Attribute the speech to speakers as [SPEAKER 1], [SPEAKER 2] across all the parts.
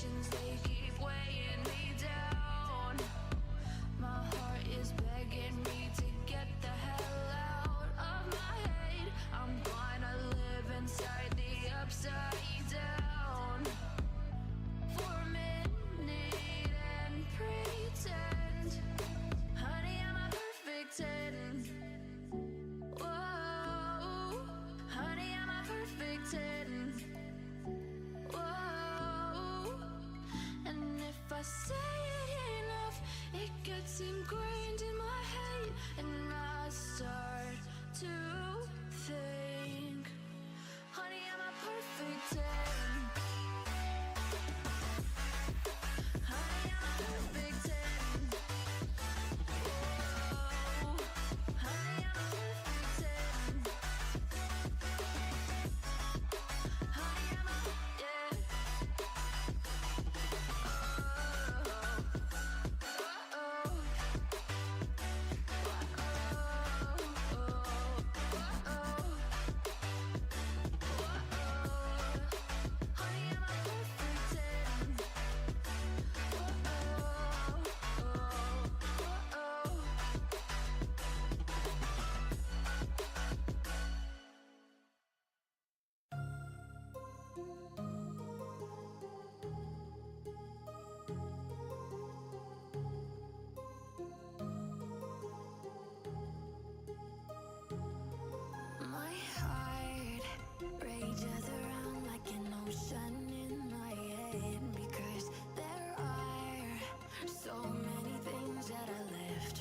[SPEAKER 1] expectations, they keep weighing me down. My heart is begging me to get the hell out of my head. I'm gonna live inside the upside down for a minute and pretend, honey, I'm a perfect 10. Whoa, honey, I'm a perfect 10. Whoa, and if I say it enough, it gets ingrained in my head, and I start to think, honey, I'm a perfect 10. Honey, I'm a perfect 10. Whoa, honey, I'm a perfect 10. Honey, I'm a, yeah. My heart rages around like an ocean in my head, because there are so many things that I left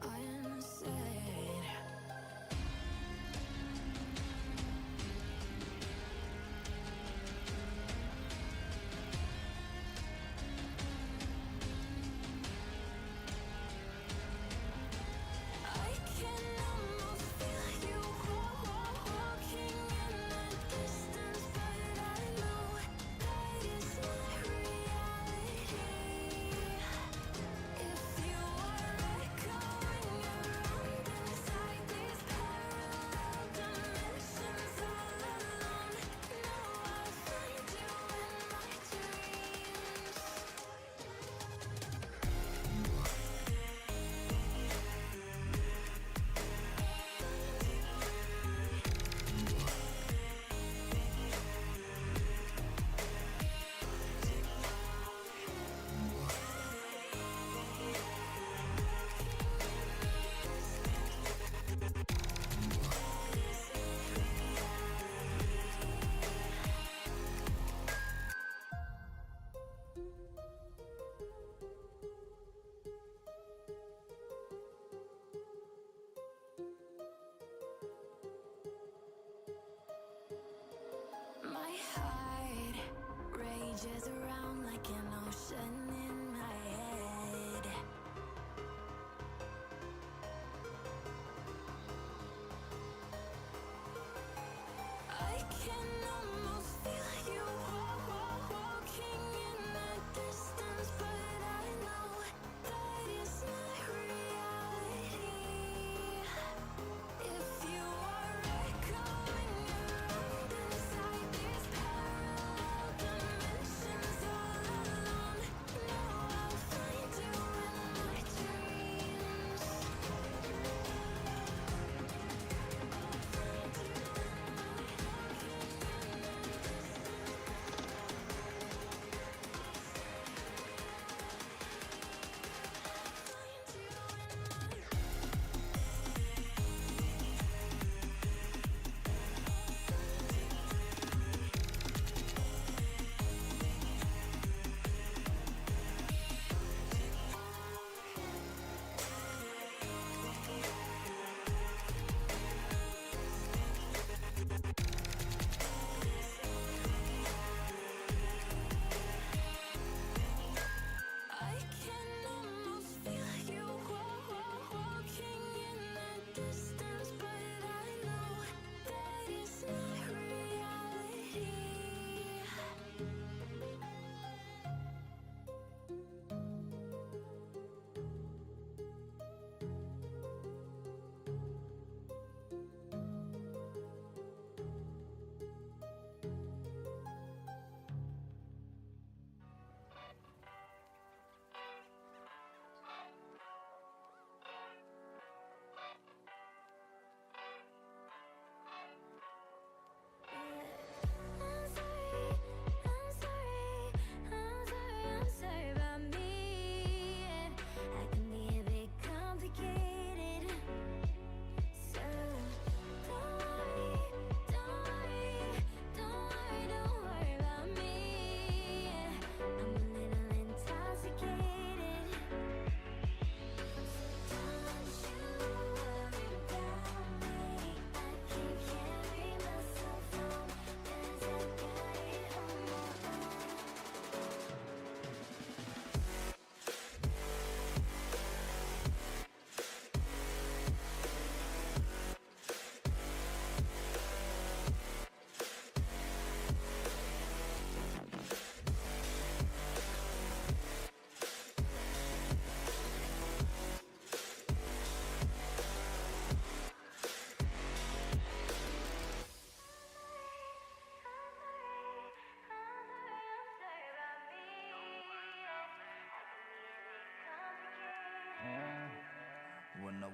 [SPEAKER 1] unsaid. I can almost feel you walking in the distance, but I know that is not reality. If you are echoing around inside these parallel dimensions all alone, know I'll find you in my dreams. My heart rages around like an ocean in my head. I can almost feel you walking in the distance, but I know that is not reality. If you are echoing around inside these parallel dimensions all alone,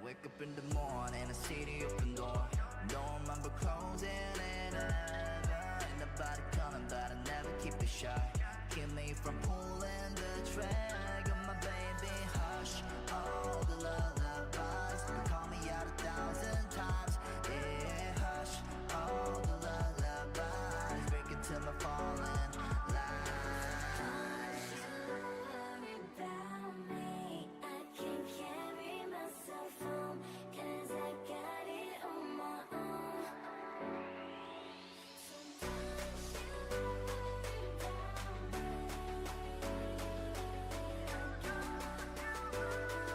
[SPEAKER 2] wake up in the morning, I see the open door. Don't remember closing it ever. Ain't nobody coming, but I never keep it shy. Keep me from pulling the trigger, my baby, hush. All the lullabies, you call me out 1,000 times. Yeah, hush. All the lullabies, break it till my falling lies.
[SPEAKER 3] Worry about me, I can carry myself home, 'cause I got it on my own. So don't you worry about me, I don't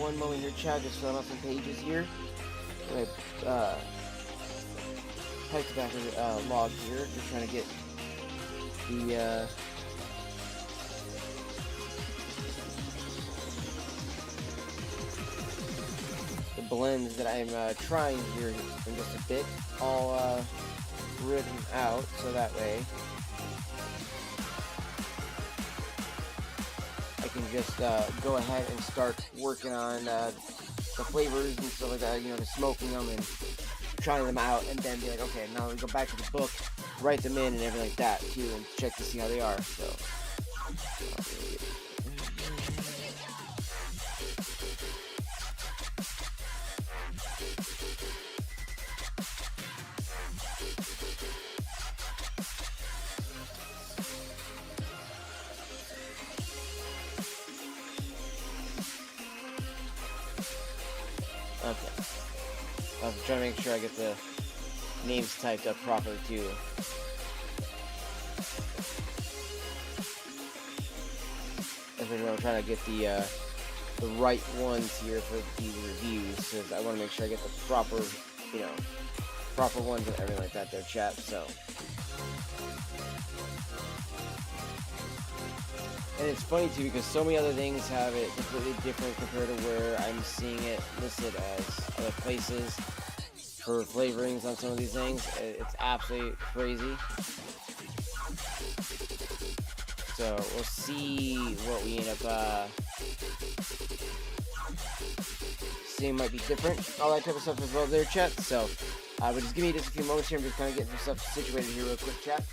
[SPEAKER 4] one moment here, chat. Just filling out some pages here. My pipe tobacco log here. Just trying to get the blends that I'm trying here in just a bit all written out, so that way I can just go ahead and start working on the flavors and stuff like that, you know, just smoking them and trying them out, and then be like, okay, now we go back to the book, write them in and everything like that too, and check to see how they are. So okay. I'm trying to make sure I get the names typed up properly too. I'm trying to get the right ones here for the reviews, because I want to make sure I get the proper, you know, proper ones and everything like that there, chat. So, and it's funny too, because so many other things have it completely different compared to where I'm seeing it listed as other places for flavorings on some of these things. It's absolutely crazy. So we'll see what we end up seeing might be different, all that type of stuff as well there, chat. So, but just give me just a few moments here. I'm just kind of getting some stuff situated here real quick, chat.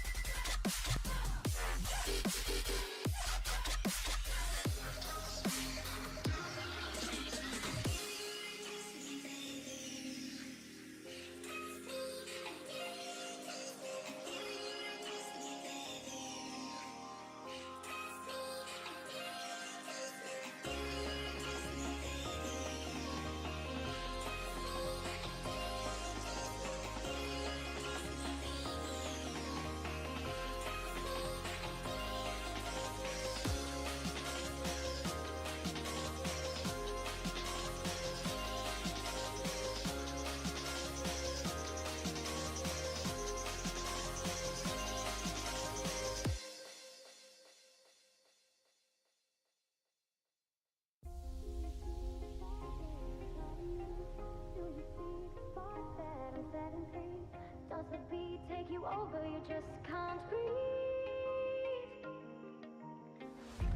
[SPEAKER 3] Does the beat take you over? You just can't breathe.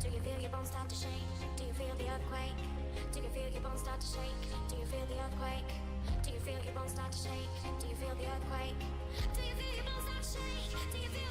[SPEAKER 3] Do you feel your bones start to shake? Do you feel the earthquake? Do you feel your bones start to shake? Do you feel the earthquake? Do you feel your bones start to shake? Do you feel the earthquake? Do you feel your bones start to shake? Do you feel the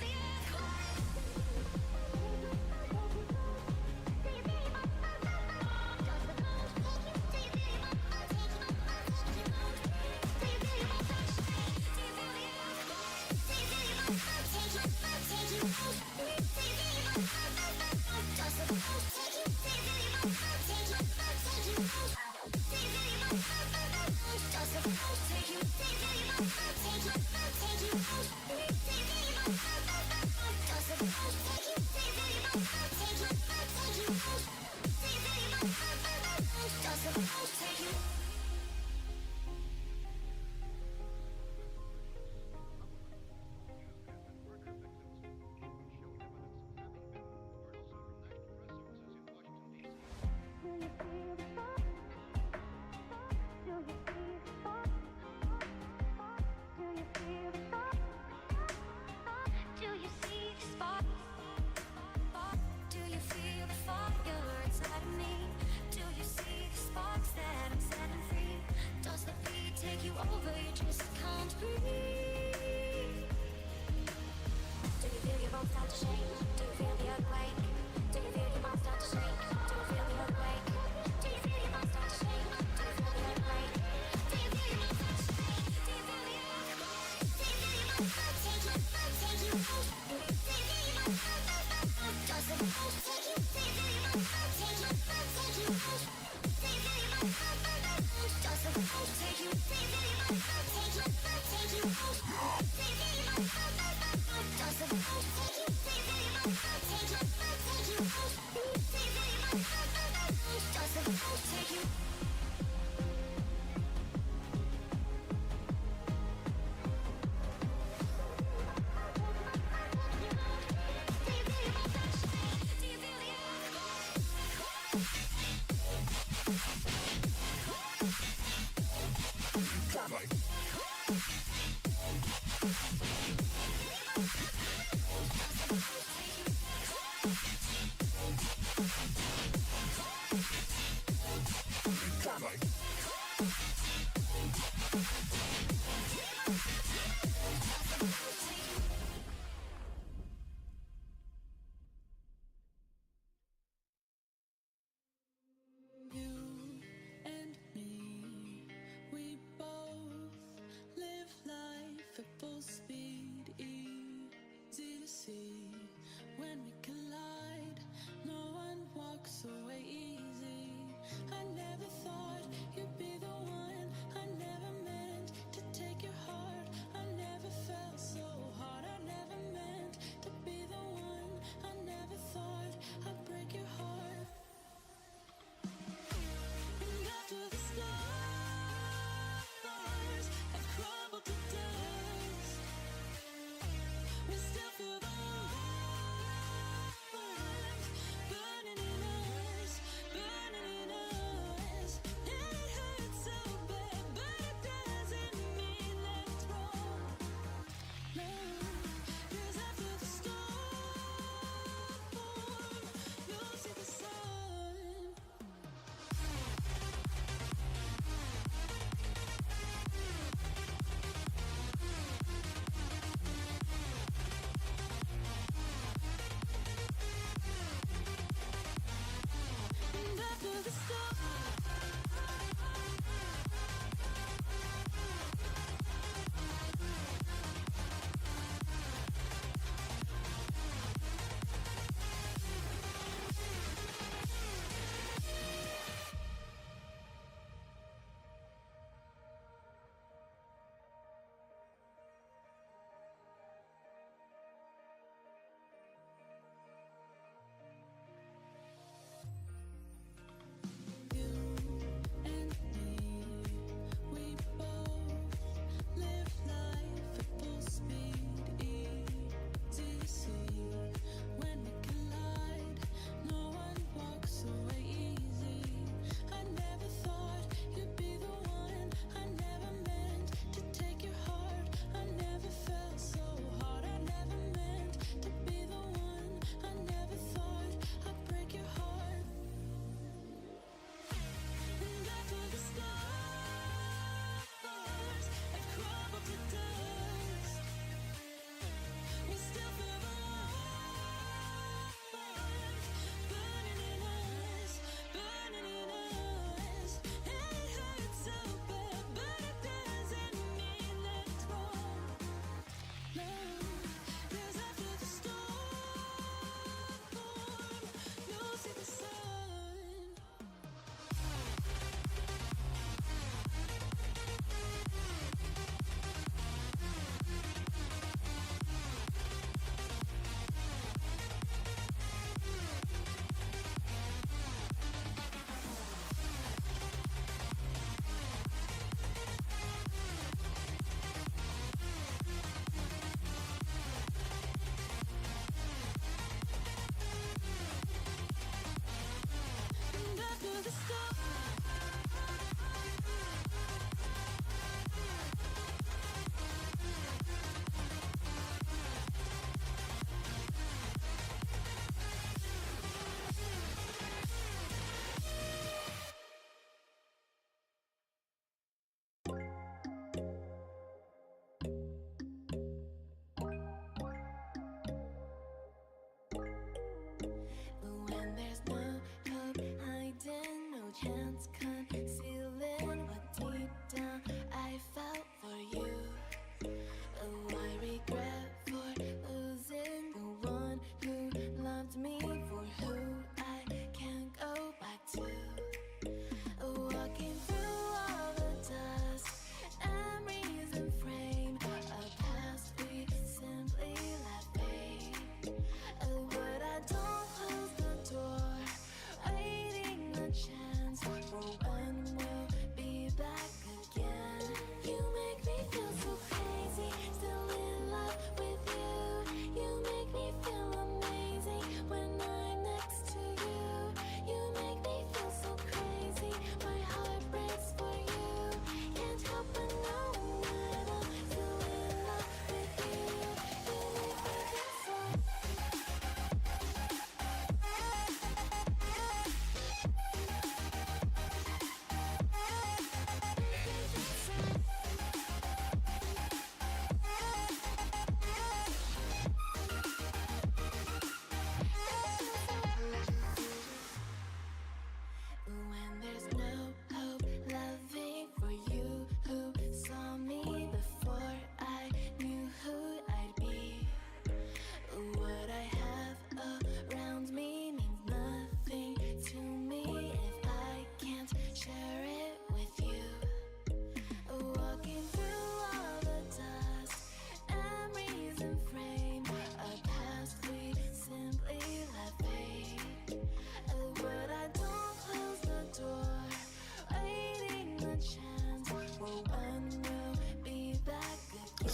[SPEAKER 3] over? You just can't breathe. Do you feel your bones start to shake? Do you feel the earthquake? Do you feel your bones start to shake? Do you feel the earthquake? Do you feel your bones start to shake? Do you feel the earthquake? Do you feel your bones start to shake? Do you feel the earthquake? Do you feel your bones start to shake? Do you feel your bones start to shake? Does the bones take you? Do you feel your bones start to shake? Do you feel your bones? Does the bones take you? Do you feel your bones start to shake? Does the bones take you? Do you feel your bones start to shake?
[SPEAKER 1] You and me, we both live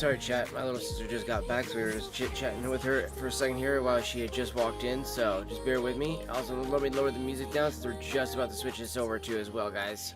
[SPEAKER 4] sorry chat, my little sister just got back, so we were just chit-chatting with her for a second here while she had just walked in, so just bear with me. Also, let me lower the music down since we're just about to switch this over too as well, guys.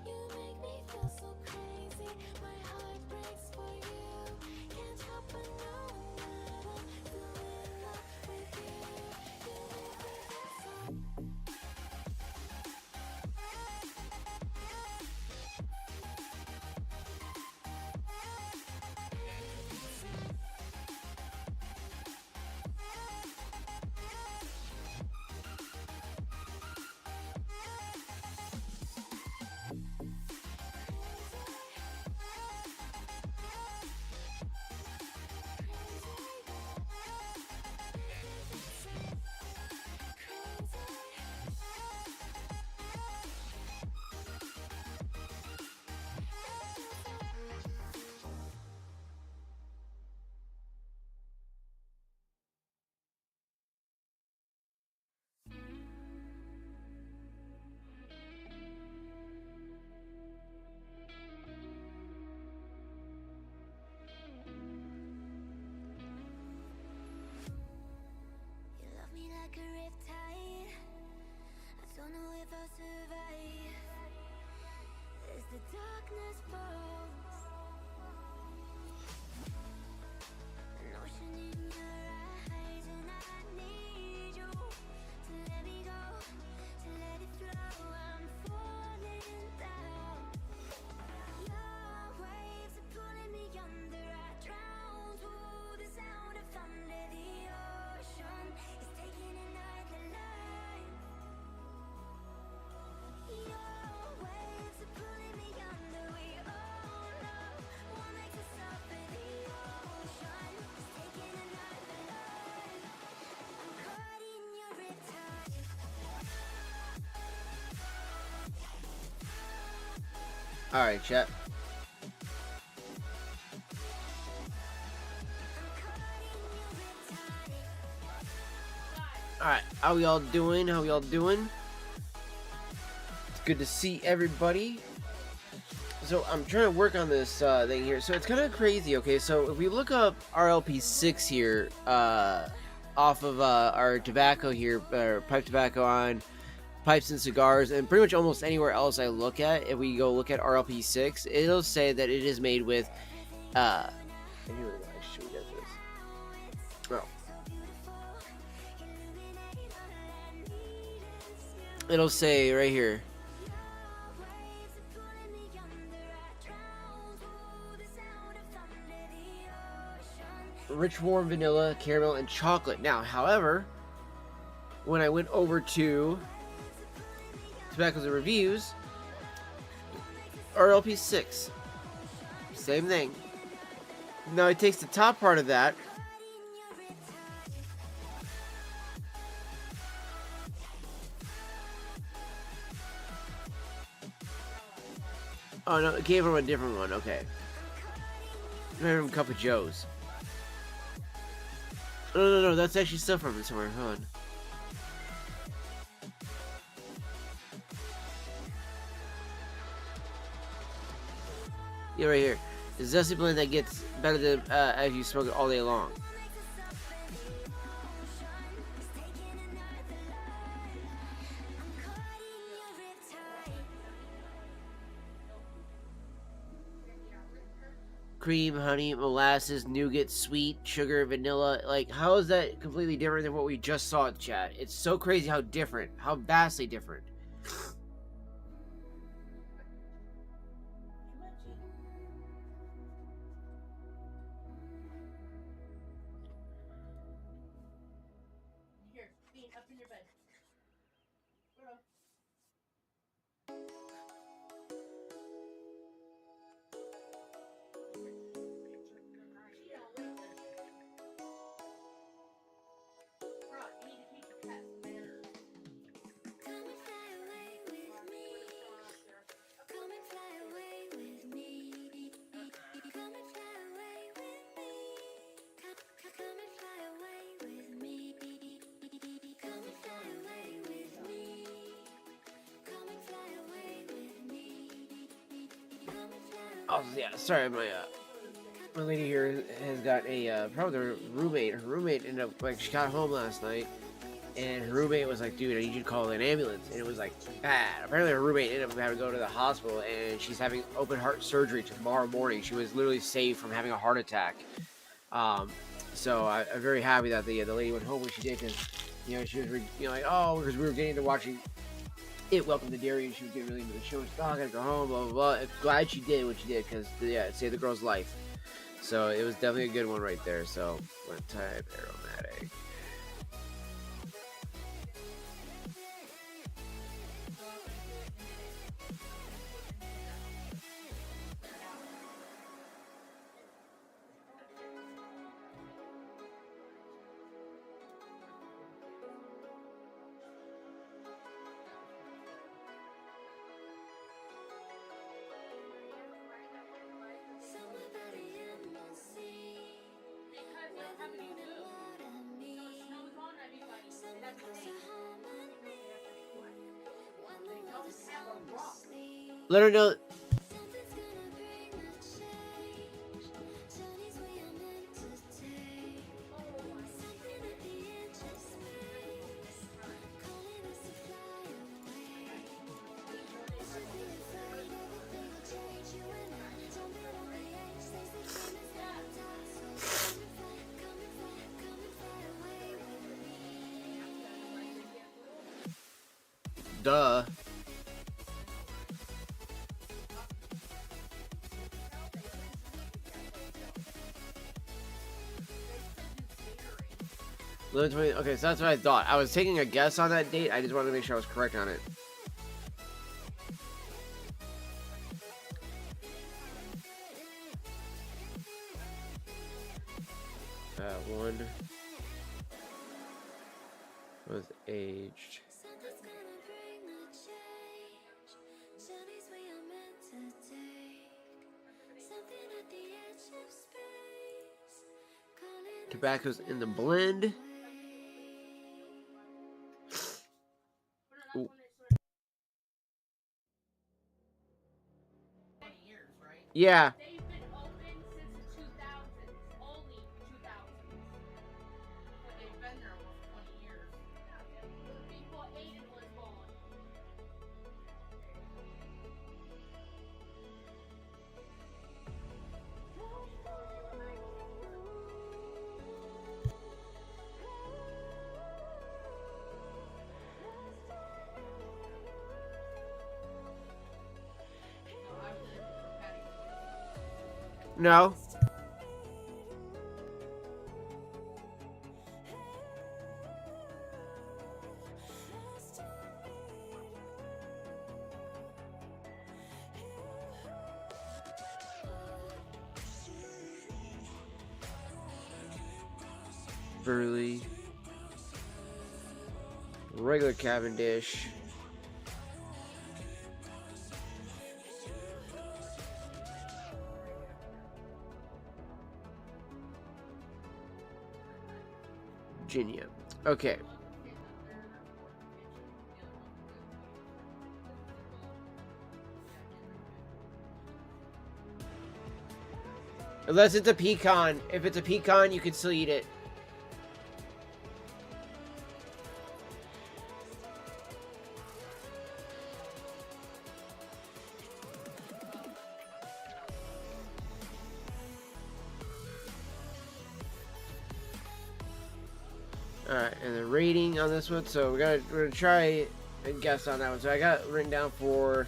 [SPEAKER 3] You love me like a riptide. I don't know if I'll survive as the darkness falls. An ocean in your eyes, and I need you to let me go, to let it flow. I'm falling down. Your waves are pulling me under. I drown to the sound of thunder. The ocean is taking another life. Your waves are pulling me under. We all know what makes us suffer. The ocean is taking another life. I'm caught in your riptide.
[SPEAKER 4] Alright, chat. Alright, how we all doing? How we all doing? It's good to see everybody. So I'm trying to work on this thing here. So it's kind of crazy, okay? So if we look up RLP6 here, off of our tobacco here, pipe tobacco on pipes and cigars, and pretty much almost anywhere else I look at, if we go look at RLP6, it'll say that it is made with, I should get this. Oh. It'll say right here, rich warm vanilla, caramel, and chocolate. Now, however, when I went over to Tobaccos and Reviews, RLP6, same thing. Now it takes the top part of that, oh no, it gave him a different one, okay. It gave him a Cup of Joe's. No, that's actually stuff from it somewhere, hold on. Yeah, right here. The zesty blend that gets better than as you smoke it all day long. Cream, honey, molasses, nougat, sweet, sugar, vanilla. Like, how is that completely different than what we just saw in chat? It's so crazy how different, how vastly different. Oh yeah, sorry, my my lady here has got a problem with her roommate. Her roommate ended up, like, she got home last night, and her roommate was like, dude, I need you to call an ambulance. And it was like bad. Apparently her roommate ended up having to go to the hospital, and she's having open heart surgery tomorrow morning. She was literally saved from having a heart attack. So I'm very happy that the lady went home when she did, because, you know, she was, like, oh, because we were getting into watching It Welcome to Derry, and she was getting really into the show. She's like, oh, I gotta go home, blah, blah, blah. I'm glad she did what she did, because, yeah, it saved the girl's life. So it was definitely a good one right there. So, one type aromatic. Let her know. Duh. Okay, so that's what I thought. I was taking a guess on that date. I just wanted to make sure I was correct on it. That one was aged. Tobacco's in the blend. Ooh. Yeah.
[SPEAKER 5] They've been open since the 2000s, only 2000s. But they've been there almost 20 years. Before Aiden was born.
[SPEAKER 4] No. Burley. Regular Cavendish. Virginia. Okay. Unless it's a pecan. If it's a pecan, you can still eat it. Alright, and the rating on this one. So we're gonna try and guess on that one. So I got it written down for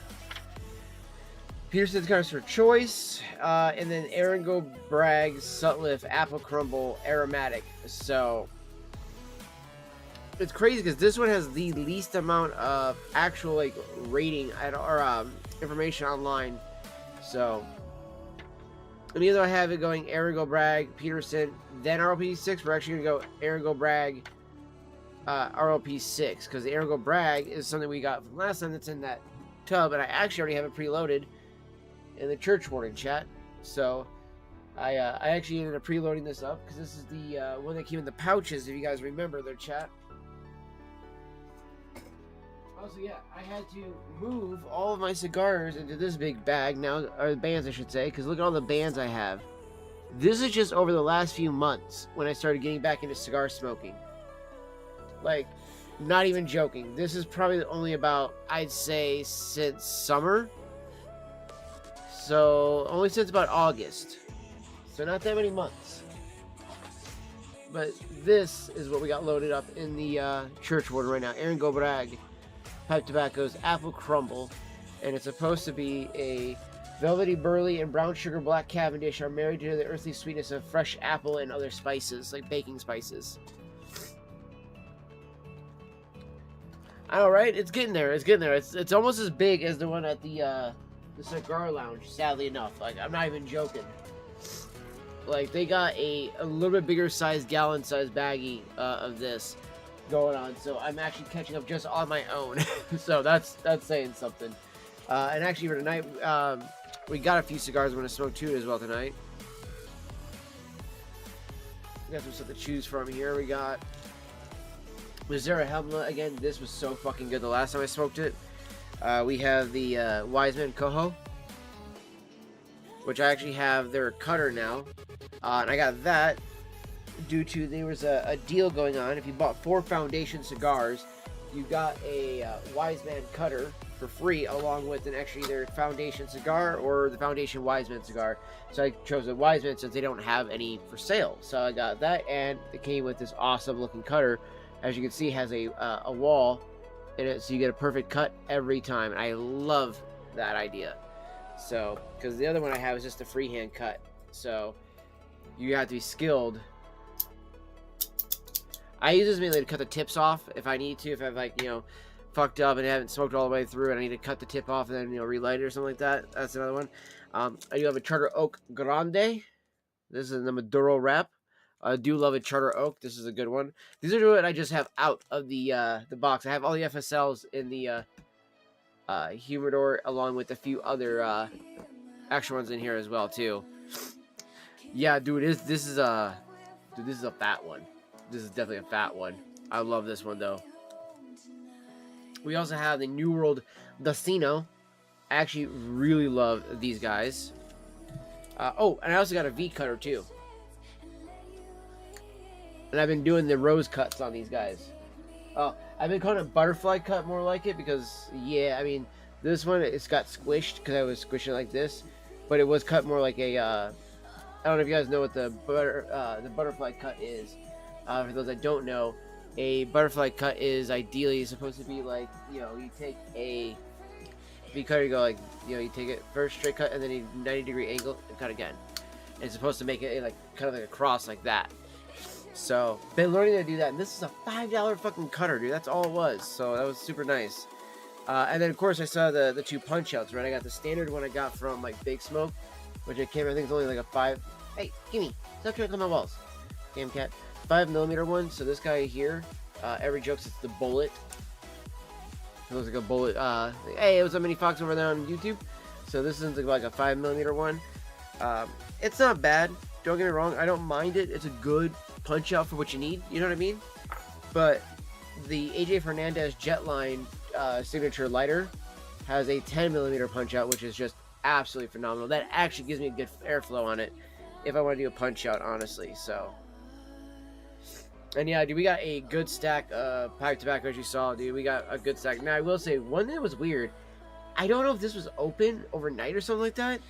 [SPEAKER 4] Peterson's Cigars for Choice, and then Aaron Bragg's Sutliff Apple Crumble Aromatic. So it's crazy because this one has the least amount of actual like rating or information online. So, and even though I have it going Aaron Bragg, Peterson, then RLP6, we're actually gonna go Aaron Bragg, RLP6, because the Aaron Bragg is something we got from last time that's in that tub, and I actually already have it preloaded in the church warning chat. So I actually ended up preloading this up because this is the one that came in the pouches, if you guys remember their chat. Also, yeah, I had to move all of my cigars into this big bag now, or bands I should say, because look at all the bands I have. This is just over the last few months when I started getting back into cigar smoking. Like, not even joking. This is probably only about, I'd say, since summer. So, only since about August. So, not that many months. But this is what we got loaded up in the church warden right now. Aaron Gobrag Pipe Tobacco's Apple Crumble. And it's supposed to be a velvety burley and brown sugar black Cavendish are married to the earthly sweetness of fresh apple and other spices, like baking spices. I know, right? It's getting there. It's getting there. It's almost as big as the one at the cigar lounge, sadly enough. Like, I'm not even joking. Like, they got a little bit bigger size, gallon size baggie of this going on. So I'm actually catching up just on my own. So that's saying something. And actually for tonight, we got a few cigars we're going to smoke too as well tonight. We got some stuff to choose from here. We got Missouri Hemla. Again, this was so fucking good the last time I smoked it. We have the Wiseman Coho, which I actually have their cutter now. And I got that due to there was a deal going on. If you bought 4 Foundation cigars, you got a Wiseman cutter for free, along with an extra either Foundation cigar or the Foundation Wiseman cigar. So I chose the Wiseman since they don't have any for sale. So I got that, and it came with this awesome looking cutter. As you can see, it has a wall in it, so you get a perfect cut every time. And I love that idea. So, because the other one I have is just a freehand cut. So you have to be skilled. I use this mainly to cut the tips off if I need to. If I've, like, you know, fucked up and haven't smoked all the way through and I need to cut the tip off and then, you know, relight it or something like that. That's another one. I do have a Charter Oak Grande. This is the Maduro wrap. I do love a Charter Oak. This is a good one. These are what I just have out of the box. I have all the FSLs in the humidor, along with a few other extra ones in here as well too. Yeah, dude, this is a fat one. This is definitely a fat one. I love this one though. We also have the New World Dacino. I actually really love these guys. Oh, and I also got a V cutter too. And I've been doing the rose cuts on these guys. Oh, I've been calling it butterfly cut more like it because, yeah, I mean, this one, it's got squished because I was squishing it like this. But it was cut more like a, I don't know if you guys know what the butterfly cut is. For those that don't know, a butterfly cut is ideally supposed to be like, you know, you take a V cutter, you go like, you know, you take it first straight cut and then a 90-degree angle and cut again. And it's supposed to make it like kind of like a cross like that. So, been learning to do that, and this is a $5 fucking cutter, dude. That's all it was. So that was super nice. And then of course I saw the 2 punch outs, right? I got the standard one I got from like Big Smoke, which I came, I think it's only like a 5. Hey, gimme! Stop trying to climb my walls, damn cat. 5mm one. So this guy here, every joke, it's the bullet. It looks like a bullet. Hey, it was a Mini Fox over there on YouTube. So this is like a 5mm one. It's not bad. Don't get me wrong. I don't mind it. It's a good punch out for what you need. You know what I mean? But the AJ Fernandez Jetline signature lighter has a 10mm punch out, which is just absolutely phenomenal. That actually gives me a good airflow on it if I want to do a punch out, honestly. So, and yeah, dude, we got a good stack of pipe tobacco, as you saw, dude. We got a good stack. Now, I will say, one thing that was weird, I don't know if this was open overnight or something like that,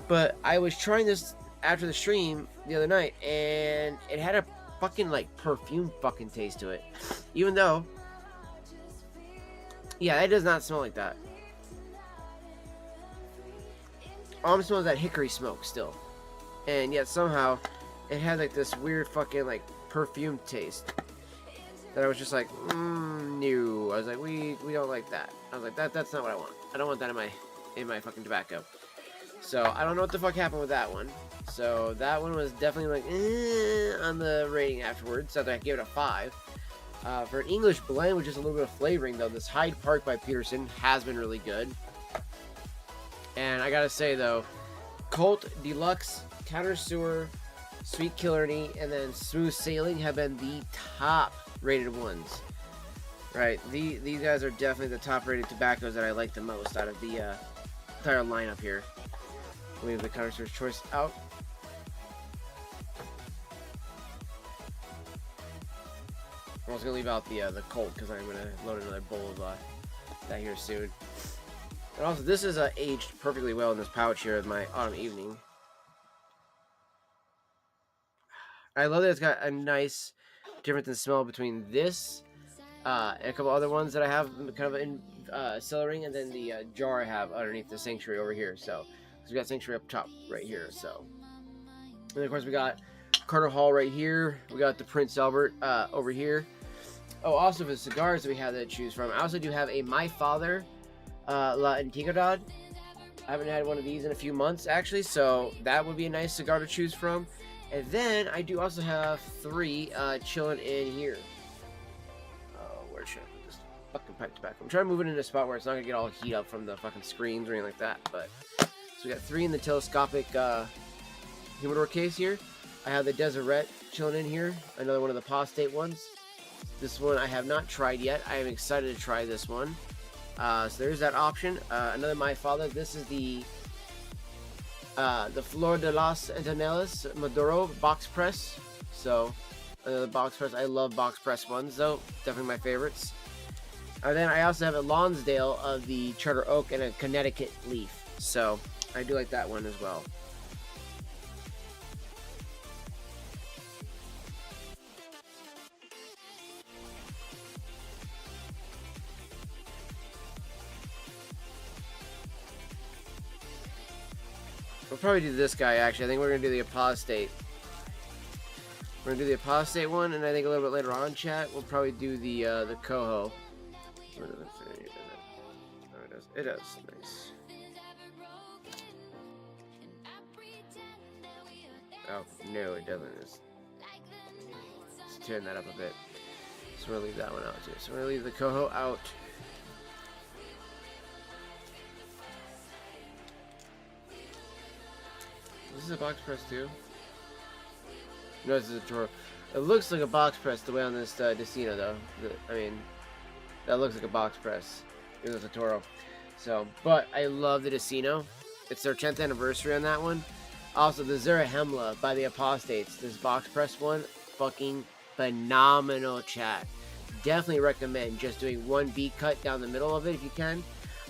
[SPEAKER 4] but I was trying this after the stream the other night, and it had a fucking, like, perfume fucking taste to it. Even though, yeah, it does not smell like that. All I'm smelling is that hickory smoke still. And yet somehow, it had, like, this weird fucking, like, perfume taste that I was just like, no. I was like, we don't like that. I was like, that's not what I want. I don't want that in my fucking tobacco. So I don't know what the fuck happened with that one. So that one was definitely like on the rating afterwards. So I gave it a 5. For an English blend with just a little bit of flavoring though, this Hyde Park by Peterson has been really good. And I gotta say though, Colt Deluxe, Counter Sewer, Sweet Killarney, and then Smooth Sailing have been the top rated ones. Right, these guys are definitely the top rated tobaccos that I like the most out of the entire lineup here. We have the Counter Sewer's Choice out. I was gonna leave out the Colt because I'm gonna load another bowl of that here soon. And also, this is aged perfectly well in this pouch here with my Autumn Evening. I love that it's got a nice difference in smell between this and a couple other ones that I have kind of in cellaring, and then the jar I have underneath the Sanctuary over here. So we got Sanctuary up top right here. So, and then of course we got Carter Hall right here. We got the Prince Albert over here. Oh, also for the cigars that we have to choose from, I also do have a My Father La Antigüedad. I haven't had one of these in a few months actually, so that would be a nice cigar to choose from. And then I do also have 3 chilling in here. Oh, where should I put this fucking pipe tobacco? I'm trying to move it in a spot where it's not gonna get all heat up from the fucking screens or anything like that. But so we got 3 in the telescopic humidor case here. I have the Deseret chilling in here, another one of the Apostate ones. This one I have not tried yet. I am excited to try this one. So there's that option. Another My Father. This is the Flor de las Antonellas Maduro box press. So the box press. I love box press ones though. Definitely my favorites. And then I also have a Lonsdale of the Charter Oak and a Connecticut leaf. So I do like that one as well. We'll probably do this guy, actually. I think we're going to do the Apostate. We're going to do the Apostate one, and I think a little bit later on, chat, we'll probably do the Coho. Where does it fit? Oh, it does. It does. Nice. Oh, no, it doesn't. Let's turn that up a bit. So we're going to leave that one out, too. So we're going to leave the Coho out. This is a box press too. No, this is a Toro. It looks like a box press the way on this Decina though. I mean, that looks like a box press. It was a Toro. So, but I love the Decino. It's their 10th anniversary on that one. Also, the Zarahemla by the Apostates. This box press one, fucking phenomenal, chat. Definitely recommend just doing one beat cut down the middle of it if you can.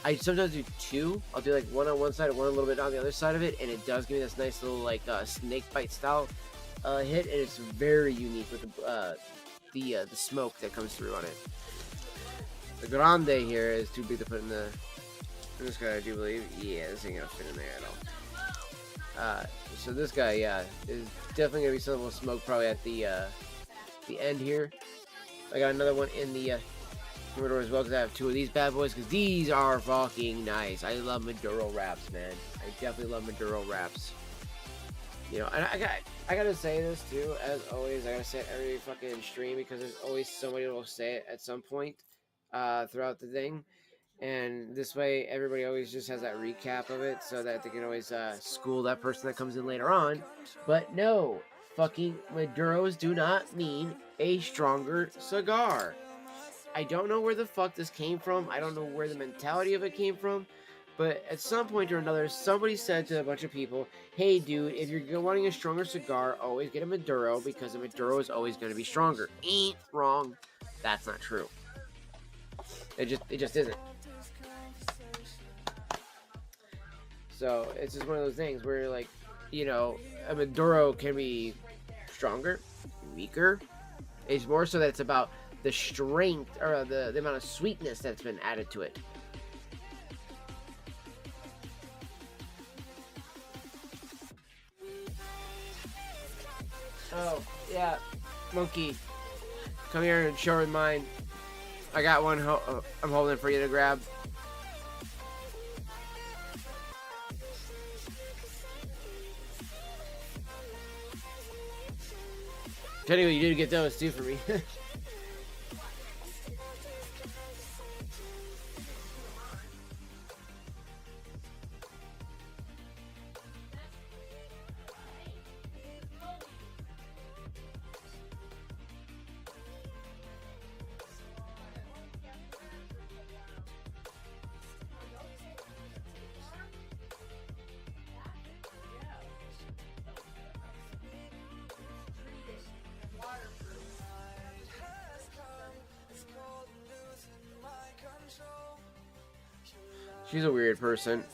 [SPEAKER 4] I sometimes do 2. I'll do like one on one side and one a little bit on the other side of it, and it does give me this nice little like snake bite style hit, and it's very unique with the smoke that comes through on it. The Grande here is too big to put in this guy, I do believe. Yeah, this ain't gonna fit in there at all. So this guy, yeah, is definitely gonna be something we'll smoke probably at the end here. I got another one in the humidor as well because I have 2 of these bad boys because these are fucking nice. I love Maduro wraps, man. I definitely love Maduro wraps. You know, and I gotta say this too, as always. I gotta say it every fucking stream because there's always somebody who will say it at some point throughout the thing, and this way everybody always just has that recap of it so that they can always school that person that comes in later on. But no, fucking Maduros do not mean a stronger cigar. I don't know where the fuck this came from. I don't know where the mentality of it came from. But at some point or another, somebody said to a bunch of people, hey dude, if you're wanting a stronger cigar, always get a Maduro because a Maduro is always going to be stronger. Ain't wrong. That's not true. It just isn't. So it's just one of those things where like, you know, a Maduro can be stronger, weaker. It's more so that it's about the strength or the amount of sweetness that's been added to it. Oh, yeah. Monkey. Come here and show her mine. I got one I'm holding for you to grab. Anyway, you did get those too for me. She's a weird person.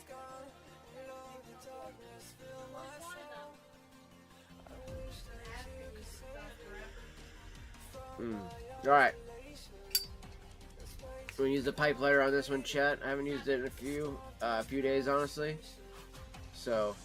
[SPEAKER 4] Alright. We're gonna use the pipe lighter on this one, chat. I haven't used it in a few days, honestly. So.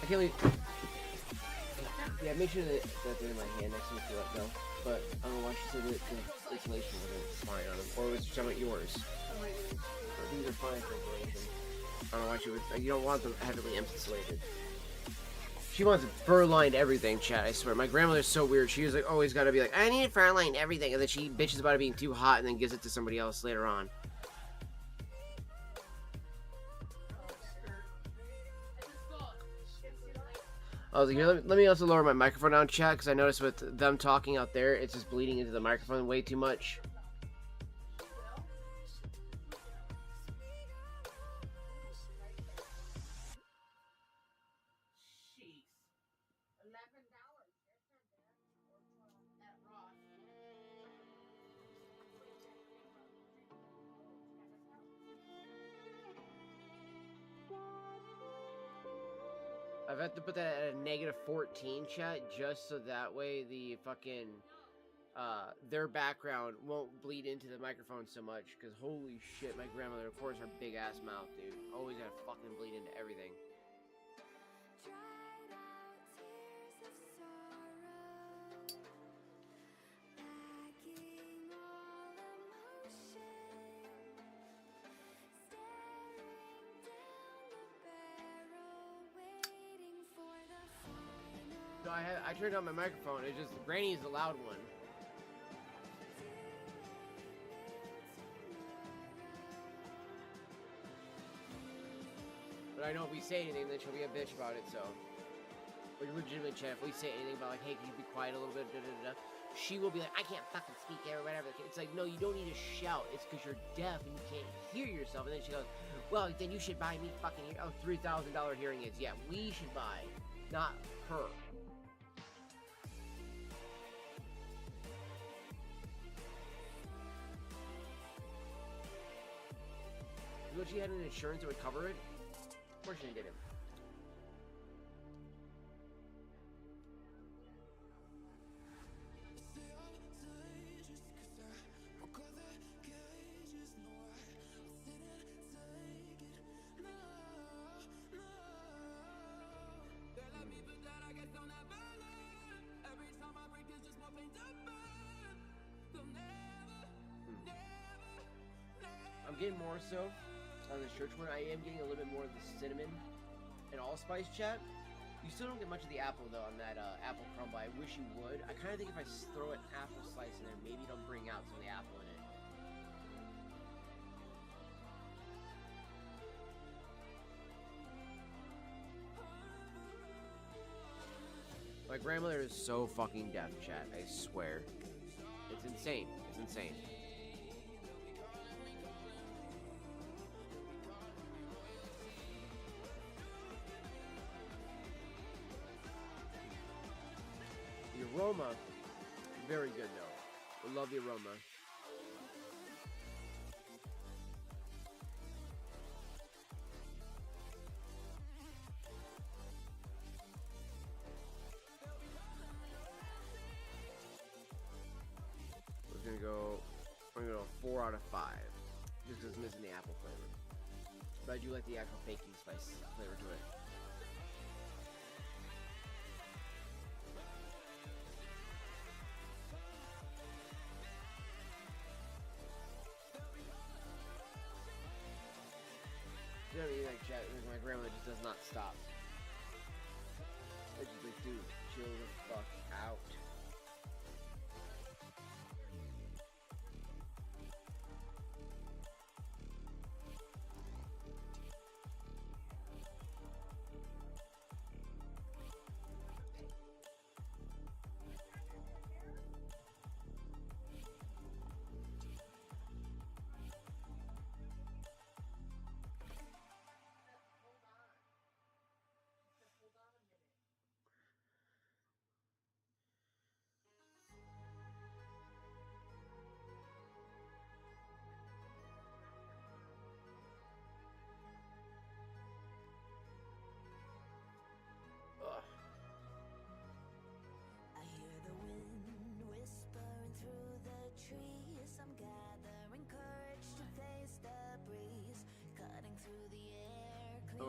[SPEAKER 4] I can't wait. Yeah, make sure that they're in my hand next to me to let know. But I don't know why she said that the insulation wasn't fine on them. Or was she talking about yours? These are fine for insulation. I don't know why she would. You don't want them heavily insulated. She wants fur-lined everything, chat, I swear. My grandmother's so weird. She was like, always gotta be like, I need fur-lined everything. And then she bitches about it being too hot and then gives it to somebody else later on. I was like, here, let me also lower my microphone down, chat, because I noticed with them talking out there, it's just bleeding into the microphone way too much. I've had to put that at a negative 14, chat, just so that way the fucking, their background won't bleed into the microphone so much, because holy shit, my grandmother, of course, her big-ass mouth, dude. Always gotta fucking bleed into everything. No, I turned on my microphone. It's just Granny is the loud one. But I know if we say anything, then she'll be a bitch about it. So, like legitimately, chat. If we say anything about like, hey, can you be quiet a little bit? Da, da, da, she will be like, I can't fucking speak or whatever. It's like, no, you don't need to shout. It's because you're deaf and you can't hear yourself. And then she goes, well, then you should buy me fucking $3,000 hearing aids. Yeah, we should buy, not her. But she had an insurance that would cover it. Of course she didn't. I'm getting more so on this church one. I am getting a little bit more of the cinnamon and allspice, chat. You still don't get much of the apple though on that apple crumble. I wish you would. I kind of think if I throw an apple slice in there, maybe it'll bring out some of the apple in it. My grandmother is so fucking deaf, chat. I swear. It's insane. It's insane. The aroma, very good though. I love the aroma. I'm gonna go 4 out of 5. Just because it's missing the apple flavor. But I do like the actual baking spice flavor to it. You know what I mean? Like, chat, my grandma just does not stop. It's just like, dude, chill the fuck out.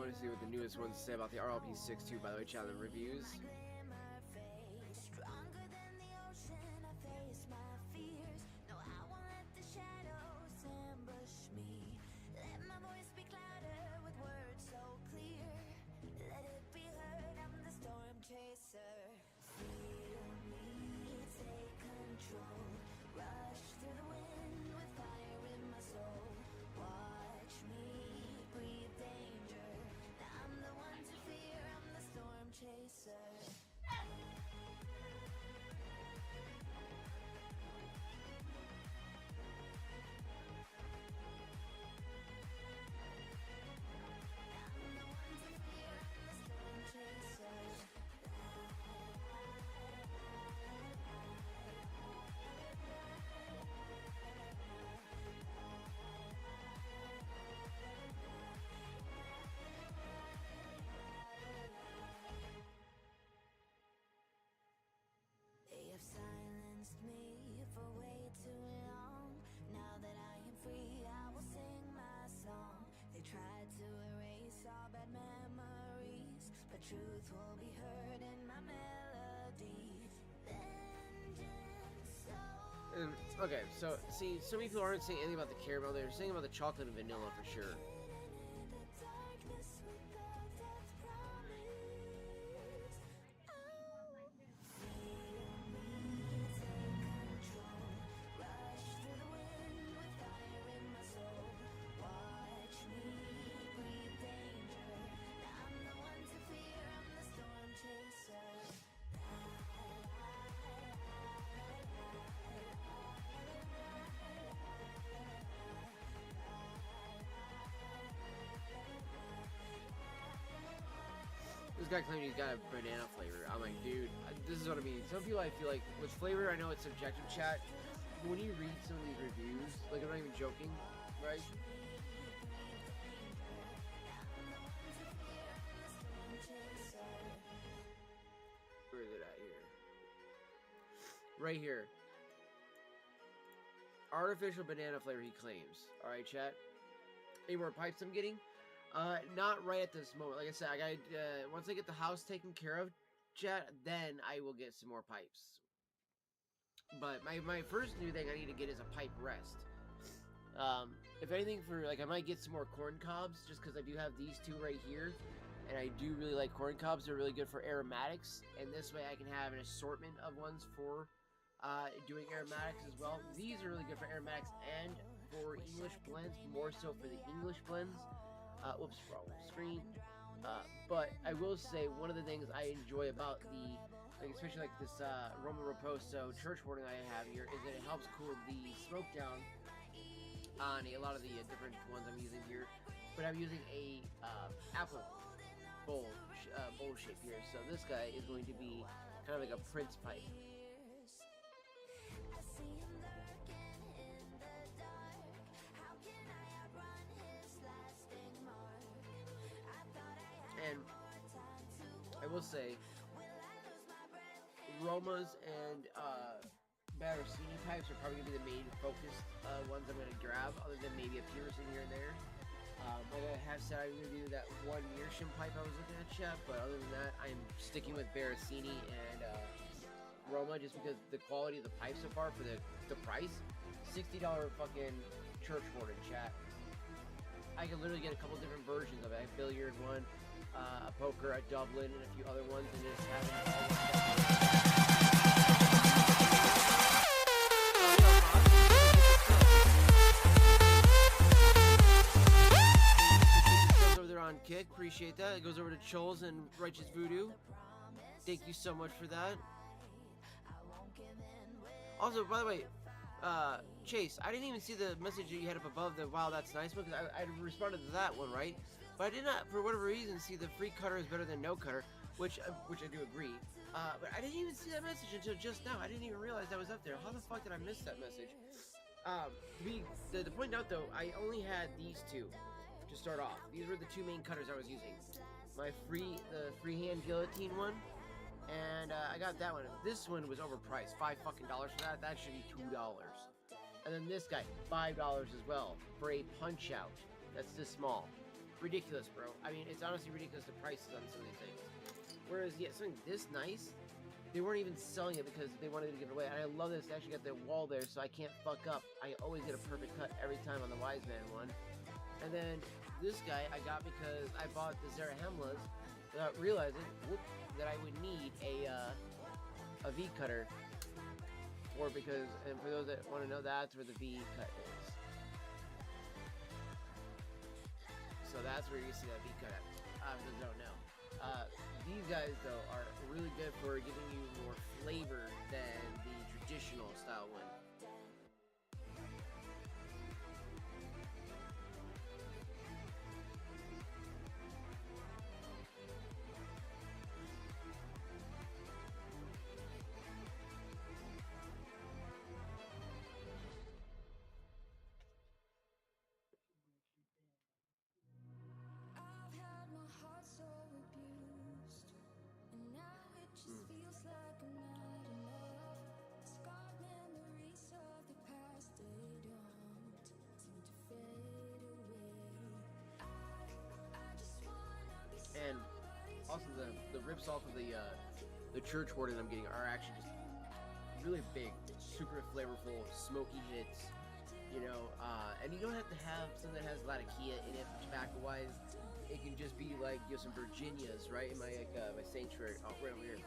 [SPEAKER 4] want to see what the newest ones say about the RLP-6 too, by the way, chat, the reviews.
[SPEAKER 3] Stronger than the ocean, I face my fears. No, I won't let the shadows ambush me. Let my voice speak louder with words so clear. Let it be heard, I'm the storm chaser. Feel me, take control. Rush through the wind with fire in my soul. Watch me breathe danger. Now I'm the one to fear, I'm the storm chaser. They have silenced me for way too long. Now that I am free, I will sing my song. They tried to erase all bad memories, but truth will be heard in my melody. Vengeance so
[SPEAKER 4] Okay, so see, so many people aren't saying anything about the caramel. They're saying about the chocolate and vanilla for sure.
[SPEAKER 3] in the darkness without death promise.
[SPEAKER 4] This guy claimed he's got a banana flavor. I'm like, dude, this is what I mean. Some people, I feel like, with flavor, I know it's subjective, chat. But when you read some of these reviews, like, I'm not even joking, right? Where is it at here? Right here. Artificial banana flavor, he claims. Alright, chat. Any more pipes I'm getting? Not right at this moment. Like I said, I got once I get the house taken care of, chat, then I will get some more pipes. But my first new thing I need to get is a pipe rest. If anything, for like, I might get some more corn cobs, just because I do have these two right here, and I do really like corn cobs. They're really good for aromatics, and this way I can have an assortment of ones for doing aromatics as well. These are really good for aromatics and for English blends, more so for the English blends. Whoops, wrong screen. But I will say one of the things I enjoy about the, like, especially like this Roma Raposo church warning I have here, is that it helps cool the smoke down on a lot of the different ones I'm using here. But I'm using a apple bowl shape here, so this guy is going to be kind of like a Prince pipe.
[SPEAKER 3] I see him lurking in the dark. How can I outrun his lasting mark? I thought I had
[SPEAKER 4] And
[SPEAKER 3] more time to
[SPEAKER 4] I will say,
[SPEAKER 3] will I lose my breath?
[SPEAKER 4] Romas and Barricini pipes are probably going to be the main focused ones I'm going to grab, other than maybe a piercing here and there. Like I have said, I'm going to do that one Meerschaum pipe I was looking at, chat, but other than that, I'm sticking with Barricini and Roma, just because the quality of the pipe so far for the price. $60 fucking church warden, chat. I can literally get a couple different versions of it. A billiard one, a poker, a Dublin, and a few other ones, and just have them all over there on Kick. Appreciate that. It goes over to Choles and Righteous Voodoo. Thank you so much for that. Also, by the way, Chase, I didn't even see the message that you had up above the "Wow, that's nice" one, because I responded to that one, right? But I did not, for whatever reason, see the free cutter is better than no cutter, which I do agree. But I didn't even see that message until just now. I didn't even realize that was up there. How the fuck did I miss that message? To point out though, I only had these two to start off. These were the two main cutters I was using. The freehand guillotine one, and I got that one. This one was overpriced, $5 fucking for that. That should be $2. And then this guy, $5 as well for a punch out. That's this small. ridiculous, bro. I mean, it's honestly ridiculous the prices on some of these things. Whereas, yeah, something this nice, they weren't even selling it because they wanted to give it away. And I love this. They actually got the wall there, so I can't fuck up. I always get a perfect cut every time on the Wise Man one. And then this guy I got because I bought the Zarahemlas without realizing that I would need a V cutter because, and for those that want to know, that's where the V cut is. So that's where you see that V cut at. For those that don't know. These guys, though, are really good for giving you more flavor than the traditional style one.
[SPEAKER 3] I've had my heart so abused, and now it just feels like I'm not enough. The scarred memories of the past, they don't seem to fade away. I just wanna be
[SPEAKER 4] And also the rips off of the church warden I'm getting are actually just really big, super flavorful, smoky hits. You know, and you don't have to have something that has a lot of Kia in it tobacco-wise. It can just be like, you know, some Virginias, right? In my my Sanctuary, oh, right over here.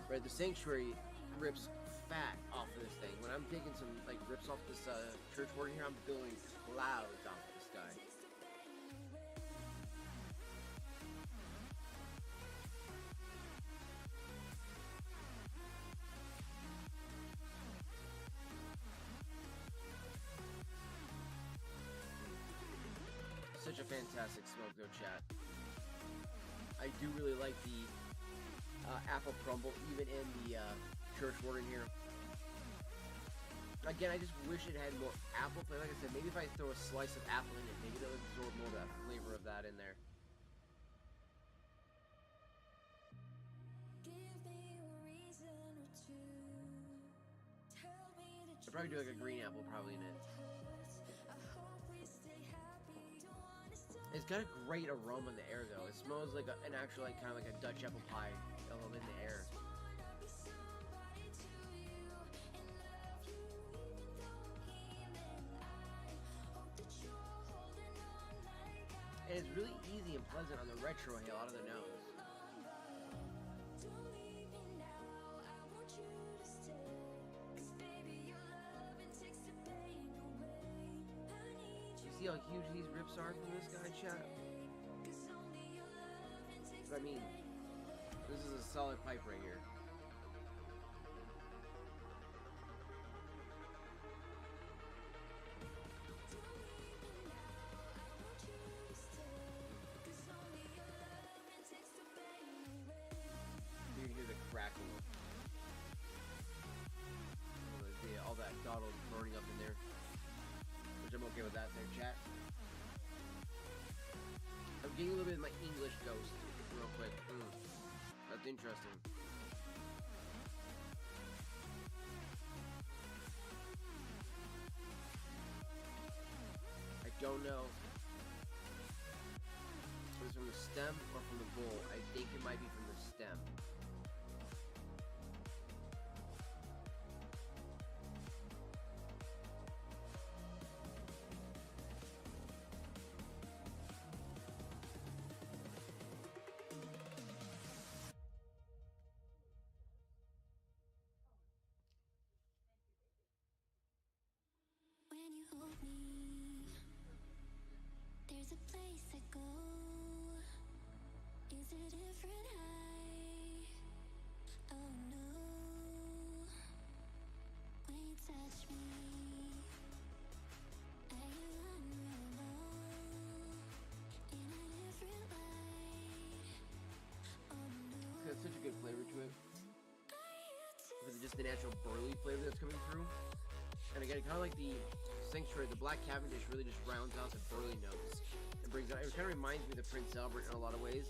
[SPEAKER 4] Right, the Sanctuary rips fat off of this thing. When I'm taking some like rips off this church warden here, I'm blowing clouds off of this guy. Such a fantastic smoke though, chat. I do really like the apple crumble, even in the church warden here. Again, I just wish it had more apple flavor. Like I said, maybe if I throw a slice of apple in it, maybe that would absorb more of that flavor of that in there.
[SPEAKER 3] give me a reason or two. Tell me that
[SPEAKER 4] I'd probably do like a green apple probably in it.
[SPEAKER 3] I hope we stay happy. Don't wanna stop.
[SPEAKER 4] It's got a great aroma in the air though. It smells like an actual, like, kind of like a Dutch apple pie in the air.
[SPEAKER 3] Wanna be somebody to you and love you, even though he meant I hope that you're holding on like I
[SPEAKER 4] And it's really easy and pleasant on the retro hail out of the nose.
[SPEAKER 3] don't leave me now. I want you to stay. 'Cause baby, your loving takes the pain away. I need
[SPEAKER 4] You see how huge these rips are from this guy, chat?
[SPEAKER 3] 'cause only your loving takes
[SPEAKER 4] What I mean, this is a solid pipe right here. You can hear the crackle. All that dottle burning up in there. Which I'm okay with that there, chat. I'm getting a little bit of my English ghost real quick. That's interesting. I don't know if it's from the stem or from the bowl. I think it might be from the stem.
[SPEAKER 3] When you hold me, there's a place I go. Is it a different high? Oh no. When you touch me, I get unreal in a different light. Oh no.
[SPEAKER 4] It's got such a good flavor to it. With just the natural burley flavor that's coming through. And again, kind of like the Sanctuary, the Black Cavendish really just rounds out the burley notes. It brings out, it kind of reminds me of the Prince Albert in a lot of ways,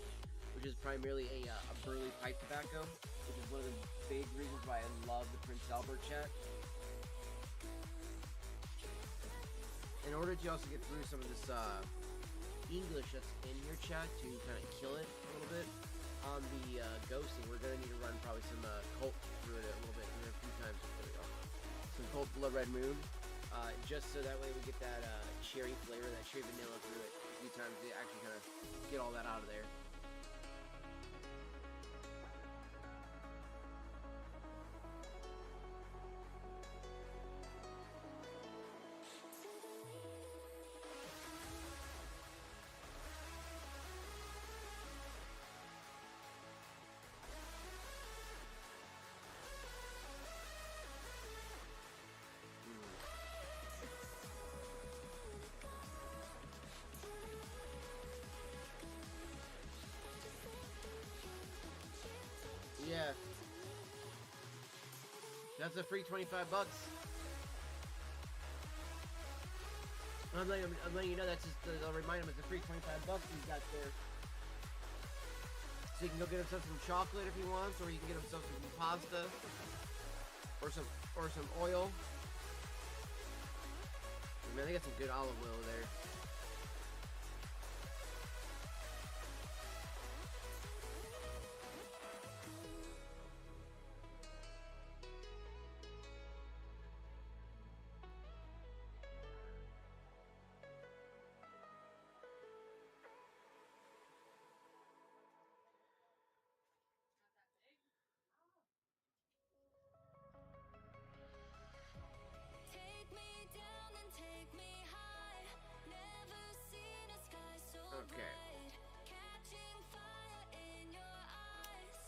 [SPEAKER 4] which is primarily a burley pipe tobacco, which is one of the big reasons why I love the Prince Albert, chat. In order to also get through some of this English that's in here, chat, to kind of kill it a little bit. On the ghosting, we're gonna need to run probably some Colt through it a little bit here a few times. There we go. Some Colt Blood Red Moon, just so that way we get that cherry flavor, that cherry vanilla through it a few times to actually kind of get all that out of there. Yeah. That's a free 25 bucks. I'm letting you know that's just, I'll remind him it's a free 25 bucks he's got there. So you can go get himself some chocolate if he wants, or you can get himself some pasta, or some oil. Man, they got some good olive oil there.
[SPEAKER 3] Take me down and take me high. Never seen a sky so
[SPEAKER 4] Okay.
[SPEAKER 3] bright. Catching fire in your eyes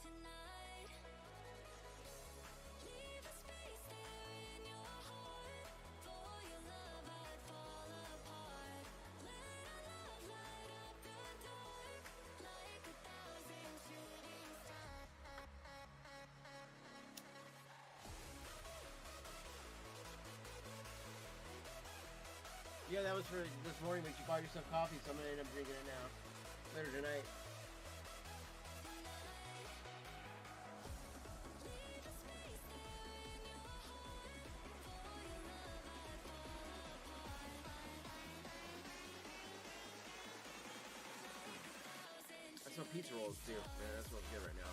[SPEAKER 3] tonight. Leave a space there in your heart. For your love I'd fall apart. Let our love light up the dark. Like 1,000 shooting stars.
[SPEAKER 4] Yeah, that was for this morning, but you bought yourself coffee, so I'm gonna end up drinking it now. Later tonight. That's what pizza rolls do. Man, that's what's good right now.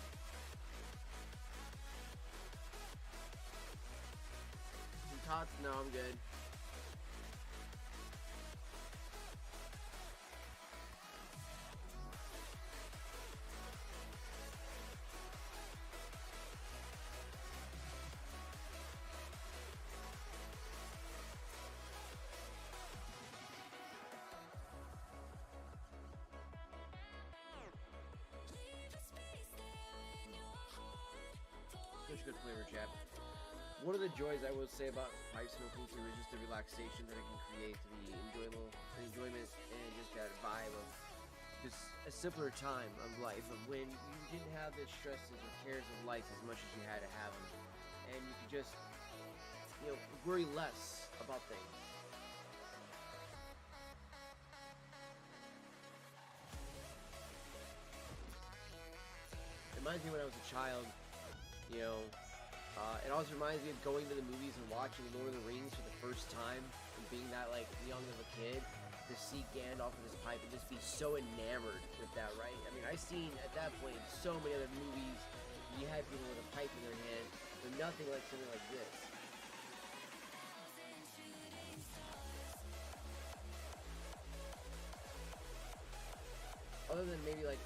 [SPEAKER 4] Some tots? No, I'm good. Such good flavor, chap. One of the joys I will say about pipe smoking too is just the relaxation that it can create, the enjoyment, and just that vibe of just a simpler time of life, of when you didn't have the stresses or cares of life as much as you had to have them, and you could just, worry less about things. It reminds me when I was a child. It also reminds me of going to the movies and watching Lord of the Rings for the first time and being that young of a kid to see Gandalf with his pipe and just be so enamored with that, right? I mean, I've seen at that point in so many other movies you had people with a pipe in their hand, but nothing like something like this. Other than maybe like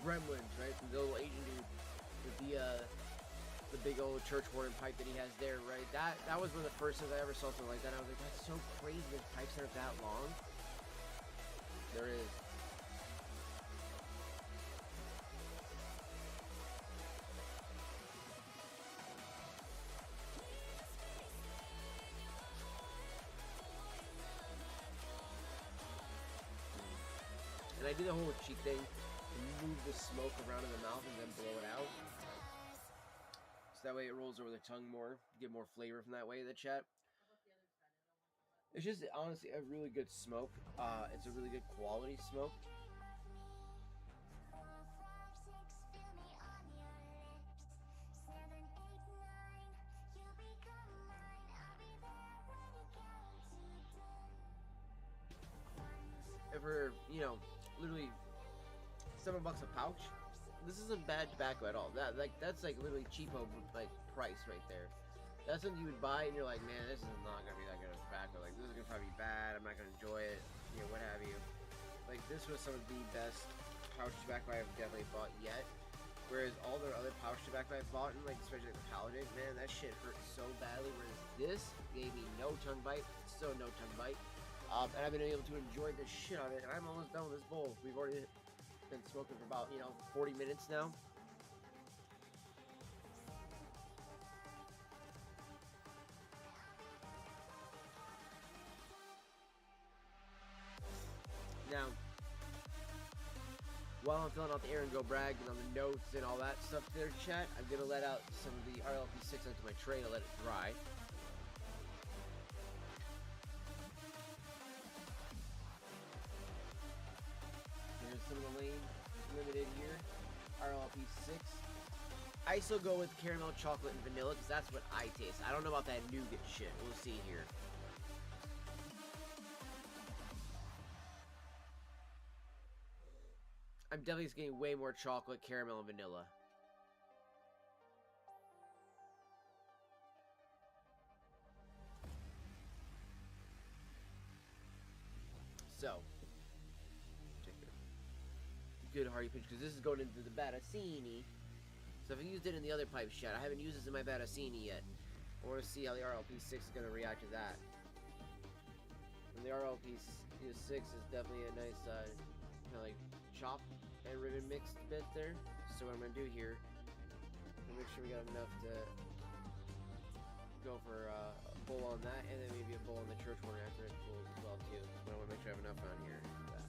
[SPEAKER 4] Gremlins, right? The little Asian dude with the big old church warden pipe that he has there, right? That was one of the first times I ever saw something like that. I was like, that's so crazy. Those pipes aren't that long. There is. And I do the whole cheek thing, and move the smoke around in the mouth and then blow it out. So that way it rolls over the tongue more, get more flavor from that way in the chat. It's just honestly a really good smoke. It's a really good quality smoke. If we're, literally $7 a pouch. This isn't bad tobacco at all. That's like literally cheapo like price right there. That's something you would buy and you're like, man, this is not gonna be that good of tobacco. Like this is gonna probably be bad. I'm not gonna enjoy it. You know, what have you. Like this was some of the best pouch tobacco I've definitely bought yet. Whereas all the other pouch tobacco I've bought, and like especially like the Paladin, man, that shit hurt so badly. Whereas this gave me no tongue bite, so no tongue bite, and I've been able to enjoy the shit out of it. And I'm almost done with this bowl. We've already been smoking for about 40 minutes now. Now, while I'm filling out the Aaron Go Bragg and on the notes and all that stuff there, chat, I'm going to let out some of the RLP6 onto my tray to let it dry. Here's some of the Lane Limited here, RLP6. I still go with caramel, chocolate, and vanilla because that's what I taste. I don't know about that nougat shit. We'll see here. I'm definitely getting way more chocolate, caramel, and vanilla. So, take a good hearty pinch because this is going into the Battassini. So if I used it in the other pipe shot, I haven't used this in my Battassini yet. I want to see how the RLP6 is going to react to that. And the RLP6 is definitely a nice kind of like chop and ribbon mixed bit there. So what I'm going to do here, I'm going to make sure we got enough to go for a bowl on that, and then maybe a bowl on the church one after it's full as well too. But I want to make sure I have enough on here for that.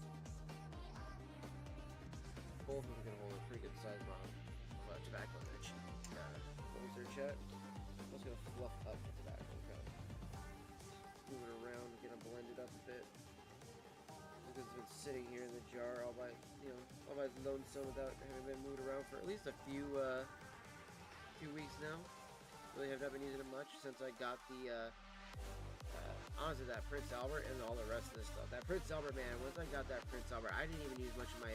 [SPEAKER 4] Both of them are going to hold a pretty good size amount of tobacco in there. Close their chat. I'm just going to fluff up the tobacco. Okay. Move it around, get it blended up a bit. Because it's been sitting here in the jar all by its lonesome without having been moved around for at least a few weeks now. Really have not been using it much since I got the honestly that Prince Albert and all the rest of this stuff. That Prince Albert, man, once I got that Prince Albert, I didn't even use much of my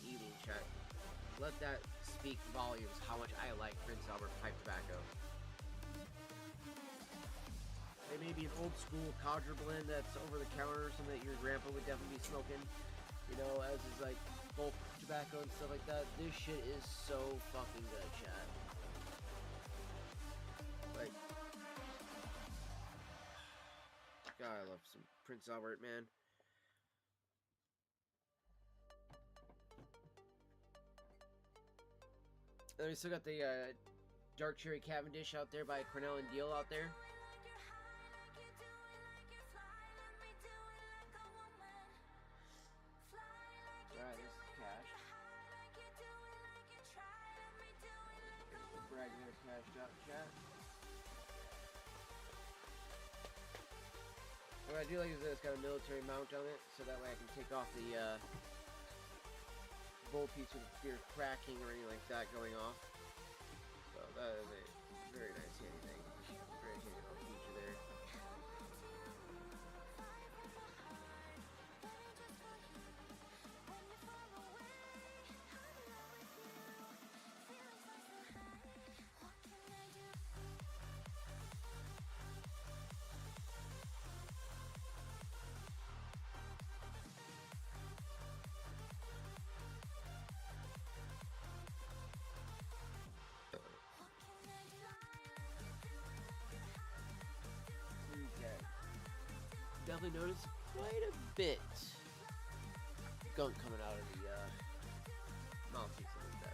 [SPEAKER 4] evening chat. Let that speak volumes how much I like Prince Albert pipe tobacco. It may be an old school codger blend that's over the counter or something that your grandpa would definitely be smoking, as is like bulk tobacco and stuff like that. This shit is so fucking good, chat. Like, God, I love some Prince Albert, man. And we still got the Dark Cherry Cavendish out there by Cornell and Deal out there. Alright, this is Cash. Bragg there, cashed up, chat. What I do like is that it's got a military mount on it, so that way I can take off the bowl piece with fear cracking or anything like that going off. So that is a very nice handy thing. Very handy little feature there. Definitely notice quite a bit gunk coming out of the mouthpiece like that.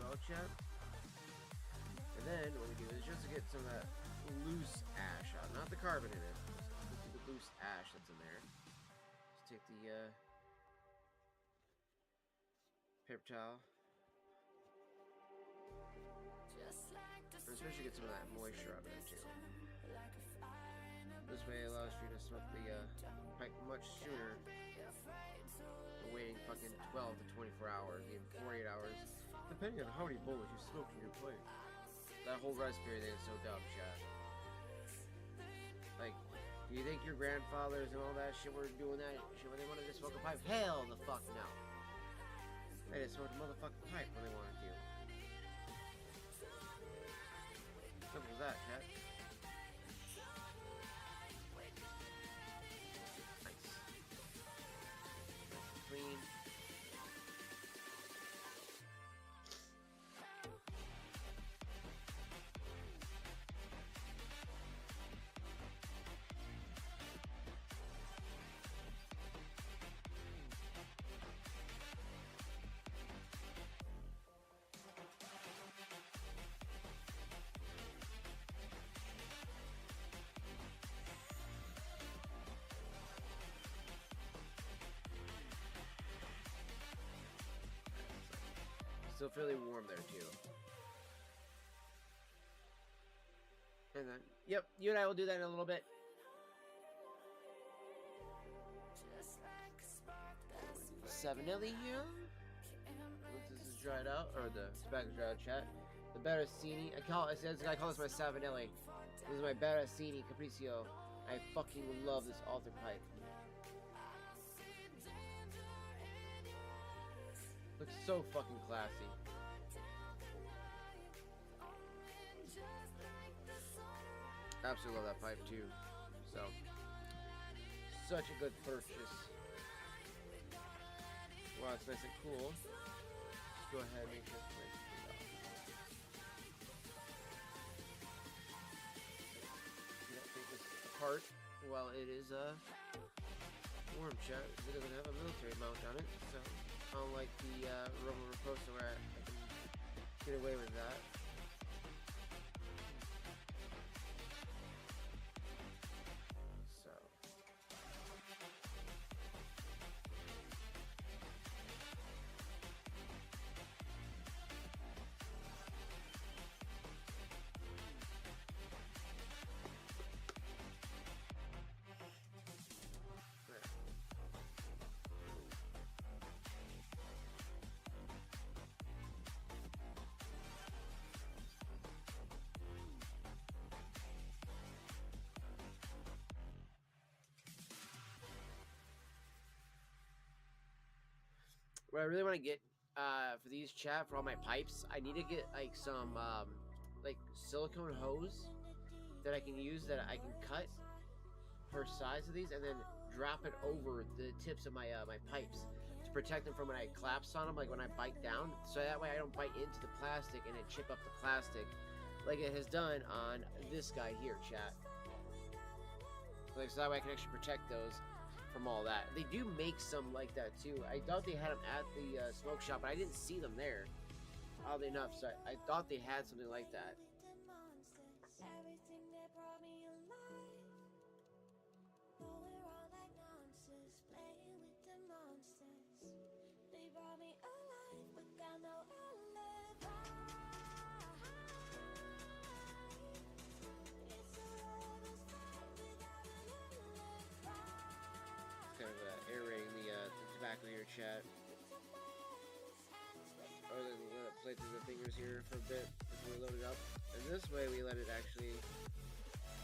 [SPEAKER 4] well, chat. And then what we do is just to get some of that loose ash out, not the carbon in it, just the loose ash that's in there. Just take the paper towel, and especially get some of that moisture out of it too. This way it allows you to smoke the pipe much sooner than waiting fucking 12 to 24 hours, even 48 hours, depending on how many bowls you smoke in your pipe. That whole recipe thing is so dumb, chat. Like, do you think your grandfathers and all that shit were doing that shit when they wanted to smoke a pipe? Hell the fuck no. They just smoked a motherfucking pipe when they wanted to. Simple as that, chat. Nice. Clean. Still fairly warm there too. And then, yep, you and I will do that in a little bit. Savinelli here. Once this is dried out, or the tobacco dried out, chat. The Berasini. I call this my Savinelli. This is my Berasini Capriccio. I fucking love this altar pipe. Looks so fucking classy. Absolutely love that pipe too. So, such a good purchase. Wow, it's nice and cool. Let's go ahead and make sure it's nice and cool. Take this apart while it is warm, chat. It doesn't have a military mount on it, so unlike the Roma Raposa where I can get away with that. So. There. What I really want to get for these, chat, for all my pipes, I need to get like some like silicone hose that I can use, that I can cut per size of these, and then drop it over the tips of my my pipes to protect them from when I collapse on them, like when I bite down, so that way I don't bite into the plastic and it chip up the plastic like it has done on this guy here, chat. Like, so that way I can actually protect those from all that. They do make some like that too. I thought they had them at the smoke shop, but I didn't see them there, oddly enough, so I thought they had something like that.
[SPEAKER 3] Everything that brought me alive. Though we're all like monsters, playing with the monsters. They brought me alive, but got no alibi. It's a lover's fight without an alibi.
[SPEAKER 4] Kind of aerating the tobacco here, chat. Or let it play through the fingers here for a bit before we load it up. And this way we let it actually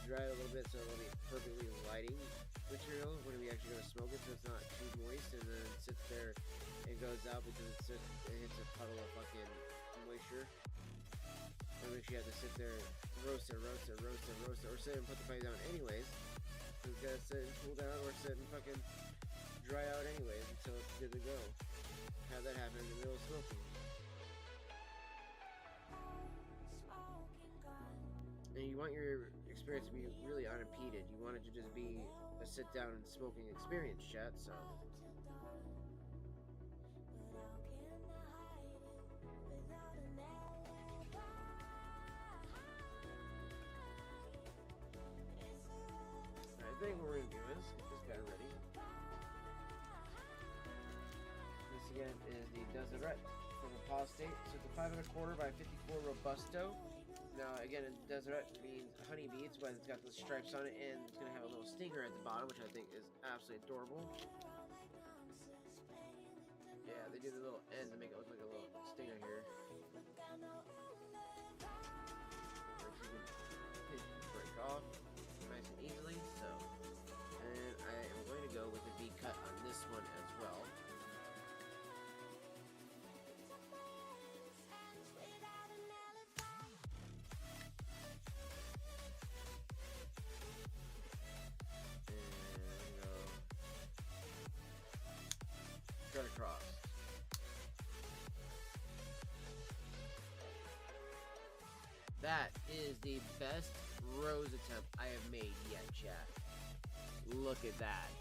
[SPEAKER 4] dry a little bit, so it'll be perfectly lighting material when we actually go to smoke it, so it's not too moist, and then it sits there and goes out because it hits a puddle of fucking moisture. And then you have to sit there and roast it, or sit and put the pipe down anyways. So it's gotta sit and cool down, or sit and fucking dry out anyways until it's good to go. Have that happen in the middle of smoking. And you want your experience to be really unimpeded. You want it to just be a sit down and smoking experience, chat, so.
[SPEAKER 3] But how can I hide it without an
[SPEAKER 4] And is the Deseret from Impala State. So it's a 5 1/4 by 54 Robusto. Now, again, Deseret means honeybee. It's why it's got the stripes on it, and it's going to have a little stinger at the bottom, which I think is absolutely adorable. Yeah, they do the little end to make it look like a little stinger here. Which you can break off nice and easily. So, and I am going to go with the V cut on this one as well. Straight across. That is the best rose attempt I have made yet, chat. Look at that.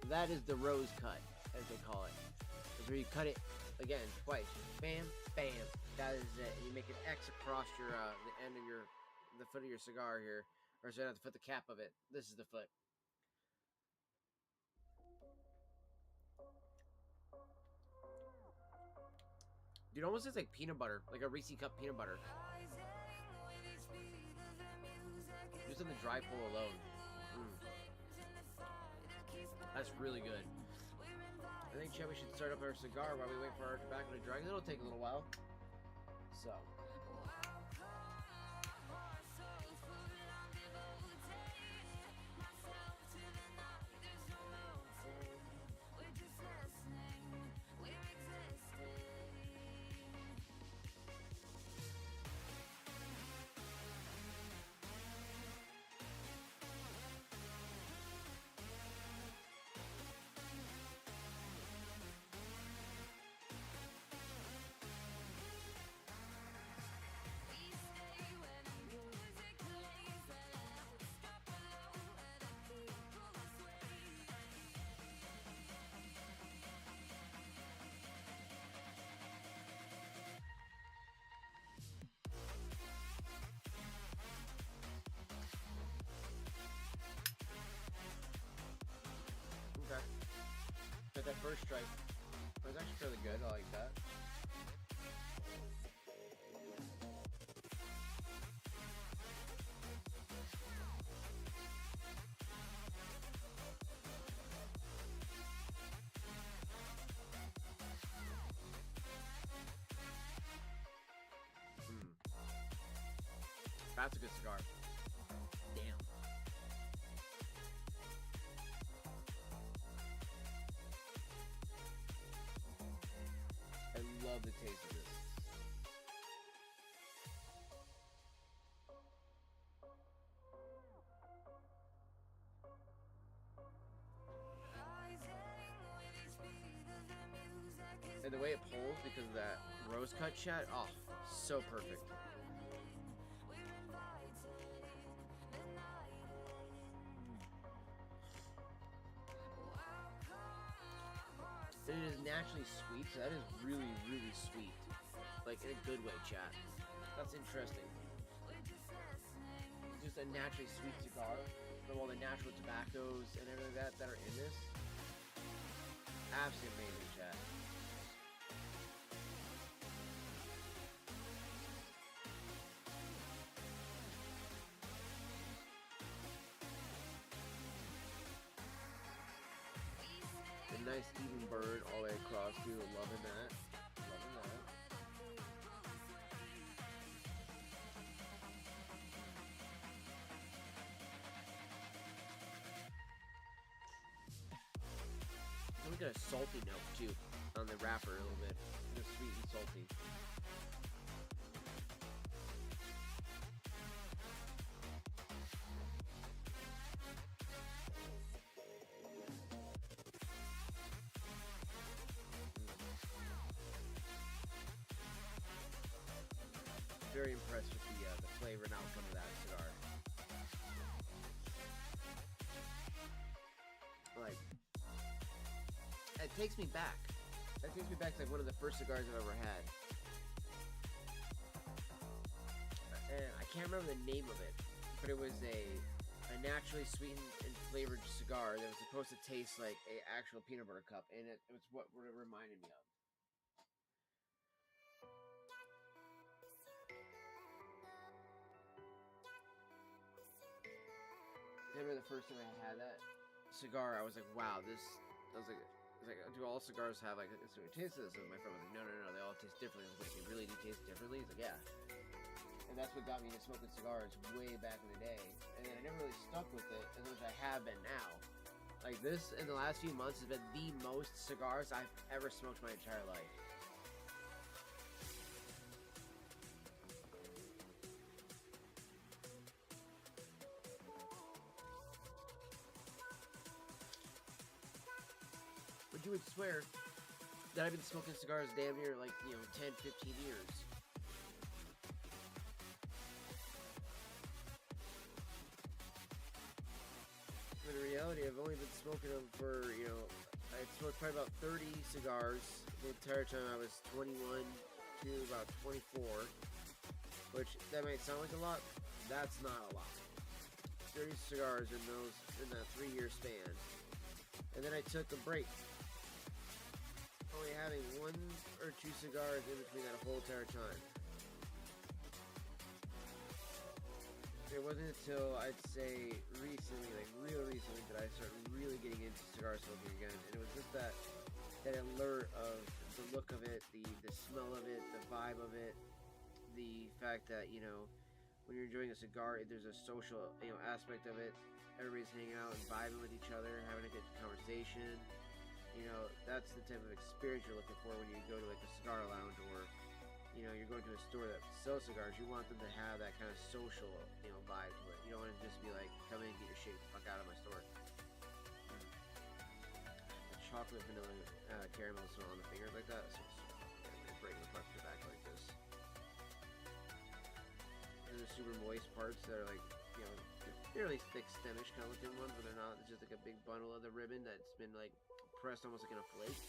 [SPEAKER 4] That is the rose cut, as they call it. It's where you cut it again twice. Bam, bam. That is it. And you make an X across your the end of the foot of your cigar here, or sorry, not the foot, the cap of it. This is the foot. Dude, almost tastes like peanut butter, like a Reese's cup peanut butter. Just on the dry pull alone. That's really good. I think, Chad, we should start up our cigar while we wait for our tobacco to dry. It'll take a little while. So. Okay. But that first stripe was actually fairly good. I like that. That's a good cigar. Damn. I love the taste of this. And the way it pulls because of that rose cut, chat, oh, so perfect. It is naturally sweet, so that is really, really sweet. Like, in a good way, chat. That's interesting. Just a naturally sweet cigar, from all the natural tobaccos and everything like that are in this. Absolutely amazing, chat. A nice even burn all the way across, too. Loving that. Loving that. And we got a salty note, too, on the wrapper a little bit. Just sweet and salty. Very impressed with the flavor and outcome of that cigar. Like, it takes me back. That takes me back to like one of the first cigars I've ever had. And I can't remember the name of it, but it was a naturally sweetened and flavored cigar that was supposed to taste like an actual peanut butter cup, and it was what it reminded me of. remember the first time I had that cigar, I was like, wow, do all cigars have like a certain taste to this? And my friend was like, no, they all taste differently. I was like, they really do taste differently? He's like, yeah. And that's what got me into smoking cigars way back in the day. And then I never really stuck with it, as much as I have been now. Like this, in the last few months, has been the most cigars I've ever smoked my entire life. But you would swear that I've been smoking cigars damn near like, 10, 15 years. But in reality, I've only been smoking them for, I smoked probably about 30 cigars the entire time I was 21 to about 24. Which, that might sound like a lot. That's not a lot. 30 cigars in that 3-year span. And then I took a break. Only having 1 or 2 cigars in between that whole entire time. It wasn't until, I'd say, recently, like real recently, that I started really getting into cigar smoking again. And it was just that allure of the look of it, the smell of it, the vibe of it, the fact that, when you're enjoying a cigar, there's a social, aspect of it. Everybody's hanging out and vibing with each other, having a good conversation. That's the type of experience you're looking for when you go to like a cigar lounge, or you're going to a store that sells cigars. You want them to have that kind of social vibe to it. You don't want to just be like, come in and get your shit, fuck out of my store. The chocolate vanilla caramel smell on the fingers like that, so it's breaking apart the back like this. And there's super moist parts that are like, fairly thick stemish kind of looking ones, but they're not. It's just like a big bundle of the ribbon that's been like pressed almost like in a flake.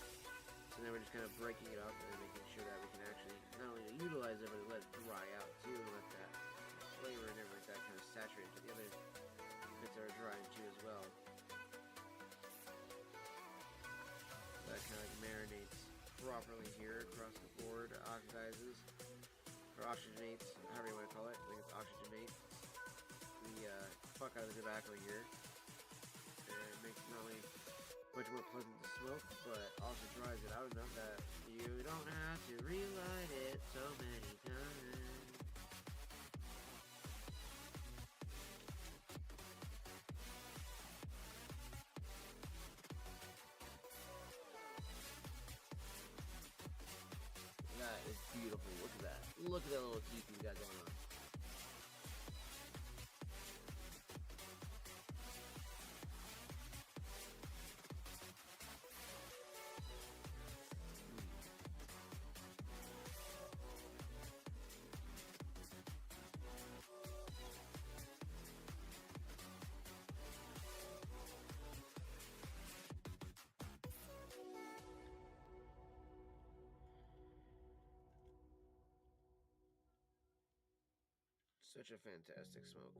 [SPEAKER 4] So now we're just kind of breaking it up and making sure that we can actually not only utilize it, but let it dry out too, and let that flavor and everything like that kind of saturate it. The other bits are drying too as well. That kind of like marinates properly here across the board, oxidizes, or oxygenates, however you want to call it. I think it's oxygenate the fuck out of the tobacco here. And it makes it not only much more pleasant to smoke, but also dries it out enough that you don't have to relight it so many times. That is beautiful. Look at that. Look at that little teeth we got going on. Such a fantastic smoke.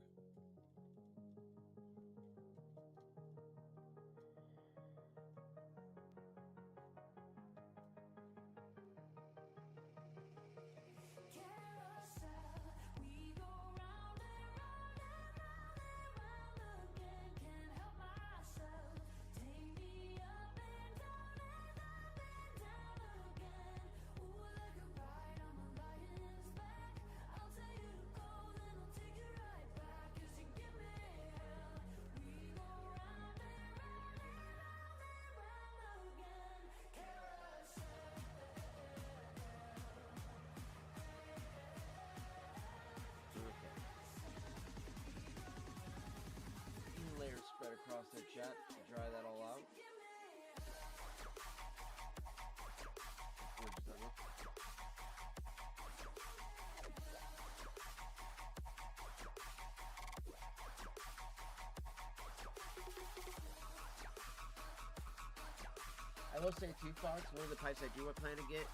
[SPEAKER 4] Layers spread across their chat to dry that all out. I will say two thoughts. One of the pipes I do plan to get,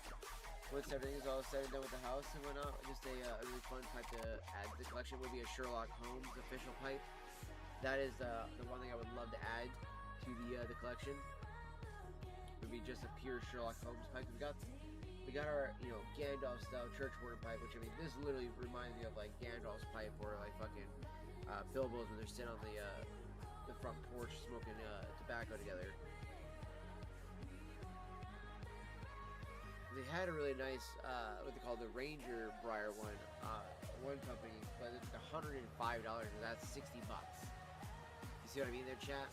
[SPEAKER 4] once everything is all said and done with the house and whatnot, just a really fun pipe to add to the collection would be a Sherlock Holmes official pipe. That is the one thing I would love to add to the collection. Would be just a pure Sherlock Holmes pipe. We got our Gandalf style church warden pipe, which I mean this literally reminds me of like Gandalf's pipe or like fucking Bilbo's when they're sitting on the front porch smoking tobacco together. They had a really nice, what they call the Ranger Briar one company, but it's like $105, and that's $60. You see what I mean there, chat?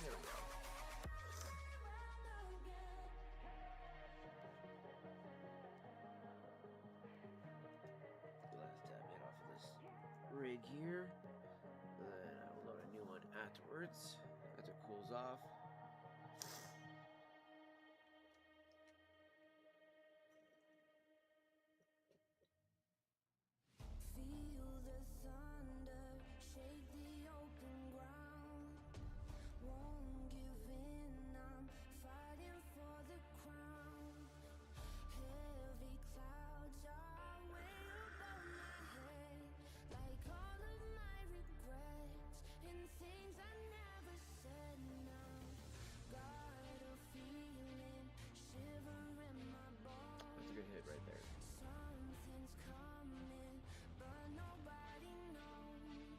[SPEAKER 4] There we go. Last tab hit off of this rig here. Then I will load a new one afterwards. After it cools off.
[SPEAKER 3] Feel the thunder, shake the open ground. Won't give in, I'm fighting for the crown. Heavy clouds are way above my head, like all of my regrets and things I never said. Now got a feeling, shiver in my bones.
[SPEAKER 4] That's a good hit right there.
[SPEAKER 3] Something's coming, but nobody knows.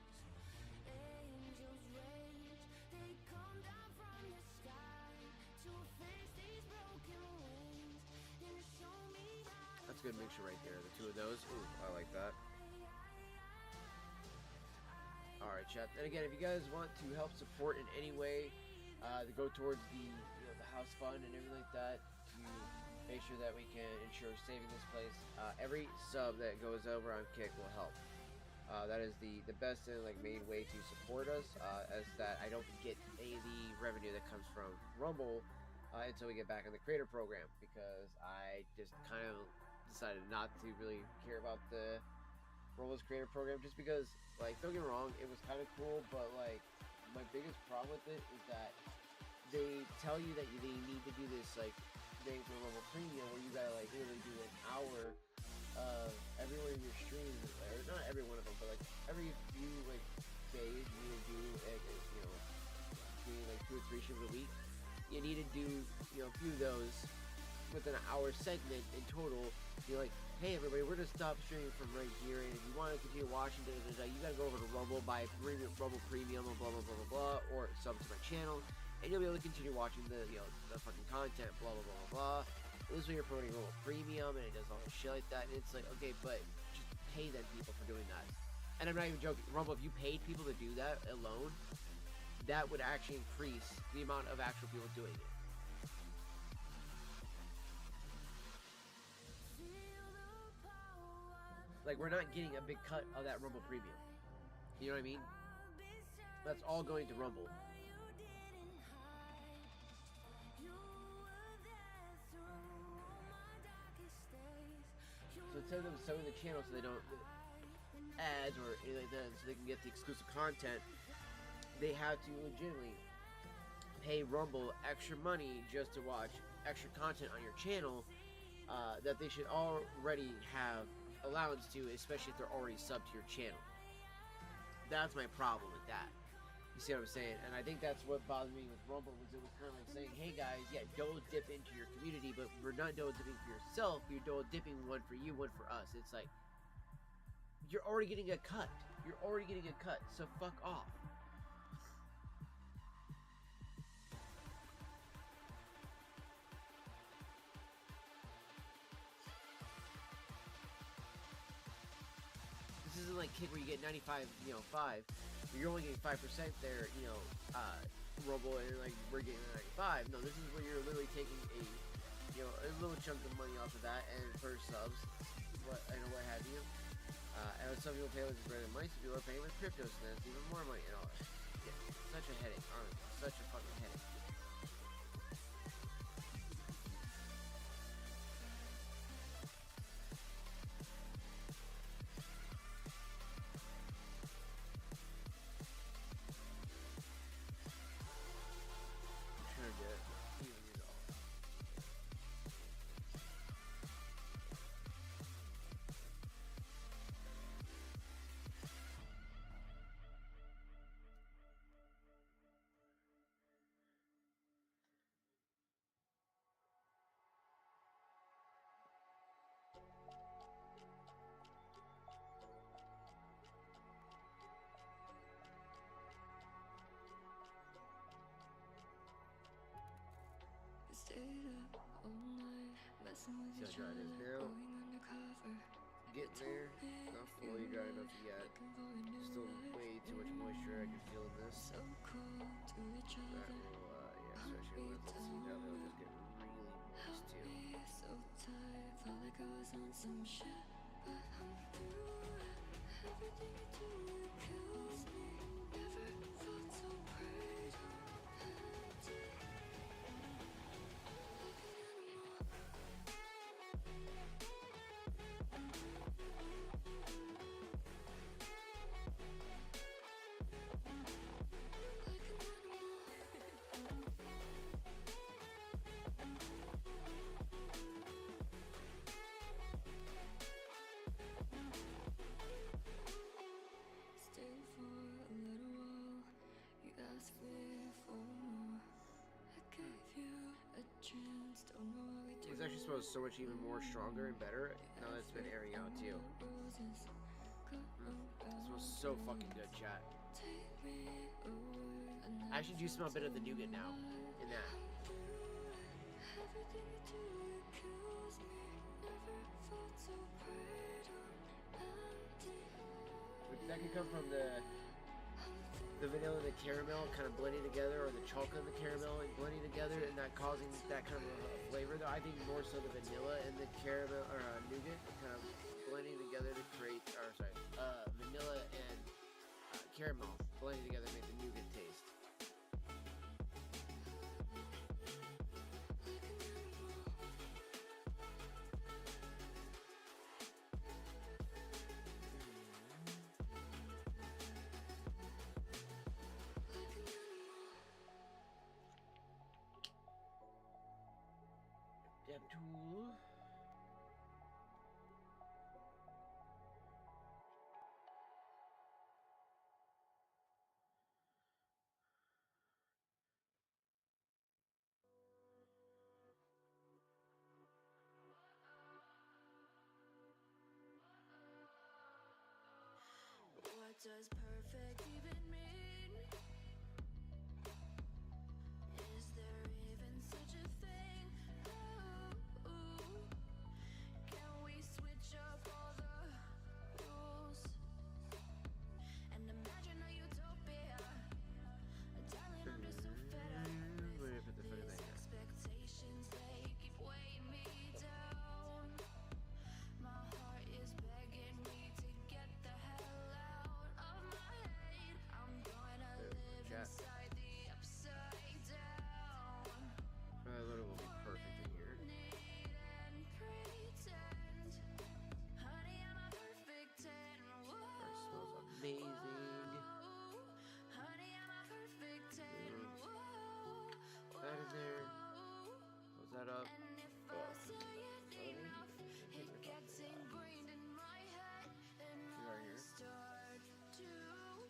[SPEAKER 3] Angels rage, they come down from the sky to fix these broken wings and show me how.
[SPEAKER 4] That's a good mixture right there. The two of those. Ooh, I like that. Alright, chat. And again, if you guys want to help support in any way, to go towards the the house fund and everything like that, to make sure that we can ensure saving this place, every sub that goes over on Kick will help. That is the best and like main way to support us, as that I don't get any of the revenue that comes from Rumble until we get back in the creator program, because I just kind of decided not to really care about the Rumble's creator program, just because, like, don't get me wrong, it was kind of cool, but like my biggest problem with it is that they tell you that they need to do this like thing for Rumble Premium, where you gotta like literally do an hour of every one of your streams, or not every one of them, but like every few like days you need to do doing like 2 or 3 streams a week. You need to do a few of those with an hour segment in total. You're like, hey everybody, we're gonna stop streaming from right here, and if you want to continue watching, you gotta go over to Rumble, buy Rumble Premium, and blah blah blah blah blah, or sub to my channel, and you'll be able to continue watching the the fucking content, blah blah blah blah blah. This way you're promoting Rumble Premium, and it does all this shit like that, and it's like, okay, but just pay them people for doing that. And I'm not even joking, Rumble, if you paid people to do that alone, that would actually increase the amount of actual people doing it. Like, we're not getting a big cut of that Rumble Premium. You know what I mean? That's all going to Rumble. So instead of them subbing the channel so they don't ads or anything like that, so they can get the exclusive content, they have to legitimately pay Rumble extra money just to watch extra content on your channel that they should already have allowance to, especially if they're already subbed to your channel. That's my problem with that. You see what I'm saying? And I think that's what bothered me with Rumble, was it was kind of like saying, hey guys, yeah, double dip into your community, but we're not double dipping for yourself, you're double dipping one for you, one for us. It's like, you're already getting a cut. You're already getting a cut, so fuck off. This isn't like Kick where you get 95, 5. You're only getting 5% there, Rumble, and like we're getting 95. No, this is where you're literally taking a little chunk of money off of that, and for subs, what have you. And some people pay with regular money, some people are paying with crypto, so that's even more money. Yeah, such a headache, honestly, such a fucking headache. See how dry it is now. Getting there. Not fully dry enough yet. Still way too much moisture. I can feel this. That will, yeah, especially when it's heat up, it'll just get really moist too.
[SPEAKER 3] So tired, felt like I was on some shit, but I'm through it. Everything you do, it kills me. Never felt so great. Empty. Stay for a little while. You asked me for more. I gave you a chance. Don't know how we do.
[SPEAKER 4] It's actually supposed so much even more stronger and better now that it's been airing out too.
[SPEAKER 3] Roses cut
[SPEAKER 4] It smells so fucking good, chat.
[SPEAKER 3] take me away.
[SPEAKER 4] I actually do smell a bit of the nougat now in that.
[SPEAKER 3] Everything you do, it kills me. Never felt so great. Empty.
[SPEAKER 4] That could come from the vanilla and the caramel kind of blending together, or the chocolate and the caramel and blending together, and not causing that kind of a flavor. Though I think more so the vanilla and the caramel or nougat kind of blending together to create, or sorry, vanilla and caramel blending together to make the nougat taste. Dab tool.
[SPEAKER 1] What does perfect even mean? Is there even such a thing? Ooh, can we switch up all the rules and imagine a utopia? Darling, I'm just so fed up
[SPEAKER 4] Where did I put the fucking
[SPEAKER 1] with these
[SPEAKER 4] thing at?
[SPEAKER 1] expectations. They keep weighing me down. My heart is begging me to get the hell out of my head. I'm gonna live
[SPEAKER 4] Chat.
[SPEAKER 1] inside the upside down.
[SPEAKER 4] I literally will be perfect in here.
[SPEAKER 1] Need and pretend. Honey, I'm a perfect 10. Whoa.
[SPEAKER 4] That smells amazing.
[SPEAKER 1] Honey, I'm a perfect 10. Whoa.
[SPEAKER 4] That in there. Close that up.
[SPEAKER 1] And if I say it enough, it gets ingrained in my head, and
[SPEAKER 4] Cigar
[SPEAKER 1] I
[SPEAKER 4] here.
[SPEAKER 1] start to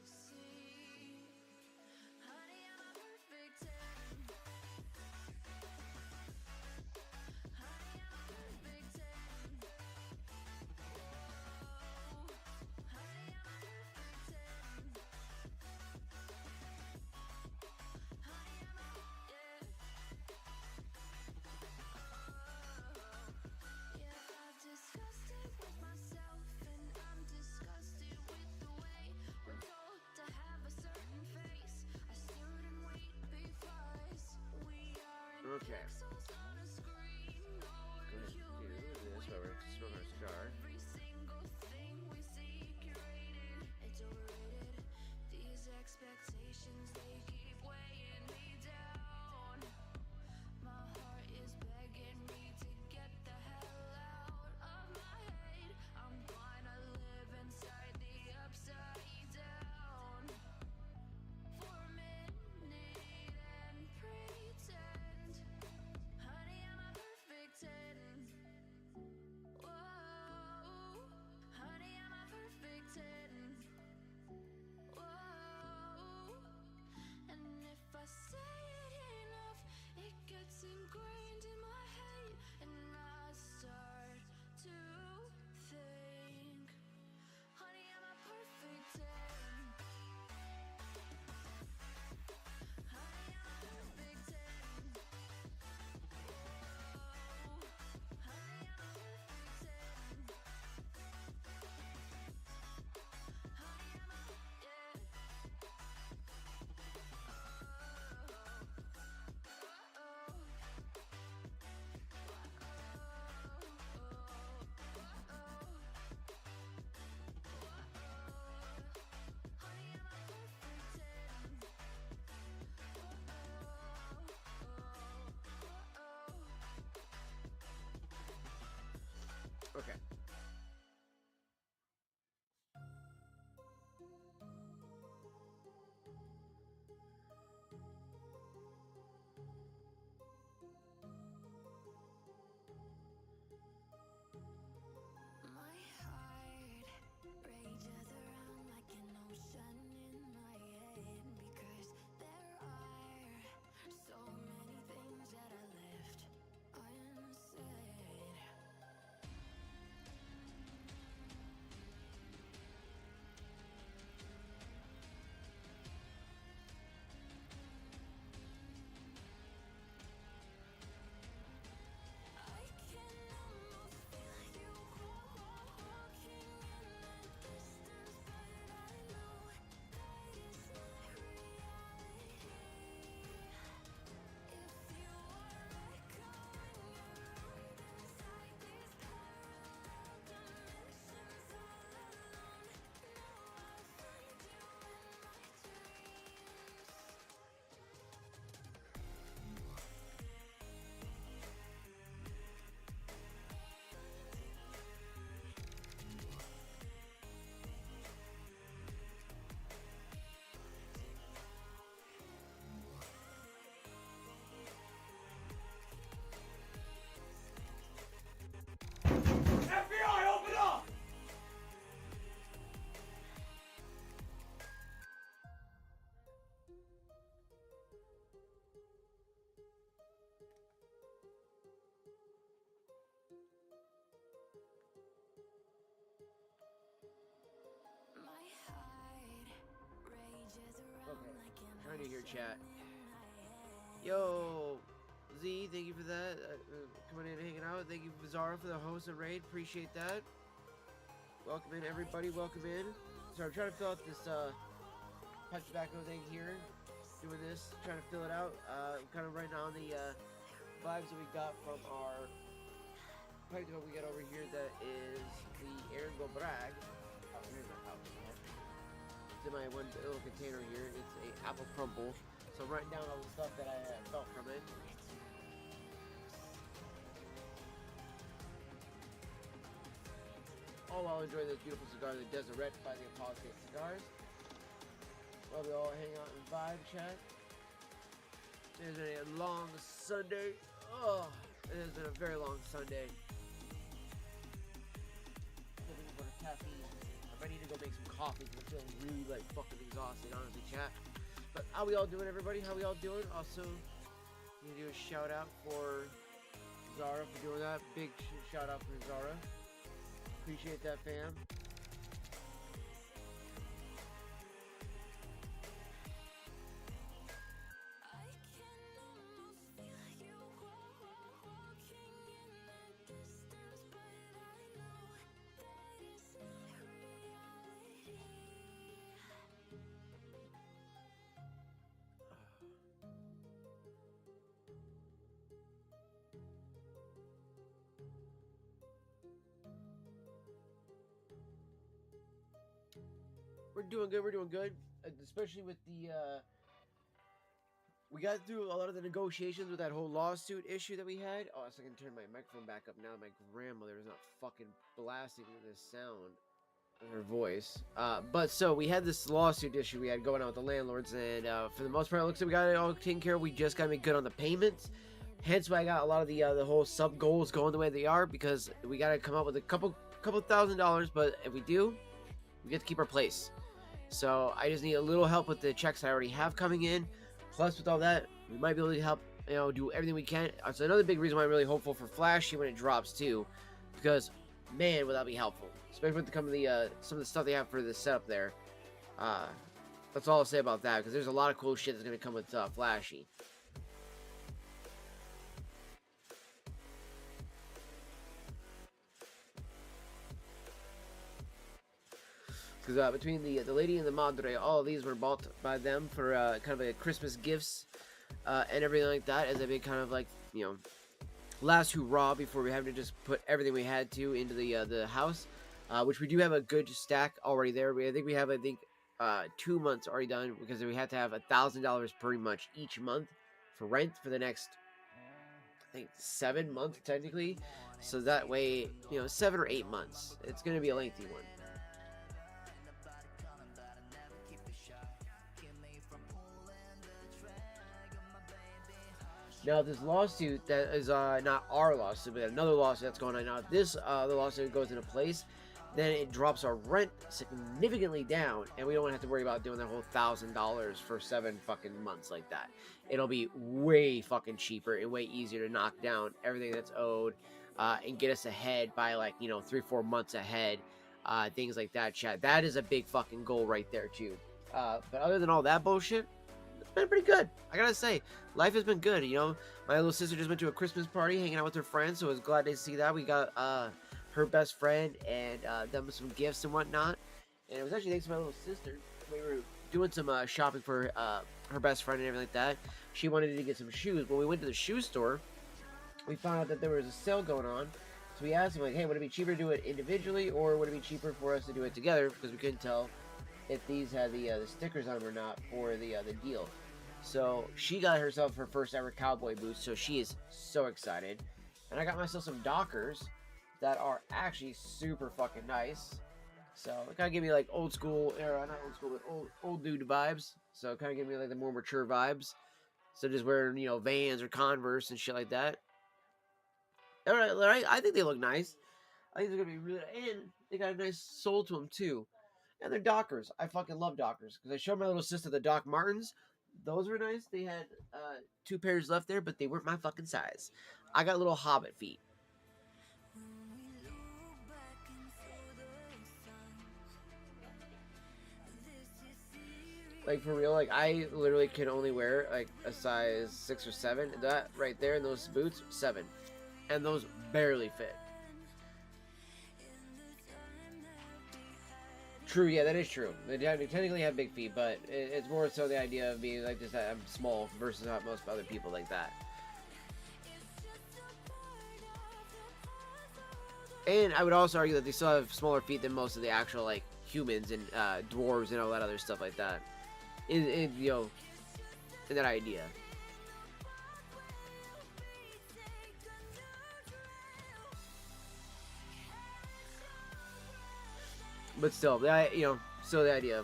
[SPEAKER 1] see. Honey, I'm a perfect 10. Honey, I'm a perfect 10. Whoa. Honey, I'm a perfect 10. Honey, I'm a, yeah. Yeah, I've discussed it with myself, and I'm disgusted with the way we're told to have a certain face, a certain weight because we are
[SPEAKER 4] Okay.
[SPEAKER 1] pixels on a screen. No,
[SPEAKER 4] Go
[SPEAKER 1] we're
[SPEAKER 4] ahead and
[SPEAKER 1] human.
[SPEAKER 4] do this while we're smoking our cigar.
[SPEAKER 1] Every single thing we see curated, it's overrated. These expectations, they keep weighing me down. My heart is begging me to get the hell out of my head. I'm gonna live inside the upside down for a minute and pretend. Honey, I'm a perfect 10. Whoa. Honey, I'm a perfect 10. Whoa.
[SPEAKER 4] Trying to hear chat. Yo, Z, thank you for that. Coming in and hanging out. Thank you, Zara, for the host and raid. Appreciate that. Welcome in, everybody. Welcome in. So I'm trying to fill out this pipe tobacco thing here. Doing this, trying to fill it out. Kind of right now on the vibes that we got from our pipe tobacco we got over here. That is the Ergo Brag. Oh, here's my house. It's in my one little container here. It's a apple crumble. So I'm writing down all the stuff that I felt from it. All while enjoying this beautiful cigar, the Deseret by the Apollo State Cigars. While we all hang out and vibe chat. It has been a long Sunday. Oh, it has been a very long Sunday. Looking for caffeine. I need to go make some coffee because I'm feeling really like fucking exhausted, honestly, chat. But how we all doing, everybody? How we all doing? Also, need to do a shout out for Zara for doing that. Big shout out for Zara. Appreciate that, fam. We're doing good. We're doing good, especially with the. We got through a lot of the negotiations with that whole lawsuit issue that we had. Oh, so I can turn my microphone back up now. My grandmother is not fucking blasting this sound of her voice. But so we had this lawsuit issue we had going on with the landlords, and for the most part, it looks like we got it all taken care of. We just got to make good on the payments. Hence why I got a lot of the whole sub goals going the way they are, because we got to come up with a couple $1,000. But if we do, we get to keep our place. So I just need a little help with the checks I already have coming in. Plus, with all that, we might be able to help, do everything we can. So another big reason why I'm really hopeful for Flashy when it drops too, because man, will that be helpful, especially with some of the stuff they have for the setup there. That's all I'll say about that, because there's a lot of cool shit that's gonna come with Flashy. Because between the Lady and the Madre, all of these were bought by them for kind of a Christmas gifts and everything like that, as a big kind of like, last hurrah before we have to just put everything we had to into the house, which we do have a good stack already there. I think we have 2 months already done, because we have to have $1,000 pretty much each month for rent for the next, I think, 7 months technically. So that way, 7 or 8 months. It's going to be a lengthy one. Now, this lawsuit that is not our lawsuit, but another lawsuit that's going on now, this the lawsuit goes into place, then it drops our rent significantly down, and we don't have to worry about doing the whole $1,000 for 7 fucking months like that. It'll be way fucking cheaper and way easier to knock down everything that's owed and get us ahead by 3-4 months ahead, things like that, chat. That is a big fucking goal right there too. But other than all that bullshit, been pretty good. I gotta say, life has been good. My little sister just went to a Christmas party, hanging out with her friends, so I was glad to see that. We got her best friend and them some gifts and whatnot. And it was actually thanks to my little sister. We were doing some shopping for her best friend and everything like that. She wanted to get some shoes. When we went to the shoe store, we found out that there was a sale going on. So we asked him, hey, would it be cheaper to do it individually, or would it be cheaper for us to do it together? Because we couldn't tell if these had the stickers on them or not for the deal. So she got herself her first ever cowboy boots, so she is so excited. And I got myself some Dockers that are actually super fucking nice. So it kind of gave me old school era, not old school, but old dude vibes. So it kind of gave me the more mature vibes. So just wearing Vans or Converse and shit like that. All right, I think they look nice. I think they're gonna be really, and they got a nice sole to them too. And they're Dockers. I fucking love Dockers, because I showed my little sister the Doc Martens. Those were nice. They had 2 pairs left there, but they weren't my fucking size. I got little hobbit feet. Like for real, like I literally can only wear like a size 6 or 7. That right there in those boots, 7, and those barely fit. True, yeah, that is true. They technically have big feet, but it's more so the idea of being like just that I'm small versus how most other people like that. And I would also argue that they still have smaller feet than most of the actual like humans and dwarves and all that other stuff like that. In you know, in that idea. But still, still the idea.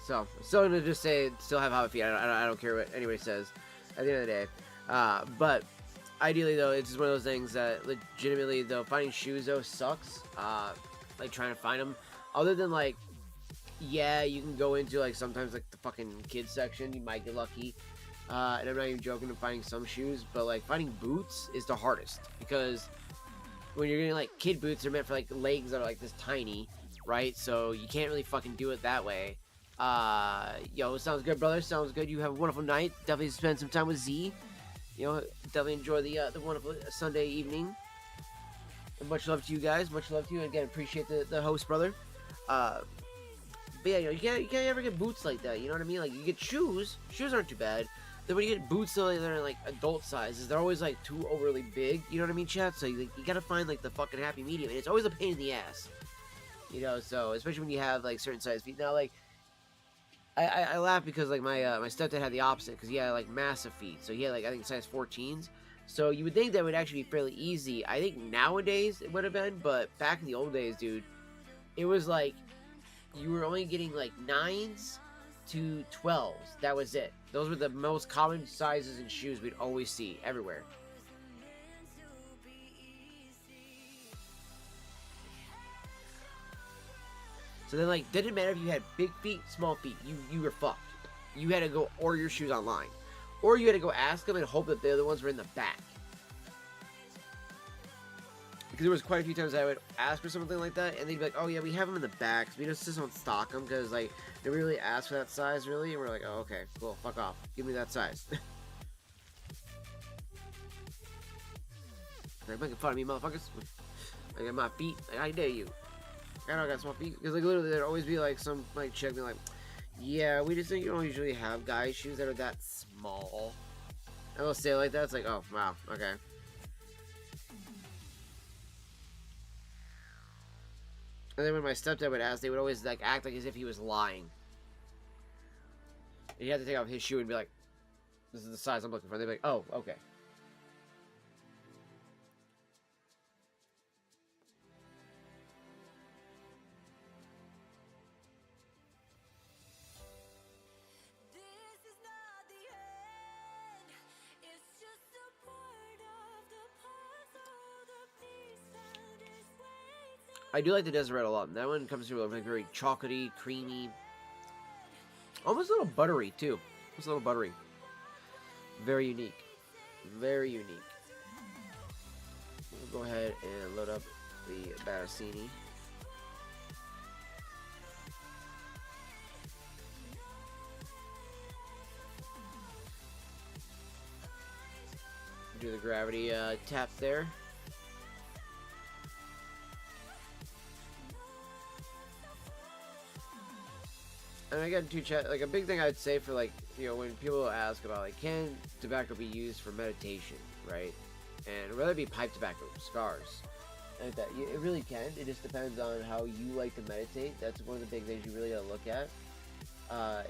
[SPEAKER 4] So, still gonna just say, still have hobbit feet. I don't care what anybody says. At the end of the day, but ideally though, it's just one of those things that legitimately though, finding shoes though sucks. Like trying to find them. Other than like, yeah, you can go into like sometimes like the fucking kids section. You might get lucky. And I'm not even joking to finding some shoes, but like finding boots is the hardest because when you're getting like kid boots, they're meant for like legs that are like this tiny, right? So you can't really fucking do it that way. Yo, sounds good, brother. Sounds good. You have a wonderful night. Definitely spend some time with Z. You know, definitely enjoy the wonderful Sunday evening. And much love to you guys. Much love to you. And again, appreciate the host, brother. But yeah, you can't ever get boots like that. You know what I mean? Like you get shoes. Shoes aren't too bad. Then when you get boots that are like adult sizes, they're always like too overly big. You know what I mean, chat? So you gotta find like the fucking happy medium, and it's always a pain in the ass. You know, so especially when you have like certain size feet. Now, like I laugh because like my stepdad had the opposite because he had like massive feet. So he had like I think size 14s. So you would think that would actually be fairly easy. I think nowadays it would have been, but back in the old days, dude, it was like you were only getting like 9s to 12s. That was it. Those were the most common sizes in shoes we'd always see everywhere. So then, like, didn't matter if you had big feet, small feet. You were fucked. You had to go order your shoes online, or you had to go ask them and hope that the other ones were in the back. Because there was quite a few times I would ask for something like that, and they'd be like, "Oh yeah, we have them in the back. We just don't stock them because like they really ask for that size, really." And we're like, "Oh okay, cool. Fuck off. Give me that size." They're making fun of me, motherfuckers. I got my feet. Like, I dare you. I don't got small feet because like literally there'd always be like some like chick be like, "Yeah, we just think you don't usually have guys shoes that are that small." And they'll say it like that. It's like, oh wow, okay. And then when my stepdad would ask, they would always like act like as if he was lying. And he had to take off his shoe and be like, "This is the size I'm looking for." And they'd be like, "Oh, okay."
[SPEAKER 3] This is not the end. It's just a part of the puzzle. The piece found its way to
[SPEAKER 4] I do like the Deseret a lot. That one comes through like very chocolatey, creamy, almost a little buttery too. Just a little buttery. Very unique. Very unique. We'll go ahead and load up the Battassini. Do the gravity tap there. And again, too, chat, like a big thing I'd say for like, you know, when people ask about like, can tobacco be used for meditation, right? And whether it be pipe tobacco, cigars, like that, it really can. It just depends on how you like to meditate. That's one of the big things you really gotta look at.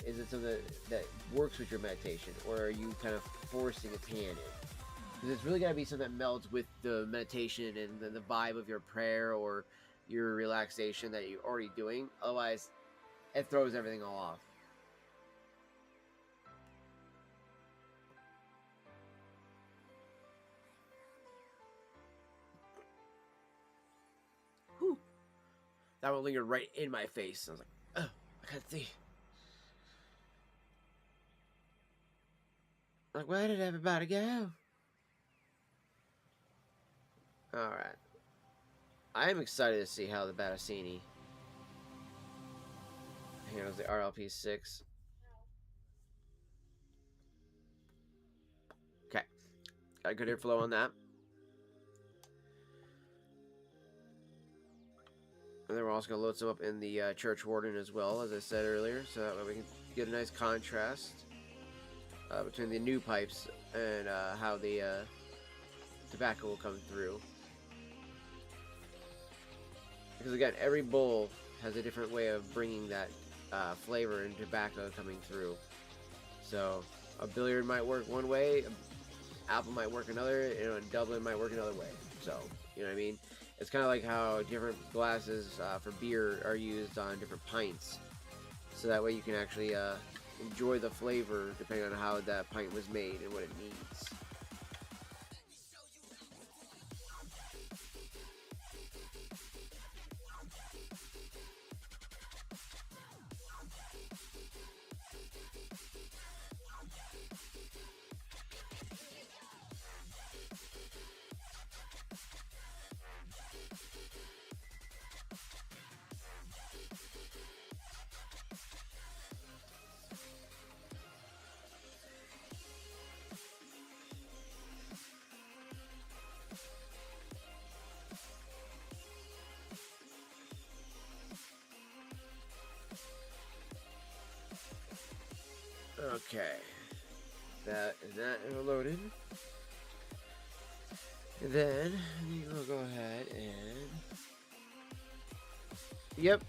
[SPEAKER 4] Is it something that works with your meditation, or are you kind of forcing its hand in? Because it's really gotta be something that melds with the meditation and the vibe of your prayer or your relaxation that you're already doing. Otherwise, it throws everything all off. Whew. That one lingered right in my face. I was like, oh, I can't see. Like, where did everybody go? Alright. I am excited to see how the Battassini handles the RLP6. Okay, got a good airflow on that. And then we're also going to load some up in the Church Warden as well, as I said earlier, so that way we can get a nice contrast between the new pipes and how the tobacco will come through. Because again, every bowl has a different way of bringing that flavor and tobacco coming through. So a billiard might work one way, apple might work another, you know, and Dublin might work another way. So, you know what I mean? It's kind of like how different glasses for beer are used on different pints. So that way you can actually enjoy the flavor depending on how that pint was made and what it needs. Okay, that is that loaded. And then we'll go ahead and yep.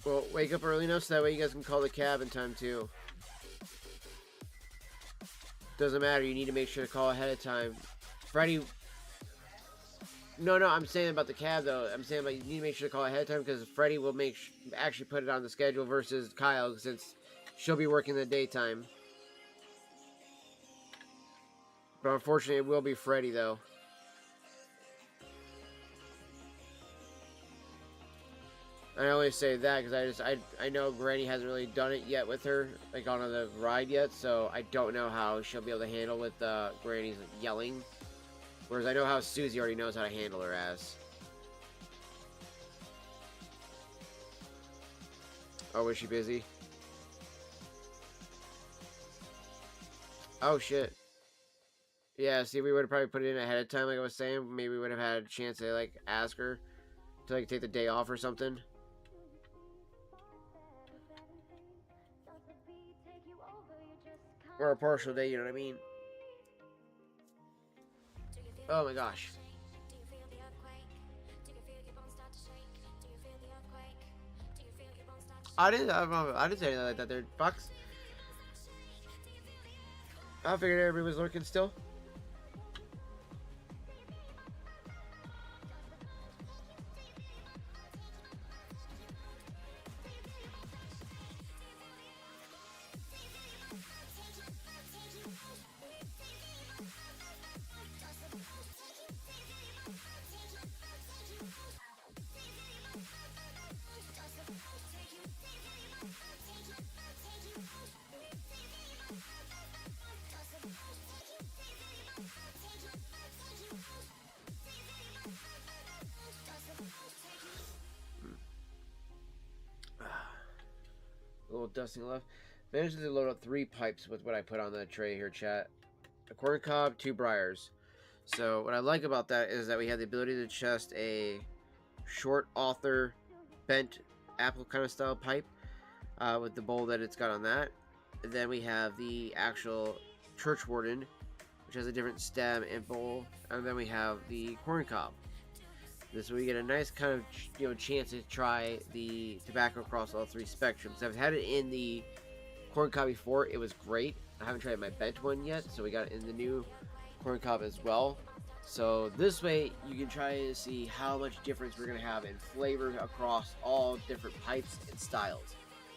[SPEAKER 4] Well, wake up early enough so that way you guys can call the cab in time too. Doesn't matter, you need to make sure to call ahead of time. Freddy... No, I'm saying about the cab though. I'm saying about you need to make sure to call ahead of time because Freddy will actually put it on the schedule versus Kyle since she'll be working in the daytime. But unfortunately it will be Freddy though. I only say that because I know Granny hasn't really done it yet with her, like on the ride yet, so I don't know how she'll be able to handle with Granny's yelling. Whereas I know how Susie already knows how to handle her as. Oh, was she busy? Oh shit. Yeah, see, we would have probably put it in ahead of time, like I was saying. Maybe we would have had a chance to like ask her to like take the day off or something. Or a partial day, you know what I mean? Oh my gosh. I didn't say anything like that there, Fox. I figured everybody was lurking still. A little dusting left. Managed to load up 3 pipes with what I put on the tray here, chat. A corn cob, 2 briars. So what I like about that is that we have the ability to chest a short author bent apple kind of style pipe with the bowl that it's got on that. And then we have the actual church warden, which has a different stem and bowl. And then we have the corn cob. This way we get a nice kind of chance to try the tobacco across all 3 spectrums. I've had it in the corn cob before. It was great. I haven't tried my bent one yet, so we got it in the new corn cob as well. So this way you can try to see how much difference we're going to have in flavor across all different pipes and styles.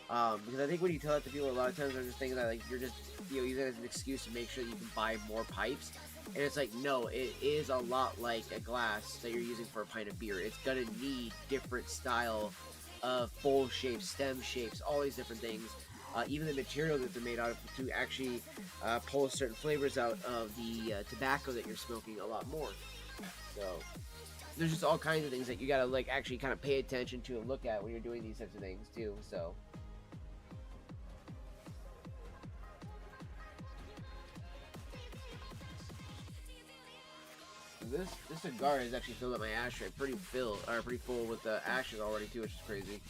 [SPEAKER 4] Because I think when you tell that to people, a lot of times they're just thinking that like you're just using it as an excuse to make sure that you can buy more pipes. And it's like, no, it is a lot like a glass that you're using for a pint of beer. It's gonna need different style of bowl shapes, stem shapes, all these different things. Even the material that they're made out of to actually pull certain flavors out of the tobacco that you're smoking a lot more. So there's just all kinds of things that you gotta like actually kind of pay attention to and look at when you're doing these types of things too. So. This cigar has actually filled up my ashtray pretty full with ashes already too, which is crazy.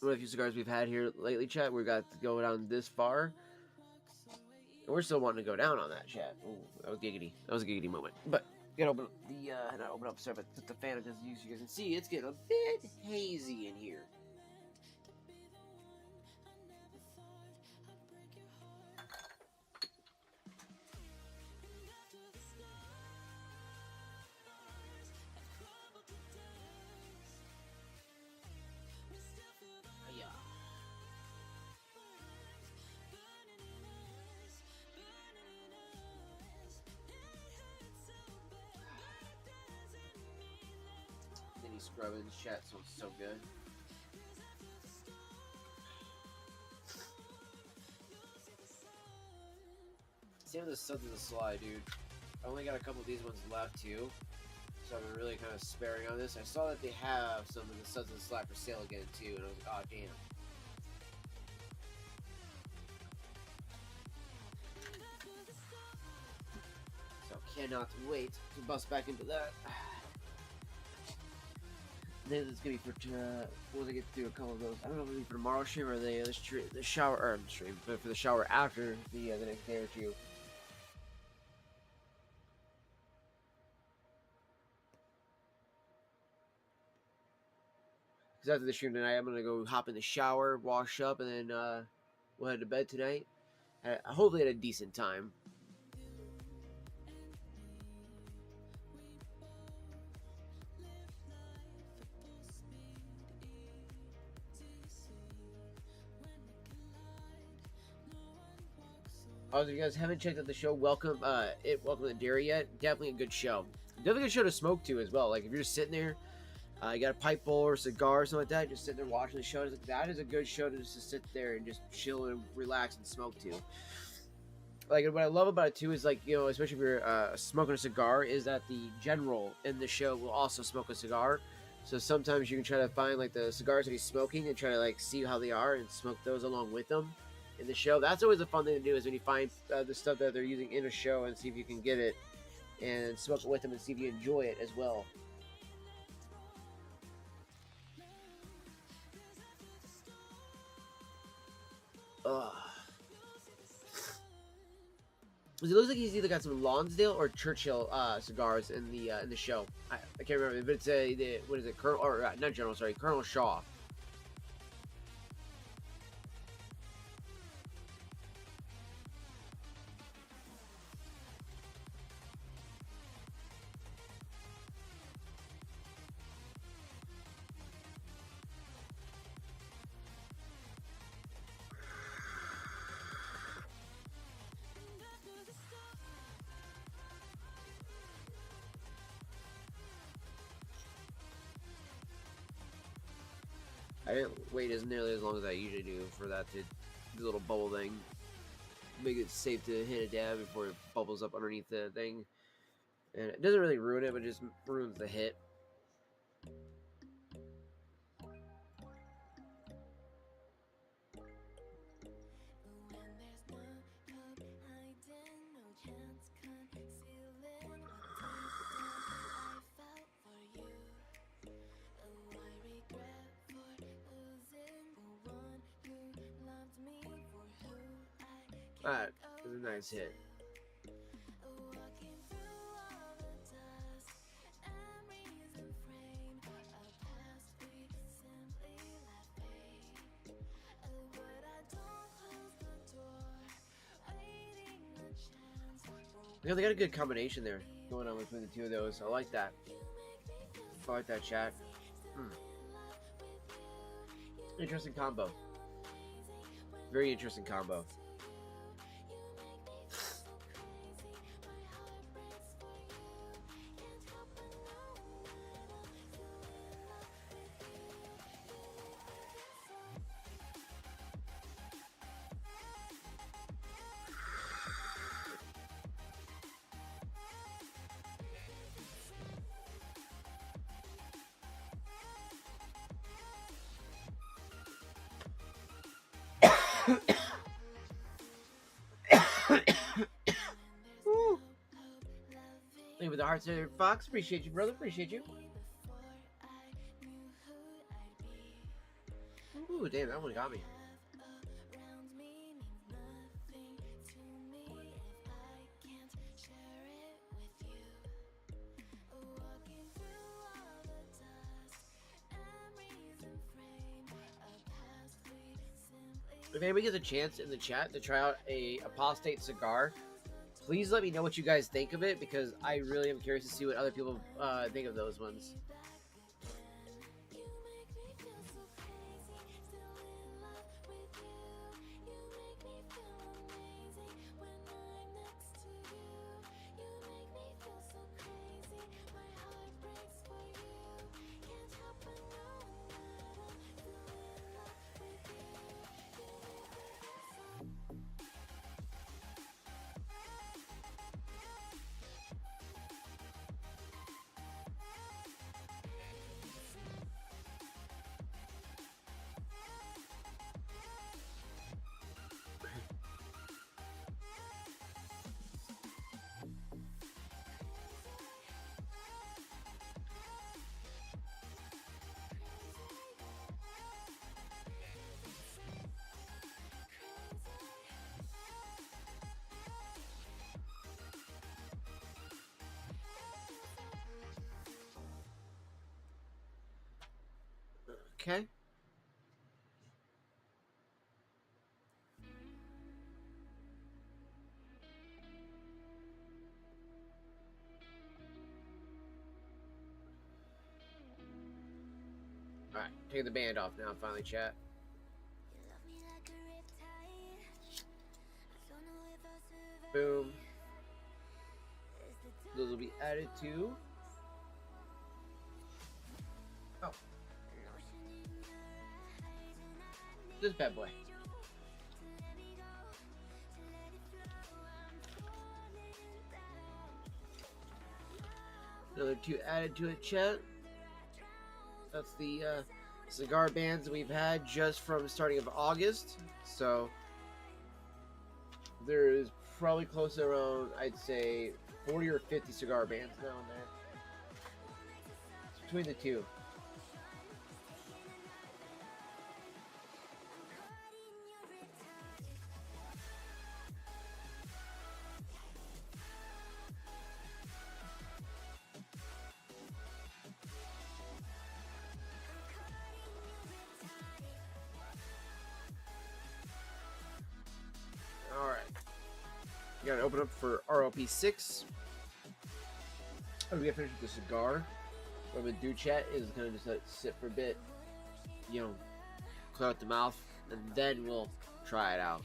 [SPEAKER 4] What a few cigars we've had here lately, chat. We got to go down this far. And we're still wanting to go down on that, chat. Ooh, that was giggity. That was a giggity moment. But, gotta open up the, not open up, sorry, but put the fan up because you guys can see it's getting a bit hazy in here. Scrubbing chat smells so good. Same with the Suds of the Sly, dude. I only got a couple of these ones left too, so I've been really kind of sparing on this. I saw that they have some of the Suds of the Sly for sale again too, and I was like, oh damn. So cannot wait to bust back into that. I think it's gonna be for once I get through a couple of those. I don't know if it'll be for tomorrow's stream or the shower or stream, but for the shower after the next day or two. Because after the stream tonight, I'm gonna go hop in the shower, wash up, and then we'll head to bed tonight. Hopefully at a decent time. Also, if you guys haven't checked out the show, welcome to Dairy yet. Definitely a good show. Definitely a good show to smoke to as well. Like if you're just sitting there, you got a pipe bowl or a cigar or something like that, just sitting there watching the show. It's like, that is a good show to just sit there and just chill and relax and smoke to. Like what I love about it too is like, you know, especially if you're smoking a cigar, is that the general in the show will also smoke a cigar. So sometimes you can try to find like the cigars that he's smoking and try to like see how they are and smoke those along with them in the show. That's always a fun thing to do, is when you find the stuff that they're using in a show and see if you can get it and smoke it with them and see if you enjoy it as well. Ugh. It looks like he's either got some Lonsdale or Churchill cigars in the show. I can't remember, but it's what is it, Colonel, or not General, sorry, Colonel Shaw. I didn't wait as nearly as long as I usually do for that to the little bubble thing. Make it safe to hit a dab before it bubbles up underneath the thing. And it doesn't really ruin it, but it just ruins the hit. That was a nice hit.
[SPEAKER 3] Walking through all the dust, memories and frame a past we simply let fade. But I don't close the door, waiting a chance.
[SPEAKER 4] You know, they got a good combination there going on between the two of those. I like that. I like that, chat. Interesting combo. Very interesting combo. Thank you for the hearts there, Fox. Appreciate you, brother. Appreciate you. Ooh, damn, that one got me. If anybody gets a chance in the chat to try out a apostate cigar, please let me know what you guys think of it, because I really am curious to see what other people think of those ones. Okay. Alright, take the band off now, finally, chat. Boom. Those will be added to. Oh. This bad boy. Another two added to it, chat. That's the cigar bands that we've had just from starting of August. So there is probably close to around, I'd say, 40 or 50 cigar bands now and there. Between the two. Alright. You gotta open up for RLP 6. I'm gonna finish with the cigar. What I'm gonna do, chat, is gonna just let it sit for a bit. You know, clear out the mouth, and then we'll try it out.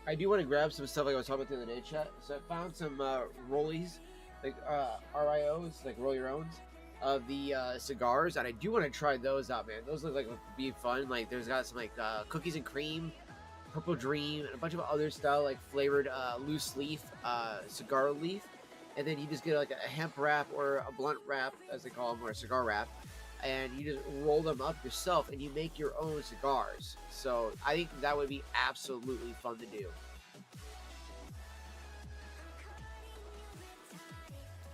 [SPEAKER 4] I do want to grab some stuff like I was talking about the other day, chat. So I found some rollies, like RIOs, like roll your owns, of the cigars, and I do want to try those out, man. Those look like would be fun. Like there's got some like cookies and cream, purple dream, and a bunch of other style like flavored loose leaf cigar leaf, and then you just get like a hemp wrap or a blunt wrap, as they call them, or a cigar wrap, and you just roll them up yourself and you make your own cigars. So I think that would be absolutely fun to do.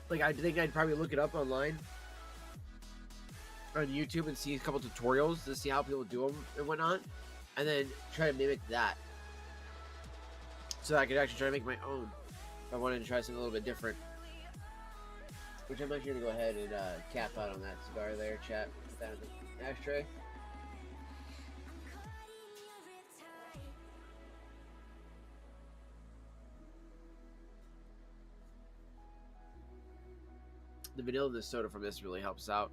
[SPEAKER 4] Like, I think I'd probably look it up online on YouTube and see a couple tutorials to see how people do them and whatnot, and then try to mimic that. So I could actually try to make my own if I wanted to try something a little bit different. Which I'm actually going to go ahead and cap out on that cigar there, chat. Put that in the ashtray. The vanilla in the soda from this really helps out.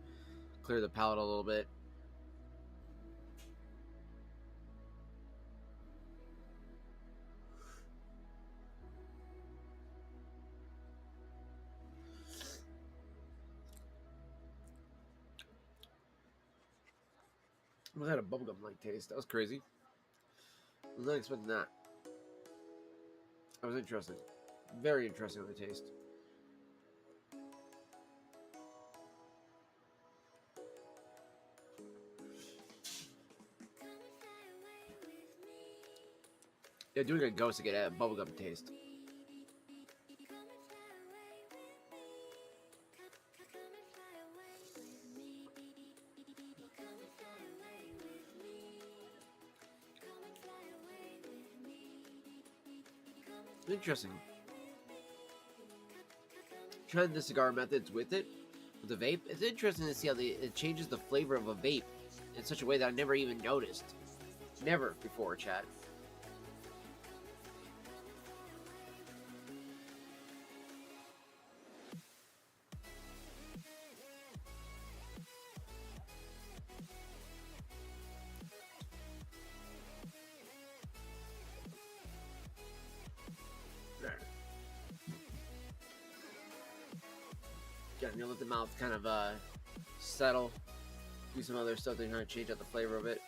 [SPEAKER 4] Clear the palate a little bit. I had a bubblegum-like taste. That was crazy. I was not expecting that. That was interesting. Very interesting on the taste. Yeah, doing a ghost to get a bubblegum taste. Interesting. Trying the cigar methods with it, with the vape, it's interesting to see how it changes the flavor of a vape in such a way that I never even noticed. Never before, chat. Yeah, you let the mouth kind of settle. Do some other stuff to kind of change out the flavor of it.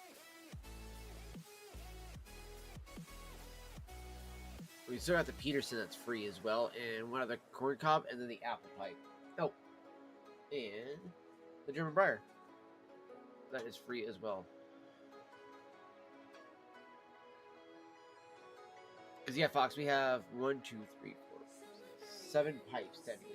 [SPEAKER 4] We still got the Peterson that's free as well, and one other corn cob, and then the apple pipe. Oh, and the German Briar. That is free as well. Because yeah, Fox, we have 1, 2, 3, 4, 7 pipes technically.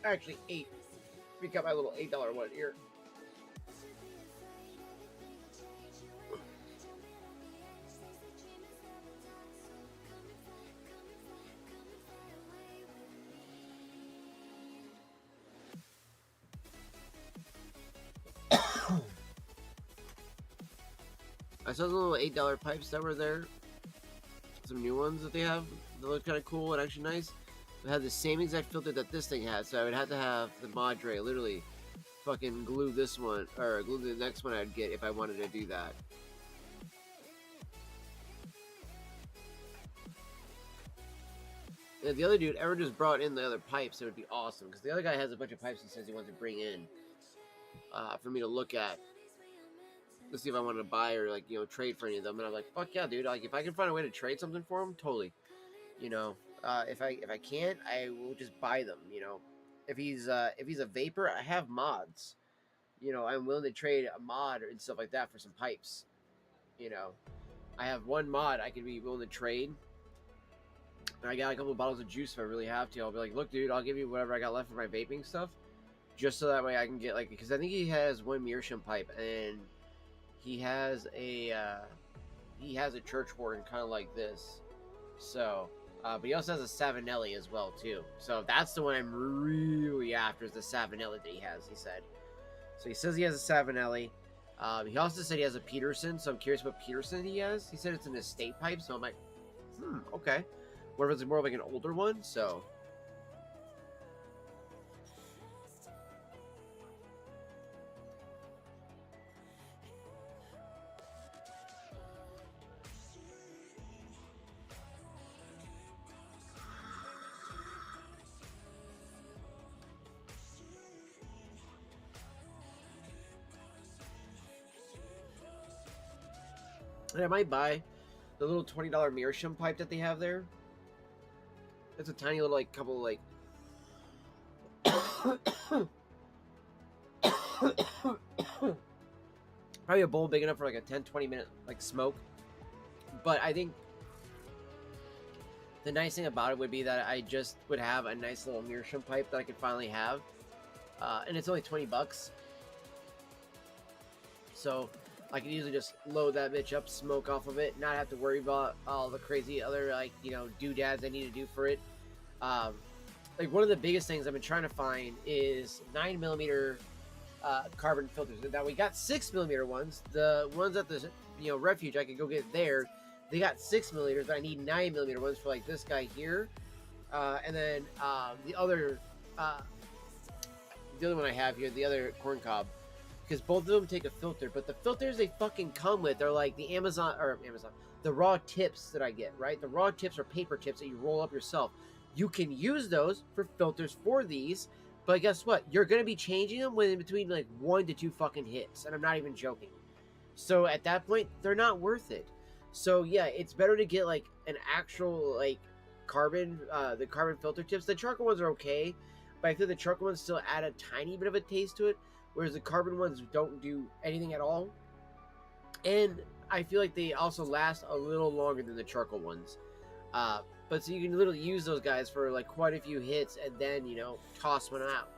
[SPEAKER 4] Actually, 8. We got my little $8 one here. I saw the little $8 pipes that were there. Some new ones that they have. They look kind of cool and actually nice. It had the same exact filter that this thing had, so I would have to have the Madre literally fucking glue this one, or glue the next one I'd get if I wanted to do that. And if the other dude ever just brought in the other pipes, it would be awesome. Because the other guy has a bunch of pipes he says he wants to bring in for me to look at. Let's see if I wanted to buy or, like, you know, trade for any of them. And I'm like, fuck yeah, dude. Like, if I can find a way to trade something for him, totally. You know, if I can't, I will just buy them. You know, if he's a vapor, I have mods. You know, I'm willing to trade a mod and stuff like that for some pipes. You know, I have one mod I could be willing to trade. And I got a couple of bottles of juice if I really have to. I'll be like, look, dude, I'll give you whatever I got left for my vaping stuff, just so that way I can get, like, because I think he has one meerschaum pipe and he has a church warden kind of like this. So, but he also has a Savinelli as well too. So that's the one I'm really after, is the Savinelli that he has. He said. So he says he has a Savinelli. He also said he has a Peterson. So I'm curious what Peterson he has. He said it's an estate pipe. So I'm like, okay. What if it's more like an older one? So. And I might buy the little $20 meerschaum pipe that they have there. It's a tiny little like couple like probably a bowl big enough for like a 10-20 minute like smoke. But I think the nice thing about it would be that I just would have a nice little meerschaum pipe that I could finally have, and it's only $20. So I can easily just load that bitch up, smoke off of it, not have to worry about all the crazy other like doodads I need to do for it. Like one of the biggest things I've been trying to find is 9mm carbon filters. Now we got 6mm ones. The ones at the refuge I could go get there. They got 6mm, but I need 9mm ones for like this guy here, and then the other one I have here, the other corn cob, because both of them take a filter. But the filters they fucking come with are like the the raw tips that I get. Right, the raw tips are paper tips that you roll up yourself. You can use those for filters for these, but guess what? You're gonna be changing them within between like 1 to 2 fucking hits, and I'm not even joking. So at that point, they're not worth it. So yeah, it's better to get like an actual like carbon, the carbon filter tips. The charcoal ones are okay, but I feel the charcoal ones still add a tiny bit of a taste to it, whereas the carbon ones don't do anything at all. And I feel like they also last a little longer than the charcoal ones. But so you can literally use those guys for like quite a few hits and then toss one out.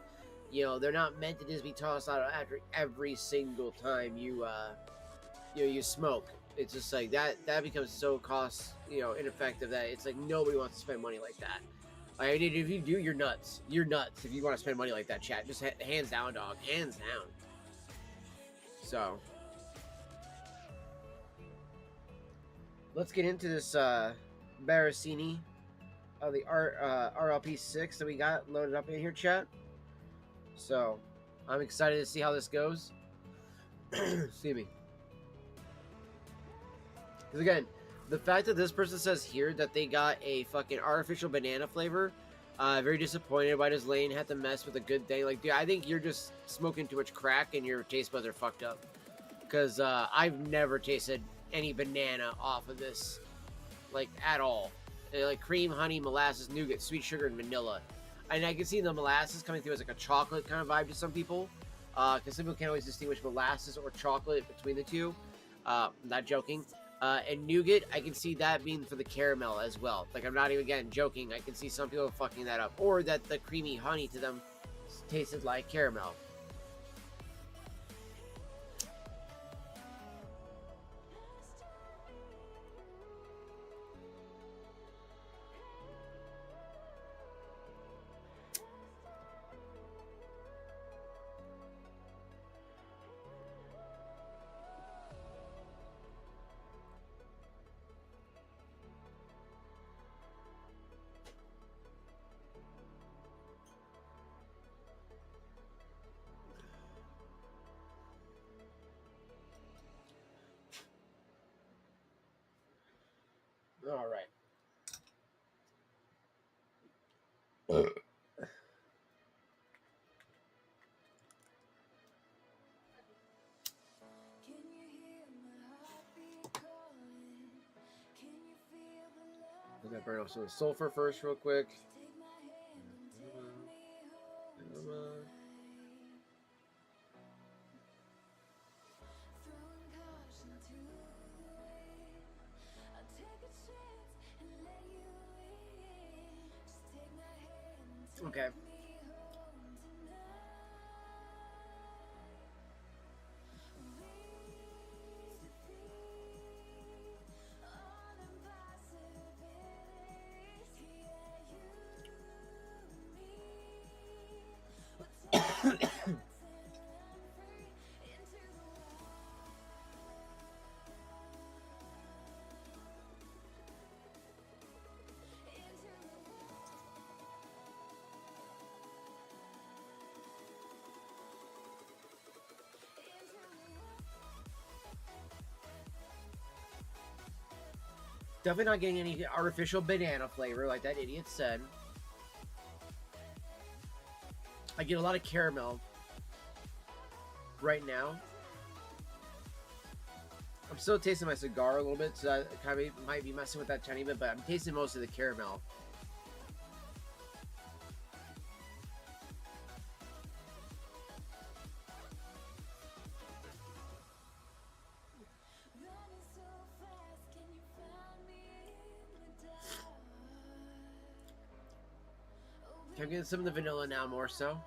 [SPEAKER 4] They're not meant to just be tossed out after every single time you smoke. It's just like that becomes so ineffective that it's like nobody wants to spend money like that. Like, if you do, you're nuts. You're nuts if you want to spend money like that, chat. Just hands down, dog. Hands down. So let's get into this Barasini of the RLP 6 that we got loaded up in here, chat. So I'm excited to see how this goes. Excuse me. Because again, the fact that this person says here that they got a fucking artificial banana flavor, very disappointed. Why does Lane have to mess with a good thing? Like, dude, I think you're just smoking too much crack and your taste buds are fucked up. Because I've never tasted any banana off of this, like, at all. Like cream, honey, molasses, nougat, sweet sugar, and vanilla. And I can see the molasses coming through as like a chocolate kind of vibe to some people. Because some people can't always distinguish molasses or chocolate between the two. Not joking. And nougat, I can see that being for the caramel as well. Like, I'm not even, again, joking. I can see some people fucking that up. Or that the creamy honey to them tasted like caramel. All right. I'm gonna burn off some sulfur first, real quick. Okay. Definitely not getting any artificial banana flavor like that idiot said. I get a lot of caramel right now. I'm still tasting my cigar a little bit, so I kind of might be messing with that tiny bit, but I'm tasting most of the caramel.
[SPEAKER 3] Running so fast, can you find me in the dark?
[SPEAKER 4] I'm getting some of the vanilla now more so.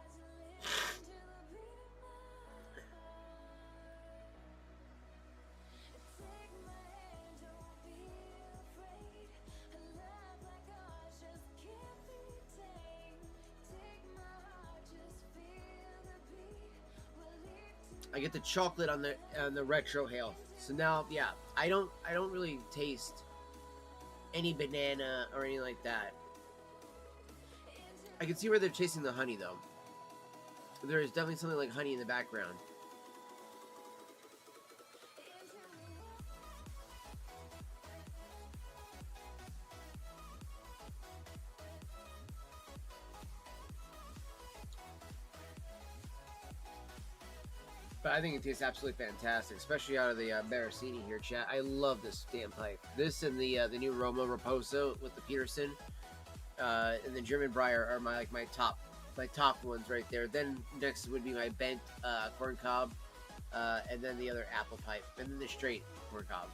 [SPEAKER 4] I get the chocolate on the retro hail. So now, yeah, I don't really taste any banana or anything like that. I can see where they're chasing the honey though. There is definitely something like honey in the background. But I think it tastes absolutely fantastic, especially out of the Maraschino here, chat. I love this damn pipe. This and the new Roma Raposo with the Peterson and the German Briar are my top ones right there. Then next would be my bent corn cob, and then the other apple pipe, and then the straight corn cob.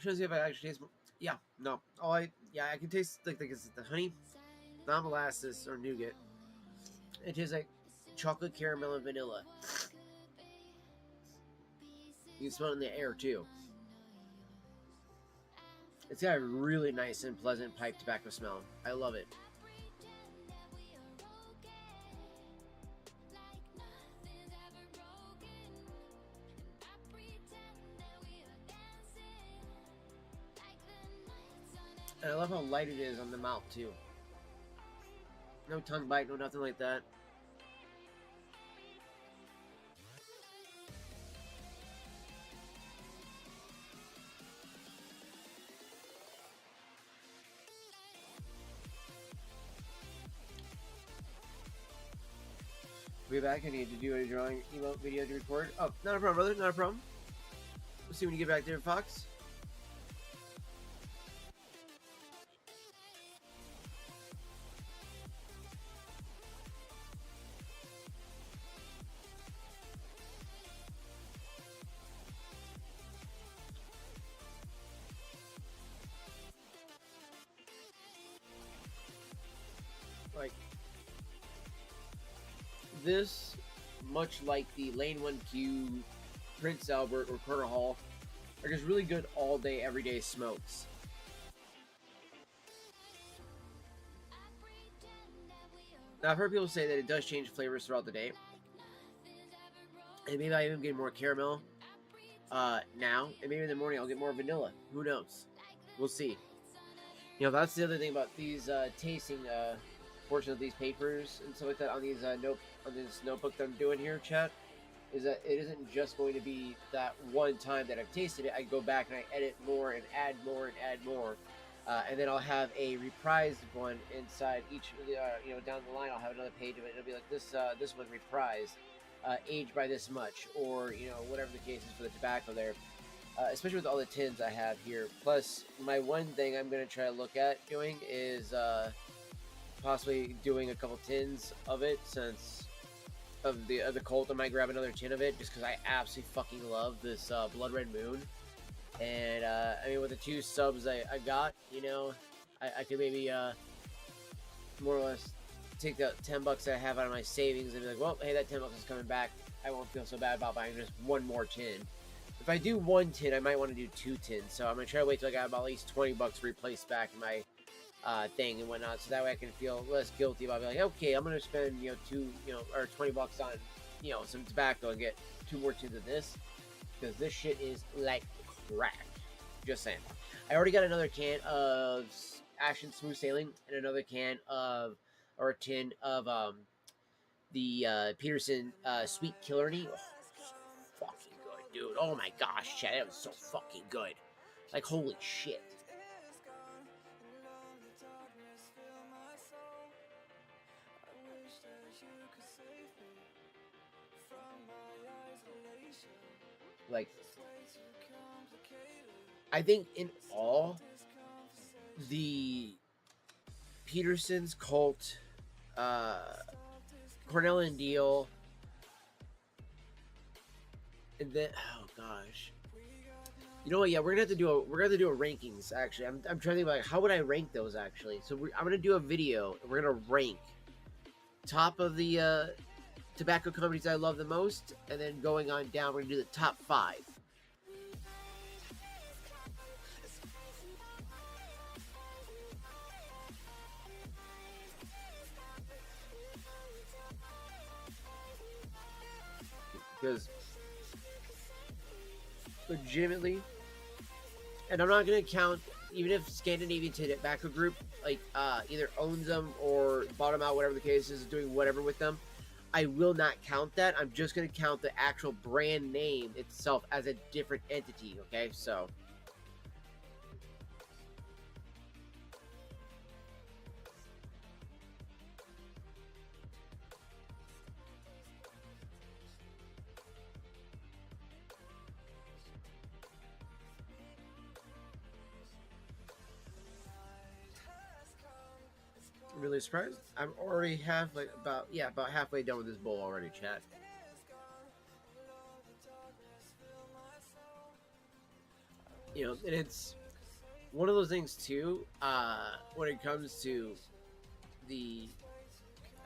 [SPEAKER 4] Shows you if I actually taste. Yeah, no. I can taste like it's the honey, not molasses or nougat. It tastes like chocolate, caramel, and vanilla. You can smell it in the air too. It's got a really nice and pleasant pipe tobacco smell. I love it. And I love how light it is on the mouth too. No tongue bite, no nothing like that. We'll be back. I need to do a drawing emote video to record. Oh, not a problem, brother. Not a problem. We'll see when you get back there, Fox. Like this, much like the Lane 1Q, Prince Albert, or Carter Hall, are just really good all day, everyday smokes. Now, I've heard people say that it does change flavors throughout the day. And maybe I even get more caramel now. And maybe in the morning I'll get more vanilla. Who knows? We'll see. You know, that's the other thing about these tasting portion of these papers and stuff like that on these on this notebook that I'm doing here, chat, is that it isn't just going to be that one time that I've tasted it. I go back and I edit more and add more and add more, and then I'll have a reprised one inside each. Down the line, I'll have another page of it. It'll be like this one reprised, aged by this much, or whatever the case is for the tobacco there. Especially with all the tins I have here. Plus, my one thing I'm going to try to look at doing is possibly doing a couple tins of it, since of the Colt. I might grab another tin of it just because I absolutely fucking love this Blood Red Moon. And I mean, with the 2 subs I got, I could maybe more or less take the $10 I have out of my savings and be like, well, hey, that $10 is coming back. I won't feel so bad about buying just one more tin. If I do 1 tin, I might want to do 2 tins. So I'm gonna try to wait till I got about at least $20 replaced back in my thing and whatnot, so that way I can feel less guilty about being like, okay, I'm gonna spend $2 or $20 on some tobacco and get 2 more tins of this, because this shit is like crack. Just saying. I already got another can of Ashen Smooth Sailing and another tin of the Peterson Sweet Killarney. Oh, fucking good. dude. Oh my gosh, Chad, that was so fucking good. Like, holy shit. Like, I think in all, the Peterson's Cult, Cornell and Deal, and then oh gosh, you know what? Yeah, we're gonna have to do a rankings. Actually, I'm trying to think about like, how would I rank those actually. So I'm gonna do a video. And we're gonna rank top of the tobacco companies I love the most, and then going on down, we're gonna do the top 5. Because legitimately, and I'm not gonna count, even if Scandinavian Tobacco Group like either owns them or bought them out, whatever the case is, doing whatever with them, I will not count that. I'm just gonna count the actual brand name itself as a different entity. Okay, so. Really surprised. I'm already about halfway done with this bowl already, chat. You know, and it's one of those things too. When it comes to the,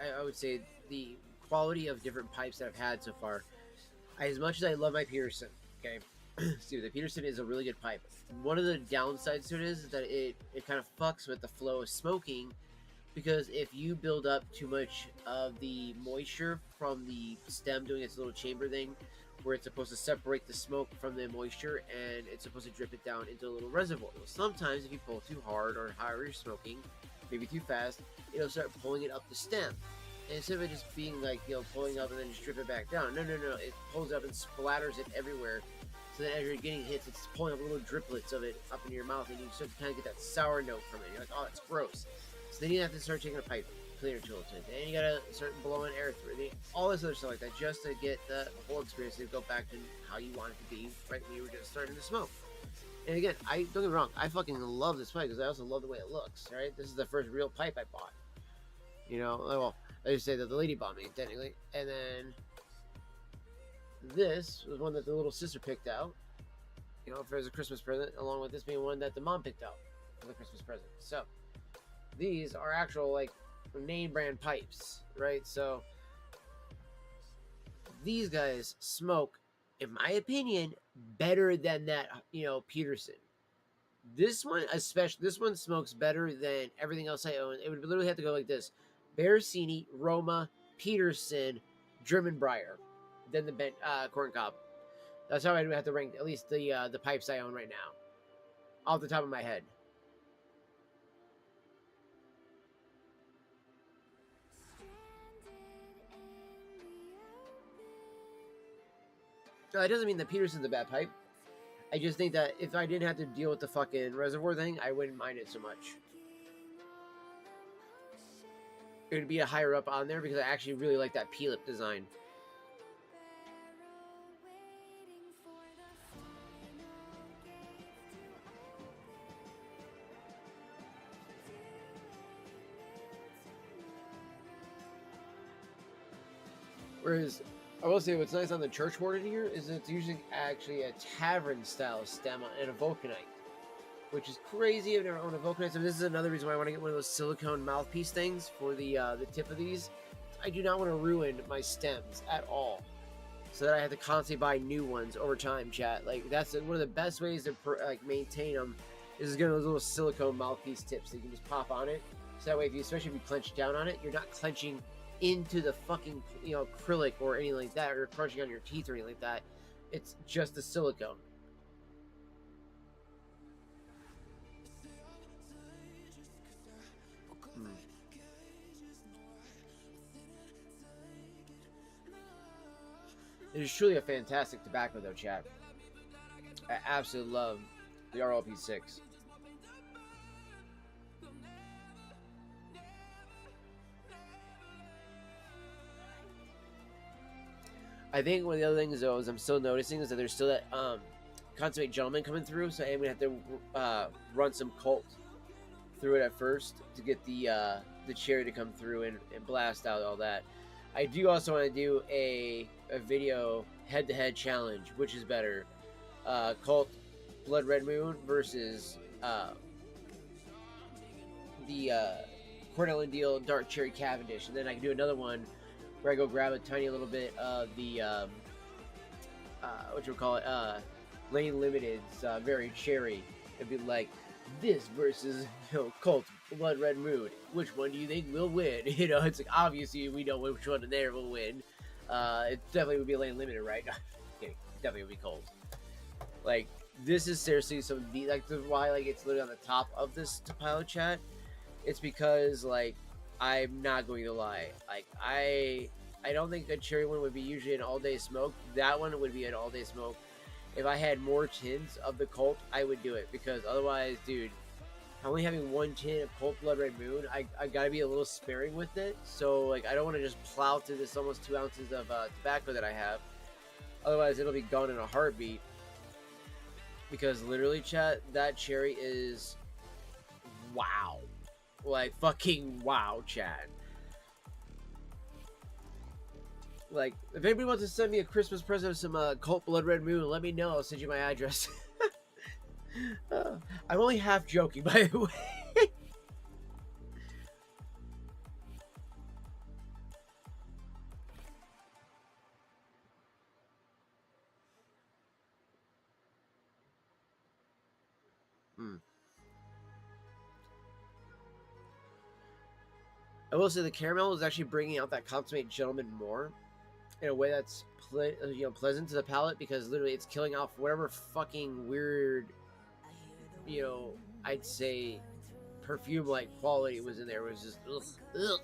[SPEAKER 4] I would say the quality of different pipes that I've had so far. As much as I love my Peterson, okay, dude, the Peterson is a really good pipe. One of the downsides to it is that it kind of fucks with the flow of smoking. Because if you build up too much of the moisture from the stem doing its little chamber thing, where it's supposed to separate the smoke from the moisture and it's supposed to drip it down into a little reservoir. Well, sometimes if you pull too hard or however you're smoking, maybe too fast, it'll start pulling it up the stem. And instead of it just being like, you know, pulling up and then just drip it back down, no. It pulls up and splatters it everywhere. So then as you're getting hits, it's pulling up little driplets of it up into your mouth and you start to kind of get that sour note from it. You're like, oh, it's gross. So then you have to start taking a pipe cleaner tool to it. Then you gotta start blowing air through it. All this other stuff like that just to get the whole experience to go back to how you want it to be right when you were just starting to smoke. And again, don't get me wrong, I fucking love this pipe because I also love the way it looks, right? This is the first real pipe I bought. You know, well, I just say that the lady bought me, technically. And then this was one that the little sister picked out, you know, for as a Christmas present, along with this being one that the mom picked out for the Christmas present. So these are actual like name brand pipes, right? So these guys smoke, in my opinion, better than that, you know, Peterson. This one, especially, this one smokes better than everything else I own. It would literally have to go like this: Bearsini, Roma, Peterson, German Briar, then the corn cob. That's how I would have to rank at least the pipes I own right now, off the top of my head. No, that doesn't mean that Peterson's a bad pipe. I just think that if I didn't have to deal with the fucking reservoir thing, I wouldn't mind it so much. It would be a higher up on there because I actually really like that P-lip design. Whereas, I will say what's nice on the church warden here is it's using actually a tavern style stem and a vulcanite, which is crazy. I've never owned a vulcanite, so this is another reason why I want to get one of those silicone mouthpiece things for the tip of these. I do not want to ruin my stems at all, so that I have to constantly buy new ones over time. Chat, like that's one of the best ways to maintain them is getting those little silicone mouthpiece tips that you can just pop on it. So that way, especially if you clench down on it, you're not clenching into the fucking, you know, acrylic or anything like that, or crunching on your teeth or anything like that. It's just the silicone. It is truly a fantastic tobacco, though, chat. I absolutely love the RLP6. I think one of the other things, though, is I'm still noticing is that there's still that Consummate Gentleman coming through, so I'm gonna have to run some Colt through it at first to get the cherry to come through and blast out all that. I do also want to do a video head-to-head challenge, which is better, Colt Blood Red Moon versus the Cornell and Deal Dark Cherry Cavendish, and then I can do another one where I go grab a tiny little bit of the what you call it, Lane Limited's Very Cherry. It'd be like this versus, you know, Colt Blood Red Moon. Which one do you think will win? You know, it's like obviously we know which one there will win. It definitely would be Lane Limited, right? Okay, definitely would be Colt. Like, this is seriously some like the why like it's literally on the top of this pilot chat. It's because like I'm not going to lie, like I don't think a cherry one would be usually an all-day smoke. That one would be an all-day smoke. If I had more tins of the Colt, I would do it, because otherwise, dude, only having one tin of Colt Blood Red Moon, I gotta be a little sparing with it. So like I don't want to just plow through this almost 2 ounces of tobacco that I have. Otherwise, it'll be gone in a heartbeat. Because literally, chat, that cherry is wow. Like, fucking wow, chat. Like, if anybody wants to send me a Christmas present of some Colt Blood Red Moon, let me know. I'll send you my address. I'm only half joking, by the way. I will say the caramel is actually bringing out that Consummate Gentleman more in a way that's pleasant to the palate, because literally it's killing off whatever fucking weird, you know, I'd say perfume-like quality was in there. It was just ugh, ugh.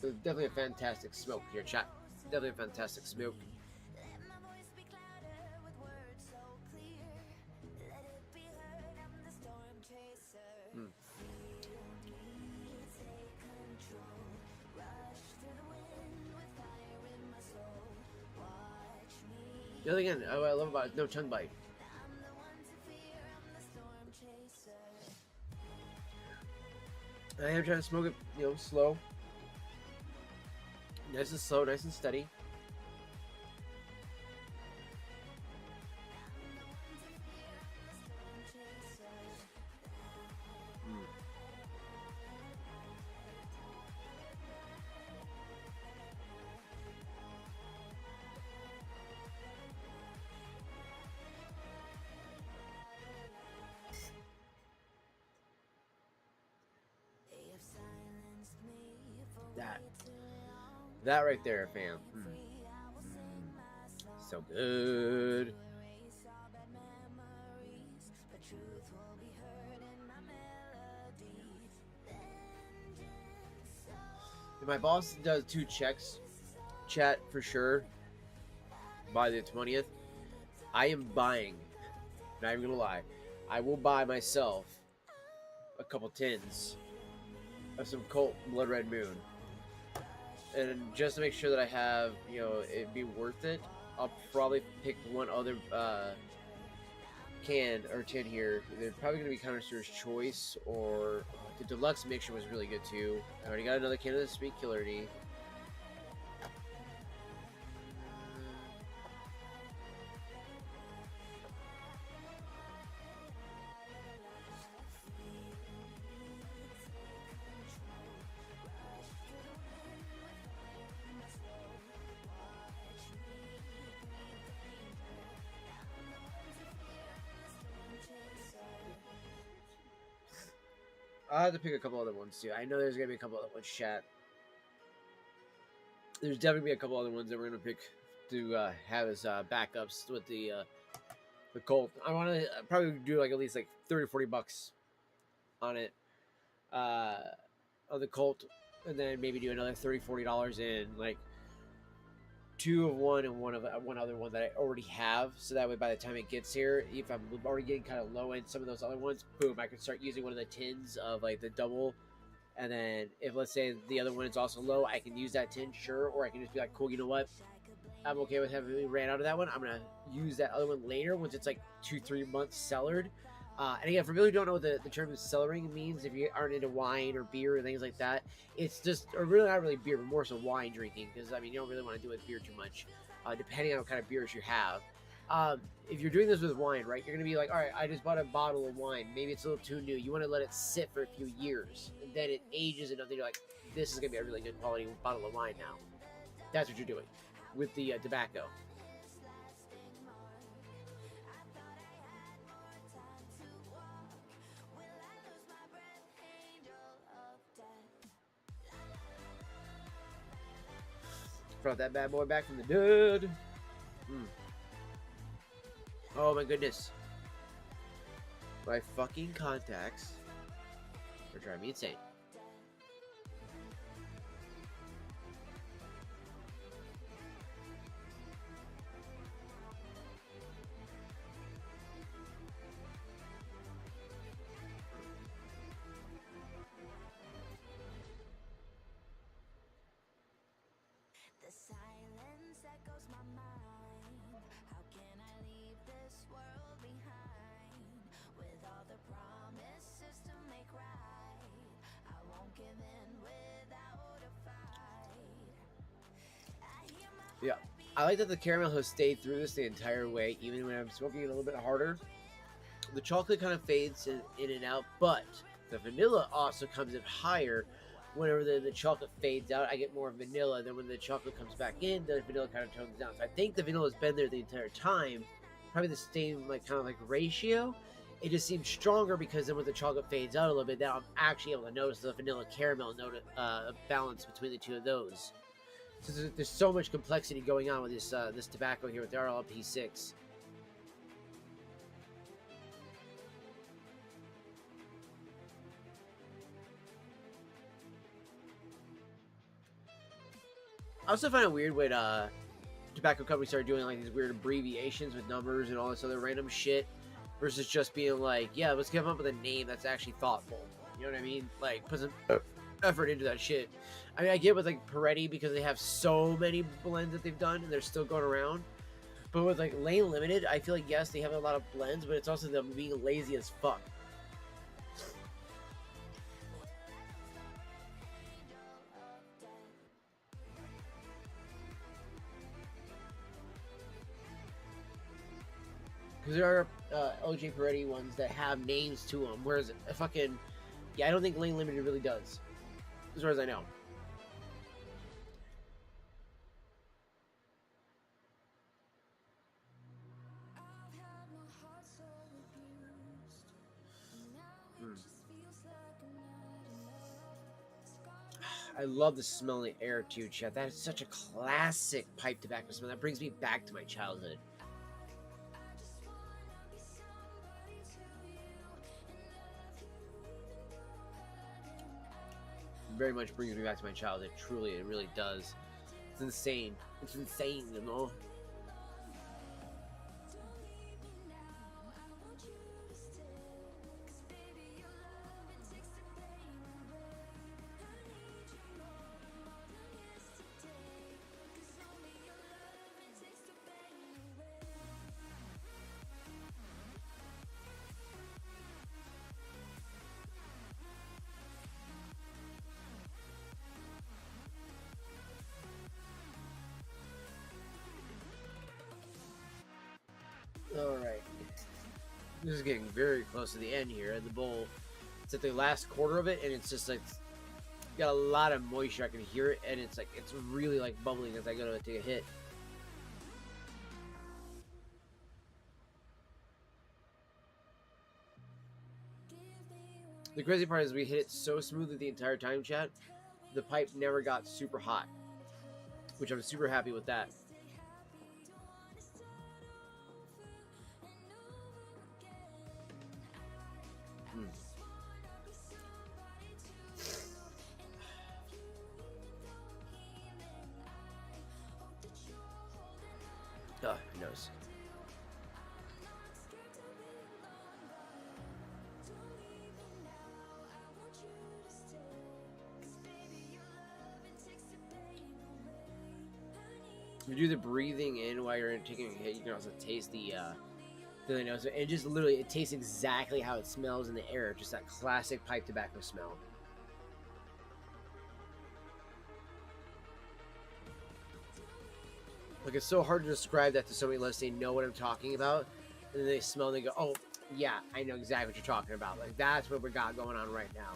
[SPEAKER 4] So definitely a fantastic smoke here, chat. Definitely a fantastic smoke. The other thing I love about it is no tongue bite. I am trying to smoke it, you know, slow. Nice and slow, nice and steady. That right there, fam. So good. If my boss does 2 checks, chat, for sure, by the 20th, I am buying, not even gonna lie, I will buy myself a couple tins of some Colt Blood Red Moon. And just to make sure that I have, you know, it'd be worth it, I'll probably pick one other can or tin here. They're probably going to be Connoisseur's Choice, or the Deluxe Mixture was really good too. I already got another can of the Sweet Killardy. I'll have to pick a couple other ones too. I know there's gonna be a couple other ones, chat. There's definitely be a couple other ones that we're gonna pick to have as backups with the The Colt. I want to probably do like at least like 30 or 40 bucks on it, on the Colt, and then maybe do another $30, $40 in like two of one and one other one that I already have. So that way, by the time it gets here, if I'm already getting kind of low in some of those other ones, boom, I can start using one of the tins of like the double. And then if let's say the other one is also low, I can use that tin, sure, or I can just be like, cool, you know what? I'm okay with having ran out of that one. I'm gonna use that other one later once it's like 2-3 months cellared. And again, for people who don't know what the term cellaring means, if you aren't into wine or beer or things like that, it's just, or really not really beer, but more so wine drinking, because I mean, you don't really want to do it with beer too much, depending on what kind of beers you have. If you're doing this with wine, right, you're gonna be like, all right, I just bought a bottle of wine. Maybe it's a little too new. You want to let it sit for a few years, and then it ages enough that you're like, this is gonna be a really good quality bottle of wine now. That's what you're doing with the tobacco. Brought that bad boy back from the dead. Oh my goodness. My fucking contacts are driving me insane.
[SPEAKER 3] The silence echoes my mind. How can I leave this world behind? With all the promises to make right, I won't give in without a fight. I hear my
[SPEAKER 4] Yeah. I like that the caramel has stayed through this the entire way, even when I'm smoking it a little bit harder. The chocolate kind of fades in and out, but the vanilla also comes in higher. Whenever the chocolate fades out, I get more vanilla. Then when the chocolate comes back in, the vanilla kind of tones down. So I think the vanilla has been there the entire time. Probably the same like kind of like ratio. It just seems stronger because then when the chocolate fades out a little bit, now I'm actually able to notice the vanilla caramel note balance between the two of those. So there's so much complexity going on with this this tobacco here with the RLP6. I also find it weird when tobacco companies started doing like these weird abbreviations with numbers and all this other random shit versus just being like, yeah, let's come up with a name that's actually thoughtful. You know what I mean? Like, put some effort into that shit. I mean, I get with like Peretti because they have so many blends that they've done and they're still going around. But with like Lane Limited, I feel like, yes, they have a lot of blends, but it's also them being lazy as fuck. Because there are OJ Peretti ones that have names to them, whereas a fucking, yeah, I don't think Lane Limited really does, as far as I know.
[SPEAKER 3] I've had my heart so abused, and now it just feels like I'm not enough.
[SPEAKER 4] I love the smell in the air too, Chet. That is such a classic pipe tobacco smell. That brings me back to my childhood.
[SPEAKER 3] I just wanna be somebody to you and love you even though
[SPEAKER 4] Very much brings me back to my childhood. Truly, it really does. It's insane. It's insane, you know?
[SPEAKER 3] don't leave me now. I want you to stay, 'cause baby your love it takes the pain away. I need you more than yesterday, 'cause only your love it takes the pain away.
[SPEAKER 4] Alright. This is getting very close to the end here. The bowl, it's at the last quarter of it, and it's just like, got a lot of moisture. I can hear it, and it's like, it's really like bubbling as I go to take a hit. The crazy part is we hit it so smoothly the entire time, chat. The pipe never got super hot, which I'm super happy with that. Oh, nose. You do the breathing in while you're taking a hit. You can also taste the nose. And just literally, it tastes exactly how it smells in the air. Just that classic pipe tobacco smell. Like, it's so hard to describe that to somebody unless they know what I'm talking about. And then they smell and they go, oh, yeah, I know exactly what you're talking about. Like, that's what we got going on right now.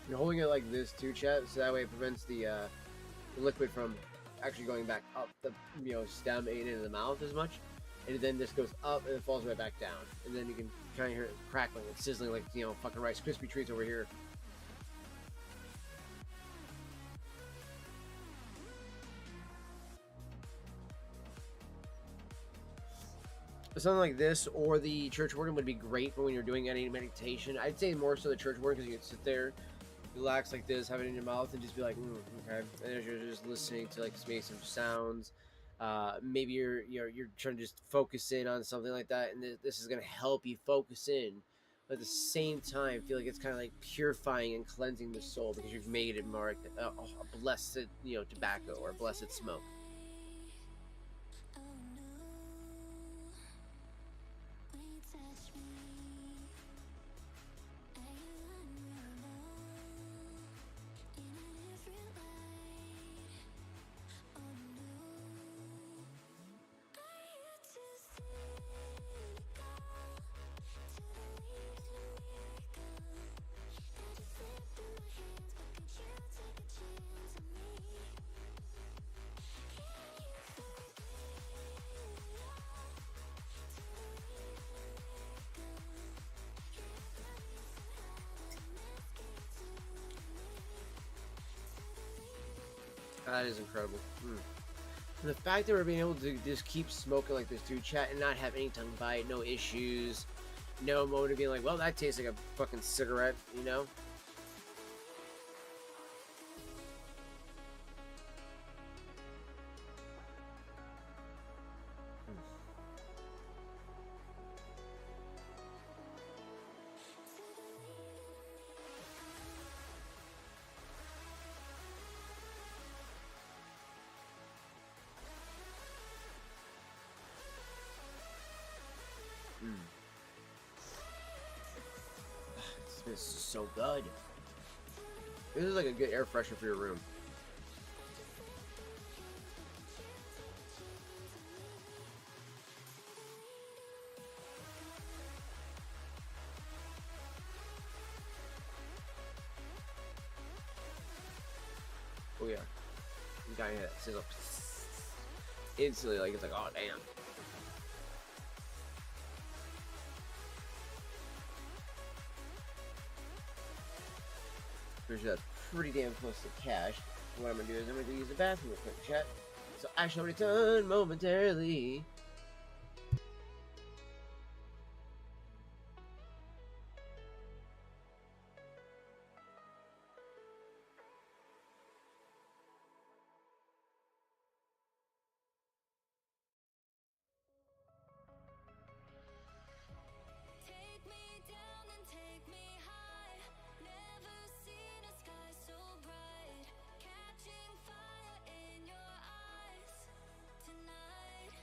[SPEAKER 4] You're holding it like this too, chat, so that way it prevents the liquid from actually going back up the stem and into the mouth as much. And then this goes up and it falls right back down. And then you can kind of hear it crackling and sizzling like, fucking Rice Krispie treats over here. Something like this or the church organ would be great for when you're doing any meditation. I'd say more so the church organ because you can sit there, relax like this, have it in your mouth, and just be like, okay. And as you're just listening to like maybe some sounds, maybe you're trying to just focus in on something like that, and this is gonna help you focus in. But at the same time, feel like it's kind of like purifying and cleansing the soul because you've made it more a blessed tobacco or a blessed smoke. That is incredible. And the fact that we're being able to just keep smoking like this, dude, chat, and not have any tongue bite, no issues, no moment of being like, well, that tastes like a fucking cigarette, This is so good. This is like a good air freshener for your room. Oh yeah. You gotta hear that sizzle. Instantly, like, it's like, oh damn. That's pretty damn close to cash. What I'm gonna do is I'm gonna go use the bathroom real quick, chat. So I shall return momentarily.
[SPEAKER 3] Take me down and take me high. Never seen a sky so bright. Catching fire in your eyes tonight.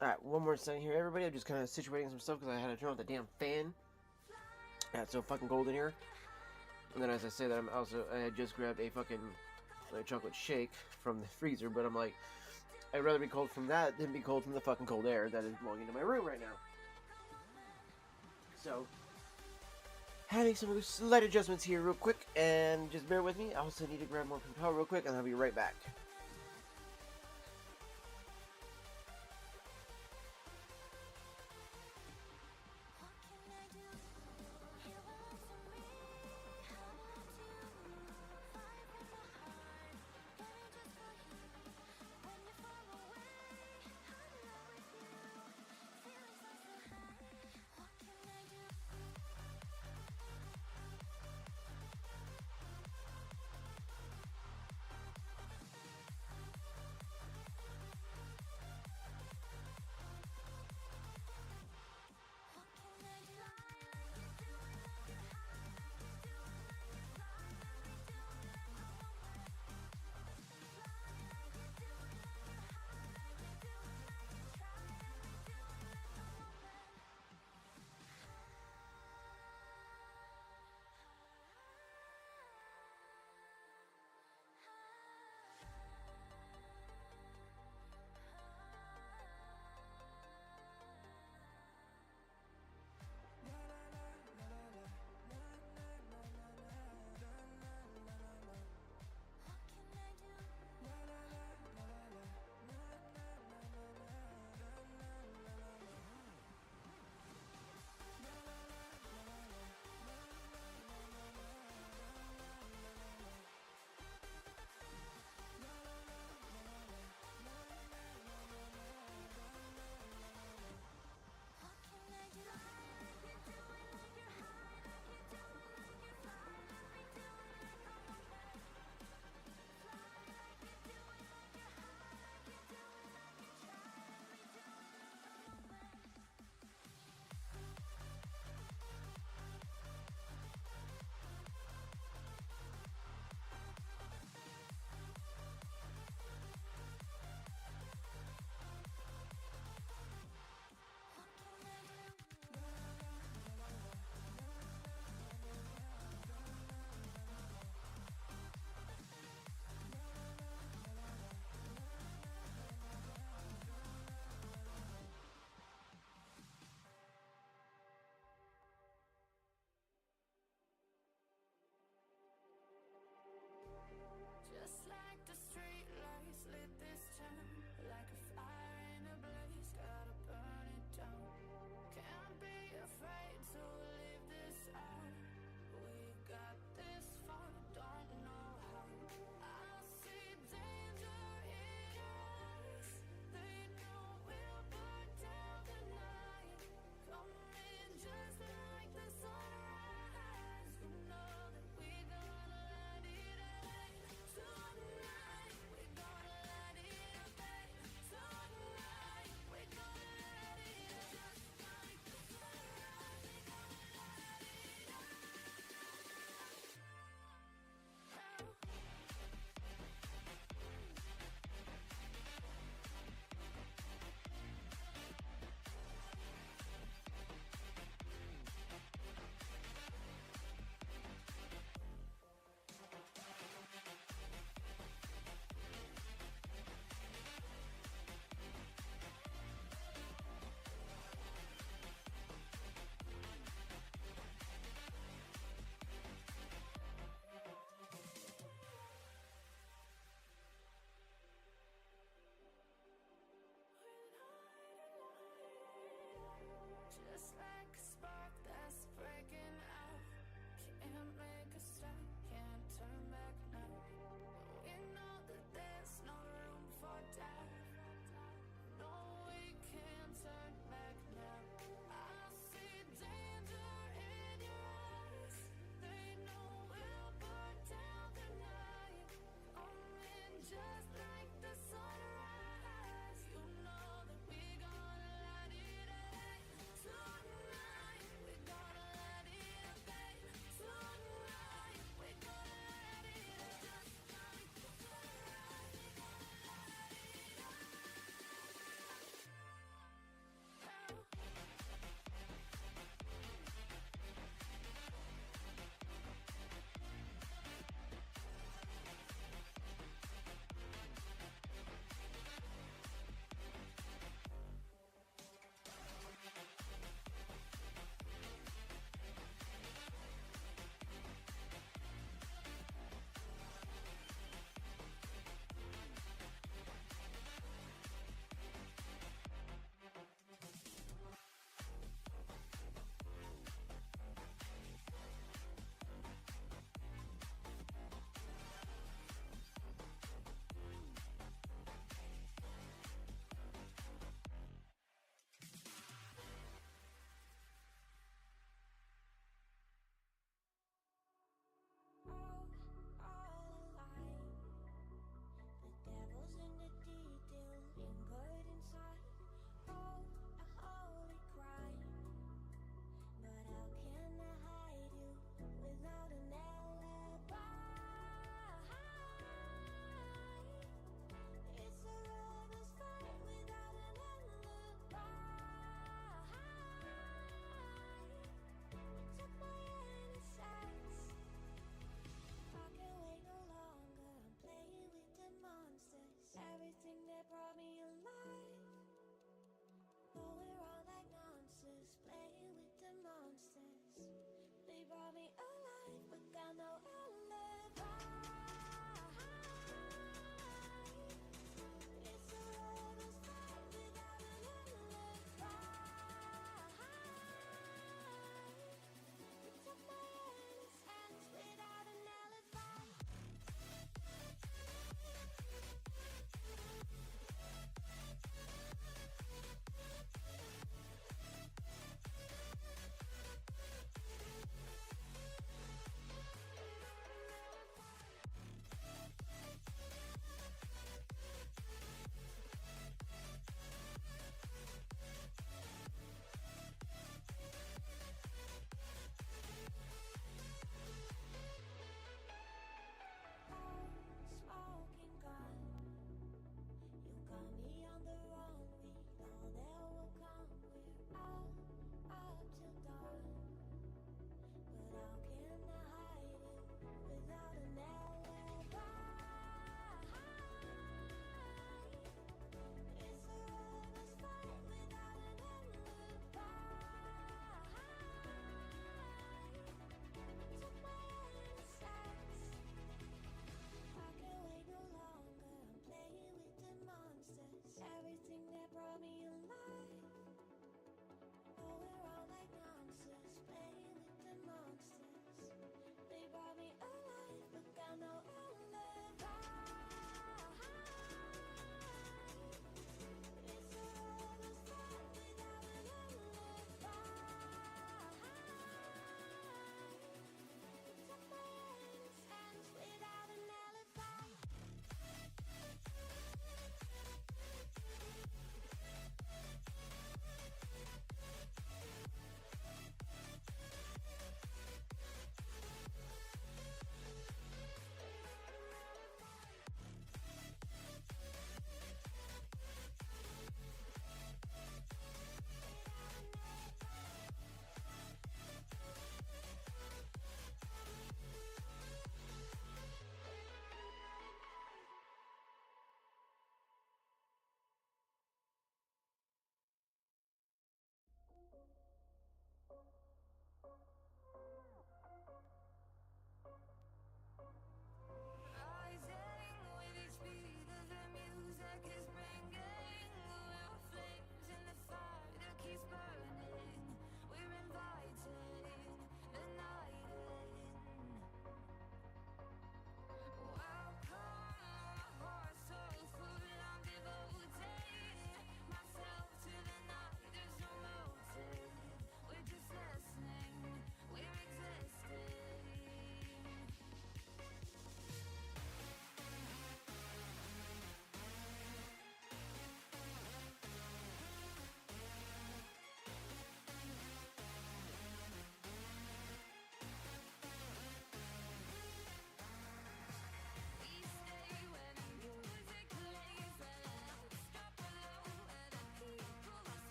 [SPEAKER 4] Alright, one more second here, everybody. I'm just kind of situating some stuff because I had to turn on the damn fan. It's so fucking cold in here. And then as I say that, I had just grabbed a fucking chocolate shake from the freezer, but I'm like, I'd rather be cold from that than be cold from the fucking cold air that is blowing into my room right now. So, having some slight adjustments here real quick, and just bear with me. I also need to grab more power real quick, and I'll be right back.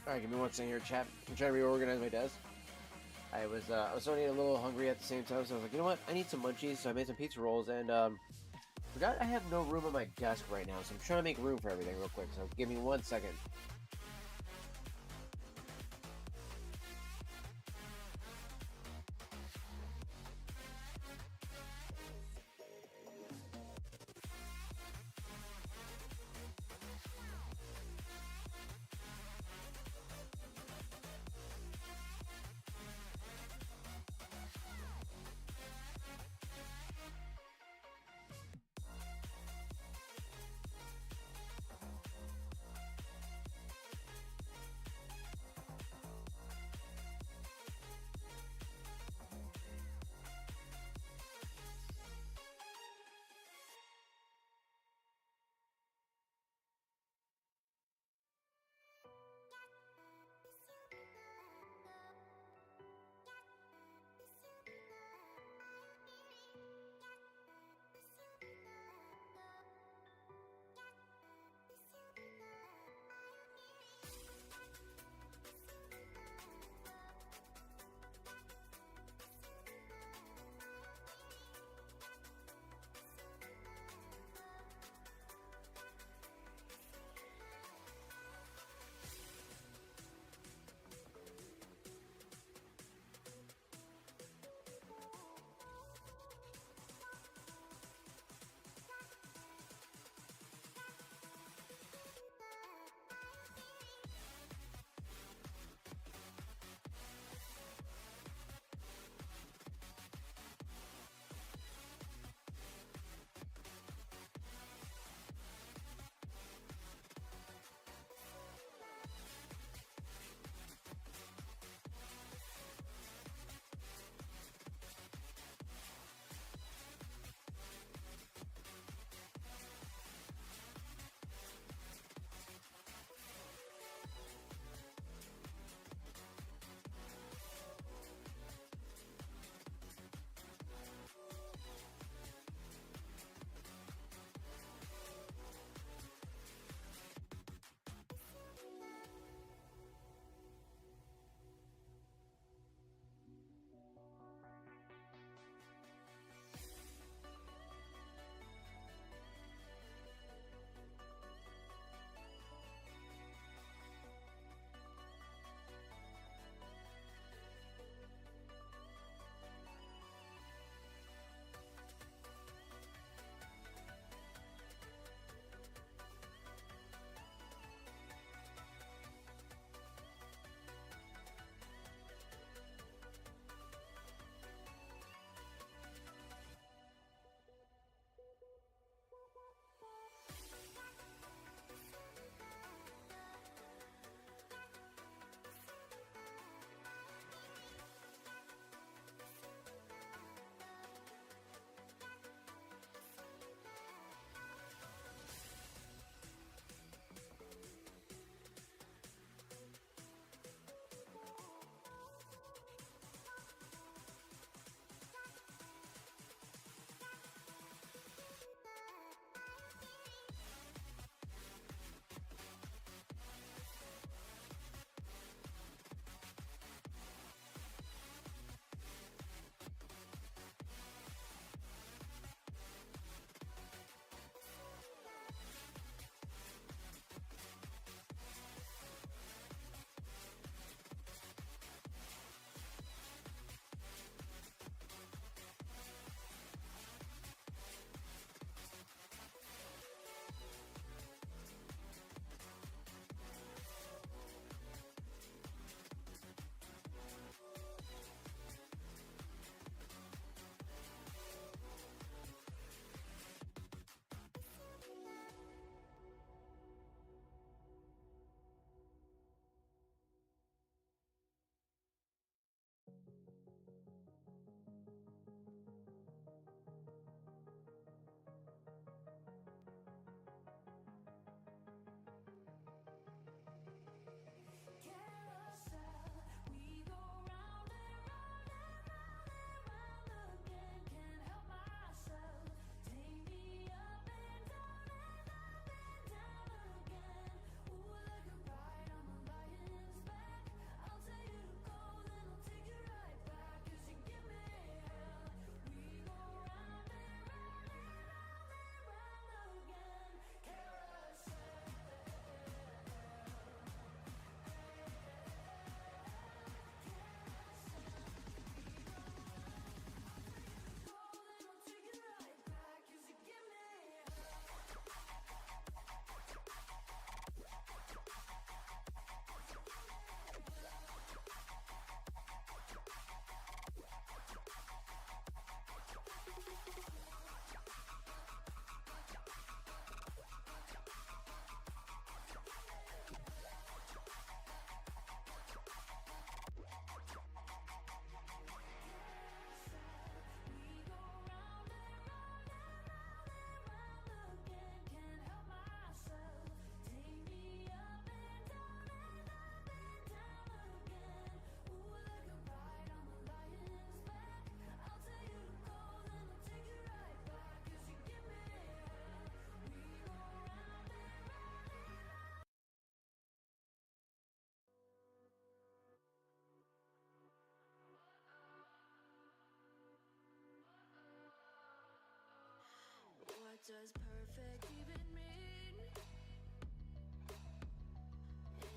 [SPEAKER 4] Alright, give me one second here, chat. I'm trying to reorganize my desk. I was starting to get a little hungry at the same time, so I was like, you know what? I need some munchies, so I made some pizza rolls, and forgot I have no room on my desk right now, so I'm trying to make room for everything real quick. So give me one second.
[SPEAKER 1] does perfect even mean?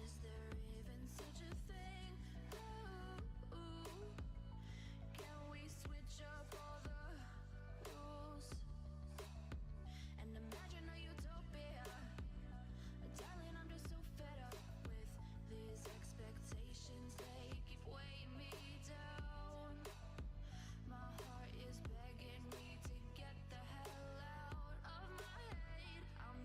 [SPEAKER 1] Is there even such a thing? Ooh, can we switch up all the rules and imagine a utopia? Darling, I'm just so fed up with these expectations. They keep weighing me down. My heart is begging me to get the hell out of my head. I'm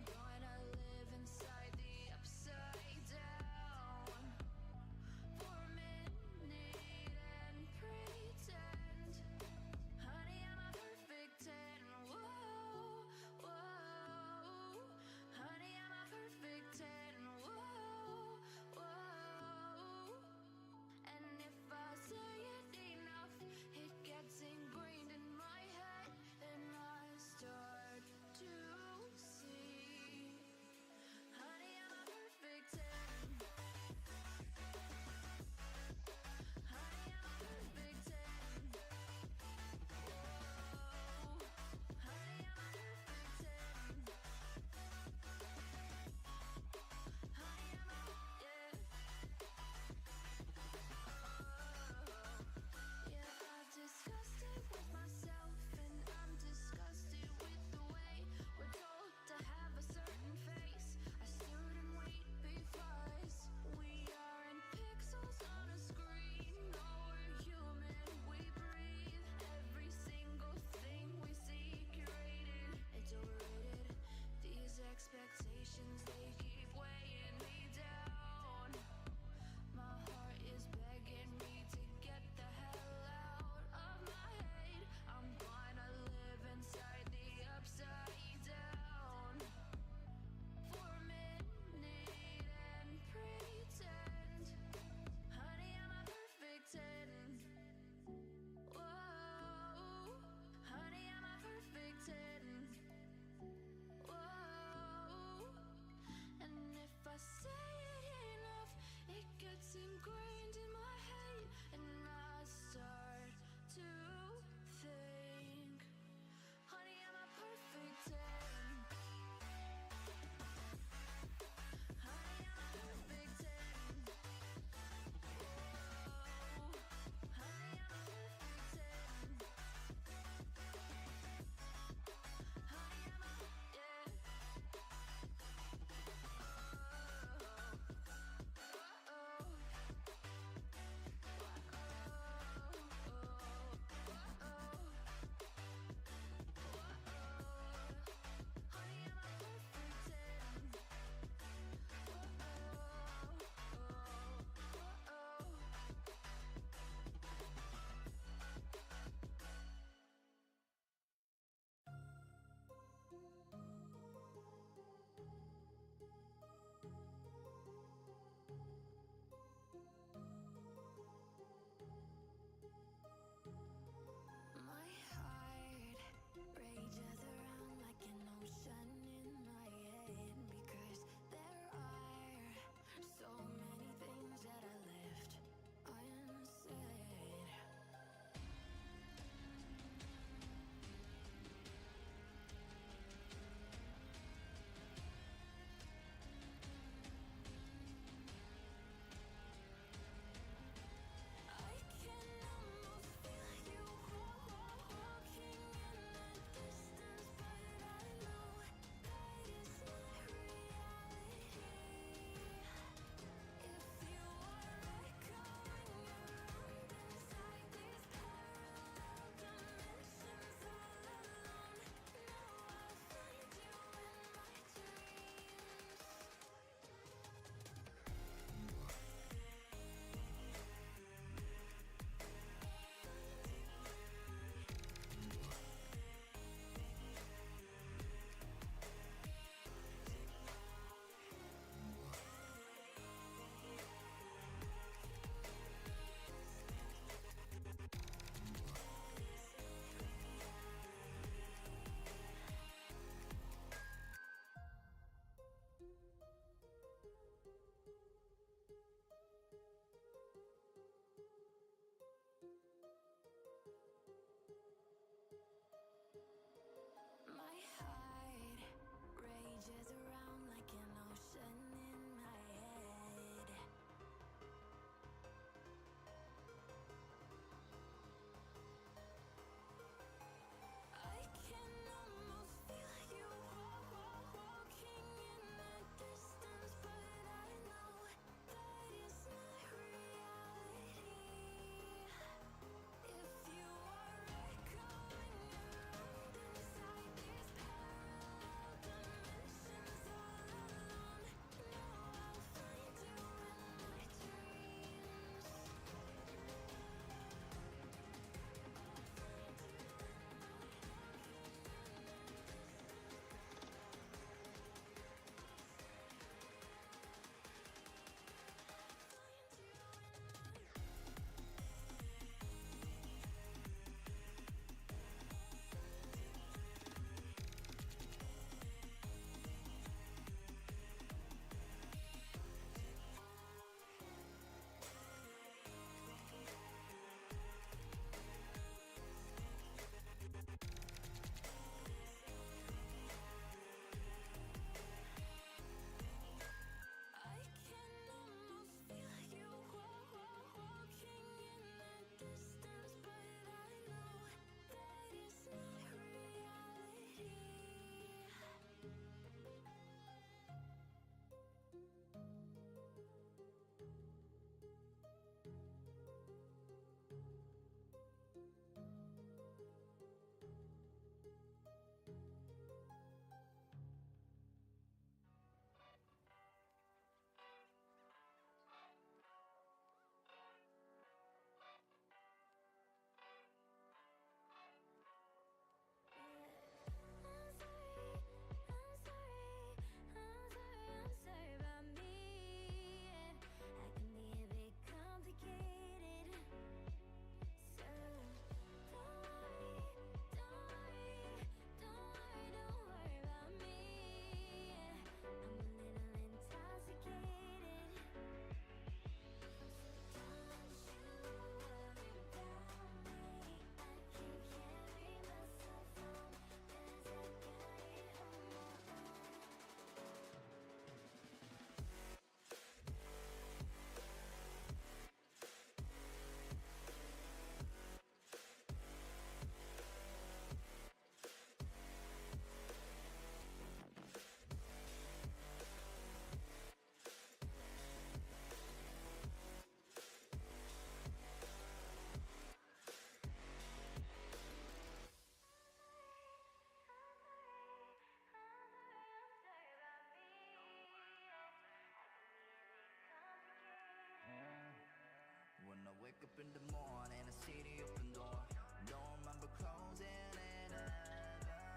[SPEAKER 2] Wake up in the morning, I see the open door. Don't remember closing it ever.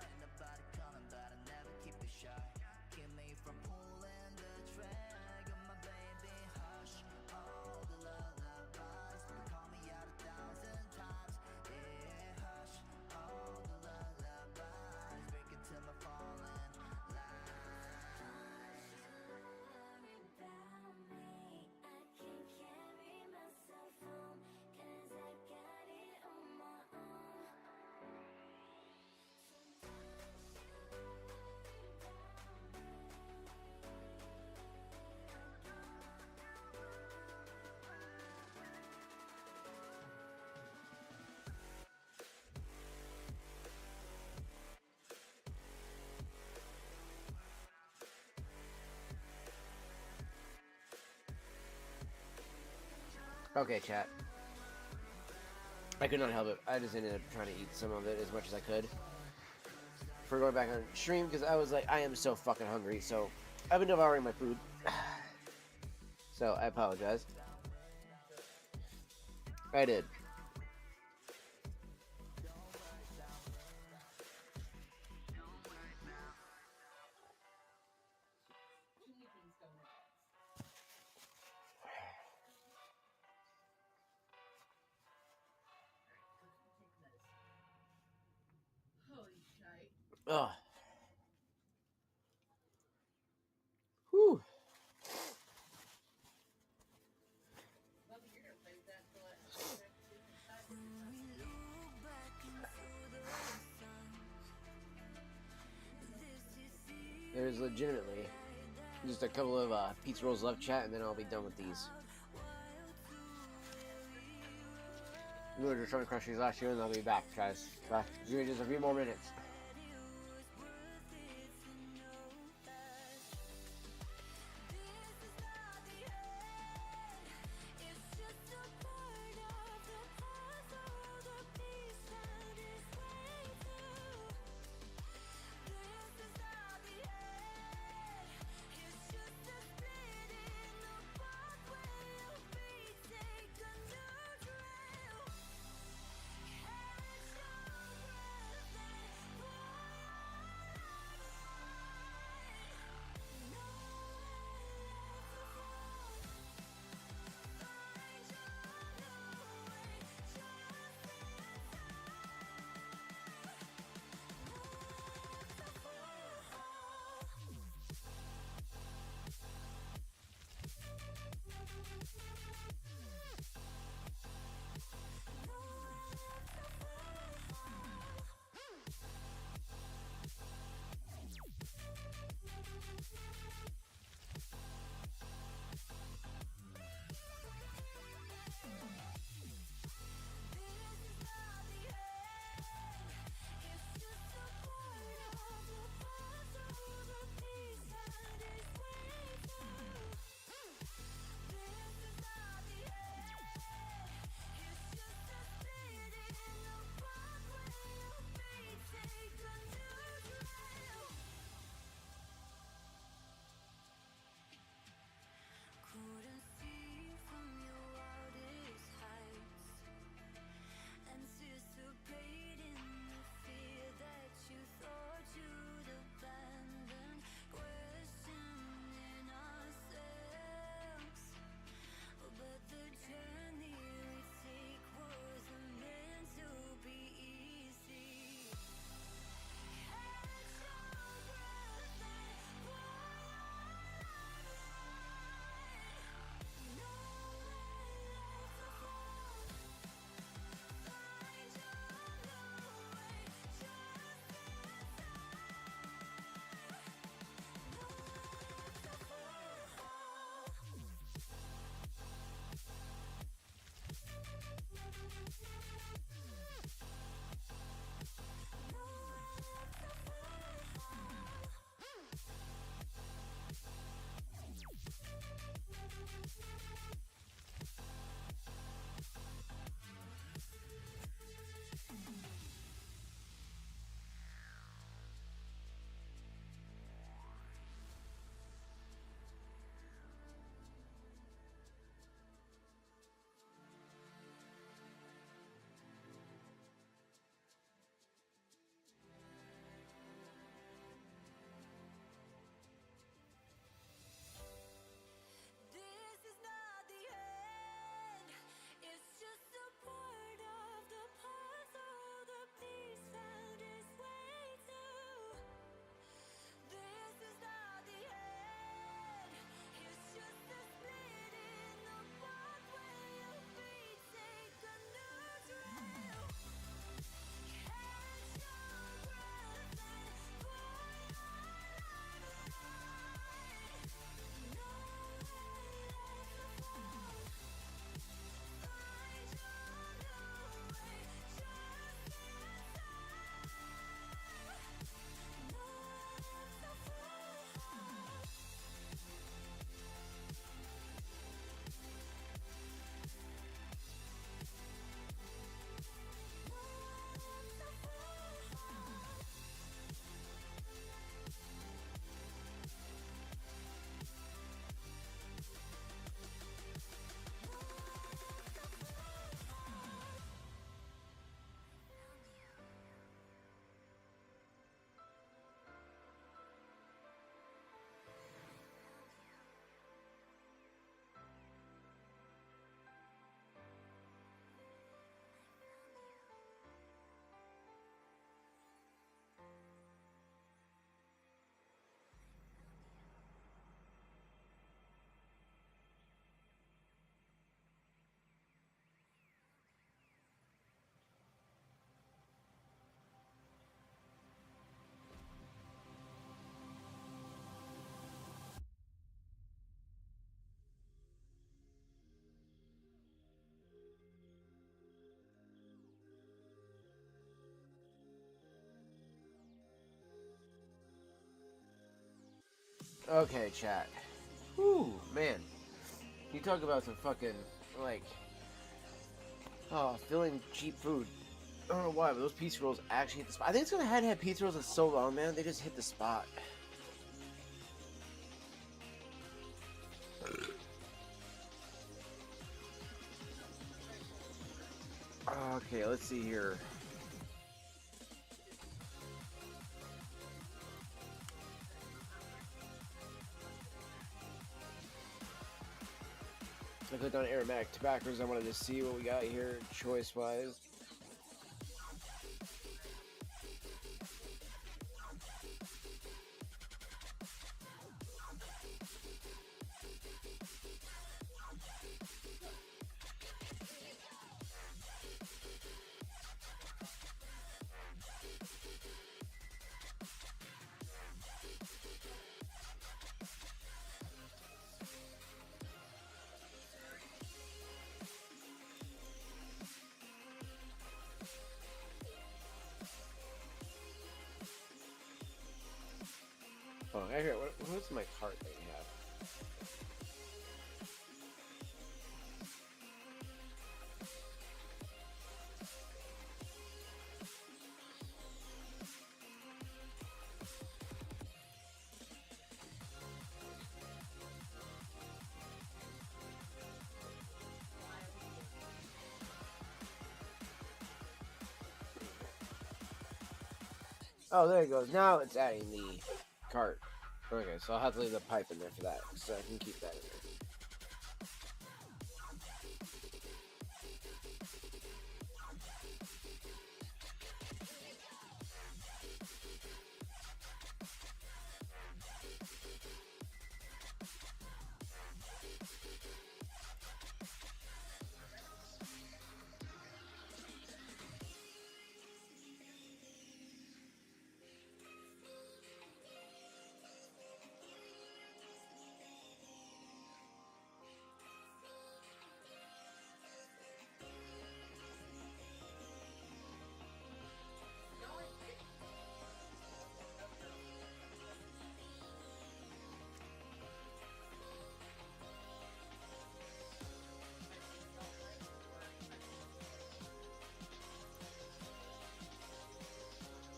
[SPEAKER 2] Ain't nobody coming, but I never keep it shy. Keep me from pulling the trigger, my baby. Hush, all the lullabies. You call me out 1,000 times. Yeah, hush, all the lullabies. Break it till my falling lies.
[SPEAKER 3] Worry about me. I can carry myself home, 'cause I got it on my own. Sometimes you worry about me.
[SPEAKER 4] Okay, chat. I could not help it. I just ended up trying to eat some of it as much as I could for going back on stream because I was like, I am so fucking hungry. So I've been devouring my food. So I apologize. I did.
[SPEAKER 5] Too many things going at once. Take medicine. Holy shite.
[SPEAKER 4] Ugh. Whew.
[SPEAKER 5] Well, you're gonna play with that until it
[SPEAKER 4] There's legitimately just a couple of pizza rolls left, chat, and then I'll be done with these. We were just trying to crush these last year, and I'll be back, guys. Back. Just a few more minutes. Okay, chat. Whew, man. You talk about some fucking, like, oh, filling cheap food. I don't know why, but those pizza rolls actually hit the spot. I think it's because I hadn't had pizza rolls in so long, man. They just hit the spot. Okay, let's see here. I clicked on aromatic tobaccos. I wanted to see what we got here, choice-wise. Oh, actually, what's my cart that you have? Oh, there it goes. Now it's adding the cart. Okay, so I'll have to leave the pipe in there for that, so I can keep that in there.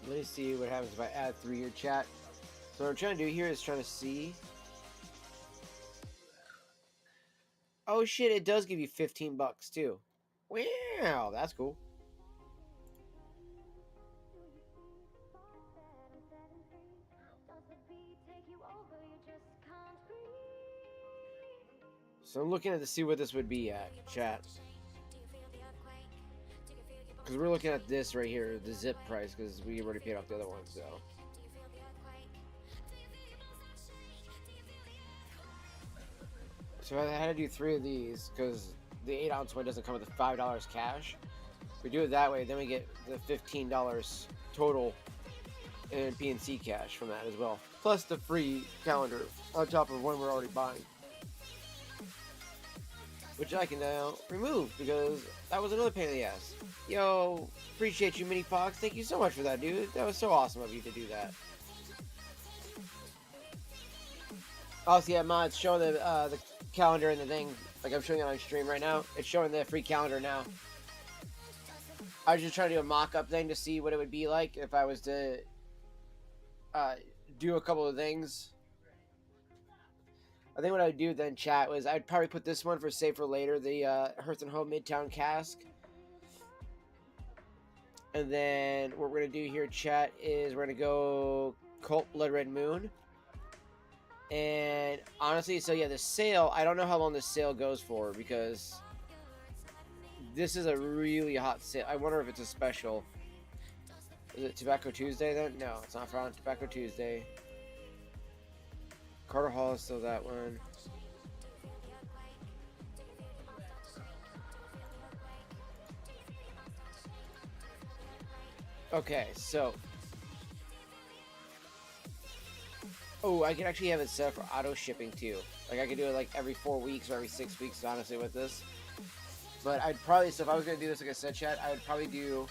[SPEAKER 4] Let me see what happens if I add 3 here, chat. So what I'm trying to do here is trying to see. Oh shit, it does give you 15 bucks too. Wow, that's cool. So I'm looking at to see what this would be at, chat. Because we're looking at this right here, the zip price, because we already paid off the other one, so. So I had to do 3 of these, because the 8-ounce one doesn't come with the $5 cash. We do it that way, then we get the $15 total in PNC cash from that as well. Plus the free calendar on top of one we're already buying. Which I can now remove, because that was another pain in the ass. Yo, appreciate you, Mini Fox. Thank you so much for that, dude. That was so awesome of you to do that. Also, yeah, Ma, it's showing the calendar and the thing. Like I'm showing it on stream right now. It's showing the free calendar now. I was just trying to do a mock-up thing to see what it would be like if I was to do a couple of things. I think what I would do then, chat, was I'd probably put this one for save for later, the Hearth and Home Midtown Cask. And then what we're going to do here, chat, is we're going to go Cult Blood Red Moon. And honestly, so yeah, the sale, I don't know how long this sale goes for, because this is a really hot sale. I wonder if it's a special. Is it Tobacco Tuesday then? No, it's not for Tobacco Tuesday. Carter Hall is still that one. Okay, so. Oh, I can actually have it set up for auto shipping too. Like I could do it like every 4 weeks or every 6 weeks, honestly, with this. But I'd probably, so if I was going to do this like I said, chat, I would probably do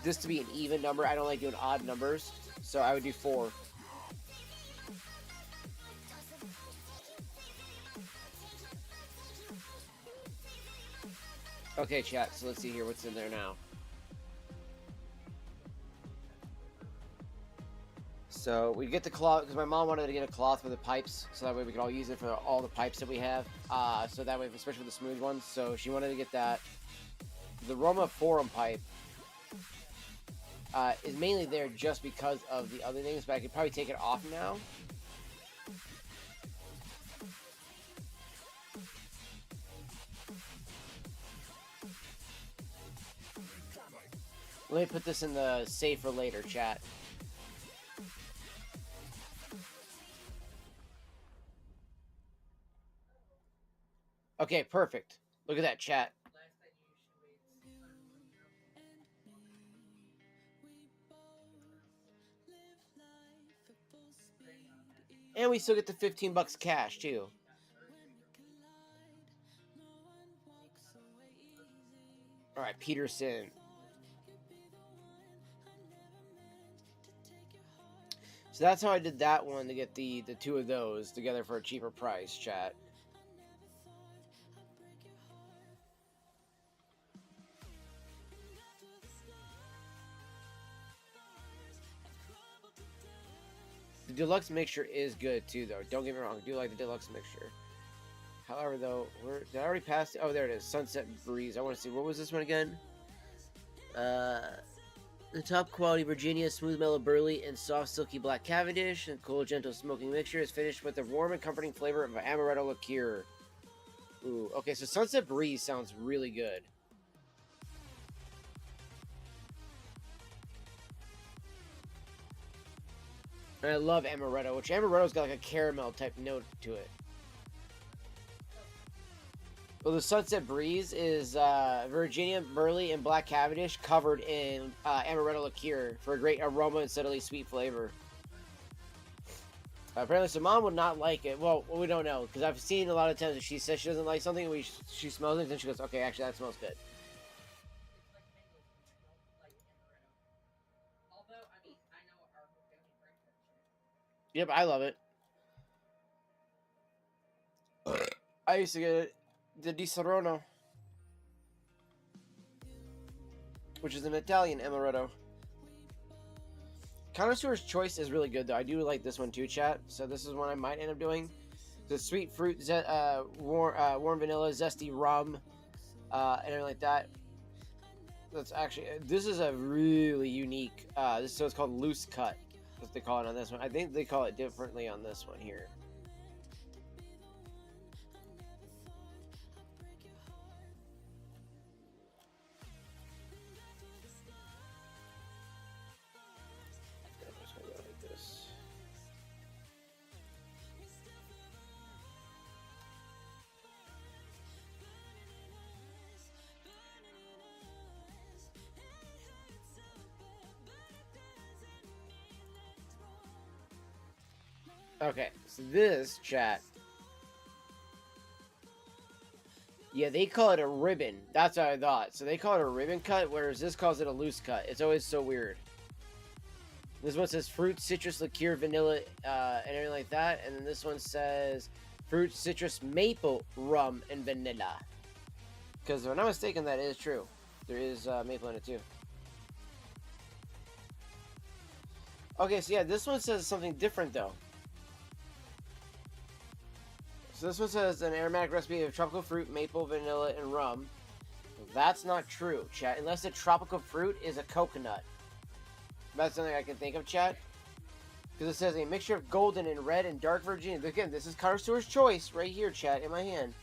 [SPEAKER 4] this to be an even number. I don't like doing odd numbers, so I would do 4. Okay, chat. So let's see here what's in there now. So we get the cloth because my mom wanted to get a cloth for the pipes, so that way we could all use it for all the pipes that we have. So that way, especially for the smooth ones. So she wanted to get that. The Roma Forum pipe is mainly there just because of the other things, but I could probably take it off now. Let me put this in the safe for later, chat. Okay, perfect. Look at that, chat. And we still get the 15 bucks cash, too. Alright, Peterson. So that's how I did that one, to get the two of those together for a cheaper price, chat. The deluxe mixture is good too, though. Don't get me wrong, I do like the deluxe mixture. However, though, did I already pass it? Oh, there it is. Sunset Breeze. I want to see, what was this one again? The top quality Virginia smooth mellow burley and soft silky black Cavendish and cool gentle smoking mixture is finished with the warm and comforting flavor of amaretto liqueur. Ooh, okay, so Sunset Breeze sounds really good. And I love amaretto, which amaretto's got like a caramel type note to it. Well, the Sunset Breeze is Virginia Burley and Black Cavendish covered in amaretto liqueur for a great aroma and subtly sweet flavor. Apparently, so Mom would not like it. Well, we don't know, because I've seen a lot of times if she says she doesn't like something, she smells it, and then she goes, okay, actually, that smells good. Yep, I love it. I used to get the Di Serono, which is an Italian amaretto. Connoisseur's Choice is really good, though. I do like this one too, chat. So this is one I might end up doing. The sweet fruit, warm vanilla, zesty rum, and everything like that. That's actually, this is a really unique. So it's called loose cut. That's what they call it on this one. I think they call it differently on this one here. Okay, so this, chat. Yeah, they call it a ribbon. That's what I thought. So they call it a ribbon cut, whereas this calls it a loose cut. It's always so weird. This one says fruit, citrus, liqueur, vanilla, and everything like that. And then this one says fruit, citrus, maple, rum, and vanilla. Because if I'm not mistaken, that is true. There is maple in it too. Okay, so yeah, this one says something different though. So this one says an aromatic recipe of tropical fruit, maple, vanilla, and rum. That's not true, chat. Unless the tropical fruit is a coconut. That's something I can think of, chat. Because it says a mixture of golden and red and dark Virginia. Again, this is Connoisseur's Choice right here, chat, in my hand.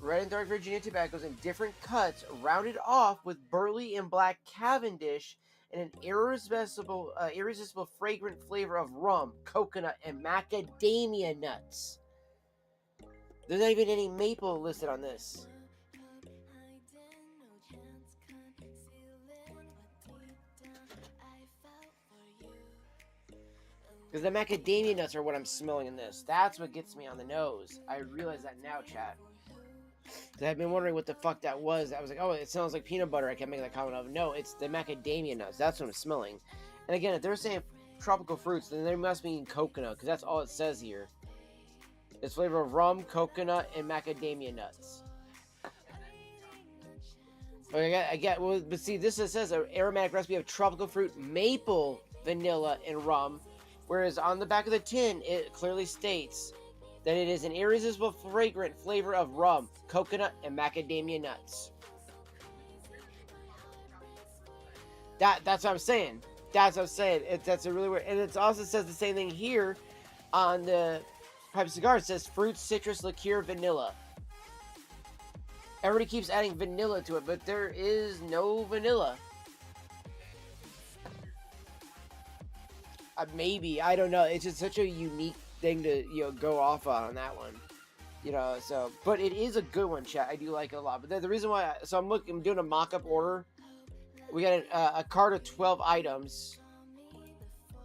[SPEAKER 4] Red and dark Virginia tobaccos in different cuts, rounded off with burley and black Cavendish, and an irresistible fragrant flavor of rum, coconut, and macadamia nuts. There's not even any maple listed on this. Because the macadamia nuts are what I'm smelling in this. That's what gets me on the nose. I realize that now, chat. Because I've been wondering what the fuck that was. I was like, oh, it smells like peanut butter. I kept making that comment of, no, it's the macadamia nuts. That's what I'm smelling. And again, if they're saying tropical fruits, then they must mean coconut. Because that's all it says here. It's flavor of rum, coconut, and macadamia nuts. I get. Well, but see, this says an aromatic recipe of tropical fruit, maple, vanilla, and rum, whereas on the back of the tin it clearly states that it is an irresistible, fragrant flavor of rum, coconut, and macadamia nuts. That's what I'm saying. That's what I'm saying. That's a really weird, and it also says the same thing here on the pipe cigar. It says fruit, citrus, liqueur, vanilla. Everybody keeps adding vanilla to it, but there is no vanilla. Maybe, I don't know. It's just such a unique thing to go off on that one. So, but it is a good one, chat. I do like it a lot. But the reason why, I'm doing a mock-up order. We got a cart of 12 items.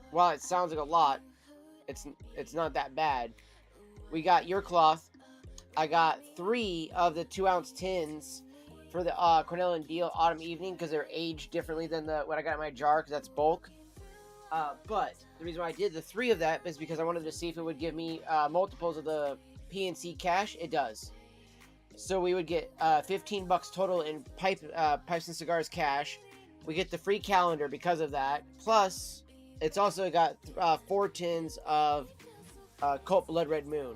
[SPEAKER 4] While it sounds like a lot, it's not that bad. We got your cloth. I got 3 of the 2-ounce tins for the Cornell and Deal Autumn Evening because they're aged differently than what I got in my jar because that's bulk. But the reason why I did the 3 of that is because I wanted to see if it would give me multiples of the PNC cash. It does. So we would get $15 total in pipes and cigars cash. We get the free calendar because of that. Plus, it's also got 4 tins of Cult Blood Red Moon.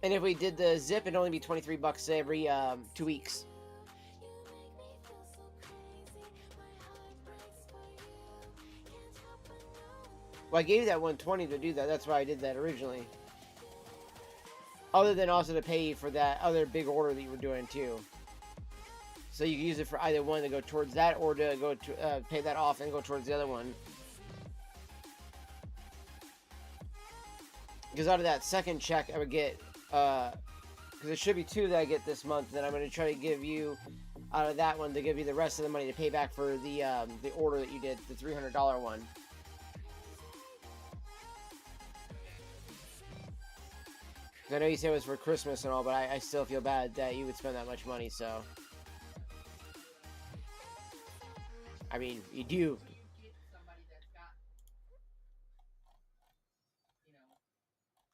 [SPEAKER 4] And if we did the zip, it'd only be $23 every 2 weeks. Well, I gave you that $120 to do that. That's why I did that originally. Other than also to pay you for that other big order that you were doing too. So you can use it for either one to go towards that or to go to pay that off and go towards the other one. Because out of that second check, I would get, because it should be 2 that I get this month. Then I'm going to try to give you, out of that one, to give you the rest of the money to pay back for the order that you did, the $300 one. I know you said it was for Christmas and all, but I still feel bad that you would spend that much money, so. I mean, you do.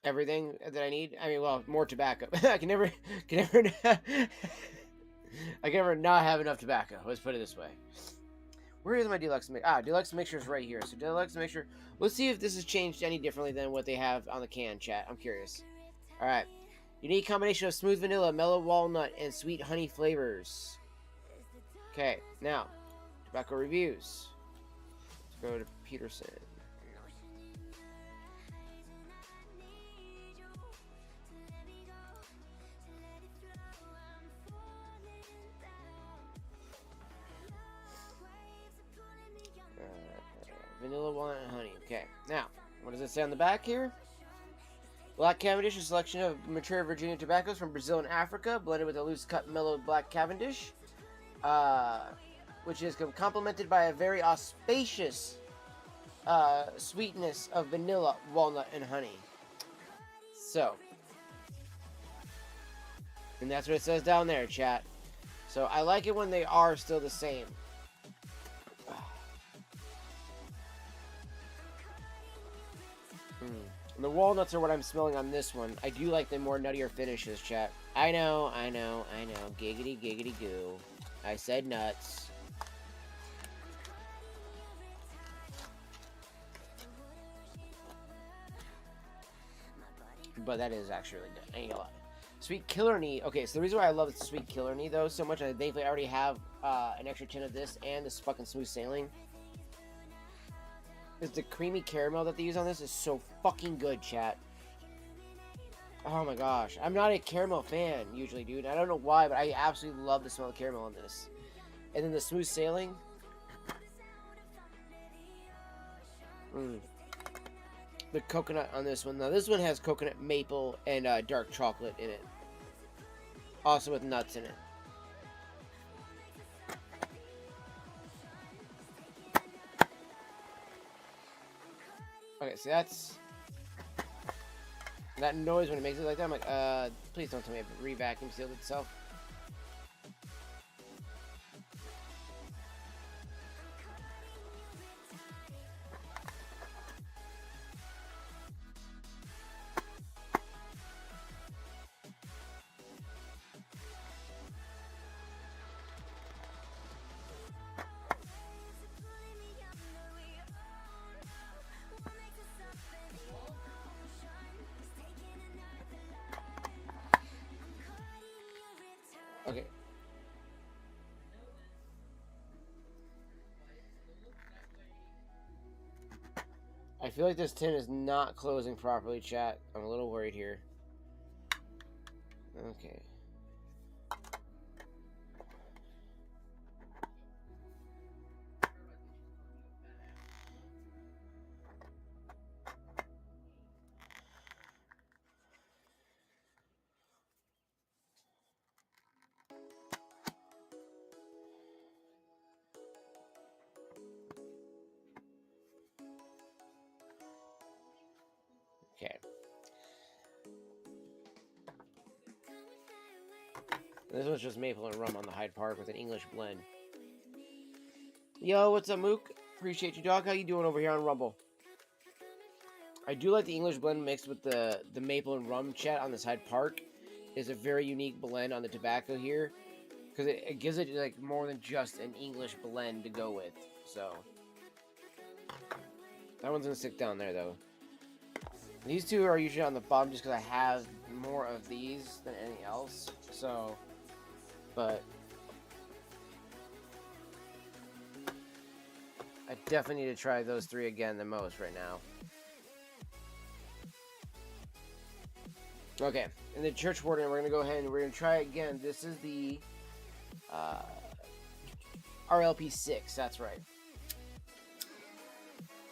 [SPEAKER 4] Everything that I need. I mean, well, more tobacco. I can never not have enough tobacco. Let's put it this way. Where is my deluxe mixture? Deluxe mixture is right here. So deluxe mixture. Let's see if this has changed any differently than what they have on the can, chat. I'm curious. All right. Unique combination of smooth vanilla, mellow walnut, and sweet honey flavors. Okay, now tobacco reviews. Let's go to Peterson. Vanilla, walnut, and honey. Okay, now, what does it say on the back here? Black Cavendish, a selection of mature Virginia tobaccos from Brazil and Africa, blended with a loose cut mellowed Black Cavendish, which is complemented by a very auspicious sweetness of vanilla, walnut, and honey. So, and that's what it says down there, chat. So I like it when they are still the same. And the walnuts are what I'm smelling on this one. I do like the more nuttier finishes, chat. I know. Giggity, giggity, goo. I said nuts. But that is actually really good. I ain't gonna lie. Sweet Killarney. Okay, so the reason why I love the Sweet Killarney, though, so much, I thankfully already have an extra tin of this and this fucking Smooth Sailing. Is the creamy caramel that they use on this is so fucking good, chat. Oh my gosh. I'm not a caramel fan, usually, dude. I don't know why, but I absolutely love the smell of caramel on this. And then the Smooth Sailing. The coconut on this one. Now, this one has coconut, maple, and dark chocolate in it. Also with nuts in it. Okay, so that's... that noise when it makes it like that, I'm like, please don't tell me it re-vacuum sealed itself. I feel like this tin is not closing properly, chat. I'm a little worried here. Okay. Okay. This one's just maple and rum on the Hyde Park with an English blend. Yo, what's up, Mook? Appreciate you, dog. How you doing over here on Rumble? I do like the English blend mixed with the maple and rum, chat, on this Hyde Park. Is a very unique blend on the tobacco here. Because it gives it like more than just an English blend to go with. So that one's gonna stick down there though. These two are usually on the bottom just because I have more of these than anything else. So, but I definitely need to try those three again the most right now. Okay, and the Church Warden, we're gonna go ahead and we're gonna try again. This is the RLP6. That's right.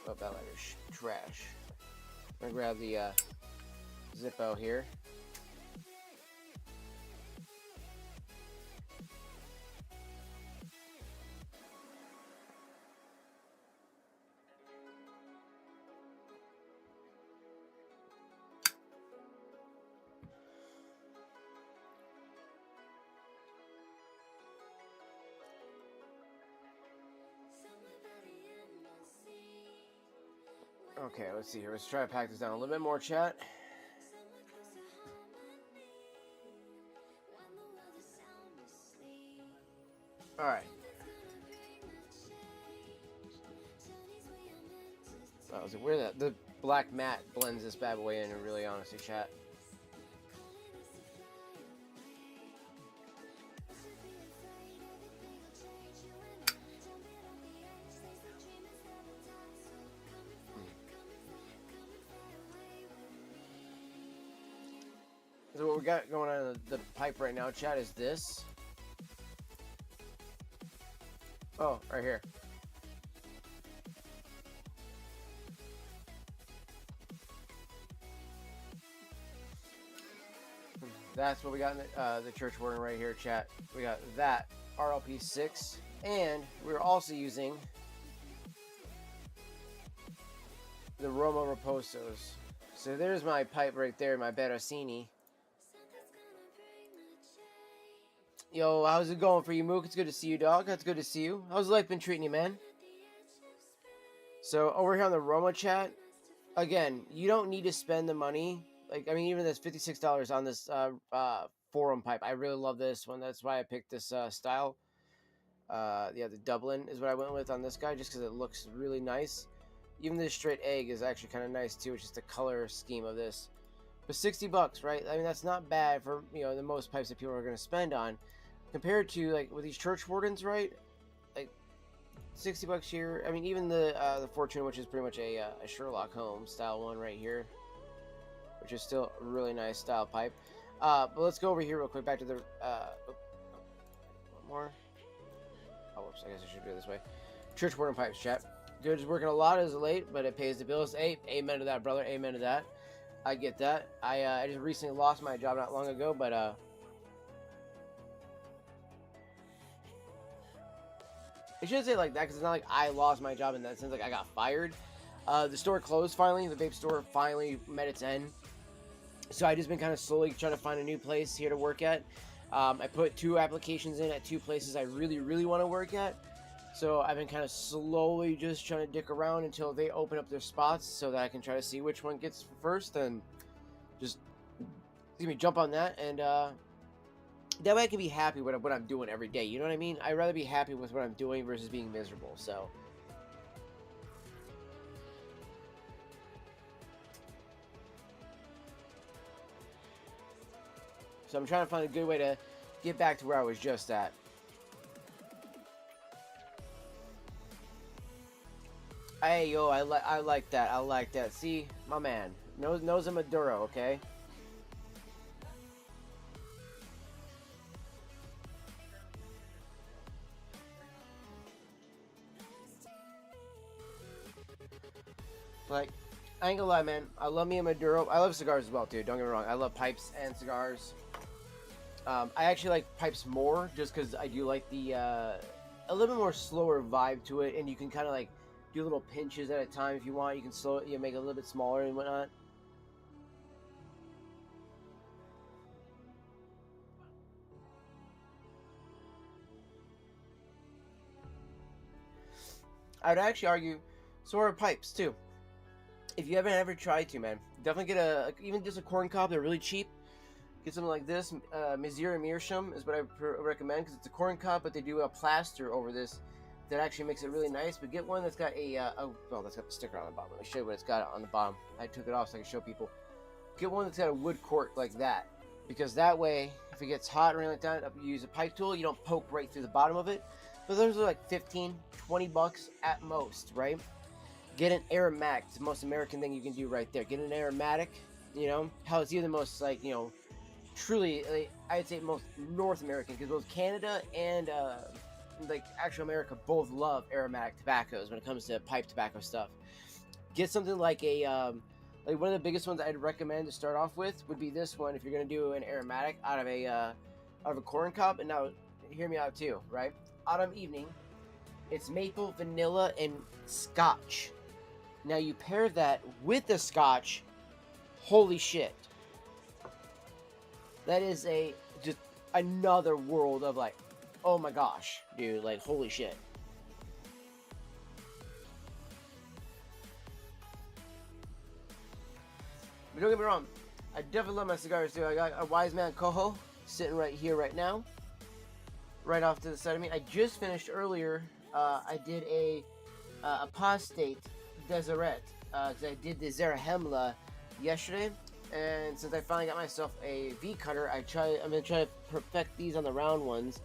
[SPEAKER 4] Oh, that lighter's trash. I'm gonna grab the Zippo here. Okay, let's see here. Let's try to pack this down a little bit more, chat. Alright. Oh, is it weird that the black matte blends this bad boy in, really, honestly, chat? So what we got going on in the pipe right now, chat, is this. Oh, right here. That's what we got in the Church Warden right here, chat. We got that RLP6, and we're also using the Roma Raposos. So there's my pipe right there, my Berosini. Yo, how's it going for you, Mook? It's good to see you, dog. That's good to see you. How's life been treating you, man? So over here on the Roma chat, again, you don't need to spend the money. Like, I mean, even this $56 on this Forum pipe. I really love this one. That's why I picked this style. Yeah, the Dublin is what I went with on this guy, just because it looks really nice. Even this straight egg is actually kind of nice too. It's just the color scheme of this. But $60, right? I mean, that's not bad for, you know, the most pipes that people are going to spend on. Compared to, like, with these Church Wardens, right? Like, $60 here. I mean, even the Fortune, which is pretty much a Sherlock Holmes style one right here, which is still a really nice style pipe. But let's go over here real quick, back to the, one more. Oh, whoops, I guess I should do it this way. Church Warden pipes, chat. Good, working a lot as of late, but it pays the bills. Hey, amen to that, brother. Amen to that. I get that. I just recently lost my job not long ago, but, I shouldn't say like that because it's not like I lost my job in that sense. Like I got fired. The store closed finally. The vape store finally met its end. So I just been kind of slowly trying to find a new place here to work at. I put 2 applications in at 2 places I really, really want to work at. So I've been kind of slowly just trying to dick around until they open up their spots so that I can try to see which one gets first and just jump on that and that way I can be happy with what I'm doing every day. You know what I mean? I'd rather be happy with what I'm doing versus being miserable. So I'm trying to find a good way to get back to where I was just at. Hey yo, I like that. I like that. See, my man knows a Maduro. Okay. Like, I ain't gonna lie, man. I love me a Maduro. I love cigars as well, too. Don't get me wrong. I love pipes and cigars. I actually like pipes more, just because I do like the a little bit more slower vibe to it, and you can kind of like do little pinches at a time if you want. You can slow it, you make it a little bit smaller and whatnot. I would actually argue so are pipes too. If you haven't ever tried to, man, definitely get even just a corn cob. They're really cheap. Get something like this. Mizira Meerschaum is what I recommend because it's a corn cob, but they do a plaster over this that actually makes it really nice. But get one that's got that's got the sticker on the bottom. Let me show you what it's got on the bottom. I took it off so I can show people. Get one that's got a wood cork like that, because that way, if it gets hot or anything like that, you use a pipe tool, you don't poke right through the bottom of it. But those are like 15, 20 bucks at most, right? Get an aromatic. It's the most American thing you can do right there. Get an aromatic. You know how it's either the most like truly, I'd say most North American, because both Canada and like actual America both love aromatic tobaccos when it comes to pipe tobacco stuff. Get something like a like one of the biggest ones I'd recommend to start off with would be this one if you're gonna do an aromatic out of a corn cob. And now, hear me out too, right? Autumn Evening. It's maple, vanilla, and scotch. Now you pair that with the scotch. Holy shit! That is just another world of like, oh my gosh, dude, like holy shit. But don't get me wrong, I definitely love my cigars too. I got a Wise Man Coho sitting right here right now, right off to the side of me. I just finished earlier. I did a apostate Deseret because I did the Zarahemla yesterday. And since I finally got myself a V cutter, I'm gonna try to perfect these on the round ones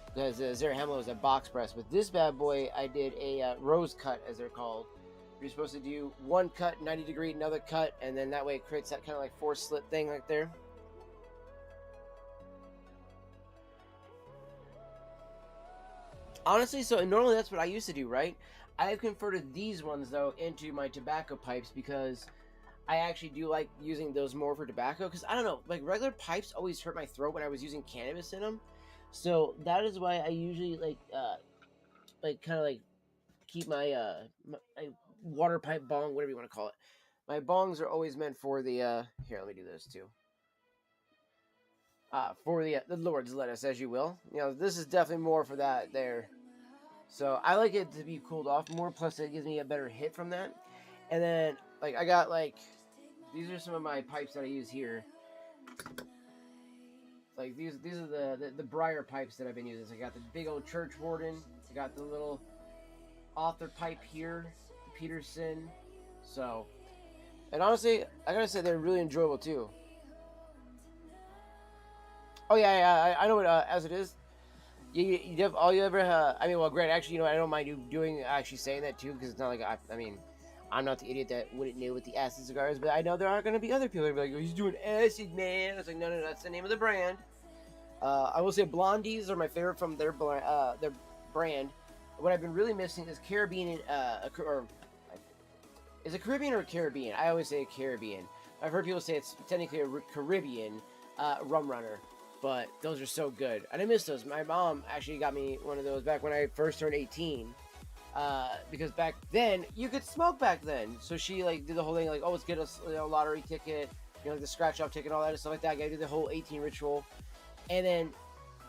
[SPEAKER 4] because Zarahemla was a box press. With this bad boy, I did a rose cut, as they're called. You're supposed to do one cut, 90 degree, another cut, and then that way it creates that kind of like 4-slit thing right there. Honestly, so normally that's what I used to do, right? I have converted these ones though into my tobacco pipes because I actually do like using those more for tobacco, because I don't know, like regular pipes always hurt my throat when I was using cannabis in them. So that is why I usually like kind of like keep my water pipe bong, whatever you want to call it. My bongs are always meant for the here, let me do this too. For the Lord's lettuce, as you will. You know, this is definitely more for that there. So I like it to be cooled off more. Plus, it gives me a better hit from that. And then, like, I got like these are some of my pipes that I use here. Like these are the briar pipes that I've been using. So I got the big old church warden. I got the little author pipe here, the Peterson. So, and honestly, I gotta say they're really enjoyable too. Oh yeah, I know what as it is. You have all you ever. I mean, well, great. Actually, you know, I don't mind you doing actually saying that too, because it's not like I mean, I'm not the idiot that wouldn't know what the acid cigars, but I know there are going to be other people that be like, oh, he's doing acid, man. I was like, no, that's the name of the brand. I will say Blondies are my favorite from their brand. What I've been really missing is Caribbean, or is it Caribbean or Caribbean? I always say Caribbean. I've heard people say it's technically a Caribbean rum runner, but those are so good. And I miss those. My mom actually got me one of those back when I first turned 18. Because back then you could smoke back then, so she like did the whole thing like, oh, let's get a lottery ticket, you know, like the scratch off ticket, all that and stuff like that. I did the whole 18 ritual, and then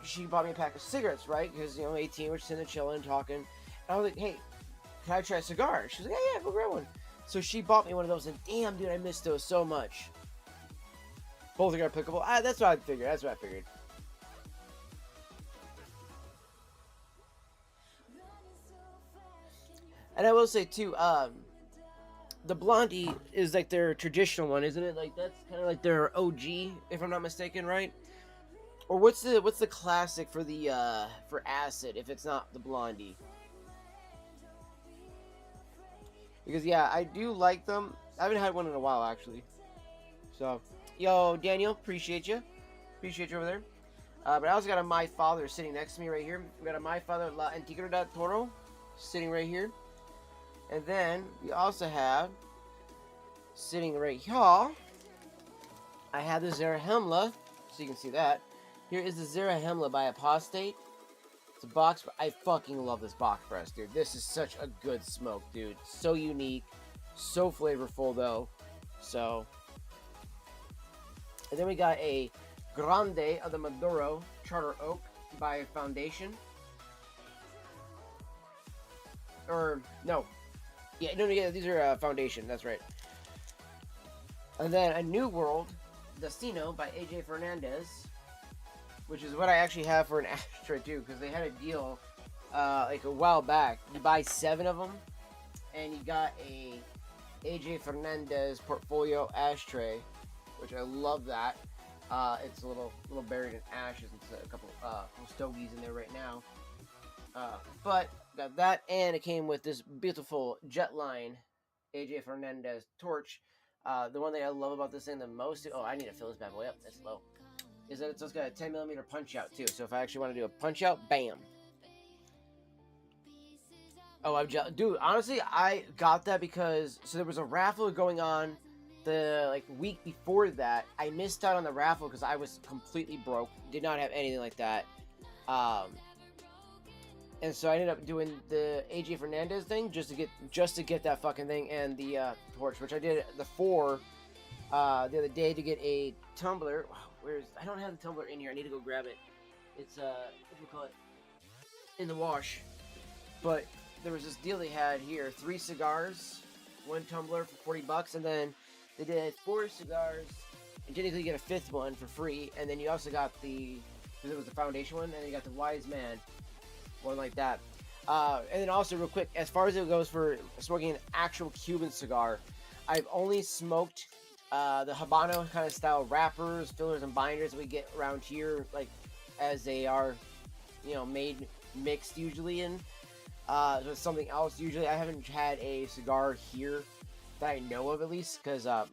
[SPEAKER 4] she bought me a pack of cigarettes, right? Because 18, we're sitting there chilling, talking, and I was like, hey, can I try a cigar? She's like, yeah, go grab one. So she bought me one of those, and damn, dude, I missed those so much. Both are applicable. That's what I figured. That's what I figured. And I will say too, the Blondie is like their traditional one, isn't it? Like that's kind of like their OG, if I'm not mistaken, right? Or what's the classic for the for acid if it's not the Blondie? Because yeah, I do like them. I haven't had one in a while actually. So, yo, Daniel, appreciate you over there. But I also got a My Father sitting next to me right here. We got a My Father La Antigua del Toro sitting right here. And then we also have sitting right here, I have the Zarahemla, so you can see that. Here is the Zarahemla by Apostate. It's a box. I fucking love this box press, dude. This is such a good smoke, dude. So unique, so flavorful though. So, and then we got a Grande of the Maduro Charter Oak by Foundation. Or no, yeah, these are Foundation. That's right. And then a New World Destino by AJ Fernandez, which is what I actually have for an ashtray too, because they had a deal like a while back. You buy 7 of them, and you got a AJ Fernandez portfolio ashtray, which I love that. It's a little buried in ashes. It's a couple stogies in there right now. But got that, and it came with this beautiful Jetline AJ Fernandez torch. The one thing I love about this thing the most, oh, I need to fill this bad boy up. It's low. Is that it's also got a 10mm punch out too. So if I actually want to do a punch out, bam. Oh, dude. Honestly, I got that because there was a raffle going on the week before that. I missed out on the raffle because I was completely broke. Did not have anything like that. And so I ended up doing the AJ Fernandez thing just to get that fucking thing and the torch, which I did the 4 the other day to get a tumbler. Wow, I don't have the tumbler in here. I need to go grab it. It's what do you call it? In the wash. But there was this deal they had here: 3 cigars, 1 tumbler for $40, and then they did 4 cigars and technically get a 5th one for free. And then you also got because it was the Foundation one, and then you got the Wise Man. One like that. And then also real quick, as far as it goes for smoking an actual Cuban cigar, I've only smoked the Habano kind of style wrappers, fillers, and binders that we get around here, like as they are, made mixed usually in. With something else usually. I haven't had a cigar here that I know of at least, because out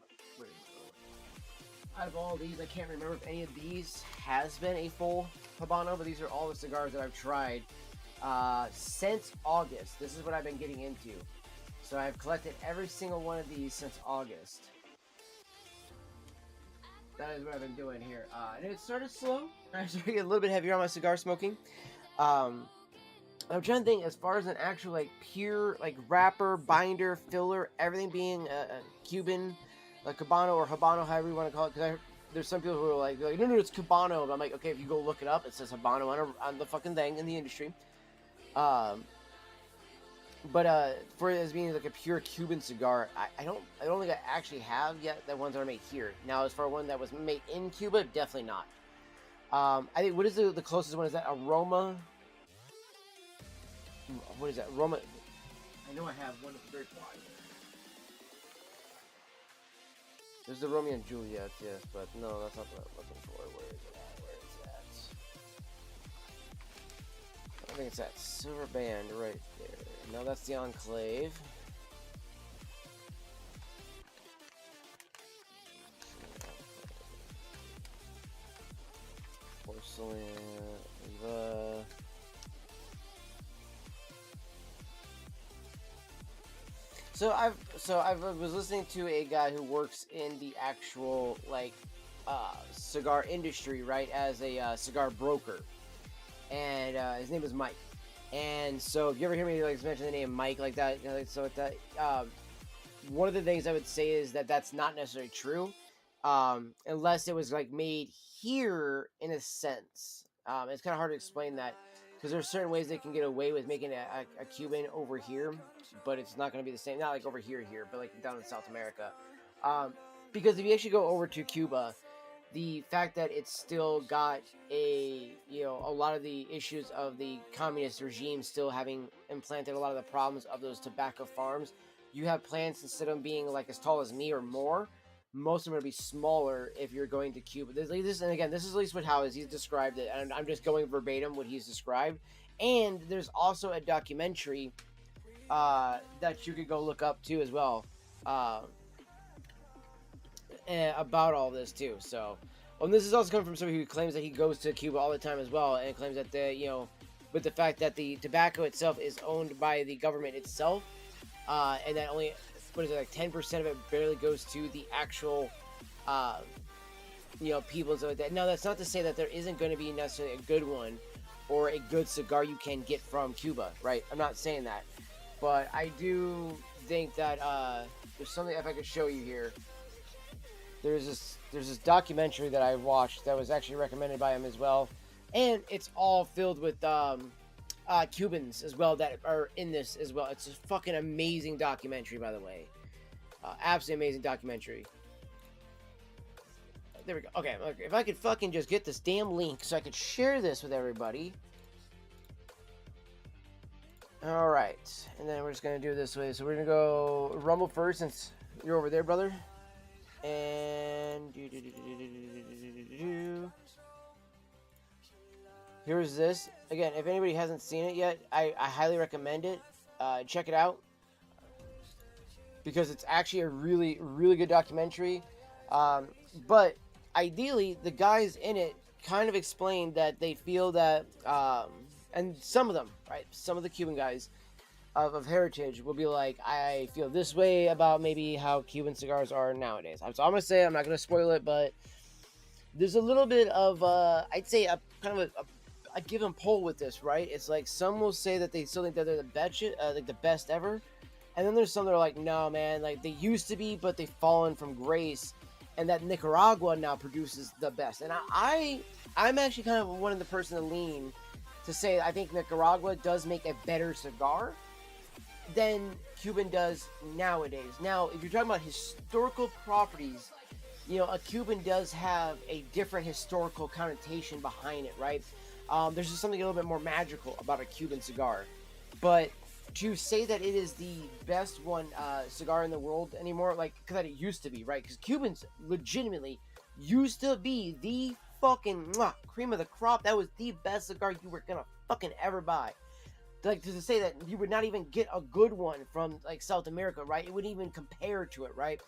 [SPEAKER 4] of all these, I can't remember if any of these has been a full Habano, but these are all the cigars that I've tried since August. This is what I've been getting into. So I've collected every single one of these since August. That is what I've been doing here. And it started slow. I started to get a little bit heavier on my cigar smoking. I'm trying to think as far as an actual pure wrapper, binder, filler, everything being a Cuban, Cabano or Habano, however you want to call it. Because there's some people who are like, no, it's Cabano. But I'm like, okay, if you go look it up, it says Habano on the fucking thing in the industry. But for it as being a pure Cuban cigar, I don't think I actually have yet the ones that are made here. Now, as for one that was made in Cuba, definitely not. I think, what is the closest one? Is that Aroma? What is that? Aroma? I know I have one that's very far. There's the Romeo and Juliet, yes, but no, that's not what I'm looking for. Where is it at? Where is that? I think it's that silver band right there. No, that's the Enclave. Porcelain, Eva. So I was listening to a guy who works in the actual cigar industry, right, as a cigar broker, and his name is Mike. And so if you ever hear me mention the name Mike like that, one of the things I would say is that that's not necessarily true, unless it was made here in a sense. It's kind of hard to explain that, because there's certain ways they can get away with making a Cuban over here, but it's not going to be the same. Not over here, but down in South America. Because if you actually go over to Cuba, the fact that it's still got a lot of the issues of the communist regime still having implanted a lot of the problems of those tobacco farms. You have plants, instead of being as tall as me or more, most of them are going to be smaller if you're going to Cuba. And again, this is at least how he's described it, and I'm just going verbatim what he's described. And there's also a documentary that you could go look up too as well, uh, about all this too. So, and this is also coming from somebody who claims that he goes to Cuba all the time as well, and claims that with the fact that the tobacco itself is owned by the government itself, and that only, what is it, like 10% of it barely goes to the actual, people and stuff like that. Now, that's not to say that there isn't going to be necessarily a good one or a good cigar you can get from Cuba, right? I'm not saying that, but I do think that there's something, if I could show you here. There's this documentary that I watched that was actually recommended by him as well, and it's all filled with Cubans as well that are in this as well. It's a fucking amazing documentary, by the way. Absolutely amazing documentary. There we go. Okay, if I could fucking just get this damn link so I could share this with everybody. Alright, and then we're just going to do it this way. So we're going to go Rumble first since you're over there, brother. And here's this. Again, if anybody hasn't seen it yet, I highly recommend it. Check it out. Because it's actually a really, really good documentary. But ideally, the guys in it kind of explained that they feel that, and some of them, right, some of the Cuban guys of heritage will be like, I feel this way about maybe how Cuban cigars are nowadays. So I'm going to say, I'm not going to spoil it, but there's a little bit of, I'd say, a kind of a give and pull with this, right? It's like some will say that they still think that they're the best, like the best ever. And then there's some that are like, no, man, like they used to be, but they've fallen from grace. And that Nicaragua now produces the best. And I'm actually kind of one of the person to lean to say I think Nicaragua does make a better cigar than Cuban does nowadays. Now, if you're talking about historical properties, a Cuban does have a different historical connotation behind it, right? There's just something a little bit more magical about a Cuban cigar. But to say that it is the best one cigar in the world anymore, like, because it used to be, right? Because Cubans legitimately used to be the fucking cream of the crop. That was the best cigar you were gonna fucking ever buy. Like, to say that you would not even get a good one from, like, South America, right? It wouldn't even compare to it, right?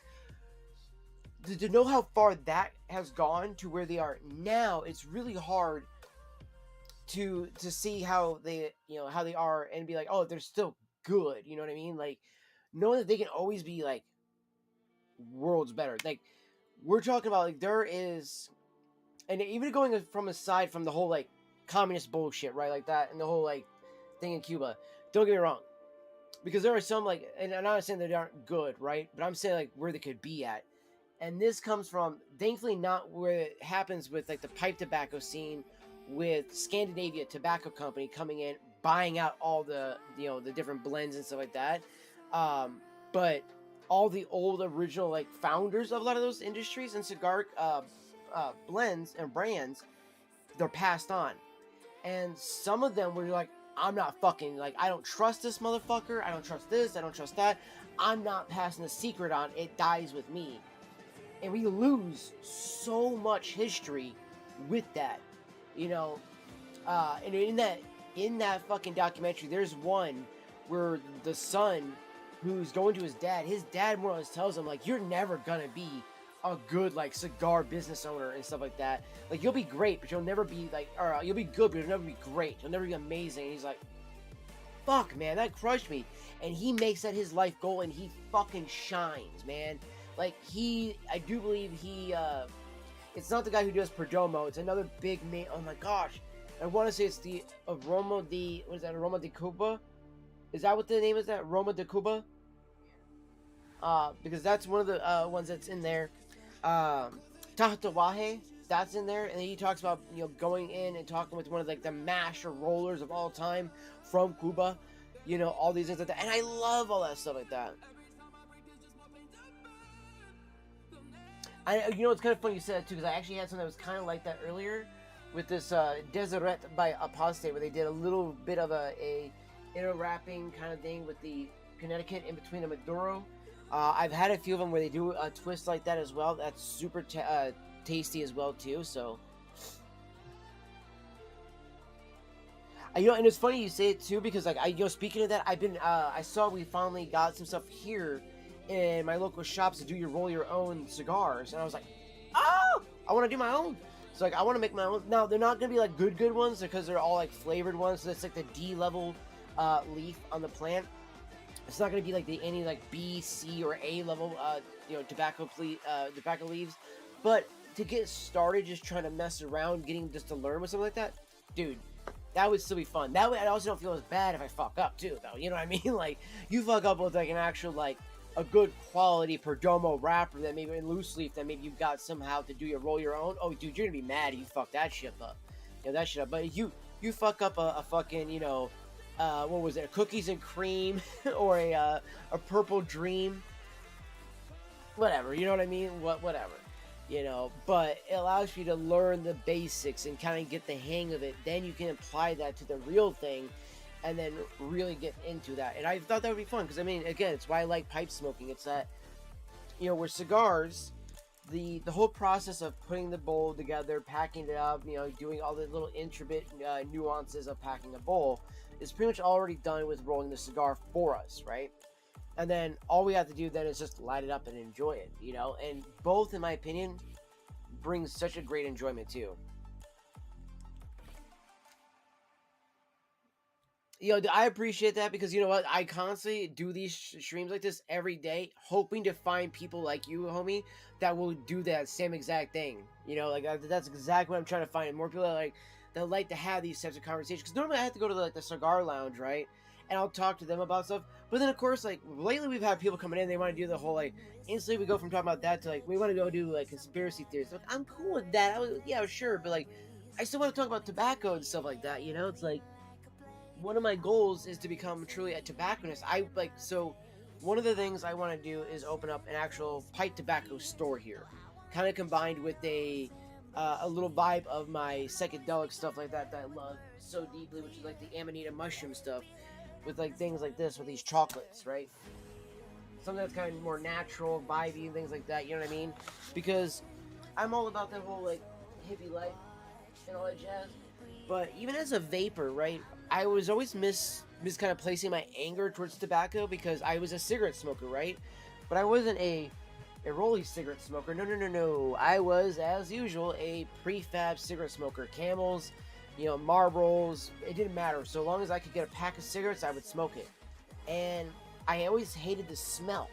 [SPEAKER 4] To know how far that has gone to where they are now, it's really hard to see how they, how they are and be like, oh, they're still good. You know what I mean? Like, knowing that they can always be, like, worlds better. Like, we're talking about, like, there is, and even going from aside from the whole, like, communist bullshit, right? Like that, and the whole, like, thing in Cuba. Don't get me wrong, because there are some, like, and I'm not saying they aren't good, right? But I'm saying, like, where they could be at. And this comes from, thankfully, not where it happens with, like, the pipe tobacco scene with Scandinavia Tobacco Company coming in, buying out all the, the different blends and stuff like that. But all the old original, like, founders of a lot of those industries and cigar blends and brands, they're passed on. And some of them were like, I'm not fucking, like, I don't trust this motherfucker. I don't trust this. I don't trust that. I'm not passing the secret on. It dies with me. And we lose so much history with that, and in that fucking documentary, there's one where the son who's going to his dad more or less tells him, like, you're never gonna be a good, like, cigar business owner and stuff like that. Like, you'll be great, but you'll never be, like, or you'll be good, but you'll never be great. You'll never be amazing. And he's like, fuck, man, that crushed me. And he makes that his life goal, and he fucking shines, man. Like, I do believe it's not the guy who does Perdomo. It's another big name. Oh my gosh. I want to say it's the Aroma de, what is that, Aroma de Cuba? Is that what the name is, that? Aroma de Cuba? Because that's one of the ones that's in there. Tahatawahe, that's in there. And then he talks about, going in and talking with one of, like, the master rollers of all time from Cuba. All these things like that. And I love all that stuff like that. It's kind of funny you said that too, because I actually had something that was kind of like that earlier with this Deseret by Apostate, where they did a little bit of a interwrapping kind of thing with the Connecticut in between the Maduro. I've had a few of them where they do a twist like that as well. That's super tasty as well too. So And it's funny you say it too because like speaking of that, I saw we finally got some stuff here in my local shops to do your roll your own cigars, and I was like, oh, I want to do my own. So like I want to make my own. Now they're not gonna be like good ones because they're all like flavored ones. So it's like the D level leaf on the plant. It's not gonna be like any like B, C, or A level tobacco leaves. But to get started, just trying to mess around, getting just to learn with something like that, dude. That would still be fun. That way, I also don't feel as bad if I fuck up too, though. You know what I mean? Like, you fuck up with like an actual like a good quality Perdomo wrapper that maybe in loose leaf that maybe you've got somehow to do your roll your own. Oh, dude, you're gonna be mad if you fuck that shit up. That shit up. But you fuck up a fucking what was it? Cookies and cream or a purple dream. Whatever. You know what I mean? Whatever. But it allows you to learn the basics and kind of get the hang of it. Then you can apply that to the real thing and then really get into that. And I thought that would be fun because, I mean, again, it's why I like pipe smoking. It's that, where cigars, the whole process of putting the bowl together, packing it up, doing all the little intricate nuances of packing a bowl is pretty much already done with rolling the cigar for us, right? And then all we have to do then is just light it up and enjoy it, And both, in my opinion, brings such a great enjoyment too. I appreciate that because you know what? I constantly do these streams like this every day, hoping to find people like you, homie, that will do that same exact thing. That's exactly what I'm trying to find. More people that like to have these types of conversations. Because normally I have to go to the cigar lounge, right? And I'll talk to them about stuff. But then, of course, like, lately we've had people coming in, they want to do the whole, like, instantly we go from talking about that to, like, we want to go do, like, conspiracy theories. Like, I'm cool with that. Yeah, sure. But, like, I still want to talk about tobacco and stuff like that, It's like, one of my goals is to become truly a tobacconist. So, one of the things I want to do is open up an actual pipe tobacco store here. Kind of combined with a little vibe of my psychedelic stuff like that I love so deeply, which is, like, the Amanita mushroom stuff. With like things like this, with these chocolates, right? Something that's kind of more natural, vibey, and things like that. You know what I mean? Because I'm all about that whole like hippie life and all that jazz. But even as a vapor, right? I was always kind of placing my anger towards tobacco because I was a cigarette smoker, right? But I wasn't a rolly cigarette smoker. No. I was, as usual, a prefab cigarette smoker. Camels. Marlboros, it didn't matter. So long as I could get a pack of cigarettes, I would smoke it. And I always hated the smell,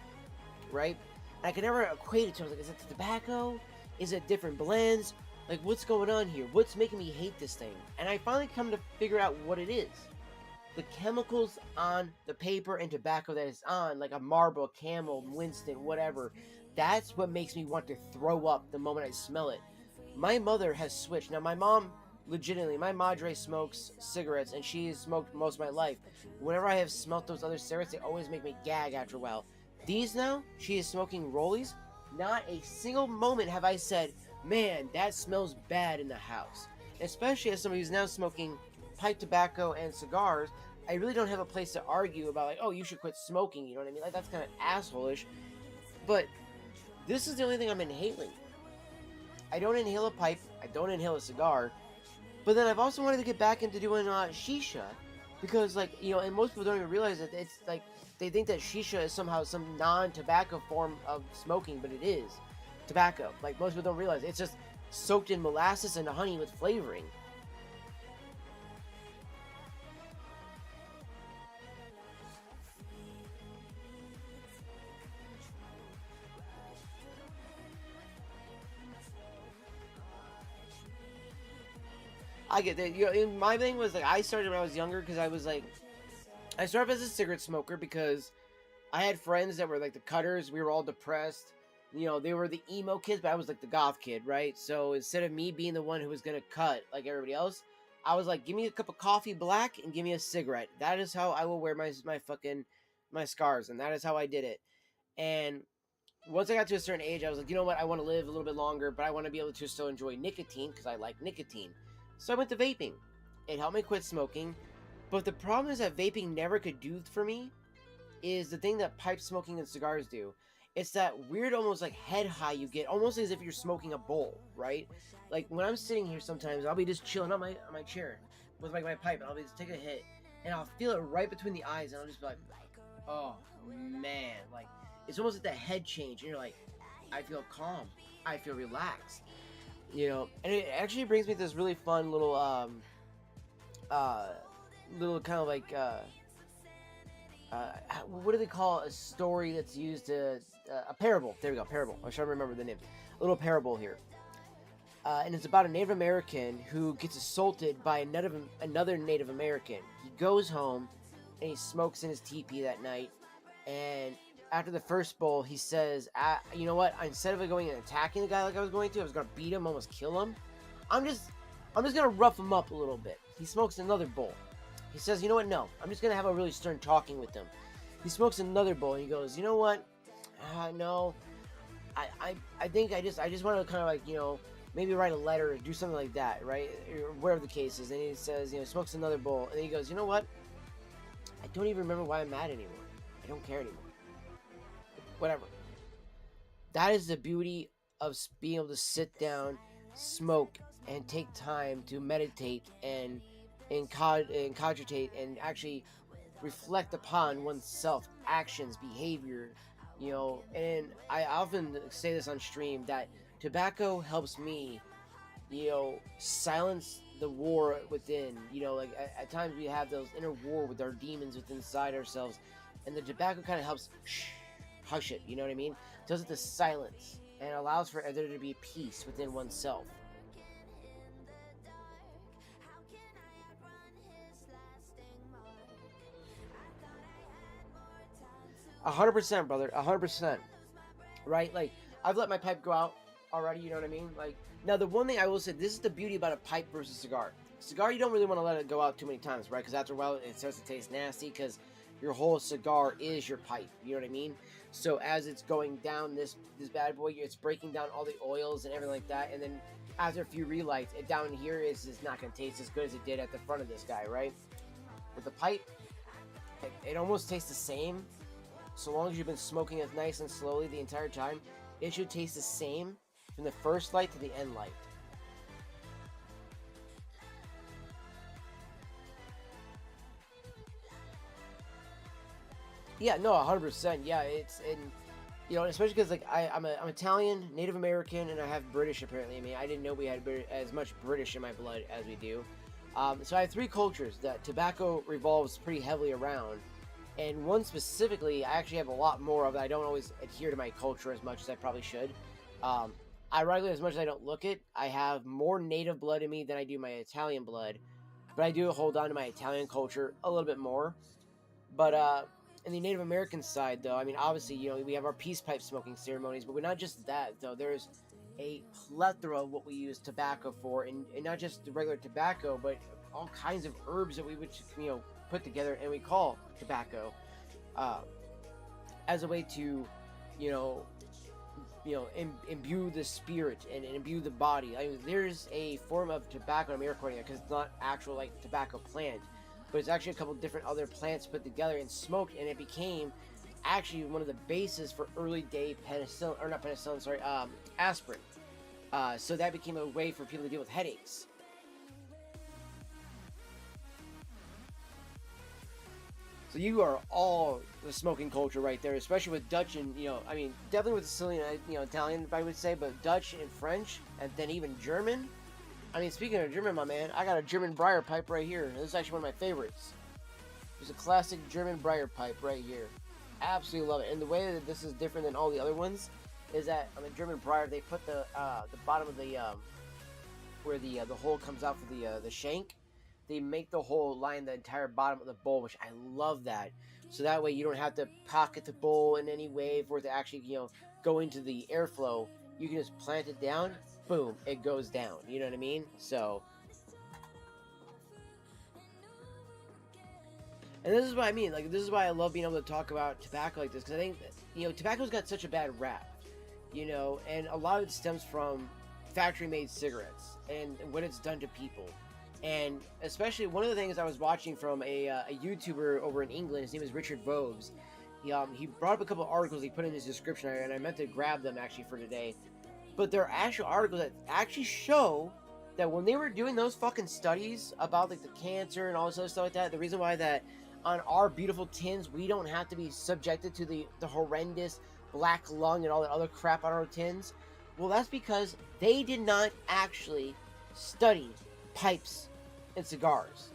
[SPEAKER 4] right? And I could never equate it to, I was like, is it the tobacco? Is it different blends? Like, what's going on here? What's making me hate this thing? And I finally come to figure out what it is. The chemicals on the paper and tobacco that is on, like a Marlboro, Camel, Winston, whatever, that's what makes me want to throw up the moment I smell it. My mother has switched. Now, my mom... legitimately, my madre smokes cigarettes, and she has smoked most of my life. Whenever I have smelt those other cigarettes, they always make me gag after a while. These now, she is smoking rollies. Not a single moment have I said, man, that smells bad in the house. Especially as somebody who's now smoking pipe tobacco and cigars, I really don't have a place to argue about, like, oh, you should quit smoking, you know what I mean? Like, that's kind of asshole-ish. But this is the only thing I'm inhaling. I don't inhale a pipe. I don't inhale a cigar. But then I've also wanted to get back into doing shisha, because and most people don't even realize that it's like they think that shisha is somehow some non-tobacco form of smoking, but it is tobacco. Like most people don't realize it's just soaked in molasses and honey with flavoring. I get that. My thing was like I started when I was younger because I started as a cigarette smoker because I had friends that were like the cutters. We were all depressed. They were the emo kids, but I was like the goth kid, right? So instead of me being the one who was gonna cut like everybody else, I was like, give me a cup of coffee black and give me a cigarette. That is how I will wear my scars, and that is how I did it. And once I got to a certain age, I was like, you know what? I want to live a little bit longer, but I want to be able to still enjoy nicotine because I like nicotine. So I went to vaping. It helped me quit smoking. But the problem is that vaping never could do for me is the thing that pipe smoking and cigars do. It's that weird almost like head high you get, almost as if you're smoking a bowl, right? Like when I'm sitting here sometimes, I'll be just chilling on my chair. with like my pipe, and I'll just take a hit, and I'll feel it right between the eyes, and I'll just be like, oh man, like it's almost like that head change, and you're like, I feel calm, I feel relaxed, you know. And it actually brings me to this really fun little little kind of like what do they call a story that's used to a parable? There we go, parable. I was trying to remember the name. A little parable here. And it's about a Native American who gets assaulted by another Native American. He goes home and he smokes in his teepee that night. And after the first bowl, he says, "You know what? Instead of going and attacking the guy like I was going to beat him, almost kill him. I'm just gonna rough him up a little bit." He smokes another bowl. He says, "You know what? No, I'm just gonna have a really stern talking with him." He smokes another bowl and he goes, "You know what? No, I think I just want to kind of like, you know, maybe write a letter or do something like that, right? Or whatever the case is." And he says, you know, smokes another bowl, and then he goes, "You know what? I don't even remember why I'm mad anymore. I don't care anymore. Whatever." That is the beauty of being able to sit down, smoke, and take time to meditate and cogitate and actually reflect upon oneself, actions, behavior, you know. And I often say this on stream that tobacco helps me, you know, silence the war within. You know, like at times we have those inner war with our demons within inside ourselves, and the tobacco kind of helps hush it. You know what I mean? Does it to silence and allows for there to be peace within oneself. 100%, brother. 100%. Right? Like, I've let my pipe go out already, you know what I mean? Like, now the one thing I will say, this is the beauty about a pipe versus cigar. Cigar, you don't really want to let it go out too many times, right? Because after a while, it starts to taste nasty because your whole cigar is your pipe, you know what I mean? So as it's going down this bad boy, it's breaking down all the oils and everything like that, and then after a few relights, it down here is not going to taste as good as it did at the front of this guy, right? With the pipe, it almost tastes the same. So long as you've been smoking it nice and slowly the entire time, it should taste the same from the first light to the end light. Yeah, no, 100%. Yeah, it's in, you know, especially because like I'm Italian, Native American, and I have British apparently. I mean, I didn't know we had as much British in my blood as we do. So I have three cultures that tobacco revolves pretty heavily around. And one specifically, I actually have a lot more of that. I don't always adhere to my culture as much as I probably should. Ironically, as much as I don't look it, I have more native blood in me than I do my Italian blood. But I do hold on to my Italian culture a little bit more. But in the Native American side, though, I mean, obviously, you know, we have our peace pipe smoking ceremonies, but we're not just that, though. There's a plethora of what we use tobacco for, and not just the regular tobacco, but all kinds of herbs that we would, you know, put together and we call tobacco as a way to, you know, imbue the spirit and imbue the body. I mean, there's a form of tobacco I'm recording because it's not actual like tobacco plant, but it's actually a couple different other plants put together and smoked, and it became actually one of the bases for early day penicillin, or not penicillin, sorry, aspirin. So that became a way for people to deal with headaches. So you are all the smoking culture right there, especially with Dutch and, you know, I mean, definitely with Sicilian, you know, Italian, I would say, but Dutch and French, and then even German. I mean, speaking of German, my man, I got a German briar pipe right here. This is actually one of my favorites. It's a classic German briar pipe right here. Absolutely love it. And the way that this is different than all the other ones is that on the German briar, they put the bottom of the where the hole comes out for the shank. They make the hole line the entire bottom of the bowl, which I love that. So that way you don't have to pocket the bowl in any way for it to actually, you know, go into the airflow. You can just plant it down, boom, it goes down. You know what I mean? So, and this is what I mean. Like, this is why I love being able to talk about tobacco like this, because I think that, you know, tobacco's got such a bad rap, you know, and a lot of it stems from factory-made cigarettes and what it's done to people. And especially one of the things I was watching from a YouTuber over in England, his name is Richard Vobes. He brought up a couple of articles he put in his description, and I meant to grab them actually for today. But there are actual articles that actually show that when they were doing those fucking studies about like the cancer and all this other stuff like that, the reason why that on our beautiful tins we don't have to be subjected to the horrendous black lung and all that other crap on our tins, well, that's because they did not actually study pipes and cigars.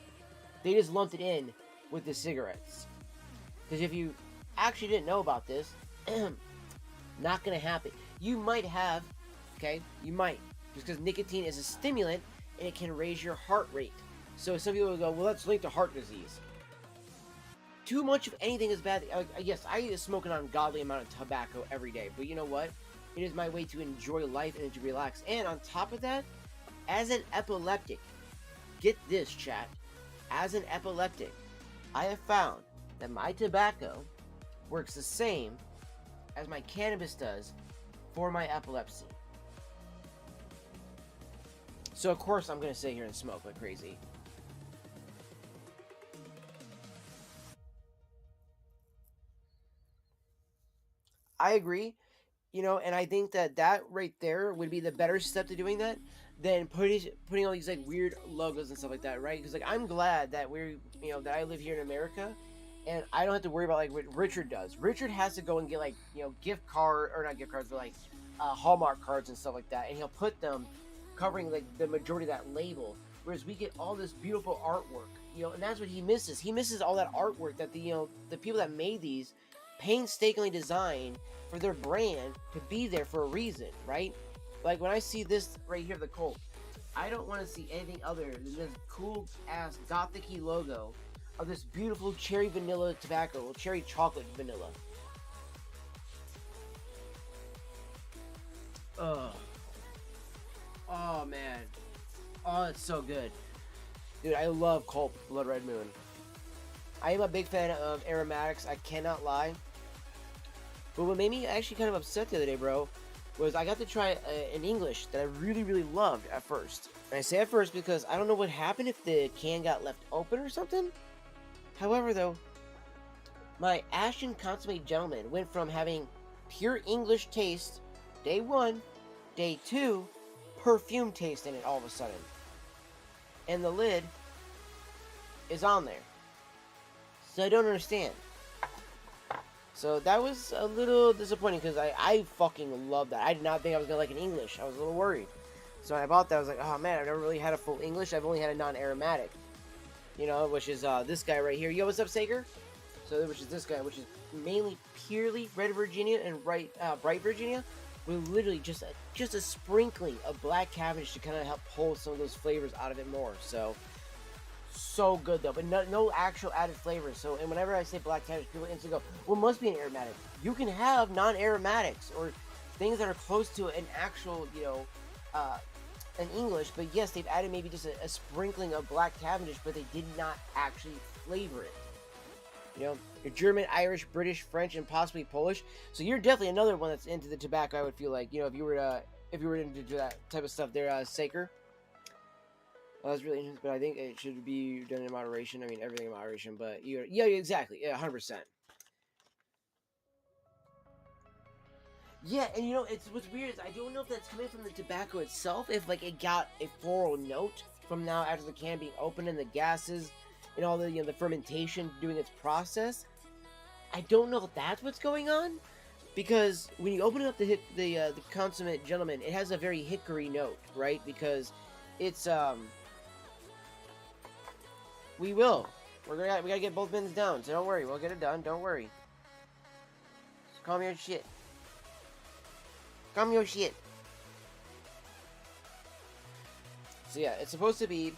[SPEAKER 4] They just lumped it in with the cigarettes. Because if you actually didn't know about this, not gonna happen. You might have, okay, you might, just because nicotine is a stimulant and it can raise your heart rate. So some people will go, well, that's linked to heart disease. Too much of anything is bad. Yes, I smoke an ungodly amount of tobacco every day, but you know what? It is my way to enjoy life and to relax. And on top of that, as an epileptic, get this, chat, as an epileptic, I have found that my tobacco works the same as my cannabis does for my epilepsy. So of course I'm gonna sit here and smoke like crazy. I agree, you know, and I think that that right there would be the better step to doing that than putting all these like weird logos and stuff like that, right? Because like I'm glad that that I live here in America, and I don't have to worry about like what Richard does. Richard has to go and get like gift card or not gift cards, but like Hallmark cards and stuff like that, and he'll put them covering like the majority of that label. Whereas we get all this beautiful artwork, and that's what he misses. He misses all that artwork that the people that made these painstakingly designed for their brand to be there for a reason, right? Like when I see this right here, the Colt, I don't want to see anything other than this cool ass gothic-y logo of this beautiful cherry vanilla tobacco, or cherry chocolate vanilla. Ugh. Oh man. Oh, it's so good. Dude, I love Colt Blood Red Moon. I am a big fan of aromatics, I cannot lie. But what made me actually kind of upset the other day, bro, was I got to try an English that I really, really loved at first. And I say at first because I don't know what happened, if the can got left open or something. However, though, my Ashton Consummate Gentleman went from having pure English taste, day 1, day 2, perfume taste in it all of a sudden. And the lid is on there. So I don't understand. So that was a little disappointing because I fucking love that. I did not think I was going to like an English. I was a little worried. So when I bought that, I was like, oh man, I've never really had a full English. I've only had a non-aromatic. Which is this guy right here. Yo, what's up, Sager? So, which is this guy, which is mainly purely Red Virginia and Bright Virginia, with literally just a sprinkling of black cabbage to kind of help pull some of those flavors out of it more. So good though, but no actual added flavors. So, and whenever I say black cabbage, people instantly go, well, it must be an aromatic. You can have non-aromatics or things that are close to an actual, an English, but yes, they've added maybe just a sprinkling of black cavendish, but they did not actually flavor it. You're German, Irish, British, French, and possibly Polish. So you're definitely another one that's into the tobacco. I would feel like, if you were into that type of stuff there, Saker. Well, that's really interesting, but I think it should be done in moderation. I mean, everything in moderation, but yeah, exactly, 100%. Yeah, and what's weird is I don't know if that's coming from the tobacco itself, if like it got a floral note from now after the can being opened and the gases and all the the fermentation doing its process. I don't know if that's what's going on, because when you open up the Consummate Gentleman, it has a very hickory note, right? Because it's we gotta get both bins down, so don't worry, we'll get it done. Don't worry. Just calm your shit. Calm your shit. So yeah, it's supposed to be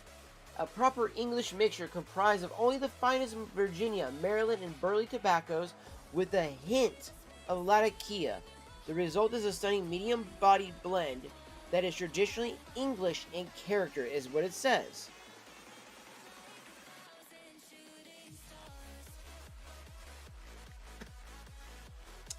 [SPEAKER 4] a proper English mixture comprised of only the finest Virginia, Maryland, and Burley tobaccos with a hint of Latakia. The result is a stunning medium-bodied blend that is traditionally English in character, is what it says.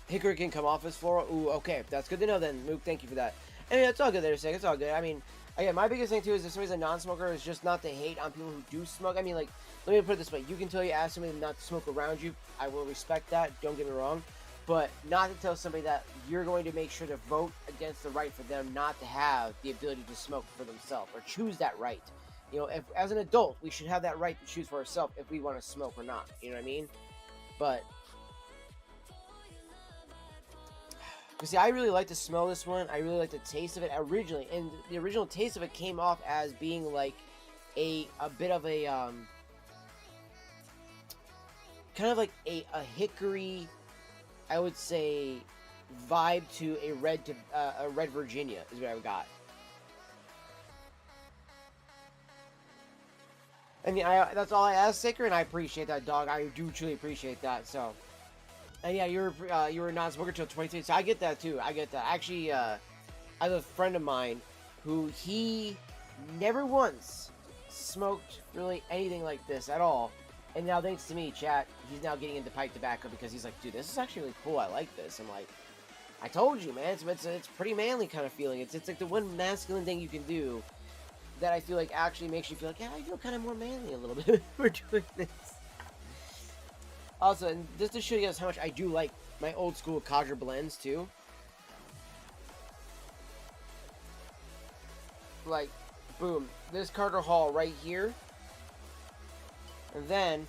[SPEAKER 4] Hickory can come off as floral. Ooh, okay, that's good to know then, Luke. Thank you for that. I mean, it's all good there, Sig. It's all good. I mean, again, my biggest thing too is if somebody's a non-smoker, is just not to hate on people who do smoke. I mean, like, let me put it this way: you can tell you ask somebody not to smoke around you. I will respect that. Don't get me wrong. but not to tell somebody that you're going to make sure to vote against the right for them not to have the ability to smoke for themselves or choose that right. You know, if as an adult, we should have that right to choose for ourselves if we want to smoke or not. You know what I mean? But you see, I really like to smell this one. I really like the taste of it originally, and the original taste of it came off as being like a bit of a kind of like a hickory, I would say, vibe to a red Virginia is what I got. And yeah, that's all I ask, Saker, and I appreciate that, dog. I do truly appreciate that. So, and yeah, you were a non-smoker till 23, so I get that too. I get that. Actually, I have a friend of mine who he never once smoked really anything like this at all. And now, thanks to me, chat, he's now getting into pipe tobacco because he's like, dude, this is actually really cool. I like this. I'm like, I told you, man. It's pretty manly kind of feeling. It's like the one masculine thing you can do that I feel like actually makes you feel like, yeah, I feel kind of more manly a little bit when we're doing this. Also, and just to show you guys how much I do like my old school codger blends too. Like, boom, this Carter Hall right here. And then,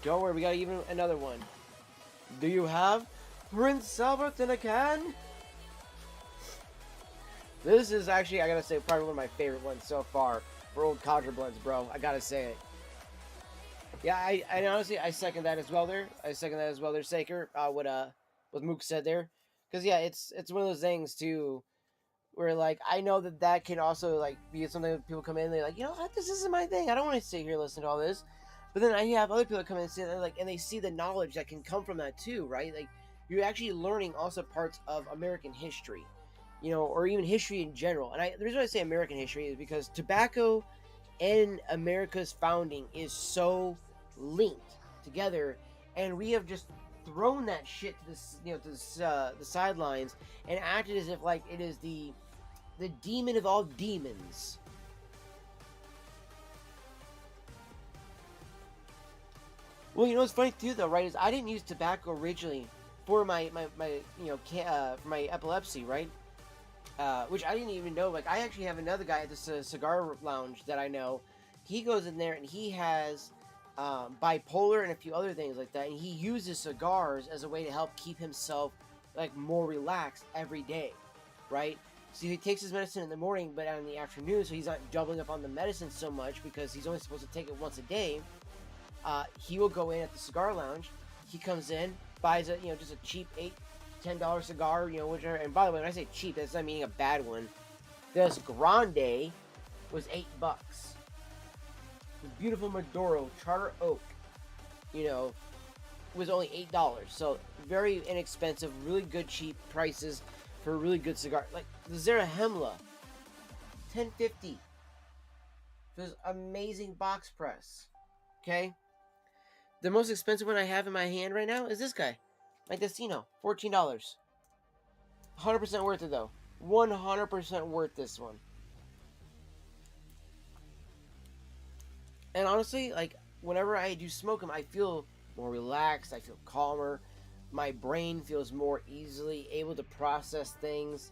[SPEAKER 4] don't worry, we got even another one. Do you have Prince Albert in a can? This is actually, I gotta say, probably one of my favorite ones so far for old codger blends, bro. I gotta say it. Yeah, I honestly, I second that as well there. I second that as well there, Saker. What Mook said there. Because, yeah, it's one of those things, too, where, like, I know that can also, like, be something that people come in and they're like, you know what, this isn't my thing. I don't want to sit here and listen to all this. But then I have other people come in and say that, like, and they see the knowledge that can come from that, too, right? Like, you're actually learning also parts of American history, you know, or even history in general. And the reason why I say American history is because tobacco and America's founding is so linked together, and we have just thrown that shit to this, you know, to this, the sidelines, and acted as if like it is the demon of all demons. Well, you know what's funny too, though, right? Is I didn't use tobacco originally for my you know for my epilepsy, right? Which I didn't even know. Like, I actually have another guy at this cigar lounge that I know. He goes in there and he has bipolar and a few other things like that, and he uses cigars as a way to help keep himself like more relaxed every day, right? So he takes his medicine in the morning, but in the afternoon, so he's not doubling up on the medicine so much because he's only supposed to take it once a day. He will go in at the cigar lounge. He comes in, buys a just a cheap $8-10 cigar, whichever. And by the way, when I say cheap, that's not meaning a bad one. This Grande was $8. The beautiful Maduro Charter Oak, was only $8. So very inexpensive, really good cheap prices for a really good cigar. Like the Zarahemla, $10.50. This amazing box press. Okay. The most expensive one I have in my hand right now is this guy, my Destino, $14. 100% worth it though. 100% worth this one. And honestly, like, whenever I do smoke them, I feel more relaxed, I feel calmer, my brain feels more easily able to process things,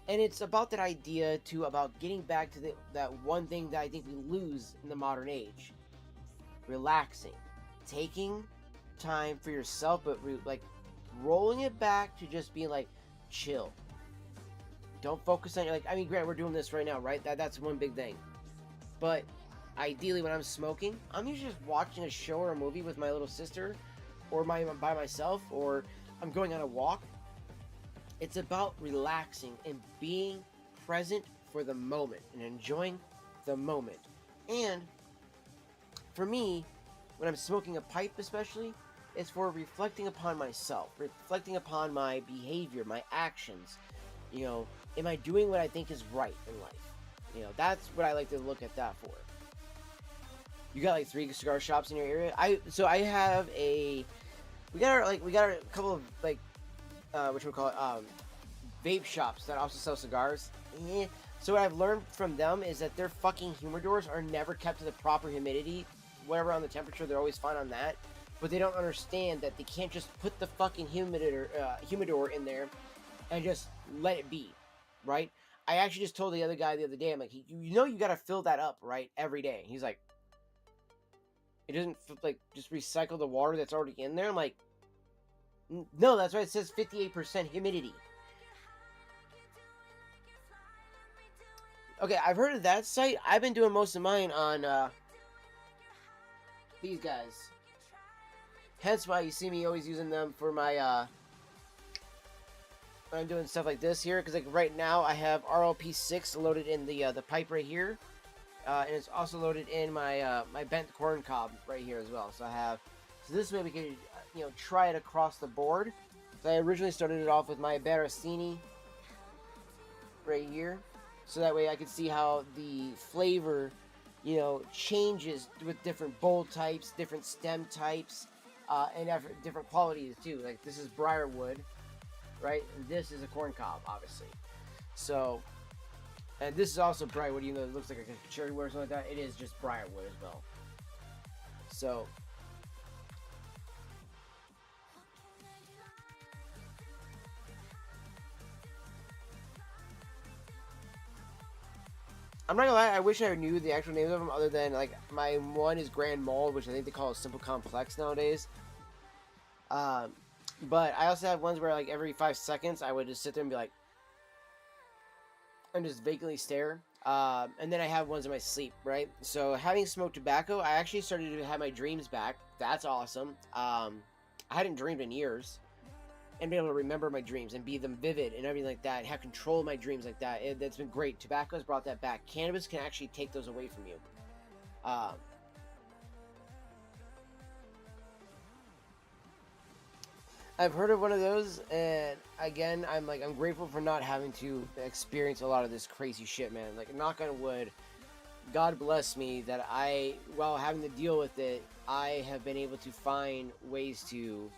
[SPEAKER 4] and it's about that idea, too, about getting back to that one thing that I think we lose in the modern age. Relaxing. Taking time for yourself, but, rolling it back to just being, chill. Don't focus on, Grant, we're doing this right now, right? That's one big thing. But ideally, when I'm smoking, I'm usually just watching a show or a movie with my little sister, or by myself, or I'm going on a walk. It's about relaxing and being present for the moment and enjoying the moment. And for me, when I'm smoking a pipe especially, it's for reflecting upon myself, reflecting upon my behavior, my actions. Am I doing what I think is right in life? That's what I like to look at that for. You got 3 cigar shops in your area? I have we got a couple of vape shops that also sell cigars. So what I've learned from them is that their fucking humidors are never kept to the proper humidity, whatever on the temperature, they're always fine on that. but they don't understand that they can't just put the fucking humidor in there and just let it be, right? I actually just told the other guy the other day, I'm like, you know, you got to fill that up, right, every day. He's like, it doesn't like just recycle the water that's already in there. I'm like, no, that's why it says 58% humidity. Okay, I've heard of that site. I've been doing most of mine on these guys. Hence why you see me always using them for my when I'm doing stuff like this here. Because like right now I have RLP6 loaded in the pipe right here, and it's also loaded in my my bent corn cob right here as well. So I have, so this way we can try it across the board. So I originally started it off with my Barracini right here, so that way I could see how the flavor changes with different bowl types, different stem types, and different qualities too. Like this is briarwood, right? And this is a corn cob, obviously. So, and this is also briarwood, even though it looks like a cherry wood or something like that. It is just briarwood as well. So, I'm not gonna lie, I wish I knew the actual names of them, other than like my one is Grand Mold, which I think they call it Simple Complex nowadays. But I also have ones where like every 5 seconds I would just sit there and be like, and just vacantly stare. And then I have ones in my sleep, right? So having smoked tobacco, I actually started to have my dreams back. That's awesome. I hadn't dreamed in years. And be able to remember my dreams and be them vivid and everything like that, and have control of my dreams like that. That's been great. Tobacco has brought that back. Cannabis can actually take those away from you. I've heard of one of those, and again, I'm grateful for not having to experience a lot of this crazy shit, man. Like, knock on wood, God bless me that while having to deal with it, I have been able to find ways to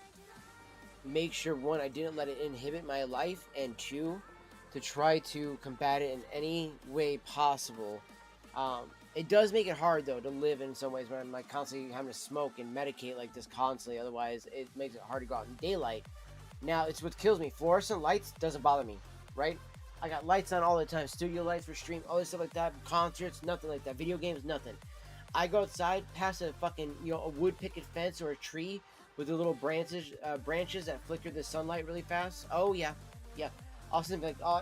[SPEAKER 4] make sure, one, I didn't let it inhibit my life, and two, to try to combat it in any way possible. It does make it hard, though, to live in some ways when I'm like constantly having to smoke and medicate like this constantly. Otherwise, it makes it hard to go out in daylight. Now, it's what kills me. Fluorescent lights doesn't bother me, right? I got lights on all the time. Studio lights for stream, all this stuff like that. Concerts, nothing like that. Video games, nothing. I go outside past a fucking, a wood picket fence or a tree with the little branches that flicker the sunlight really fast. Oh, yeah. All of a sudden, like, oh,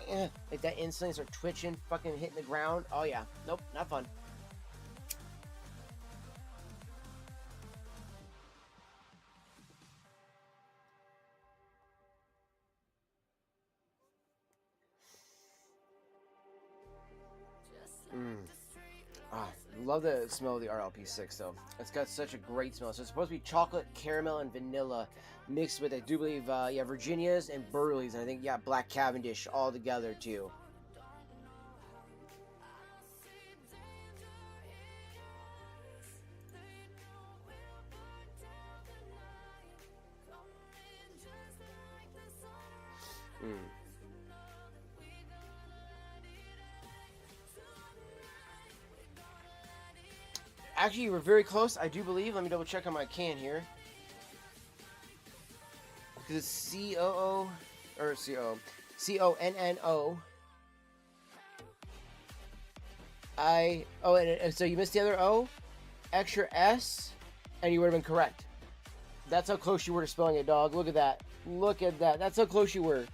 [SPEAKER 4] like that instantly start twitching, fucking hitting the ground. Oh, yeah. Nope, not fun. Love the smell of the RLP6 though. It's got such a great smell. So it's supposed to be chocolate, caramel, and vanilla mixed with, I do believe, Virginias and Burleys, and I think, Black Cavendish all together too. Actually, you were very close, I do believe. Let me double check on my can here. Because it's C-O-O, or C-O, C-O-N-N-O. And so you missed the other O, extra S, and you would have been correct. That's how close you were to spelling it, dog. Look at that. Look at that. That's how close you were.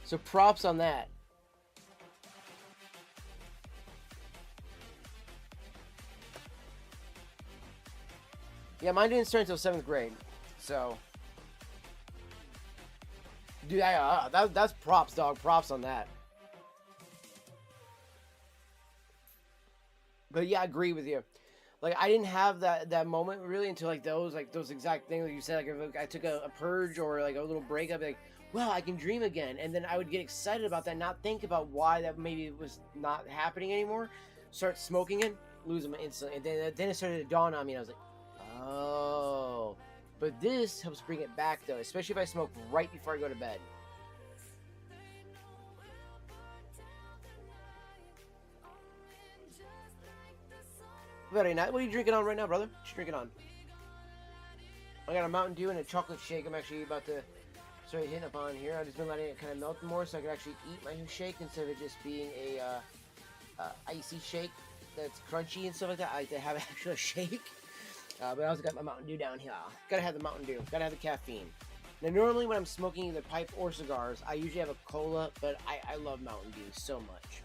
[SPEAKER 4] So props on that. Yeah, mine didn't start until 7th grade, so. Dude, that's props, dog. Props on that. But yeah, I agree with you. Like, I didn't have that moment really until like those exact things that you said. Like, if I took a purge or like a little break, I'd be like, wow, I can dream again. And then I would get excited about that, not think about why that maybe was not happening anymore. Start smoking it, lose them instantly. And then it started to dawn on me, and I was like, oh. But this helps bring it back, though, especially if I smoke right before I go to bed. Very nice. What are you drinking on right now, brother? What you drinking on? I got a Mountain Dew and a chocolate shake. I'm actually about to start hitting up on here. I've just been letting it kind of melt more so I can actually eat my shake instead of it just being a icy shake that's crunchy and stuff like that. I like to have actual shake. But I also got my Mountain Dew down here. Gotta have the Mountain Dew. Gotta have the caffeine. Now, normally when I'm smoking either pipe or cigars, I usually have a cola, but I love Mountain Dew so much.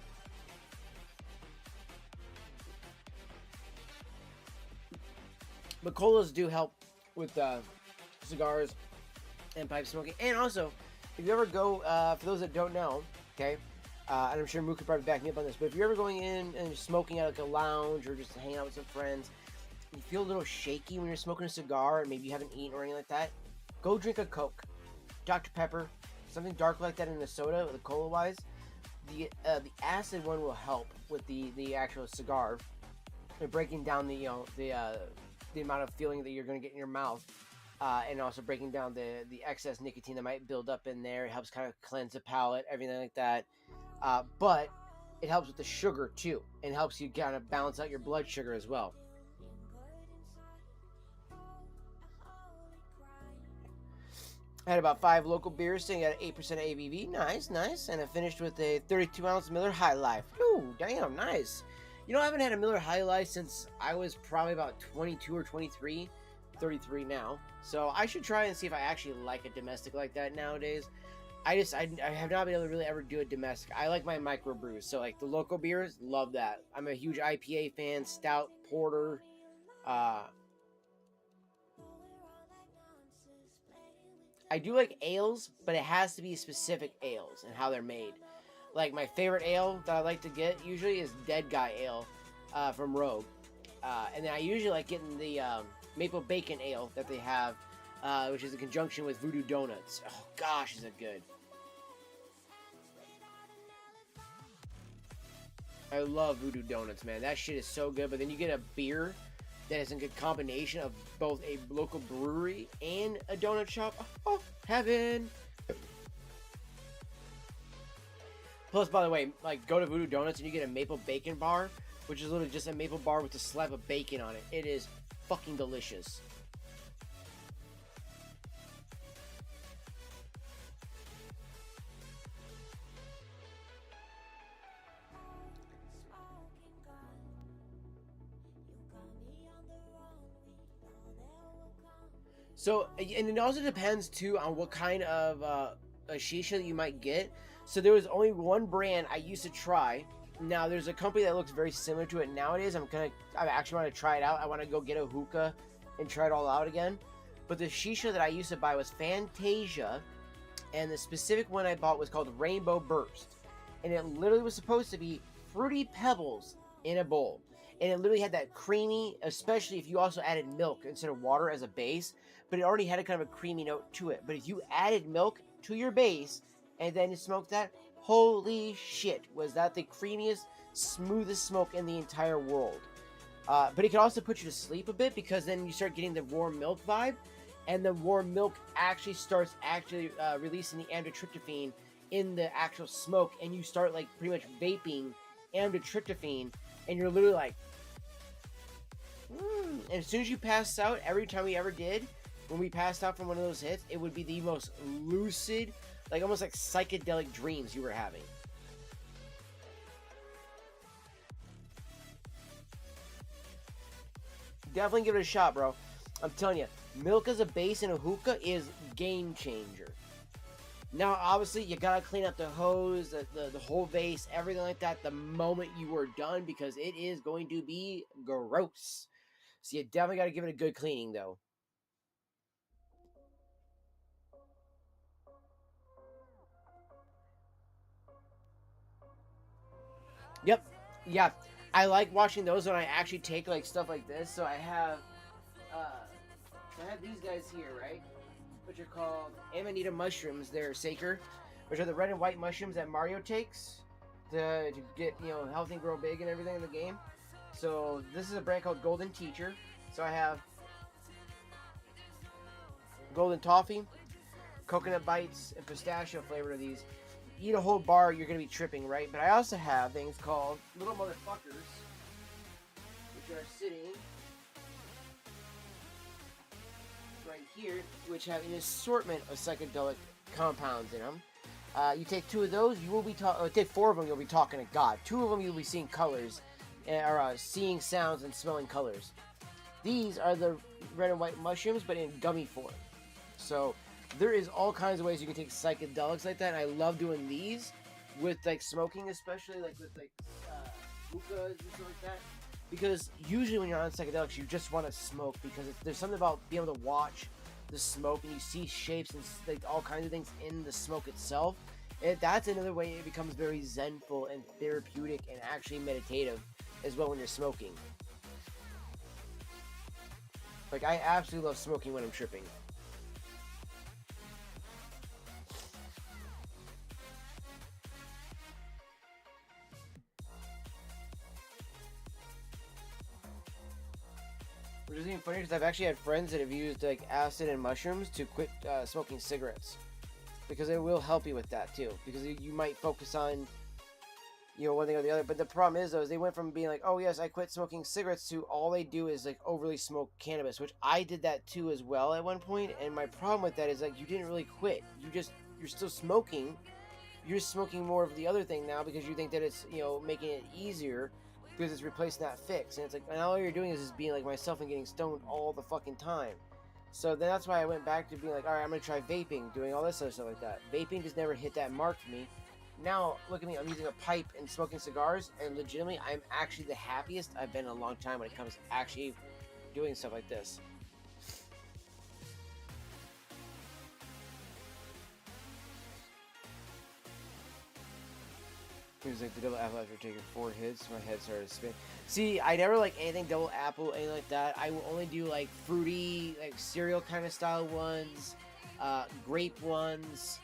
[SPEAKER 4] But colas do help with cigars and pipe smoking. And also, if you ever go, for those that don't know, okay, and I'm sure Mook could probably back me up on this, but if you're ever going in and just smoking at like a lounge or just hanging out with some friends, you feel a little shaky when you're smoking a cigar and maybe you haven't eaten or anything like that, go drink a Coke, Dr. Pepper, something dark like that in a soda, the cola wise. The acid one will help with the actual cigar, and breaking down the amount of feeling that you're going to get in your mouth, and also breaking down the excess nicotine that might build up in there. It helps kind of cleanse the palate, everything like that. But it helps with the sugar too, and helps you kind of balance out your blood sugar as well. I had about 5 local beers sitting at 8% ABV. Nice, nice. And I finished with a 32-ounce Miller High Life. Ooh, damn, nice. You know, I haven't had a Miller High Life since I was probably about 22 or 23. 33 now. So I should try and see if I actually like a domestic like that nowadays. I have not been able to really ever do a domestic. I like my microbrews. So like the local beers, love that. I'm a huge IPA fan, stout, porter, I do like ales, but it has to be specific ales and how they're made. Like my favorite ale that I like to get usually is Dead Guy Ale from Rogue. And then I usually like getting the Maple Bacon Ale that they have, which is in conjunction with Voodoo Donuts. Oh gosh, is it good. I love Voodoo Donuts, man. That shit is so good. But then you get a beer that is a good combination of both a local brewery and a donut shop. Oh, heaven! Plus, by the way, like, go to Voodoo Donuts and you get a maple bacon bar, which is literally just a maple bar with a slab of bacon on it. It is fucking delicious. So, and it also depends too on what kind of a shisha that you might get. So there was only one brand I used to try. Now there's a company that looks very similar to it nowadays. I actually want to try it out. I want to go get a hookah and try it all out again. But the shisha that I used to buy was Fantasia, and the specific one I bought was called Rainbow Burst, and it literally was supposed to be Fruity Pebbles in a bowl. And it literally had that creamy, especially if you also added milk instead of water as a base, but it already had a kind of a creamy note to it. But if you added milk to your base and then you smoked that, holy shit, was that the creamiest, smoothest smoke in the entire world. But it can also put you to sleep a bit, because then you start getting the warm milk vibe, and the warm milk actually starts releasing the amitriptyline in the actual smoke, and you start like pretty much vaping amitriptyline, and you're literally like, and as soon as you pass out, every time we ever did, when we passed out from one of those hits, it would be the most lucid, like almost like psychedelic dreams you were having. Definitely give it a shot, bro. I'm telling you, milk as a base in a hookah is game changer. Now, obviously, you gotta clean up the hose, the whole vase, everything like that the moment you are done, because it is going to be gross. So you definitely gotta give it a good cleaning, though. Yep. Yeah. I like watching those when I actually take like stuff like this. So I have these guys here, right? Which are called Amanita mushrooms. They're Saker, which are the red and white mushrooms that Mario takes to get, healthy and grow big and everything in the game. So this is a brand called Golden Teacher. So I have Golden Toffee, Coconut Bites, and pistachio flavor of these. Eat a whole bar, you're going to be tripping, right? But I also have things called Little Motherfuckers, which are sitting right here, which have an assortment of psychedelic compounds in them. You take 2 of those, you will be take 4 of them, you'll be talking to God. 2 of them, you'll be seeing colors, or seeing sounds and smelling colors. These are the red and white mushrooms, but in gummy form. So there is all kinds of ways you can take psychedelics like that, and I love doing these with like smoking, especially like with like hookahs and stuff like that. Because usually when you're on psychedelics, you just want to smoke because there's something about being able to watch the smoke and you see shapes and like all kinds of things in the smoke itself. That's another way it becomes very zenful and therapeutic and actually meditative as well when you're smoking. Like, I absolutely love smoking when I'm tripping. Which is even funny because I've actually had friends that have used like acid and mushrooms to quit smoking cigarettes, because it will help you with that too. Because you might focus on, you know, one thing or the other. But the problem is though, is they went from being like, oh yes, I quit smoking cigarettes, to all they do is like overly smoke cannabis, which I did that too as well at one point. And my problem with that is like you didn't really quit. You're still smoking. You're just smoking more of the other thing now because you think that it's, you know, making it easier because it's replacing that fix. And it's like, and all you're doing is just being like myself and getting stoned all the fucking time. So then that's why I went back to being like, all right, I'm going to try vaping, doing all this other stuff like that. Vaping just never hit that mark for me. Now, look at me, I'm using a pipe and smoking cigars, and legitimately, I'm actually the happiest I've been in a long time when it comes to actually doing stuff like this. It was like the double apple after taking 4 hits, my head started to spin. See, I never like anything double apple, anything like that. I will only do like fruity, like cereal kind of style ones, grape ones.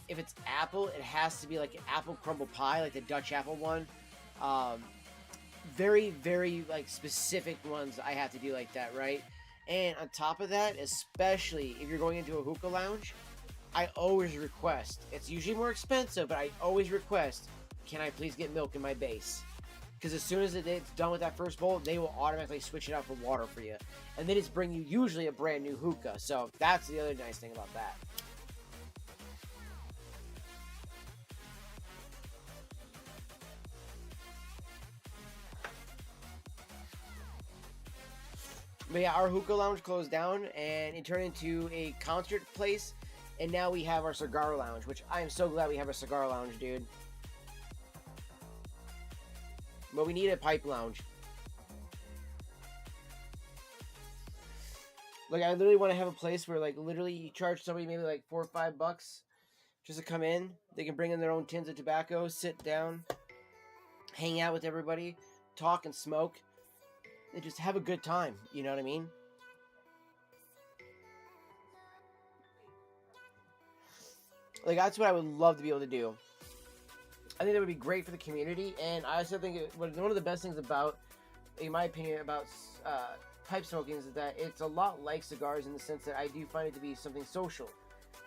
[SPEAKER 4] If it's apple, it has to be like an apple crumble pie, like the Dutch apple one. Very, very like specific ones I have to do like that, right? And on top of that, especially if you're going into a hookah lounge, I always request, it's usually more expensive, but I always request, can I please get milk in my base? Because as soon as it's done with that first bowl, they will automatically switch it out for water for you. And they just bring you usually a brand new hookah. So that's the other nice thing about that. But yeah, our hookah lounge closed down and it turned into a concert place. And now we have our cigar lounge, which I am so glad we have a cigar lounge, dude. But we need a pipe lounge. Like, I literally want to have a place where, like, literally you charge somebody maybe like $4 or $5 just to come in. They can bring in their own tins of tobacco, sit down, hang out with everybody, talk and smoke, and just have a good time. You know what I mean? Like, that's what I would love to be able to do. I think that would be great for the community, and I also think one of the best things about, in my opinion, about pipe smoking is that it's a lot like cigars in the sense that I do find it to be something social.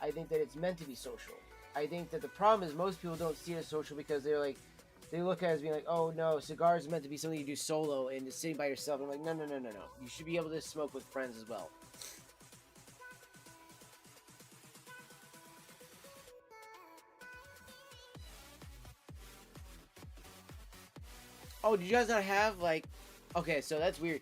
[SPEAKER 4] I think that it's meant to be social. I think that the problem is most people don't see it as social because they're like, they look at it as being like, oh no, cigars is meant to be something you do solo and just sitting by yourself. I'm like, no. You should be able to smoke with friends as well. Oh, did you guys not have, like... Okay, so that's weird.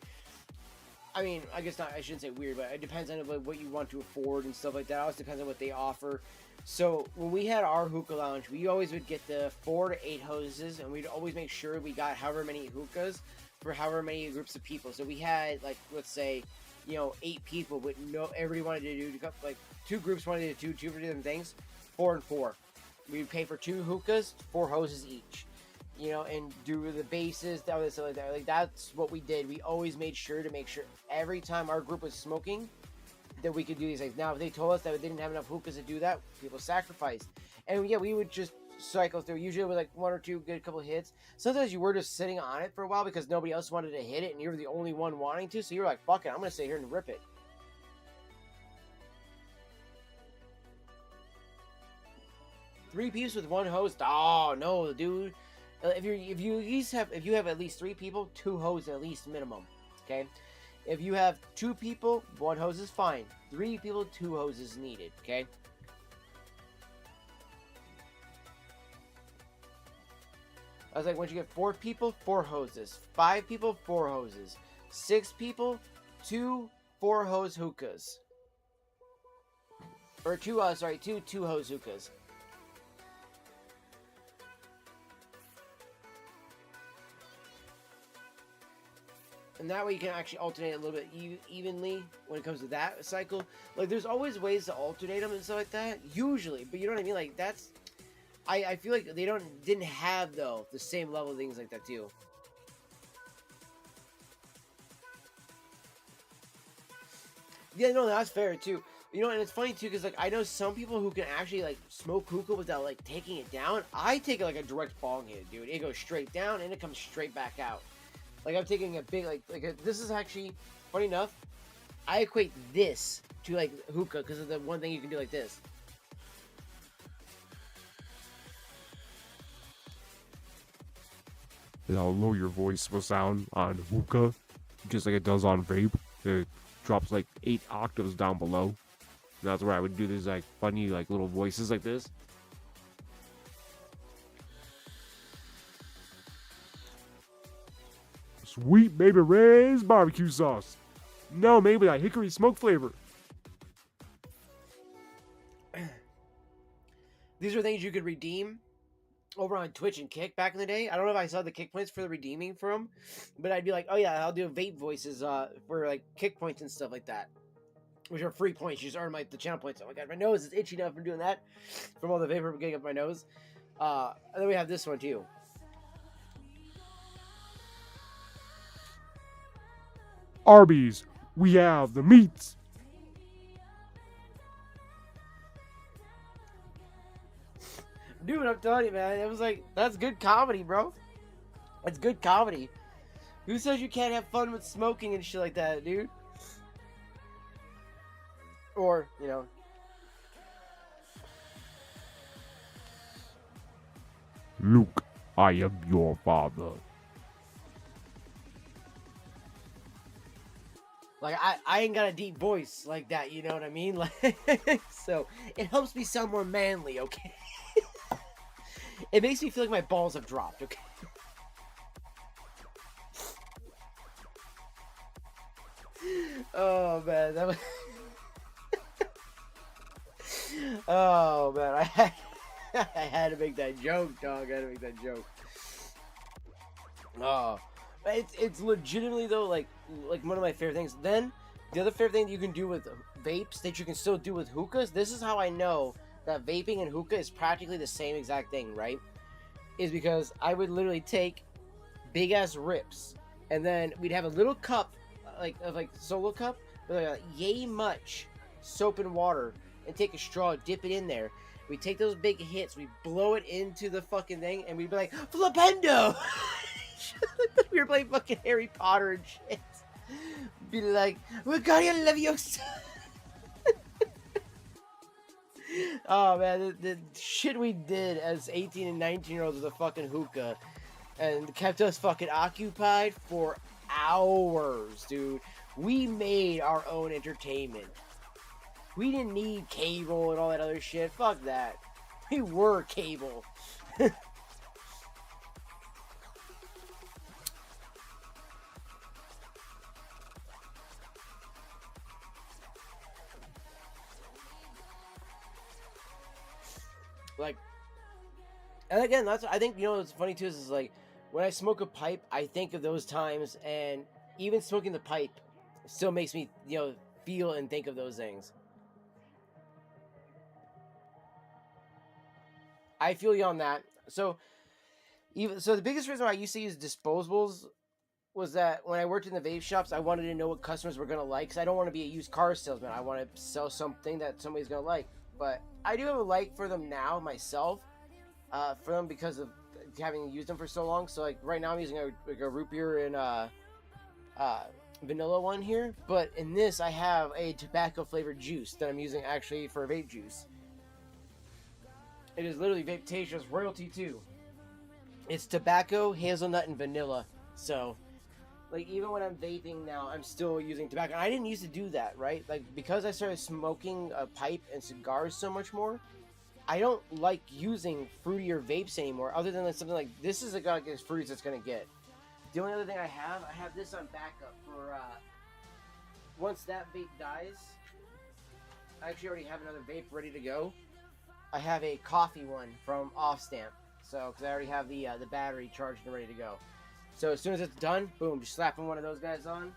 [SPEAKER 4] I mean, I guess not, I shouldn't say weird, but it depends on what you want to afford and stuff like that. It always depends on what they offer. So, when we had our hookah lounge, we always would get the 4 to 8 hoses, and we'd always make sure we got however many hookahs for however many groups of people. So, we had, like, let's say, you know, 8 people, but everybody wanted to do, like, 2 groups wanted to do 2 different things, 4 and 4. We'd pay for 2 hookahs, 4 hoses each. You know, and do the bases, all this stuff like that. Like, that's what we did. We always made sure to make sure every time our group was smoking that we could do these things. Now, if they told us that we didn't have enough hookahs to do that, people sacrificed. And yeah, we would just cycle through. Usually with like 1 or 2 good couple hits. Sometimes you were just sitting on it for a while because nobody else wanted to hit it and you were the only one wanting to. So you were like, fuck it, I'm going to sit here and rip it. Three pieces with 1 hose? Oh, no, dude. If you have at least 3 people, 2 hoses at least minimum, okay? If you have 2 people, 1 hose is fine. 3 people, 2 hoses needed, okay? I was like, once you get 4 people, 4 hoses. 5 people, 4 hoses. 6 people, 2 4-hose hookahs. Or 2 2-hose hookahs. And that way you can actually alternate a little bit evenly when it comes to that cycle. Like, there's always ways to alternate them and stuff like that, usually. But you know what I mean? Like, that's... I feel like they didn't have, though, the same level of things like that, too. Yeah, no, that's fair, too. You know, and it's funny, too, because, like, I know some people who can actually, like, smoke hookah without, like, taking it down. I take it like a direct bong hit, dude. It goes straight down, and it comes straight back out. Like, I'm taking a big, this is actually, funny enough, I equate this to, like, hookah, because of the one thing you can do like this.
[SPEAKER 6] How low your voice will sound on hookah, just like it does on vape. It drops like 8 octaves down below. And that's where I would do these like funny like little voices like this. Sweet Baby Ray's barbecue sauce. No, maybe that hickory smoke flavor.
[SPEAKER 4] These are things you could redeem over on Twitch and Kick back in the day. I don't know if I saw the kick points for the redeeming for them, but I'd be like, oh yeah, I'll do vape voices for like kick points and stuff like that, which are free points. You just earn the channel points. Oh my god, my nose is itchy enough from doing that, from all the vapor getting up my nose. And then we have this one too.
[SPEAKER 6] Arby's, we have the meats.
[SPEAKER 4] Dude, I'm telling you, man, it was like, that's good comedy, bro. That's good comedy. Who says you can't have fun with smoking and shit like that, dude? Or, you know.
[SPEAKER 6] Luke, I am your father.
[SPEAKER 4] Like, I ain't got a deep voice like that, you know what I mean? Like, so, it helps me sound more manly, okay? It makes me feel like my balls have dropped, okay? Oh, man, that was... Oh, man, I had to make that joke, dog. I had to make that joke. Oh, it's legitimately, though, like one of my favorite things. Then, the other favorite thing that you can do with vapes that you can still do with hookahs, this is how I know that vaping and hookah is practically the same exact thing, right? Is because I would literally take big ass rips, and then we'd have a little cup, like solo cup, with like yay much soap and water, and take a straw, dip it in there. We take those big hits, we blow it into the fucking thing, and we'd be like, Flipendo! We were playing fucking Harry Potter and shit. Be like, Wingardium Leviosa! Oh man, the shit we did as 18 and 19-year-olds with a fucking hookah and kept us fucking occupied for hours, dude. We made our own entertainment. We didn't need cable and all that other shit. Fuck that. We were cable. Like, and again, that's, I think, you know, what's funny too is like, when I smoke a pipe, I think of those times, and even smoking the pipe still makes me, you know, feel and think of those things. I feel you on that. So, the biggest reason why I used to use disposables was that when I worked in the vape shops, I wanted to know what customers were gonna like, because I don't want to be a used car salesman. I want to sell something that somebody's gonna like. But I do have a like for them now myself, for them because of having used them for so long. So like right now I'm using a root beer and vanilla one here, but in this I have a tobacco flavored juice that I'm using actually for vape juice. It is literally Vapetacious royalty too. It's tobacco, hazelnut, and vanilla. So Like, even when I'm vaping now, I'm still using tobacco. I didn't used to do that, right? Like, because I started smoking a pipe and cigars so much more, I don't like using fruitier vapes anymore, other than like something like this is like as fruity as it's gonna get. The only other thing I have this on backup for once that vape dies. I actually already have another vape ready to go. I have a coffee one from Off Stamp, so because I already have the battery charged and ready to go. So as soon as it's done, boom, just slapping one of those guys on.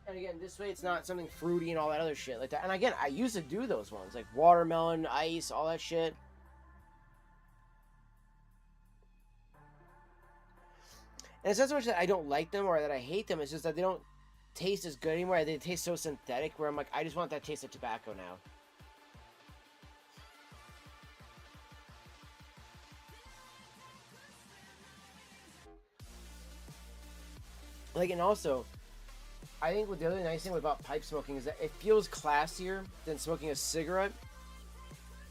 [SPEAKER 4] And again, this way it's not something fruity and all that other shit like that. And again, I used to do those ones, like watermelon, ice, all that shit. And it's not so much that I don't like them or that I hate them, it's just that they don't taste as good anymore. They taste so synthetic where I'm like, I just want that taste of tobacco now. Like, and also, I think what the other nice thing about pipe smoking is that it feels classier than smoking a cigarette,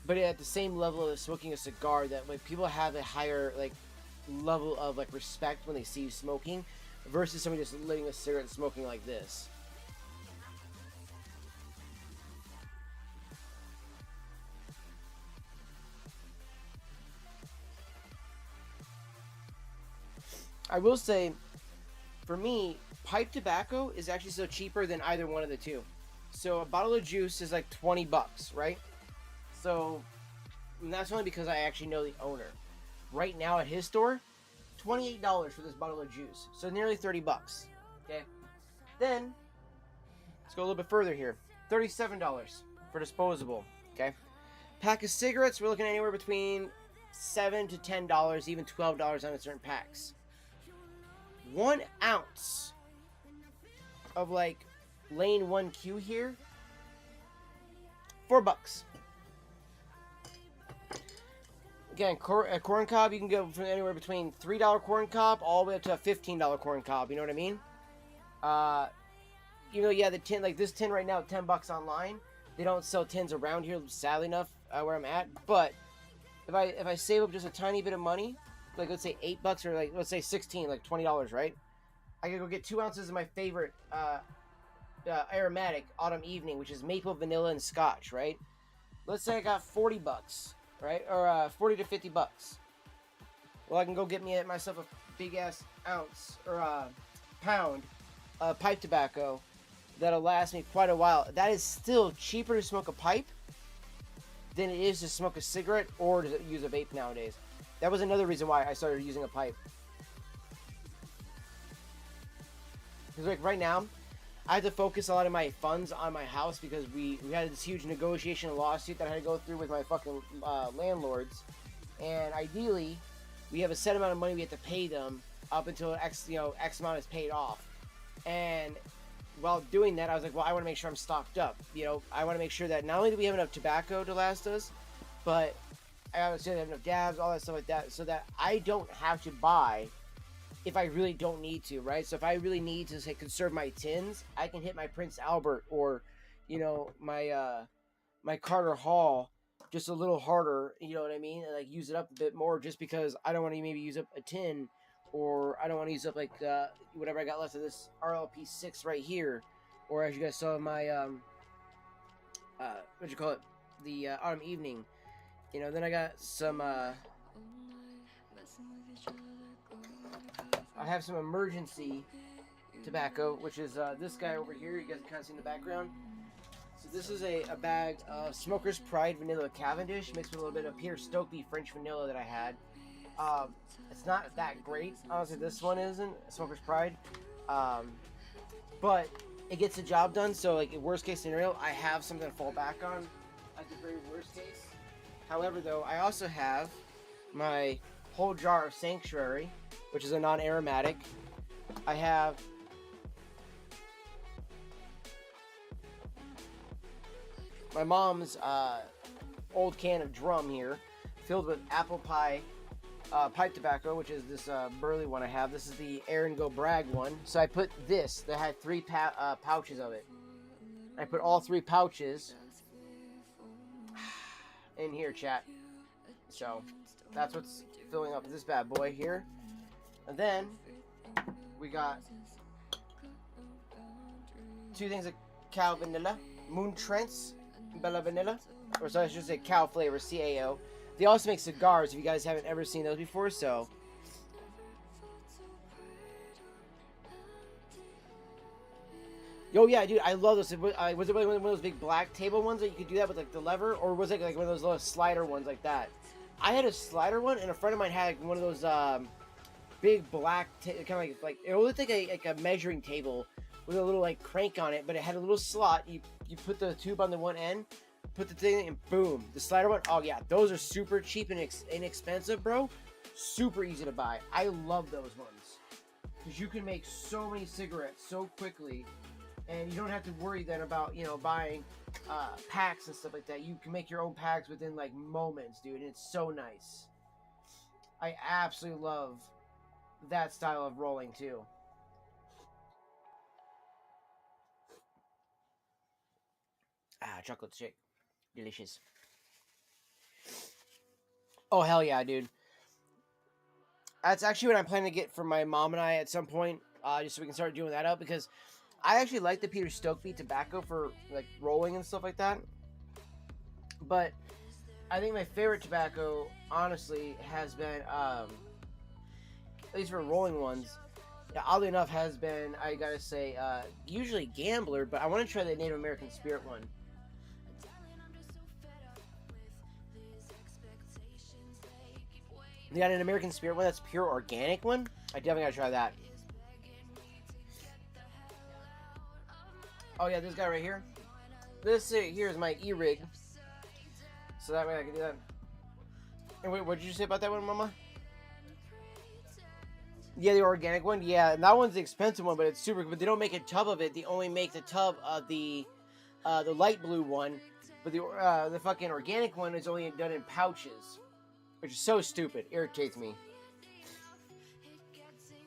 [SPEAKER 4] but at the same level of smoking a cigar, that like people have a higher like level of like respect when they see you smoking, versus somebody just lighting a cigarette and smoking like this. I will say, for me, pipe tobacco is actually still cheaper than either one of the two. So a bottle of juice is like 20 bucks, right? So, and that's only because I actually know the owner. Right now at his store, $28 for this bottle of juice. So nearly 30 bucks. Okay. Then, let's go a little bit further here. $37 for disposable. Okay. Pack of cigarettes, we're looking anywhere between $7 to $10, even $12 on certain packs. 1 ounce of like lane 1Q here, $4. Again, a corn cob, you can go from anywhere between $3 corn cob all the way up to a $15 corn cob. You know what I mean? You know, yeah, the tin, like this tin right now, $10 online. They don't sell tins around here, sadly enough, where I'm at. But if I save up just a tiny bit of money, like let's say $8 or like let's say 16, like $20, right? I can go get 2 ounces of my favorite aromatic autumn evening, which is maple, vanilla, and scotch, right? Let's say I got $40, right? Or 40 to $50. Well, I can go get myself a big ass ounce or pound of pipe tobacco that'll last me quite a while. That is still cheaper to smoke a pipe than it is to smoke a cigarette or to use a vape nowadays. That was another reason why I started using a pipe. Because like right now, I had to focus a lot of my funds on my house because we had this huge negotiation and lawsuit that I had to go through with my fucking landlords. And ideally, we have a set amount of money we have to pay them up until X amount is paid off. And while doing that, I was like, well, I want to make sure I'm stocked up. You know, I want to make sure that not only do we have enough tobacco to last us, but I obviously have enough dabs, all that stuff like that, so that I don't have to buy if I really don't need to, right? So if I really need to, say, conserve my tins, I can hit my Prince Albert or, you know, my my Carter Hall just a little harder, you know what I mean? And like use it up a bit more just because I don't want to maybe use up a tin, or I don't want to use up like whatever I got left of this RLP 6 right here, or as you guys saw my what you call it, the autumn evening. You know, then I got some I have some emergency tobacco, which is this guy over here. You guys can kind of see in the background. So this is a bag of Smoker's Pride Vanilla Cavendish mixed with a little bit of Peter Stokely French Vanilla that I had. It's not that great, honestly. This one isn't Smoker's Pride, but it gets the job done. So, like, in worst case scenario, I have something to fall back on at the very worst case. However, though, I also have my whole jar of Sanctuary, which is a non-aromatic. I have my mom's old can of Drum here, filled with apple pie pipe tobacco, which is this burley one I have. This is the Aaron Go Bragg one. So I put this, that had 3 pouches of it. I put all 3 pouches in here, chat. So that's what's filling up this bad boy here. And then we got 2 things of cow vanilla, Moon Trance, Bella Vanilla, or so I should say cow flavor, CAO. They also make cigars if you guys haven't ever seen those before, so. Oh yeah, dude, I love those. Was it one of those big black table ones that you could do that with like the lever, or was it like one of those little slider ones like that? I had a slider one, and a friend of mine had one of those big black, kind of like it looked like a measuring table with a little like crank on it, but it had a little slot. You put the tube on the one end, put the thing, and boom, the slider one. Oh yeah, those are super cheap and inexpensive, bro. Super easy to buy. I love those ones because you can make so many cigarettes so quickly. And you don't have to worry then about, you know, buying packs and stuff like that. You can make your own packs within like moments, dude. And it's so nice. I absolutely love that style of rolling too. Chocolate shake. Delicious. Oh, hell yeah, dude. That's actually what I'm planning to get for my mom and I at some point. Just so we can start doing that out because I actually like the Peter Stokeby tobacco for like rolling and stuff like that. But I think my favorite tobacco, honestly, has been, at least for rolling ones, oddly enough, has been, I gotta say, usually Gambler, but I want to try the Native American Spirit one. They got an American Spirit one that's pure organic one. I definitely gotta try that. Oh yeah, this guy right here. This here is my e-rig. So that way I can do that. And wait, what did you say about that one, Mama? Yeah, the organic one. Yeah, and that one's the expensive one, but it's super. But they don't make a tub of it. They only make the tub of the light blue one. But the fucking organic one is only done in pouches, which is so stupid. Irritates me.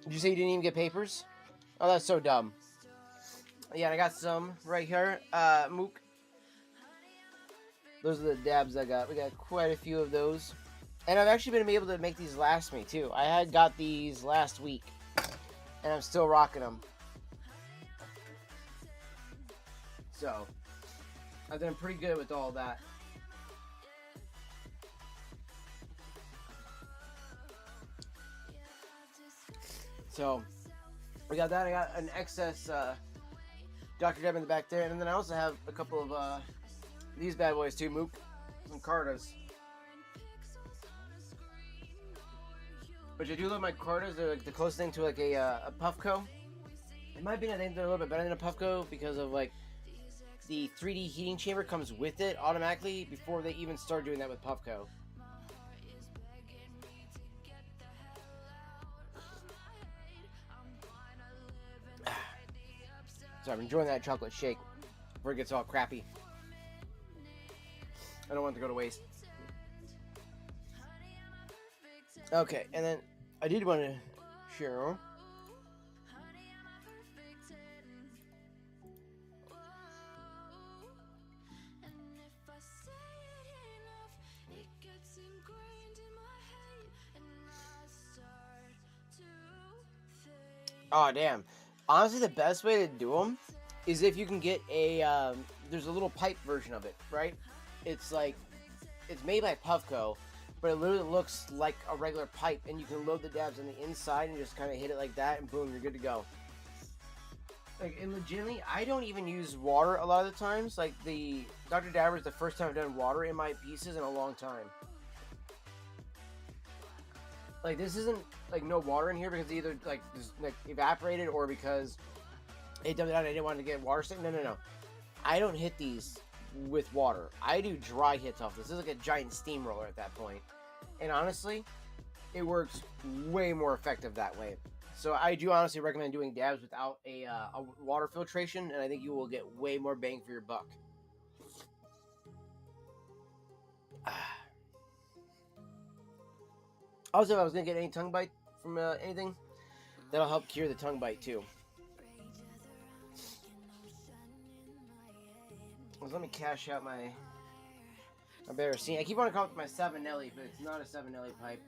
[SPEAKER 4] Did you say you didn't even get papers? Oh, that's so dumb. Yeah, and I got some right here. Mook. Those are the dabs I got. We got quite a few of those. And I've actually been able to make these last me, too. I had got these last week. And I'm still rocking them. So, I've done pretty good with all that. So, we got that. I got an excess Dr. Deb in the back there. And then I also have a couple of these bad boys too, Mook. Some Cartas. But I do love my Cartas. They're like the closest thing to like a Puffco. In my opinion, I think they're a little bit better than a Puffco because of like the 3D heating chamber comes with it automatically before they even start doing that with Puffco. So I'm enjoying that chocolate shake before it gets all crappy. I don't want it to go to waste. Okay, and then I did want to share. Oh damn! Honestly, the best way to do them is if you can get a. There's a little pipe version of it, right? It's like it's made by Puffco, but it literally looks like a regular pipe, and you can load the dabs on the inside and just kind of hit it like that, and boom, you're good to go. Like, and legitimately, I don't even use water a lot of the times. Like the Dr. Dabber is the first time I've done water in my pieces in a long time. Like this isn't like no water in here because either like evaporated or because it dumped it out and I didn't want to get water stick. No. I don't hit these with water. I do dry hits off this. This is like a giant steamroller at that point. And honestly, it works way more effective that way. So I do honestly recommend doing dabs without a water filtration, and I think you will get way more bang for your buck. Also, if I was going to get any tongue bite from anything, that'll help cure the tongue bite too. Well, let me cash out my Barricini. I keep wanting to call it my Savinelli, but it's not a Savinelli pipe.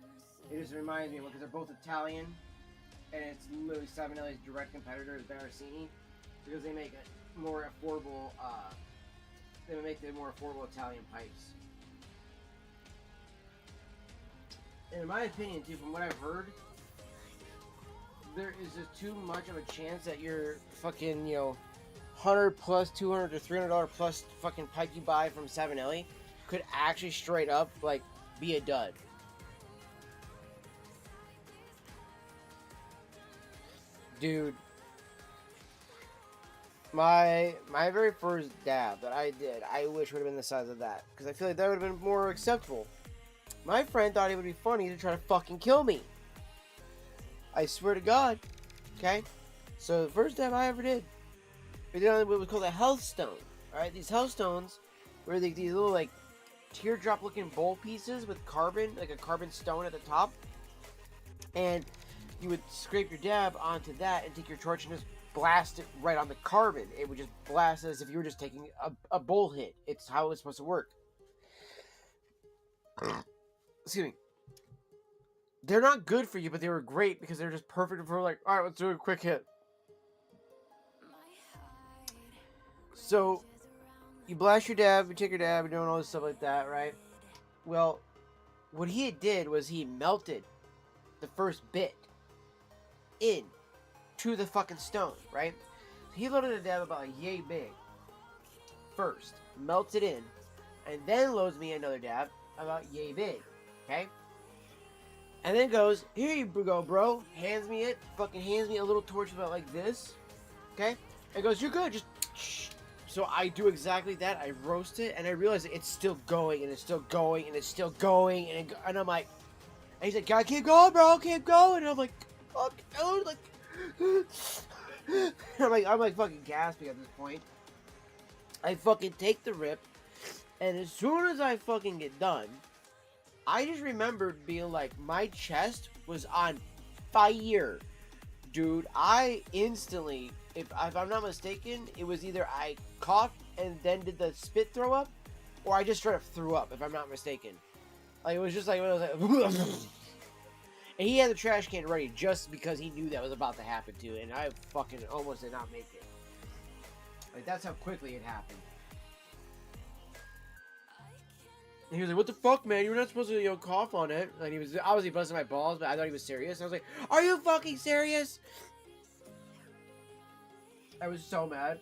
[SPEAKER 4] It just reminds me, because they're both Italian. and it's literally 7-Eleven's direct competitor is Barricini, because they make a more affordable. They make the more affordable Italian pipes. And in my opinion, too, from what I've heard, there is just too much of a chance that your fucking, you know, $100 plus, $200 to $300 plus fucking pipe you buy from 7-Eleven could actually straight up like be a dud. Dude, my very first dab that I did, I wish would have been the size of that, because I feel like that would have been more acceptable. My friend thought it would be funny to try to fucking kill me. I swear to God. Okay? So the first dab I ever did, we did on what was called a health stone. Alright, these health stones were these little like teardrop looking bowl pieces with carbon, like a carbon stone at the top. And you would scrape your dab onto that and take your torch and just blast it right on the carbon. It would just blast as if you were just taking a bowl hit. It's how it's supposed to work. Excuse me. They're not good for you, but they were great because they're just perfect for like, alright, let's do a quick hit. So, you blast your dab, you take your dab, you're doing all this stuff like that, right? Well, what he did was he melted the first bit in to the fucking stone, right? He loaded a dab about yay big first, melts it in, and then loads me another dab about yay big, okay? And then goes, here you go, bro. Hands me it, fucking hands me a little torch about like this, okay? And goes, you're good, just shh. So I do exactly that. I roast it, and I realize it's still going, and it's still going, and it's still going, and I'm like, and he's like, gotta keep going, bro, keep going. And I'm like, fuck, dude, like, I'm like fucking gasping at this point. I fucking take the rip, and as soon as I fucking get done, I just remembered being like, my chest was on fire, dude. I instantly, if I'm not mistaken, it was either I coughed and then did the spit throw up, or I just straight up threw up, if I'm not mistaken. Like, it was just like, when I was like, and he had the trash can ready just because he knew that was about to happen too, and I fucking almost did not make it. Like, that's how quickly it happened. And he was like, what the fuck, man? You were not supposed to, you know, cough on it. And he was obviously busting my balls, but I thought he was serious. I was like, are you fucking serious? I was so mad.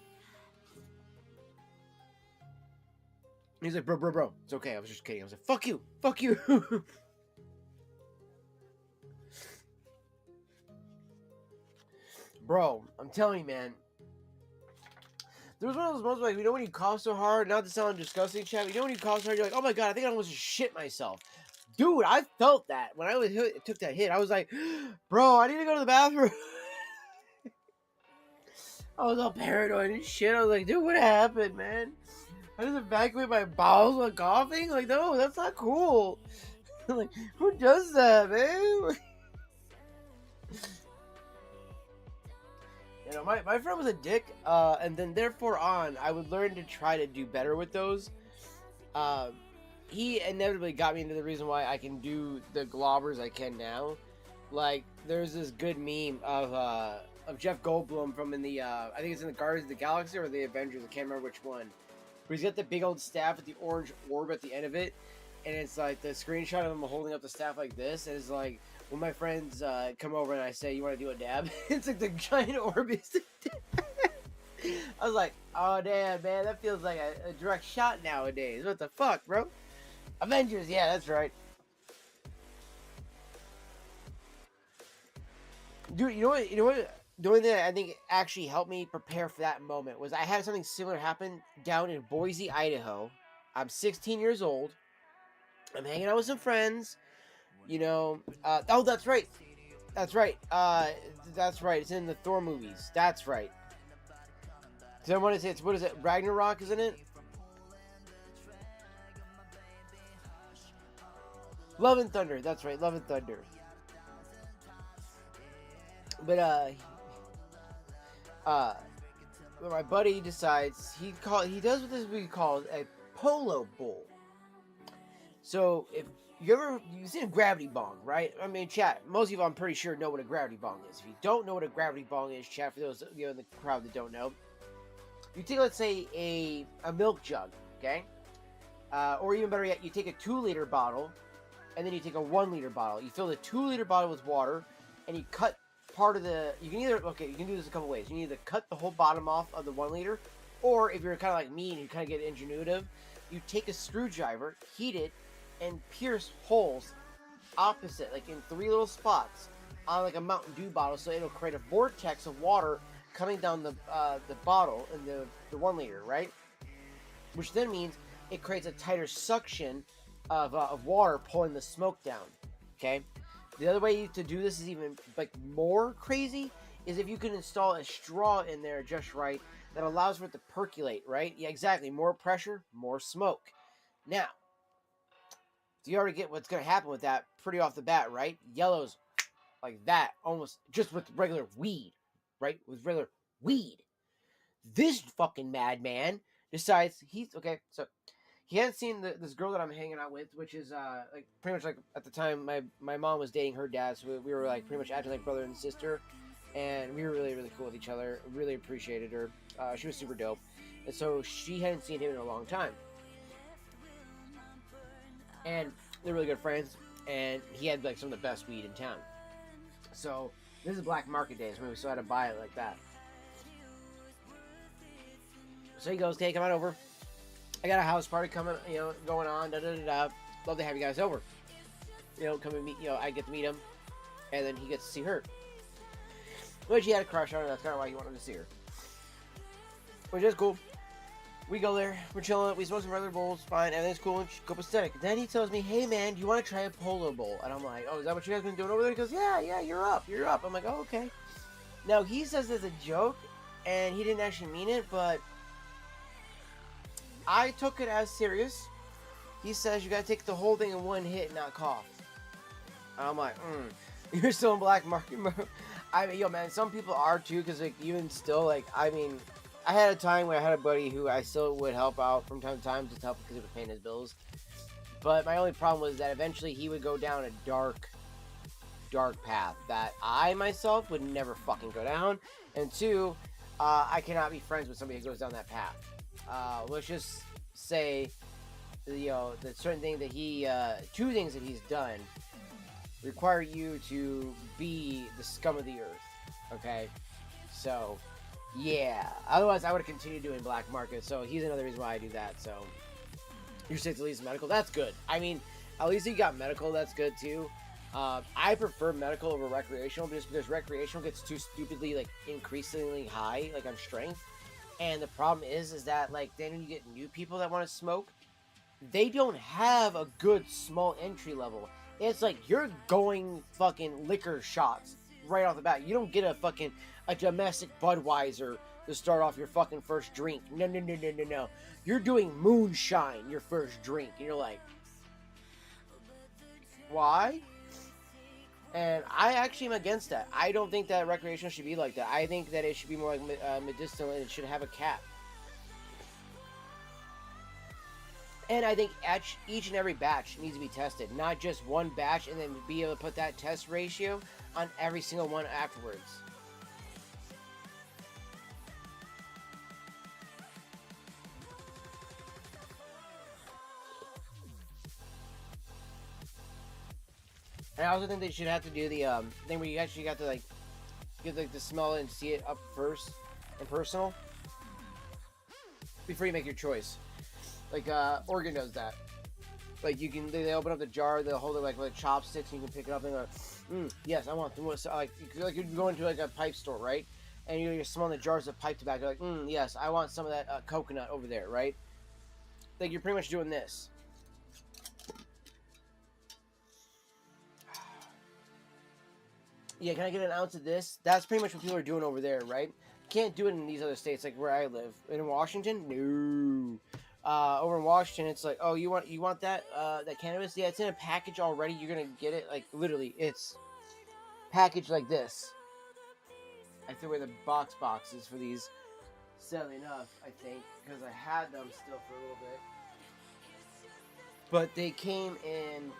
[SPEAKER 4] He's like, bro, it's okay. I was just kidding. I was like, fuck you. Bro, I'm telling you, man. There was one of those moments like, you know when you cough so hard, not to sound disgusting, chat, you know when you cough so hard, you're like, oh my god, I think I almost just shit myself. Dude, I felt that. When I took that hit, I was like, bro, I need to go to the bathroom. I was all paranoid and shit. I was like, dude, what happened, man? I just evacuate my bowels while coughing? Like, no, that's not cool. Like, who does that, man? You know, my friend was a dick, and then therefore on, I would learn to try to do better with those. He inevitably got me into the reason why I can do the globbers I can now. Like, there's this good meme of Jeff Goldblum from in the, I think it's in the Guardians of the Galaxy or the Avengers, I can't remember which one. But he's got the big old staff with the orange orb at the end of it, and it's like the screenshot of him holding up the staff like this, and it's like, when my friends come over and I say, you want to do a dab? It's like the giant orb is I was like, oh damn, man, that feels like a direct shot nowadays. What the fuck, bro? Avengers, yeah, that's right. Dude, you know what? The only thing that I think actually helped me prepare for that moment was I had something similar happen down in Boise, Idaho. I'm 16 years old. I'm hanging out with some friends. You know, oh, that's right. That's right. It's in the Thor movies. That's right. So I want to say what is it? Ragnarok, isn't it? Love and Thunder. That's right. Love and Thunder. But my buddy decides he does what this we call a polo bowl. So if you've seen a gravity bong, right? I mean, chat. Most of you, I'm pretty sure, know what a gravity bong is. If you don't know what a gravity bong is, chat, for those in the crowd that don't know, you take, let's say, a milk jug, okay, or even better yet, you take a 2-liter bottle, and then you take a 1-liter bottle. You fill the 2-liter bottle with water, and you cut part of the. You can you can do this a couple ways. You can either cut the whole bottom off of the 1-liter, or if you're kind of like me and you kind of get ingenuitive, you take a screwdriver, heat it, and pierce holes opposite, like in 3 little spots on like a Mountain Dew bottle, so it'll create a vortex of water coming down the bottle in the 1-liter, right? Which then means it creates a tighter suction of water pulling the smoke down. Okay. The other way to do this is even like more crazy is if you can install a straw in there just right that allows for it to percolate, right? Yeah, exactly. More pressure, more smoke. Now, you already get what's going to happen with that pretty off the bat, right? Yellows like that, almost just with regular weed, right? With regular weed. This fucking madman decides he's okay. So he hadn't seen this girl that I'm hanging out with, which is like pretty much like at the time my mom was dating her dad, so we were like pretty much acting like brother and sister, and we were really cool with each other. Really appreciated her. She was super dope, and so she hadn't seen him in a long time, and they're really good friends. And he had like some of the best weed in town. So this is Black Market days when we still had to buy it like that. So he goes, "Okay, come on over. I got a house party coming, going on. Da da da da. Love to have you guys over. Come and meet. I get to meet him, and then he gets to see her. Which he had a crush on her. That's kind of why he wanted to see her. Which is cool. We go there. We're chilling. We smoke some regular bowls. Fine. Everything's cool and copacetic. Then he tells me, "Hey man, do you want to try a polo bowl?" And I'm like, "Oh, is that what you guys been doing over there?" He goes, "Yeah. You're up. I'm like, "Oh, okay." Now he says it's a joke, and he didn't actually mean it, but I took it as serious. He says you gotta take the whole thing in one hit and not cough. I'm like, you're still in black market mode. I mean, yo, man, some people are too, because like even still, like, I mean, I had a time where I had a buddy who I still would help out from time to time, just help because he was paying his bills. But my only problem was that eventually he would go down a dark path that I myself would never fucking go down. And 2, I cannot be friends with somebody who goes down that path. Let's just say, the certain thing that he, 2 things that he's done require you to be the scum of the earth. Okay, so yeah. Otherwise, I would have continued doing black market. So he's another reason why I do that. So you say it's at least medical. That's good. I mean, at least you got medical. That's good too. I prefer medical over recreational just because recreational gets too stupidly like increasingly high, like on strength. And the problem is that like then when you get new people that want to smoke, they don't have a good small entry level. It's like you're going fucking liquor shots right off the bat. You don't get a domestic Budweiser to start off your fucking first drink. No. You're doing moonshine your first drink. And you're like, why? And I actually am against that. I don't think that recreational should be like that. I think that it should be more like medicinal and it should have a cap. And I think each and every batch needs to be tested. Not just one batch and then be able to put that test ratio on every single one afterwards. And I also think they should have to do the thing where you actually got to like get like the smell and see it up first and personal before you make your choice. Like Oregon does that. Like you can, they open up the jar, they'll hold it like chopsticks, and you can pick it up and go, yes, I want the most. Like you go into like a pipe store, right? And you're smelling the jars of pipe tobacco, like, yes, I want some of that coconut over there, right? Like you're pretty much doing this. Yeah, can I get an ounce of this? That's pretty much what people are doing over there, right? Can't do it in these other states, like where I live. In Washington, no. Over in Washington, it's like, oh, you want that that cannabis? Yeah, it's in a package already. You're gonna get it, like literally, it's packaged like this. I threw away the boxes for these. Sadly enough, I think, because I had them still for a little bit. But they came in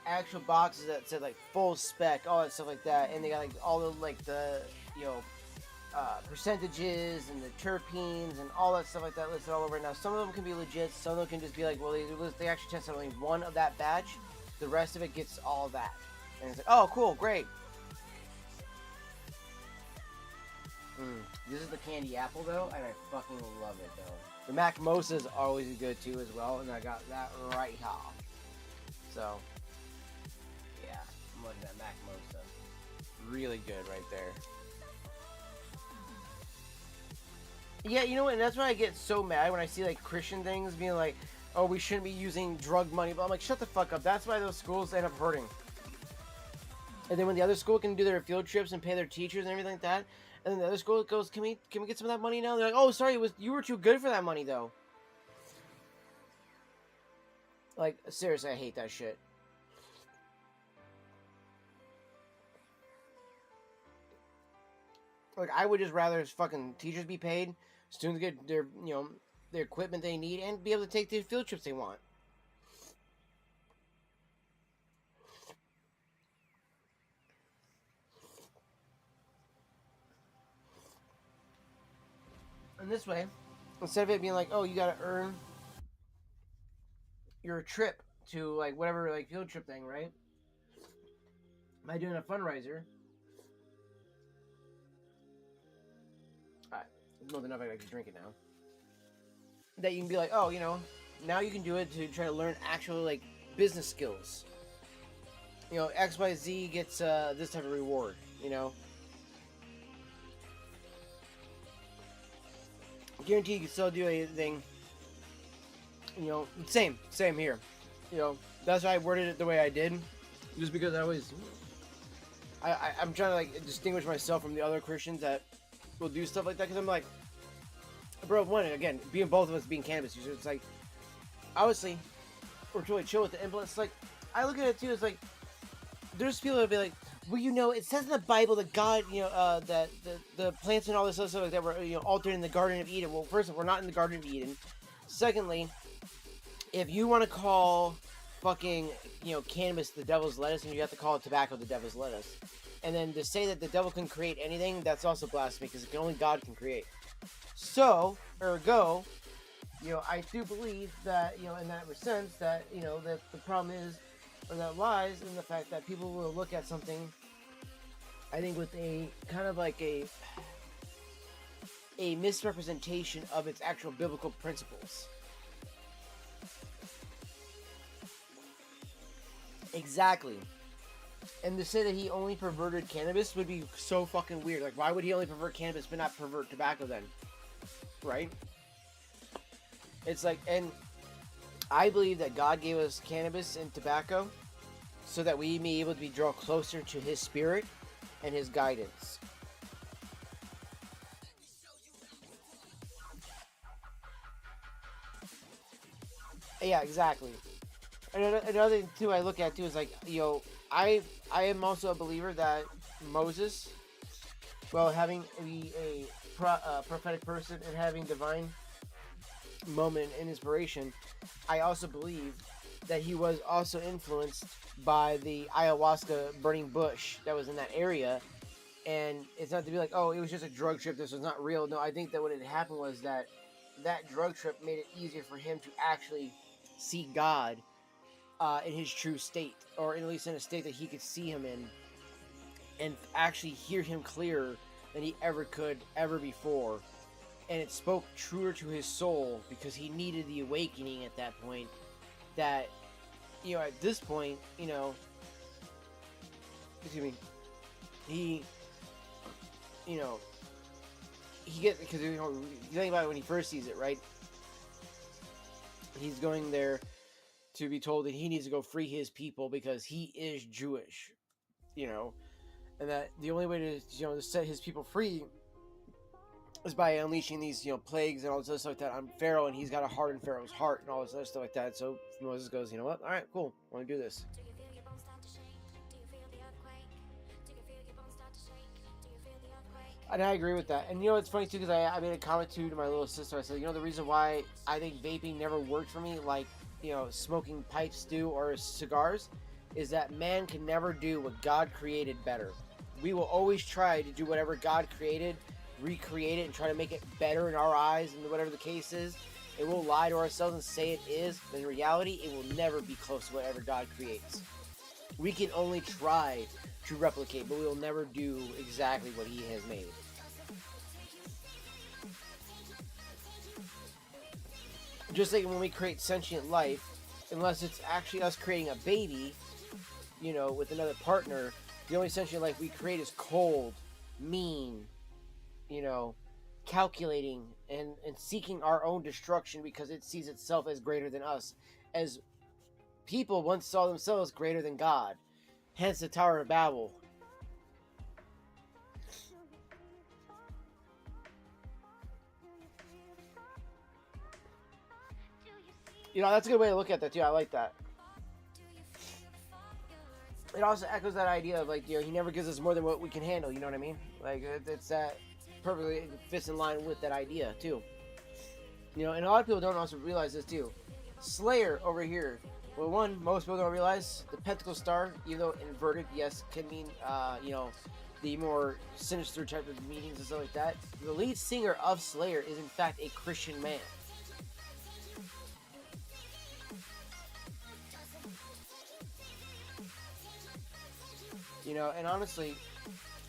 [SPEAKER 4] actual boxes that said like full spec, all that stuff like that, and they got like all the like the you know percentages and the terpenes and all that stuff like that listed all over. Now some of them can be legit, some of them can just be like, well, they actually tested only one of that batch, the rest of it gets all of that, and it's like, oh cool, great. This is the candy apple though, and I fucking love it though. The Mac Mosas are always good too as well, and I got that right here. So yeah, I'm looking at Mac Mosa. Really good right there. Yeah, you know what, and that's why I get so mad when I see like Christian things being like, oh, we shouldn't be using drug money, but I'm like, shut the fuck up. That's why those schools end up hurting. And then when the other school can do their field trips and pay their teachers and everything like that, and then the other school goes, can we get some of that money now? They're like, oh, sorry, you were too good for that money though. Like, seriously, I hate that shit. Like, I would just rather fucking teachers be paid, students get their, their equipment they need, and be able to take the field trips they want. And this way, instead of it being like, oh, you gotta earn your trip to, like, whatever, like, field trip thing, right? By doing a fundraiser. Alright, it's more than enough, I can drink it now. That you can be like, oh, now you can do it to try to learn actual, like, business skills. XYZ gets this type of reward, Guarantee you can still do anything. Same here. That's why I worded it the way I did. Just because I'm trying to like distinguish myself from the other Christians that will do stuff like that. Because I'm like, bro, again, being both of us being cannabis users, it's like, obviously, we're totally chill with it. And it's like, I look at it too, it's like, there's people that be like, well, it says in the Bible that God, that the plants and all this other stuff like that were, altered in the Garden of Eden. Well, first of all, we're not in the Garden of Eden. Secondly, if you want to call fucking, cannabis the devil's lettuce, and you have to call tobacco the devil's lettuce. And then to say that the devil can create anything, that's also blasphemy, because only God can create. So, ergo, I do believe that, in that sense, that, that the problem is, or that lies in the fact that people will look at something, I think, with a kind of like a misrepresentation of its actual biblical principles. Exactly. And to say that he only perverted cannabis would be so fucking weird. Like, why would he only pervert cannabis but not pervert tobacco then? Right? It's like, and I believe that God gave us cannabis and tobacco so that we may be able to draw closer to his spirit and his guidance. Yeah, exactly. Another thing too I look at too is like, I am also a believer that Moses, well, having a prophetic person and having divine moment and inspiration, I also believe that he was also influenced by the ayahuasca burning bush that was in that area. And it's not to be like, oh, it was just a drug trip, this was not real. No, I think that what had happened was that drug trip made it easier for him to actually see God in his true state, or at least in a state that he could see him in, and actually hear him clearer than he ever could ever before. And it spoke truer to his soul because he needed the awakening at that point. That, at this point, excuse me, he gets, because you think about it when he first sees it, right? He's going there to be told that he needs to go free his people because he is Jewish, and that the only way to, to set his people free is by unleashing these, plagues and all this other stuff like that on Pharaoh, and he's got to harden Pharaoh's heart and all this other stuff like that. So Moses goes, you know what? All right, cool. I want to do this.
[SPEAKER 3] Do you feel your bones start to shake? Do you feel the earthquake? Do you feel your bones start to shake? Do you feel the earthquake?
[SPEAKER 4] And I agree with that. And it's funny too, because I made a comment too to my little sister. I said, the reason why I think vaping never worked for me, like, smoking pipes do or cigars, is that man can never do what God created better. We will always try to do whatever God created, recreate it, and try to make it better in our eyes, and whatever the case is. And we'll lie to ourselves and say it is, but in reality, it will never be close to whatever God creates. We can only try to replicate, but we will never do exactly what He has made. Just like when we create sentient life, unless it's actually us creating a baby, you know, with another partner, the only sentient life we create is cold, mean, you know, calculating, and seeking our own destruction because it sees itself as greater than us. As people once saw themselves greater than God. Hence the Tower of Babel. You know, that's a good way to look at that too. I like that. It also echoes that idea of, like, you know, He never gives us more than what we can handle. You know what I mean? Like, it's that perfectly fits in line with that idea too. You know, and a lot of people don't also realize this too. Slayer over here. Well, one, most people don't realize the pentacle star, even though inverted, yes, can mean, you know, the more sinister type of meanings and stuff like that. The lead singer of Slayer is in fact a Christian man. You know, and honestly,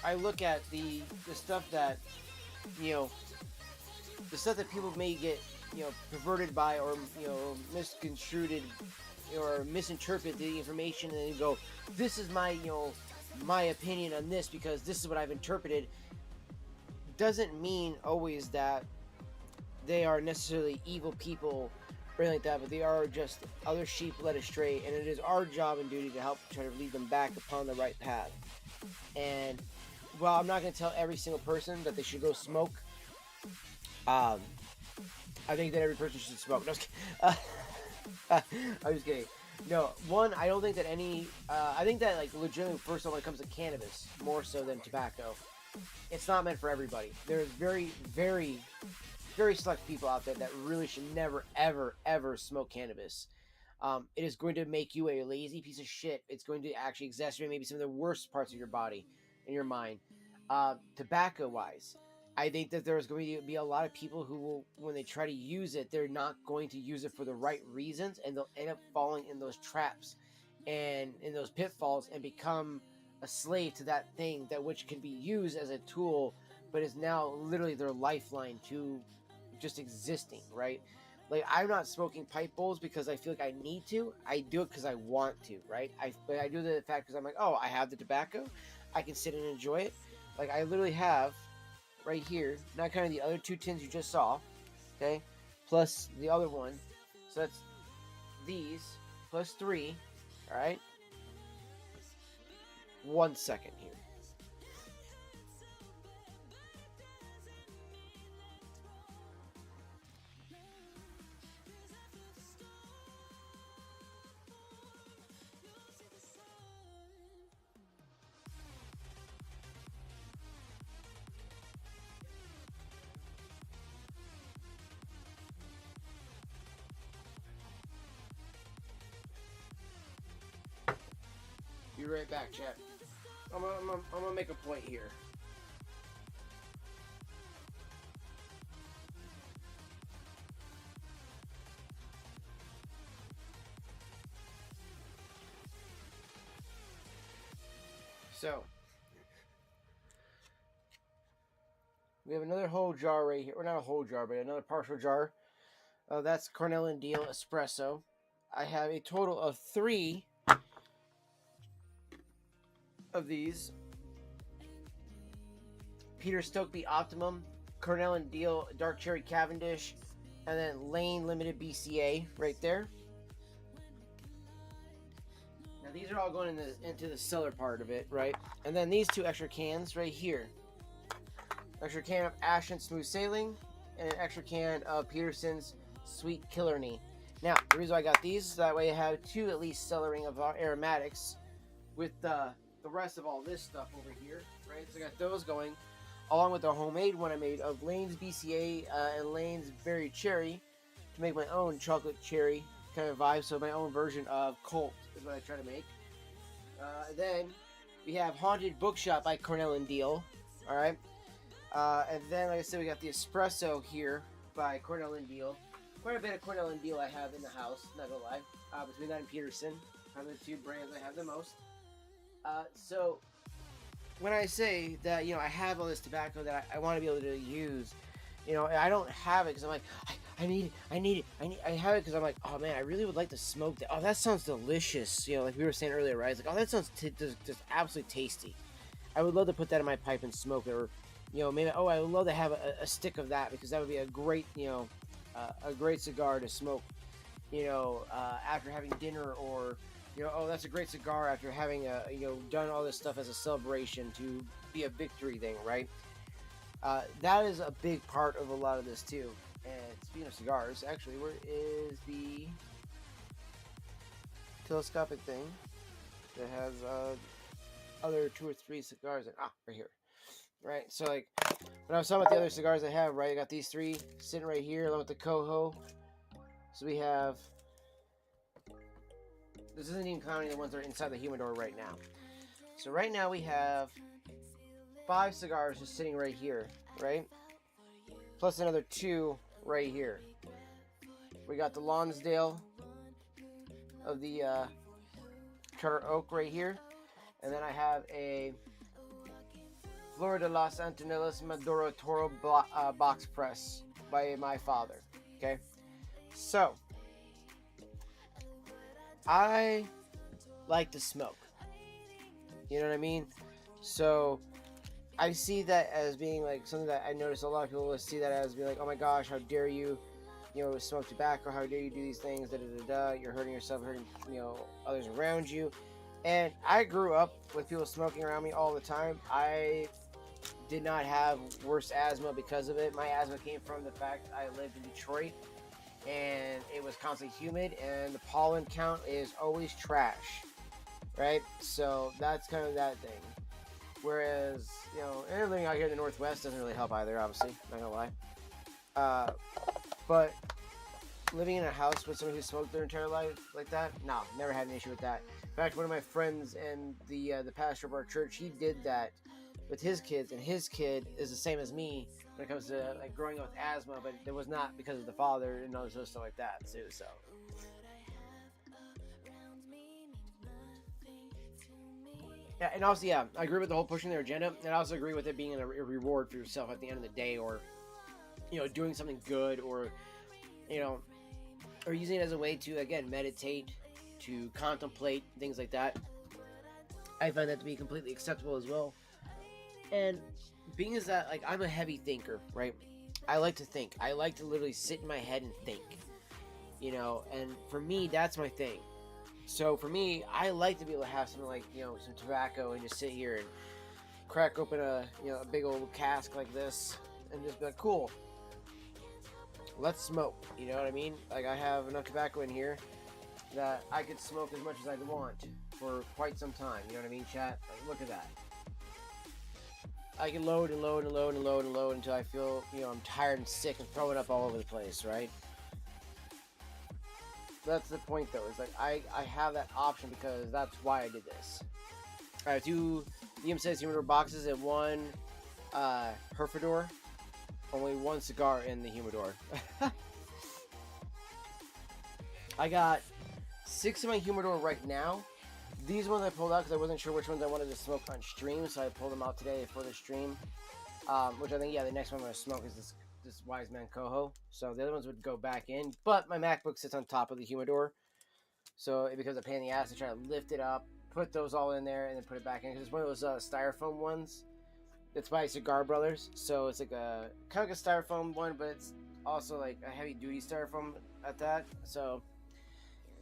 [SPEAKER 4] I look at the stuff that, you know, the stuff that people may get, you know, perverted by, or, you know, misconstrued or misinterpret the information, and then go, this is my, you know, my opinion on this because this is what I've interpreted, doesn't mean always that they are necessarily evil people or anything like that, but they are just other sheep led astray, and it is our job and duty to help try to lead them back upon the right path. And while I'm not going to tell every single person that they should go smoke, I think that every person should smoke. No, I'm just kidding. No, one, I don't think that any, I think that, like, legitimately, first of all, when it comes to cannabis, more so than tobacco, it's not meant for everybody. There's very, very, very select people out there that really should never, ever, ever smoke cannabis. It is going to make you a lazy piece of shit. It's going to actually exacerbate maybe some of the worst parts of your body and your mind. Tobacco-wise, I think that there's going to be a lot of people who will, when they try to use it, they're not going to use it for the right reasons, and they'll end up falling in those traps and in those pitfalls and become a slave to that thing that which can be used as a tool, but is now literally their lifeline to just existing, right? Like, I'm not smoking pipe bowls because I feel like I need to. I do it because I want to, right? But I do the fact because I'm like, oh, I have the tobacco, I can sit and enjoy it. Like, I literally have right here, not kind of the other two tins you just saw, okay, plus the other one, so that's these plus 3. All right, 1 second here. Be right back, chat. I'm gonna make a point here. So, we have another whole jar right here, or not a whole jar, but another partial jar. That's Cornell and Deal Espresso. I have a total of 3 of these. Peter Stokely Optimum, Cornell and Deal Dark Cherry Cavendish, and then Lane Limited BCA right there. Now these are all going into the cellar part of it, right? And then these 2 extra cans right here. Extra can of Ashton Smooth Sailing, and an extra can of Peterson's Sweet Killarney. Now, the reason I got these is that way I have 2 at least cellaring of our aromatics with the rest of all this stuff over here, right? So I got those going, along with the homemade one I made of Lane's BCA and Lane's Berry Cherry to make my own chocolate cherry kind of vibe. So my own version of Colt is what I try to make. Then we have Haunted Bookshop by Cornell and Deal. All right. And then, like I said, we got the Espresso here by Cornell and Deal. Quite a bit of Cornell and Deal I have in the house, not gonna lie. Between that and Peterson, probably the two brands I have the most. So when I say that, I have all this tobacco that I want to be able to use, I don't have it because I'm like, I need it. I have it because I'm like, oh man, I really would like to smoke that. Oh, that sounds delicious. Like we were saying earlier, right? It's like, oh, that sounds just absolutely tasty. I would love to put that in my pipe and smoke it, or maybe, oh, I would love to have a stick of that because that would be a great, a great cigar to smoke, after having dinner, or, oh, that's a great cigar after having done all this stuff as a celebration to be a victory thing, right? That is a big part of a lot of this too. And speaking of cigars, actually, where is the telescopic thing that has other 2 or 3 cigars in? Right here. Right, so like when I was talking about the other cigars I have, right, I got these 3 sitting right here along with the Coho. So we have, this isn't even counting the ones that are inside the humidor right now. So right now we have 5 cigars just sitting right here, right? Plus another 2 right here. We got the Lonsdale of the Charter Oak right here. And then I have a Florida Los Antonellas Maduro Toro box press by my father. Okay? So, I like to smoke. You know what I mean? So, I see that as being like something that I notice a lot of people see that as being like, oh my gosh, how dare you, smoke tobacco, how dare you do these things, da da da da, you're hurting yourself, hurting, others around you. And I grew up with people smoking around me all the time. I did not have worse asthma because of it. My asthma came from the fact I lived in Detroit and it was constantly humid and the pollen count is always trash, right? So that's kind of that thing. Whereas, everything out here in the Northwest doesn't really help either, obviously, not gonna lie. But living in a house with someone who smoked their entire life like that, no, never had an issue with that. In fact, one of my friends and the pastor of our church, he did that with his kids, and his kid is the same as me when it comes to like growing up with asthma, but it was not because of the father and all this other stuff like that too. So. Yeah, and also, yeah, I agree with the whole pushing their agenda, and I also agree with it being a reward for yourself at the end of the day, or, doing something good, or, or using it as a way to, again, meditate, to contemplate, things like that. I find that to be completely acceptable as well. And being as that, like, I'm a heavy thinker, right? I like to think. I like to literally sit in my head and think, and for me, that's my thing. So for me, I like to be able to have something like, some tobacco and just sit here and crack open a big old cask like this and just be like, cool, let's smoke. You know what I mean? Like, I have enough tobacco in here that I could smoke as much as I want for quite some time. You know what I mean, chat? Like, look at that. I can load and load and load and load and load until I feel, I'm tired and sick and throw it up all over the place, right? That's the point, though. Is like I have that option because that's why I did this. I have 2 Liam says humidor boxes and 1 Herfador. Only 1 cigar in the humidor. I got 6 in my humidor right now. These ones I pulled out because I wasn't sure which ones I wanted to smoke on stream, so I pulled them out today for the stream. Which I think, the next one I'm going to smoke is this Wise Man Coho. So the other ones would go back in, but my MacBook sits on top of the humidor, so it becomes a pain in the ass to try to lift it up, put those all in there, and then put it back in. Because it's one of those styrofoam ones. It's by Cigar Brothers, so it's like a kind of like a styrofoam one, but it's also like a heavy duty styrofoam at that. So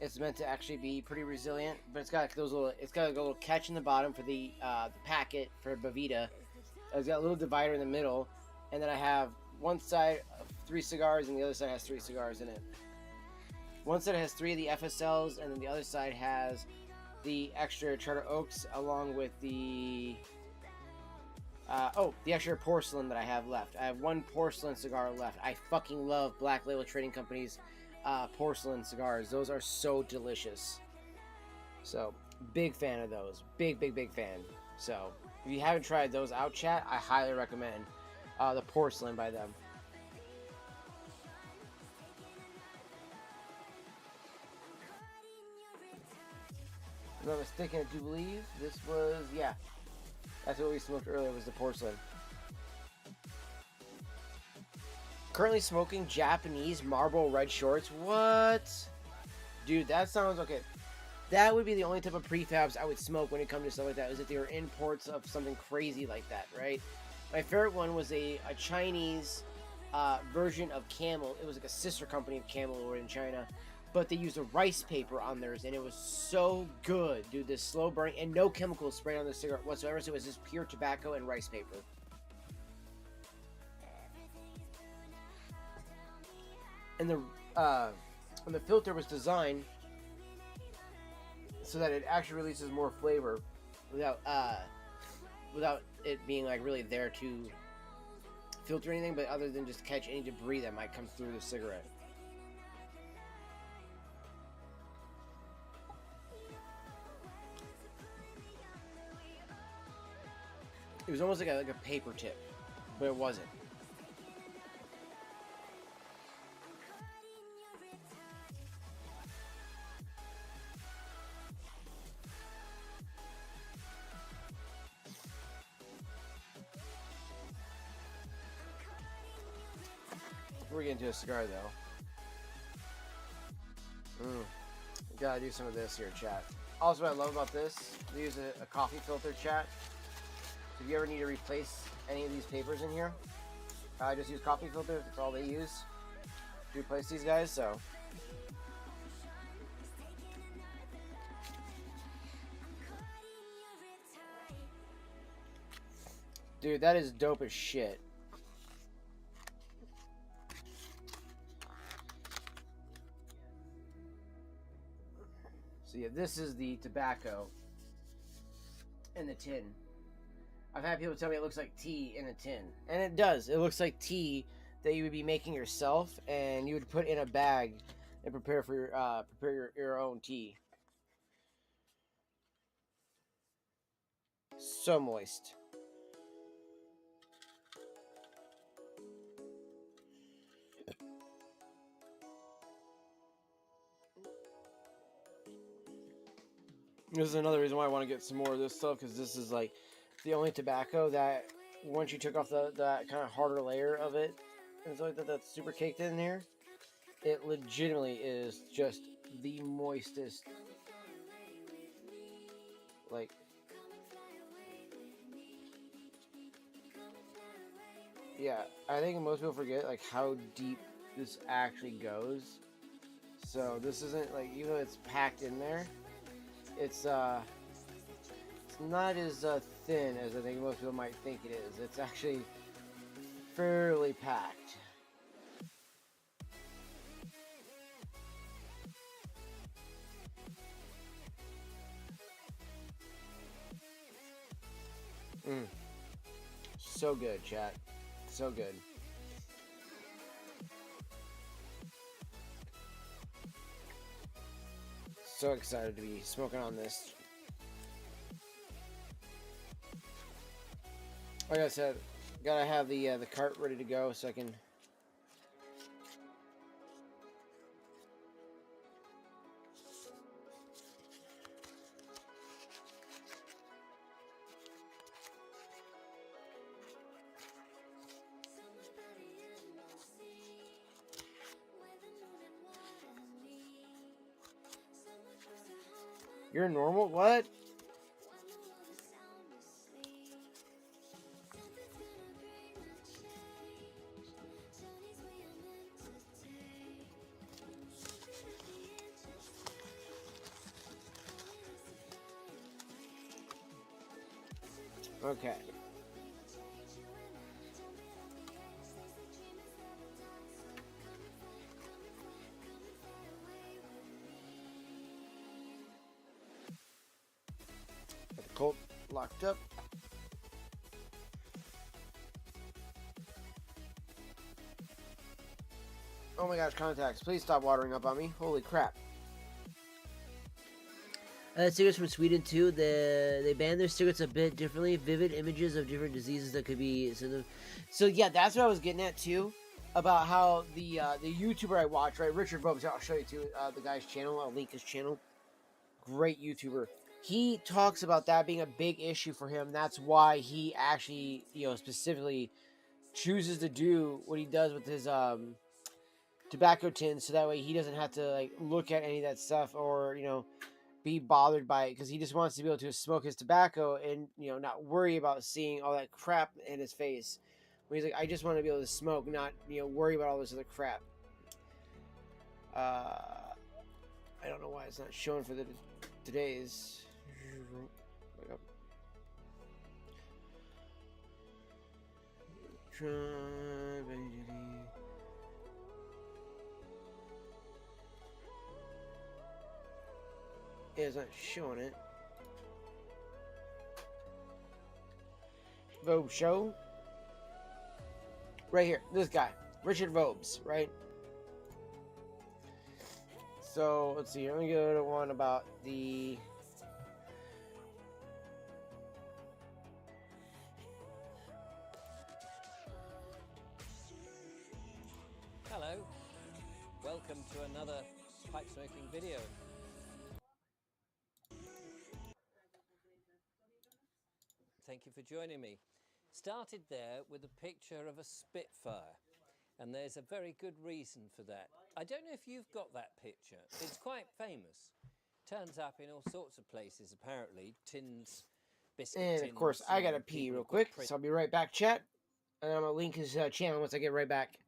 [SPEAKER 4] it's meant to actually be pretty resilient, but it's got those little. It's got like a little catch in the bottom for the packet for Bavita. It's got a little divider in the middle, and then I have one side of 3 cigars and the other side has 3 cigars in it. One side has 3 of the FSLs, and then the other side has the extra Charter Oaks along with the the extra porcelain that I have left. I have 1 porcelain cigar left. I fucking love Black Label Trading Company's porcelain cigars. Those are so delicious. So Big fan of those. Big fan. So, if you haven't tried those out, chat, I highly recommend the Porcelain by them. If I'm not mistaken, I do believe this was, yeah. That's what we smoked earlier, was the Porcelain. Currently smoking Japanese Marlboro Red Shorts. What? Dude, that sounds okay. That would be the only type of prefabs I would smoke when it comes to stuff like that, is if they were imports of something crazy like that, right? My favorite one was a Chinese version of Camel. It was like a sister company of Camel over in China, but they used a rice paper on theirs, and it was so good, dude. This slow burning and no chemicals sprayed on the cigarette whatsoever, so it was just pure tobacco and rice paper. And the filter was designed so that it actually releases more flavor without it being like really there to filter anything, but other than just catch any debris that might come through the cigarette. It was almost like a paper tip, but it wasn't. We're getting to a cigar though. Gotta do some of this here, chat. Also, what I love about this, they use a coffee filter, chat. So if you ever need to replace any of these papers in here, I just use coffee filters. That's all they use to replace these guys. So, dude, that is dope as shit. So yeah, this is the tobacco in the tin. I've had people tell me it looks like tea in a tin, and it does. It looks like tea that you would be making yourself, and you would put in a bag and prepare for your own tea. So moist. This is another reason why I want to get some more of this stuff, because this is like the only tobacco that once you took off that kind of harder layer of it and stuff like that, that's super caked in here, it legitimately is just the moistest. Like, yeah, I think most people forget like how deep this actually goes. So this isn't like, even though it's packed in there, it's not as thin as I think most people might think it is. It's actually fairly packed. So good, chat. So good. So excited to be smoking on this. Like I said, gotta have the cart ready to go so I can. You're normal? What? Okay. Got the Colt locked up. Oh my gosh, contacts. Please stop watering up on me. Holy crap. Cigarettes from Sweden too. They banned their cigarettes a bit differently. Vivid images of different diseases that could be. So yeah, that's what I was getting at too, about how the YouTuber I watch, right, Richard Vobes. I'll show you too. The guy's channel. I'll link his channel. Great YouTuber. He talks about that being a big issue for him. That's why he actually, specifically chooses to do what he does with his tobacco tins, so that way he doesn't have to like look at any of that stuff or be bothered by it, because he just wants to be able to smoke his tobacco and not worry about seeing all that crap in his face. When he's like, I just want to be able to smoke, not worry about all this other crap. I don't know why it's not showing for today's. It's not showing it. Vobe show. Right here. This guy. Richard Vobes, right? So, let's see. Let me go to one about the...
[SPEAKER 7] Hello, welcome to another pipe smoking video. Thank you for joining me. Started there with a picture of a Spitfire, and there's a very good reason for that. I don't know if you've got that picture. It's quite famous. Turns up in all sorts of places apparently. Tins, biscuit tins.
[SPEAKER 4] And of course, I gotta pee real quick, so I'll be right back, chat. And I'm gonna link his channel once I get right back.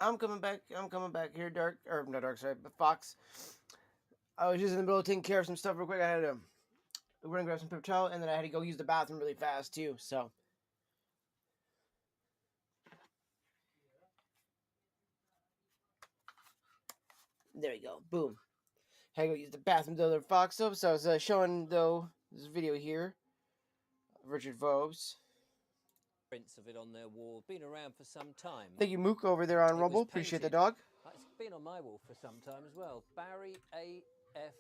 [SPEAKER 4] I'm coming back. Here, Dark. Or, not Dark, sorry, but Fox. I was just in the middle of taking care of some stuff real quick. I had to run and grab some paper towel, and then I had to go use the bathroom really fast, too, so. There we go. Boom. Had to go use the bathroom, though, Fox. So I was showing, though, this video here of Richard Vobes.
[SPEAKER 7] Prints of it on their wall. Been around for some time.
[SPEAKER 4] Thank you, Mook, over there on
[SPEAKER 7] It
[SPEAKER 4] Rumble.
[SPEAKER 7] was
[SPEAKER 4] Appreciate the
[SPEAKER 7] painted
[SPEAKER 4] dog.
[SPEAKER 7] It's been on my wall for some time as well. Barry A.F.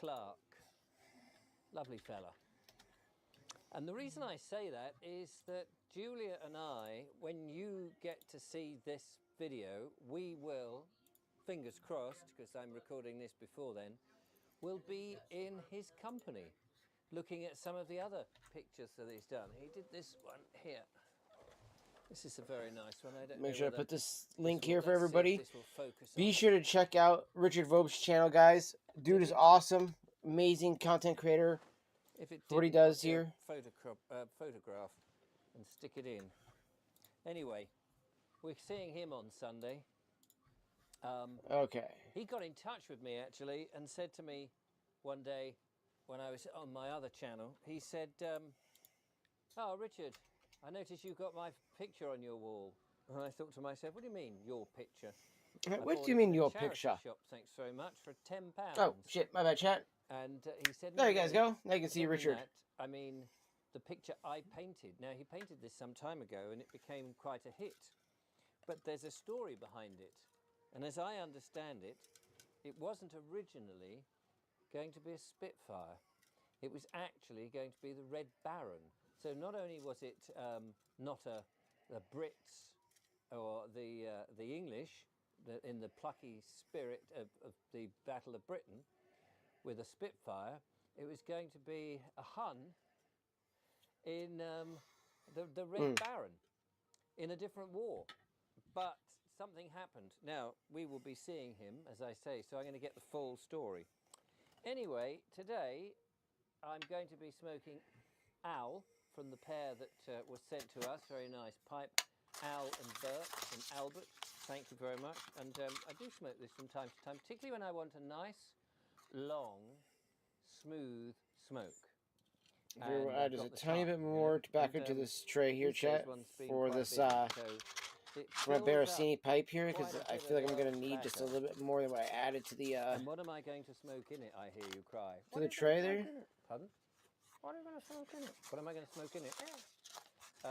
[SPEAKER 7] Clark. Lovely fella. And the reason I say that is that Julia and I, when you get to see this video, we will, fingers crossed, because I'm recording this before then, will be in his company, looking at some of the other pictures that he's done. He did this one here. This is a very nice one. I don't
[SPEAKER 4] Make
[SPEAKER 7] know
[SPEAKER 4] sure to
[SPEAKER 7] whether
[SPEAKER 4] put this
[SPEAKER 7] this
[SPEAKER 4] link
[SPEAKER 7] will-
[SPEAKER 4] here for
[SPEAKER 7] let's see if
[SPEAKER 4] everybody.
[SPEAKER 7] this will focus
[SPEAKER 4] Be
[SPEAKER 7] on
[SPEAKER 4] sure to check out Richard Vobe's channel, guys. Dude is awesome. Amazing content creator.
[SPEAKER 7] If it
[SPEAKER 4] for what he
[SPEAKER 7] didn't, I'll
[SPEAKER 4] does
[SPEAKER 7] go
[SPEAKER 4] here.
[SPEAKER 7] photograph and stick it in. Anyway, we're seeing him on Sunday.
[SPEAKER 4] Okay.
[SPEAKER 7] He got in touch with me actually and said to me one day when I was on my other channel, he said, oh, Richard, I noticed you've got my picture on your wall. And I thought to myself, what do you mean, your picture? I
[SPEAKER 4] What
[SPEAKER 7] bought
[SPEAKER 4] do you
[SPEAKER 7] it
[SPEAKER 4] mean,
[SPEAKER 7] in a
[SPEAKER 4] your
[SPEAKER 7] charity
[SPEAKER 4] picture?
[SPEAKER 7] Shop, thanks very much, for £10.
[SPEAKER 4] Oh, shit. My bad, chat.
[SPEAKER 7] And he said,
[SPEAKER 4] There
[SPEAKER 7] no,
[SPEAKER 4] you guys
[SPEAKER 7] no,
[SPEAKER 4] go. Now you can see
[SPEAKER 7] more than
[SPEAKER 4] Richard.
[SPEAKER 7] that, I mean, the picture I painted. Now, he painted this some time ago and it became quite a hit. But there's a story behind it. And as I understand it, it wasn't originally going to be a Spitfire. It was actually going to be the Red Baron. So not only was it not the Brits or the English in the plucky spirit of the Battle of Britain with a Spitfire, it was going to be a Hun in the Red Baron in a different war. But something happened. Now, we will be seeing him, as I say, so I'm going to get the full story. Anyway, today I'm going to be smoking Al from the pair that was sent to us. Very nice pipe. Al and Bert and Albert. Thank you very much. And I do smoke this from time to time, particularly when I want a nice, long, smooth smoke.
[SPEAKER 4] Here we'll
[SPEAKER 7] And
[SPEAKER 4] add
[SPEAKER 7] I've
[SPEAKER 4] just a
[SPEAKER 7] got the
[SPEAKER 4] tiny
[SPEAKER 7] time,
[SPEAKER 4] bit
[SPEAKER 7] you know.
[SPEAKER 4] more tobacco
[SPEAKER 7] And,
[SPEAKER 4] to this tray here,
[SPEAKER 7] these days
[SPEAKER 4] chat,
[SPEAKER 7] one's been
[SPEAKER 4] for
[SPEAKER 7] quite
[SPEAKER 4] this
[SPEAKER 7] busy, so it
[SPEAKER 4] for my
[SPEAKER 7] fills up
[SPEAKER 4] Barasini pipe here, because
[SPEAKER 7] quite a
[SPEAKER 4] I
[SPEAKER 7] bit
[SPEAKER 4] feel like
[SPEAKER 7] of
[SPEAKER 4] I'm gonna need just a
[SPEAKER 7] tobacco.
[SPEAKER 4] little bit more than what I added to the
[SPEAKER 7] And what am I going to smoke in it, I hear you cry?
[SPEAKER 4] to the tray there.
[SPEAKER 7] Pardon? What am I going to smoke in it? What am I going to smoke in it? I'm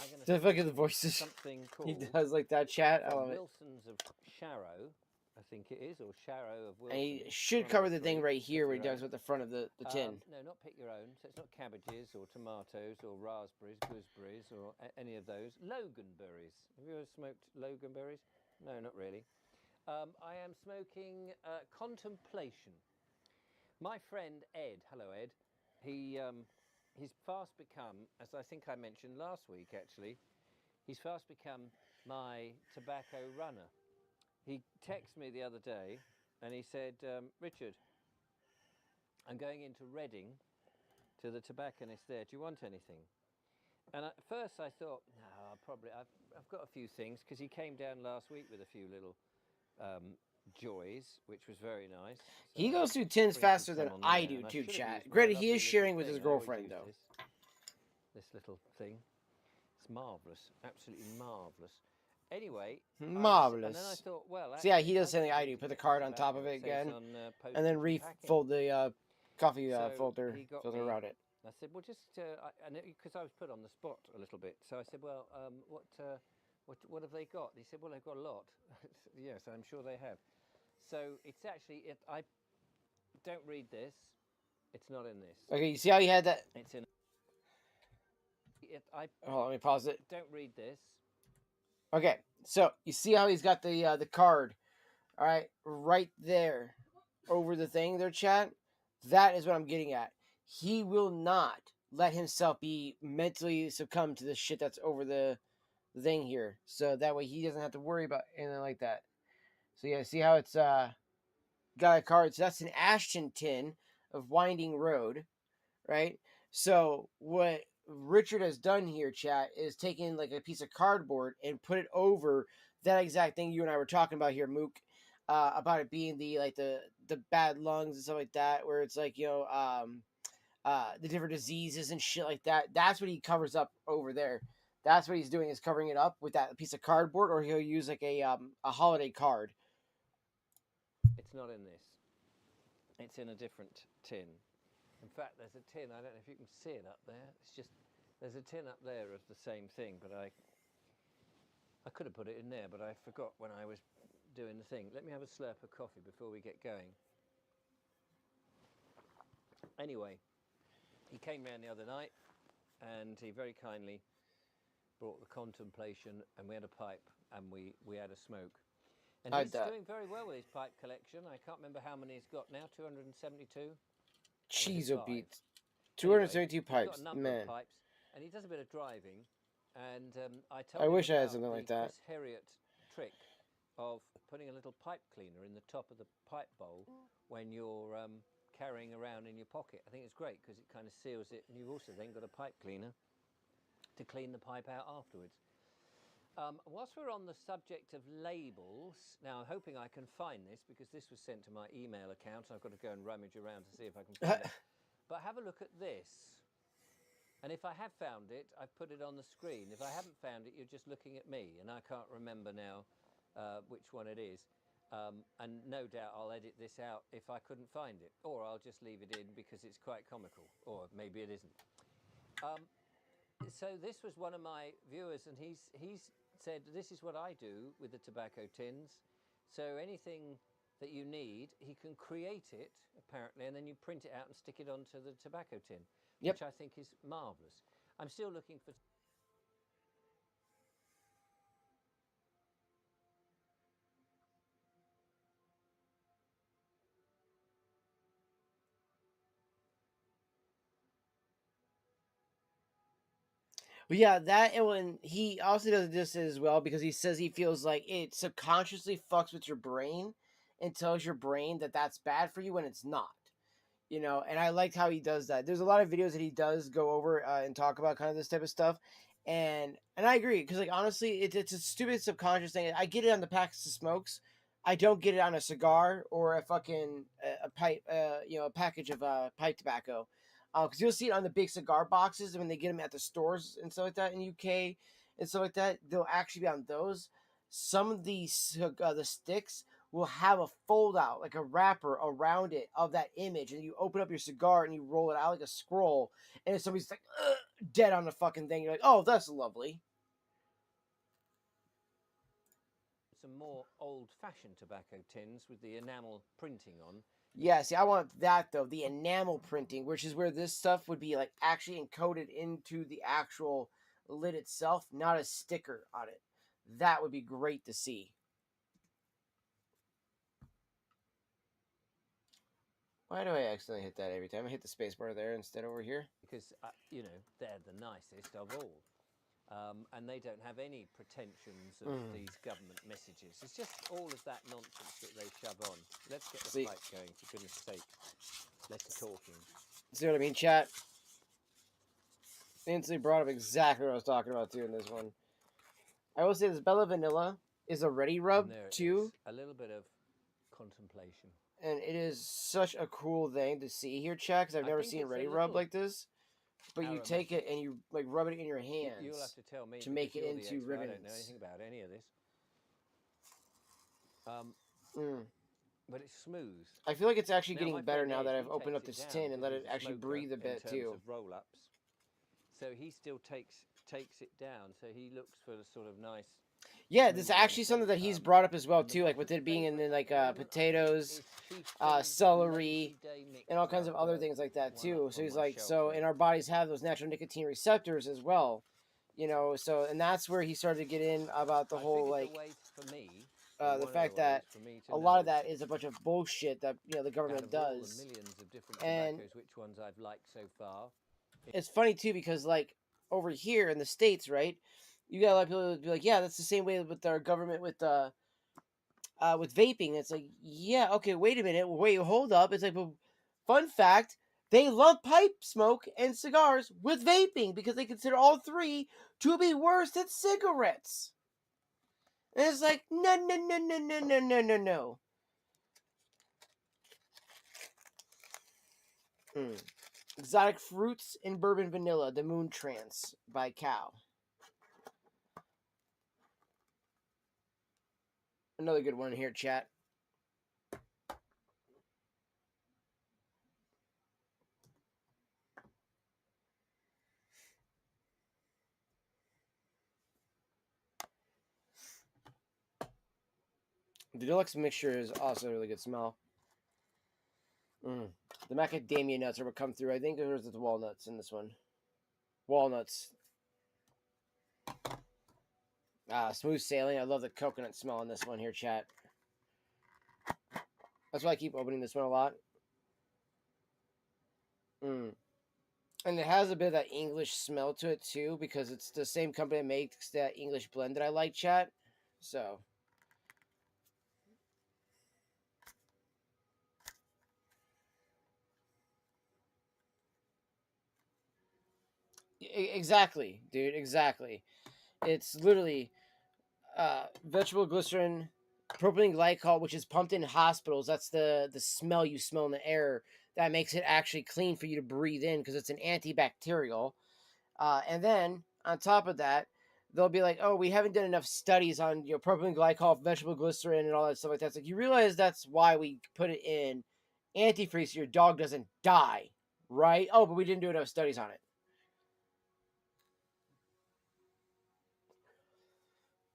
[SPEAKER 7] going to
[SPEAKER 4] The
[SPEAKER 7] smoke
[SPEAKER 4] fuck of the voices.
[SPEAKER 7] something
[SPEAKER 4] He
[SPEAKER 7] called
[SPEAKER 4] does like that, chat. I
[SPEAKER 7] from
[SPEAKER 4] love it.
[SPEAKER 7] Wilson's of Sharrow, I think it is, or Sharrow of
[SPEAKER 4] And
[SPEAKER 7] Wilson.
[SPEAKER 4] he should cover the thing right here where he does with the front of the tin.
[SPEAKER 7] No, not pick your own. So it's not cabbages or tomatoes or raspberries, gooseberries or any of those. Loganberries. Have you ever smoked Loganberries? No, not really. I am smoking Contemplation. My friend Ed, hello Ed, he's fast become, as I think I mentioned last week actually, he's fast become my tobacco runner. He texted me the other day and he said, Richard, I'm going into Reading to the tobacconist there. Do you want anything? And at first I thought, no, I've got a few things, because he came down last week with a few little joys, which was very nice. So
[SPEAKER 4] He goes through tins faster than I do too, chat. Granted, he is sharing with his girlfriend though.
[SPEAKER 7] This little thing. It's marvellous. Absolutely marvellous. Anyway,
[SPEAKER 4] Marvelous.
[SPEAKER 7] and then I thought, well,
[SPEAKER 4] So yeah,
[SPEAKER 7] actually,
[SPEAKER 4] he does
[SPEAKER 7] I
[SPEAKER 4] something
[SPEAKER 7] could
[SPEAKER 4] I do. Put the card on
[SPEAKER 7] tobacco.
[SPEAKER 4] top of it
[SPEAKER 7] It says
[SPEAKER 4] again,
[SPEAKER 7] on,
[SPEAKER 4] and then
[SPEAKER 7] postage packing.
[SPEAKER 4] refold the coffee
[SPEAKER 7] So
[SPEAKER 4] filter
[SPEAKER 7] he got
[SPEAKER 4] filter
[SPEAKER 7] me-
[SPEAKER 4] around it.
[SPEAKER 7] I said, well, just because I was put on the spot a little bit, so I said, well, what have they got? He said, well, they've got a lot. Yes, I'm sure they have. So it's actually, I don't read this. It's not in this.
[SPEAKER 4] Okay, you see how he had that?
[SPEAKER 7] It's in. I
[SPEAKER 4] Hold on, let me pause it.
[SPEAKER 7] don't read this.
[SPEAKER 4] Okay, so you see how he's got the card, all right there, over the thing there, chat. That is what I'm getting at. He will not let himself be mentally succumb to the shit that's over the thing here, so that way he doesn't have to worry about anything like that. So yeah, see how it's got a card. So that's an Ashton tin of Winding Road, right? So what Richard has done here, chat, is taken like a piece of cardboard and put it over that exact thing you and I were talking about here, Mook, about it being the bad lungs and stuff like that, where it's like, you know, the different diseases and shit like that. That's what he covers up over there. That's what he's doing, is covering it up with that piece of cardboard, or he'll use like a holiday card.
[SPEAKER 7] It's not in this. It's in a different tin. In fact, there's a tin. I don't know if you can see it up there. It's just there's a tin up there of the same thing, but I could have put it in there, but I forgot when I was doing the thing. Let me have a slurp of coffee before we get going. Anyway, he came round the other night and he very kindly brought the contemplation, and we had a pipe and we had a smoke. And he's doing very well with his pipe collection. I can't remember how many he's got now, 272?
[SPEAKER 4] Cheezo beats.
[SPEAKER 7] Anyway,
[SPEAKER 4] 272
[SPEAKER 7] he's
[SPEAKER 4] pipes.
[SPEAKER 7] got a number
[SPEAKER 4] Man.
[SPEAKER 7] of pipes, and he does a bit of driving. And I told
[SPEAKER 4] I
[SPEAKER 7] him
[SPEAKER 4] wish I had
[SPEAKER 7] about
[SPEAKER 4] something
[SPEAKER 7] the
[SPEAKER 4] like that.
[SPEAKER 7] Chris Herriot trick of putting a little pipe cleaner in the top of the pipe bowl when you're carrying around in your pocket. I think it's great because it kind of seals it, and you've also then got a pipe cleaner to clean the pipe out afterwards. Whilst we're on the subject of labels, now I'm hoping I can find this because this was sent to my email account. I've got to go and rummage around to see if I can find it. But have a look at this. And if I have found it, I've put it on the screen. If I haven't found it, you're just looking at me, and I can't remember now which one it is. And no doubt I'll edit this out if I couldn't find it, or I'll just leave it in because it's quite comical, or maybe it isn't. So this was one of my viewers, and he's said, this is what I do with the tobacco tins. So anything that you need, he can create it, apparently, and then you print it out and stick it onto the tobacco tin, which I think is marvellous. I'm still looking for...
[SPEAKER 4] But yeah, that, and when he also does this as well because he says he feels like it subconsciously fucks with your brain and tells your brain that that's bad for you when it's not. You know, and I liked how he does that. There's a lot of videos that he does go over and talk about kind of this type of stuff, and I agree because like honestly, it's a stupid subconscious thing. I get it on the packs of smokes. I don't get it on a cigar or a fucking a pipe, a package of pipe tobacco. Because you'll see it on the big cigar boxes when they get them at the stores and stuff like that in UK and stuff like that. They'll actually be on those. Some of these the sticks will have a fold out, like a wrapper around it of that image, and you open up your cigar and you roll it out like a scroll, and somebody's like dead on the fucking thing. You're like, oh, that's lovely.
[SPEAKER 7] Some more old-fashioned tobacco tins with the enamel printing on.
[SPEAKER 4] Yeah, see, I want that though, the enamel printing, which is where this stuff would be like actually encoded into the actual lid itself, not a sticker on it. That would be great to see. Why do I accidentally hit that every time? I hit the spacebar there instead over here.
[SPEAKER 7] Because, they're the nicest of all. And they don't have any pretensions of these government messages. It's just all of that nonsense that they shove on. Let's get the pipe going, for goodness sake. Less talking.
[SPEAKER 4] See what I mean, chat? Instantly brought up exactly what I was talking about too in this one. I will say this Bella Vanilla is a ready rub too.
[SPEAKER 7] A little bit of contemplation.
[SPEAKER 4] And it is such a cool thing to see here, chat, because I've never seen ready rub like this. But you take it and you like rub it in your hands.
[SPEAKER 7] You'll have to tell me
[SPEAKER 4] to make it into ribbons.
[SPEAKER 7] I don't know anything about any of this. But it's smooth.
[SPEAKER 4] I feel like it's actually getting better now that I've opened up this tin and let it actually breathe a bit too.
[SPEAKER 7] Of roll-ups. So he still takes it down. So he looks for the sort of nice.
[SPEAKER 4] Yeah, this is actually something that he's brought up as well too, like with it being in like potatoes, celery, and all kinds of other things like that too. So he's like, and our bodies have those natural nicotine receptors as well, you know. So and that's where he started to get in about the whole like the fact that a lot of that is a bunch of bullshit that the government does.
[SPEAKER 7] Millions of different
[SPEAKER 4] and
[SPEAKER 7] tobaccos, which ones I've liked so far.
[SPEAKER 4] It's funny too because like over here in the States, right? You got a lot of people who be like, yeah, that's the same way with our government with vaping. It's like, yeah, okay, wait a minute, wait, hold up. It's like, but fun fact, they lump pipe smoke and cigars with vaping because they consider all three to be worse than cigarettes. And it's like, no. Exotic Fruits and Bourbon Vanilla, The Moon Trance by Cow. Another good one here, chat. The deluxe mixture is also a really good smell. The macadamia nuts are what come through. I think there's the walnuts in this one. Walnuts. Smooth sailing. I love the coconut smell in this one here, chat. That's why I keep opening this one a lot. And it has a bit of that English smell to it too, because it's the same company that makes that English blend that I like, chat. So. Exactly, dude. Exactly. It's literally vegetable glycerin, propylene glycol, which is pumped in hospitals. That's the smell you smell in the air that makes it actually clean for you to breathe in because it's an antibacterial. And then on top of that, they'll be like, "Oh, we haven't done enough studies on propylene glycol, vegetable glycerin, and all that stuff like that." It's like you realize that's why we put it in antifreeze so your dog doesn't die, right? Oh, but we didn't do enough studies on it.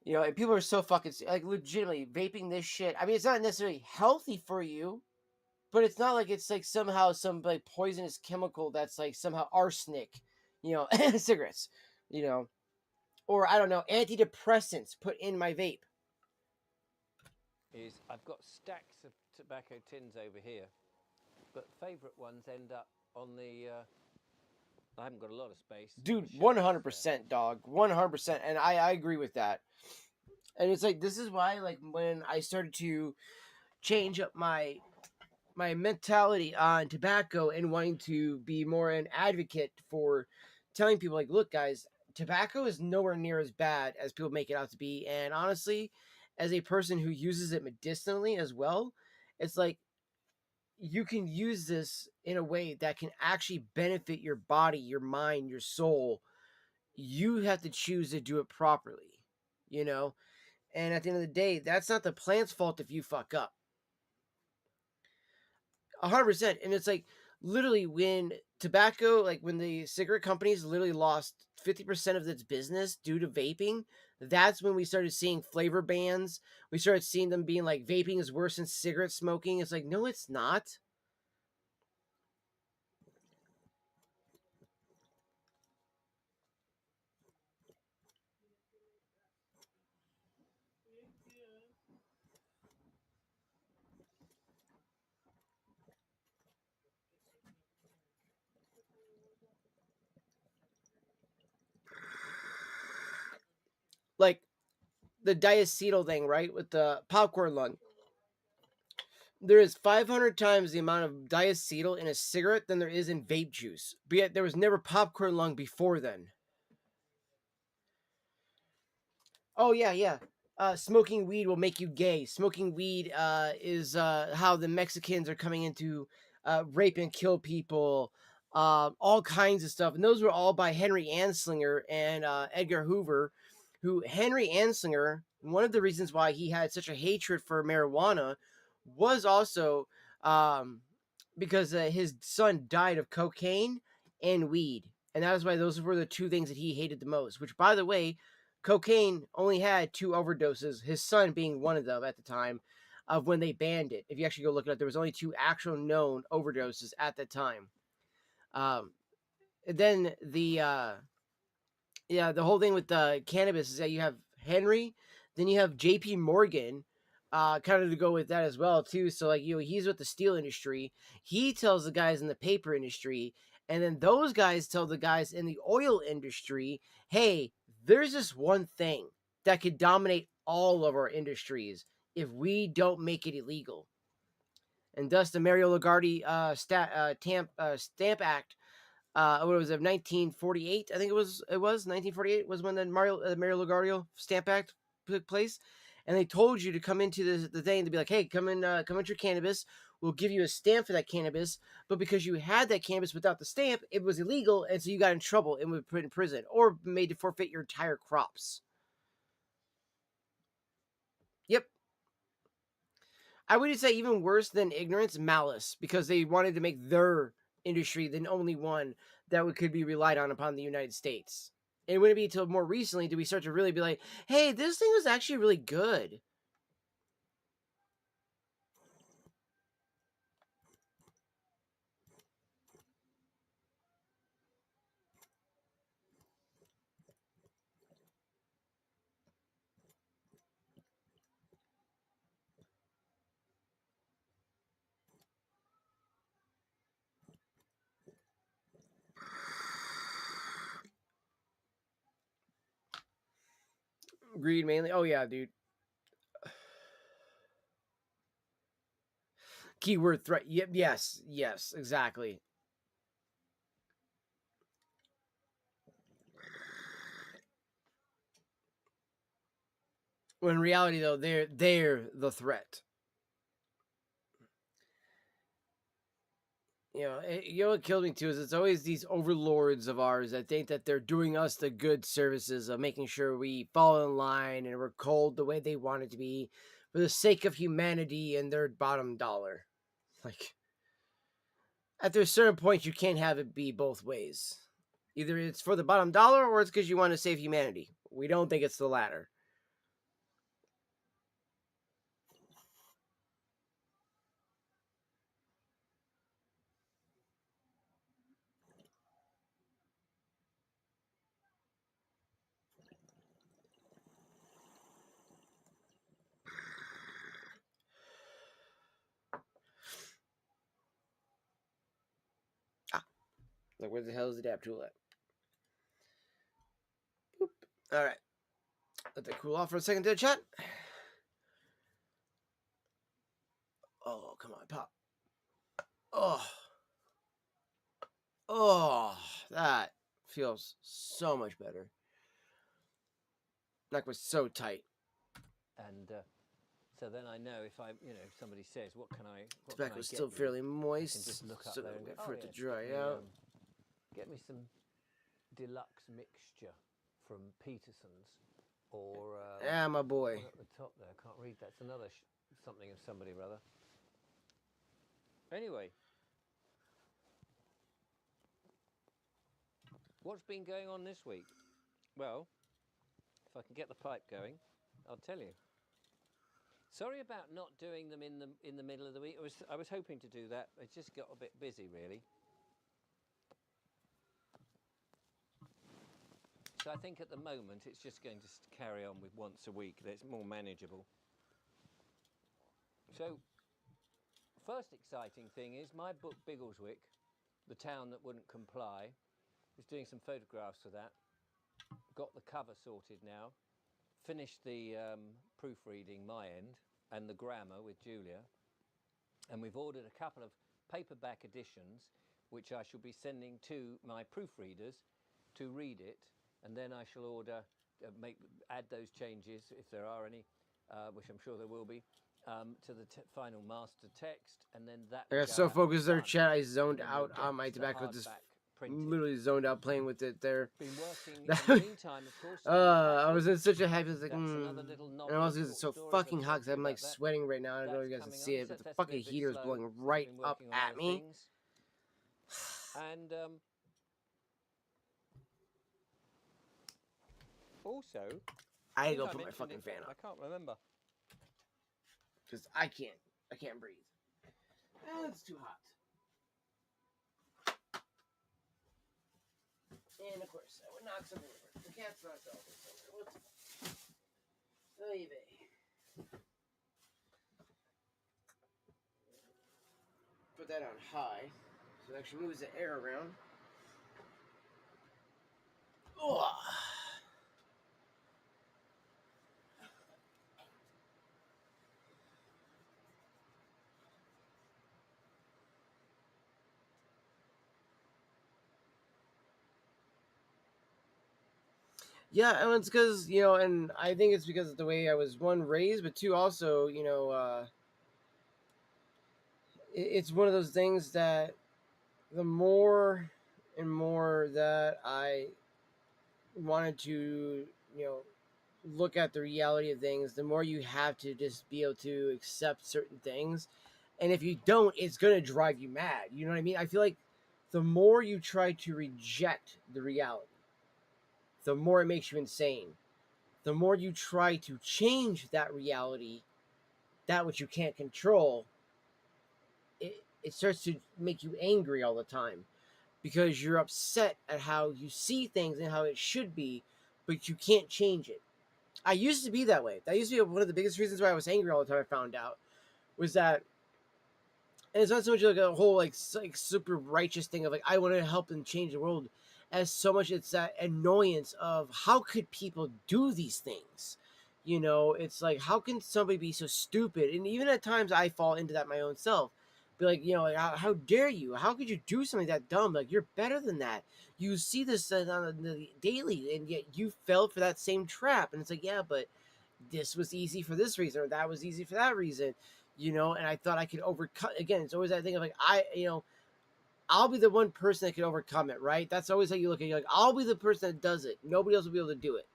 [SPEAKER 4] And people are so fucking like legitimately vaping this shit. I mean, it's not necessarily healthy for you, but it's not like it's like somehow some like poisonous chemical that's like somehow arsenic, cigarettes, or I don't know, antidepressants put in my vape.
[SPEAKER 7] Is I've got stacks of tobacco tins over here, but favourite ones end up on the. I haven't got a lot of space.
[SPEAKER 4] Dude, 100%, dog, 100%, and I agree with that. And it's like this is why like when I started to change up my mentality on tobacco and wanting to be more an advocate for telling people like, look guys, tobacco is nowhere near as bad as people make it out to be. And honestly, as a person who uses it medicinally as well, it's like you can use this in a way that can actually benefit your body, your mind, your soul. You have to choose to do it properly, and at the end of the day, that's not the plant's fault if you fuck up. 100%. And it's like literally when tobacco, like when the cigarette companies literally lost 50% of its business due to vaping, that's when we started seeing flavor bans. We started seeing them being like vaping is worse than cigarette smoking. It's like, no, it's not. Like the diacetyl thing, right? With the popcorn lung. There is 500 times the amount of diacetyl in a cigarette than there is in vape juice. But yet there was never popcorn lung before then. Oh yeah, yeah. Smoking weed will make you gay. Smoking weed is how the Mexicans are coming into rape and kill people. All kinds of stuff, and those were all by Henry Anslinger and Edgar Hoover. Who Henry Anslinger? One of the reasons why he had such a hatred for marijuana was also because his son died of cocaine and weed, and that is why those were the two things that he hated the most. Which, by the way, cocaine only had 2 overdoses, his son being one of them at the time of when they banned it. If you actually go look it up, there was only 2 actual known overdoses at that time. Then the whole thing with the cannabis is that you have Henry, then you have JP Morgan, kind of to go with that as well too. So like he's with the steel industry. He tells the guys in the paper industry, and then those guys tell the guys in the oil industry, hey, there's this one thing that could dominate all of our industries if we don't make it illegal. And thus the Mario Lagarde Stamp Act, what was it, 1948? I think it was 1948 was when the Mario LaGuardia Stamp Act took place, and they told you to come into the thing to be like, hey, come into your cannabis. We'll give you a stamp for that cannabis, but because you had that cannabis without the stamp, it was illegal, and so you got in trouble and were put in prison or made to forfeit your entire crops. Yep. I would say even worse than ignorance, malice, because they wanted to make their industry the only one that could be relied on upon the United States. And it wouldn't be until more recently do we start to really be like, hey, this thing was actually really good. Greed mainly. Oh yeah, dude. Keyword threat. Yep. Yes. Yes. Exactly. When in reality, though, they're the threat. You know what killed me too is it's always these overlords of ours that think that they're doing us the good services of making sure we fall in line and we're cold the way they want it to be for the sake of humanity and their bottom dollar. Like, at a certain point, you can't have it be both ways. Either it's for the bottom dollar or it's because you want to save humanity. We don't think it's the latter. Like, where the hell is the dab tool at? Boop. All right. Let that cool off for a second there, chat. Oh, come on, pop. Oh. Oh, that feels so much better. Neck was so tight.
[SPEAKER 7] And so then I know if if somebody says, what can I
[SPEAKER 4] Tobacco was
[SPEAKER 7] get
[SPEAKER 4] still
[SPEAKER 7] you?"
[SPEAKER 4] fairly
[SPEAKER 7] I can
[SPEAKER 4] moist.
[SPEAKER 7] just look up
[SPEAKER 4] Still
[SPEAKER 7] there
[SPEAKER 4] gotta
[SPEAKER 7] and go,
[SPEAKER 4] wait for
[SPEAKER 7] "Oh,
[SPEAKER 4] it to
[SPEAKER 7] yes,
[SPEAKER 4] dry out.
[SPEAKER 7] get me some deluxe mixture from Peterson's, or
[SPEAKER 4] Yeah, my boy.
[SPEAKER 7] one at the top there. I can't read. That's another something of somebody or other. Anyway, what's been going on this week? Well, if I can get the pipe going, I'll tell you. Sorry about not doing them in the middle of the week. I was hoping to do that. I just got a bit busy, really. So I think at the moment it's just going to carry on with once a week. That's more manageable. So, first exciting thing is my book Biggleswick, The Town That Wouldn't Comply. Was doing some photographs for that. Got the cover sorted now. Finished the proofreading my end and the grammar with Julia. And we've ordered a couple of paperback editions, which I shall be sending to my proofreaders to read it, and then I shall order, add those changes if there are any, which I'm sure there will be, to the final master text, and then that.
[SPEAKER 4] I got so focused there, chat. I zoned out on my tobacco. Just
[SPEAKER 7] printed.
[SPEAKER 4] literally zoned out playing with it there.
[SPEAKER 7] Been working in the meantime, of course.
[SPEAKER 4] I was in such a happy. Like,
[SPEAKER 7] That's another little
[SPEAKER 4] and
[SPEAKER 7] novel.
[SPEAKER 4] also it's so fucking hot because I'm like sweating right now. I don't know if you guys can see it, but the fucking heater is blowing right up at me.
[SPEAKER 7] And also,
[SPEAKER 4] I had to go put my fucking fan
[SPEAKER 7] I
[SPEAKER 4] up
[SPEAKER 7] can't remember.
[SPEAKER 4] because I can't breathe. And it's too hot. And of course, I would knock something over. The cat's knocked over somewhere. What's Oy vey. Put that on high, so it actually moves the air around. Ugh. Yeah, and it's because, and I think it's because of the way I was, one, raised, but two, also, it's one of those things that the more and more that I wanted to, look at the reality of things, the more you have to just be able to accept certain things. And if you don't, it's going to drive you mad. You know what I mean? I feel like the more you try to reject the reality, the more it makes you insane. The more you try to change that reality, that which you can't control, it starts to make you angry all the time because you're upset at how you see things and how it should be, but you can't change it. I used to be that way. That used to be one of the biggest reasons why I was angry all the time. I found out was that, and it's not so much like a whole like super righteous thing of like I want to help and change the world, as so much it's that annoyance of how could people do these things. It's like, how can somebody be so stupid? And even at times I fall into that my own self. Be like, like, how dare you? How could you do something that dumb? Like, you're better than that. You see this on the daily, and yet you fell for that same trap. And it's like, yeah, but this was easy for this reason, or that was easy for that reason, and I thought I could overcome. Again, it's always that thing of like, I'll be the one person that can overcome it, right? That's always how you look at it. You're like, I'll be the person that does it. Nobody else will be able to do it.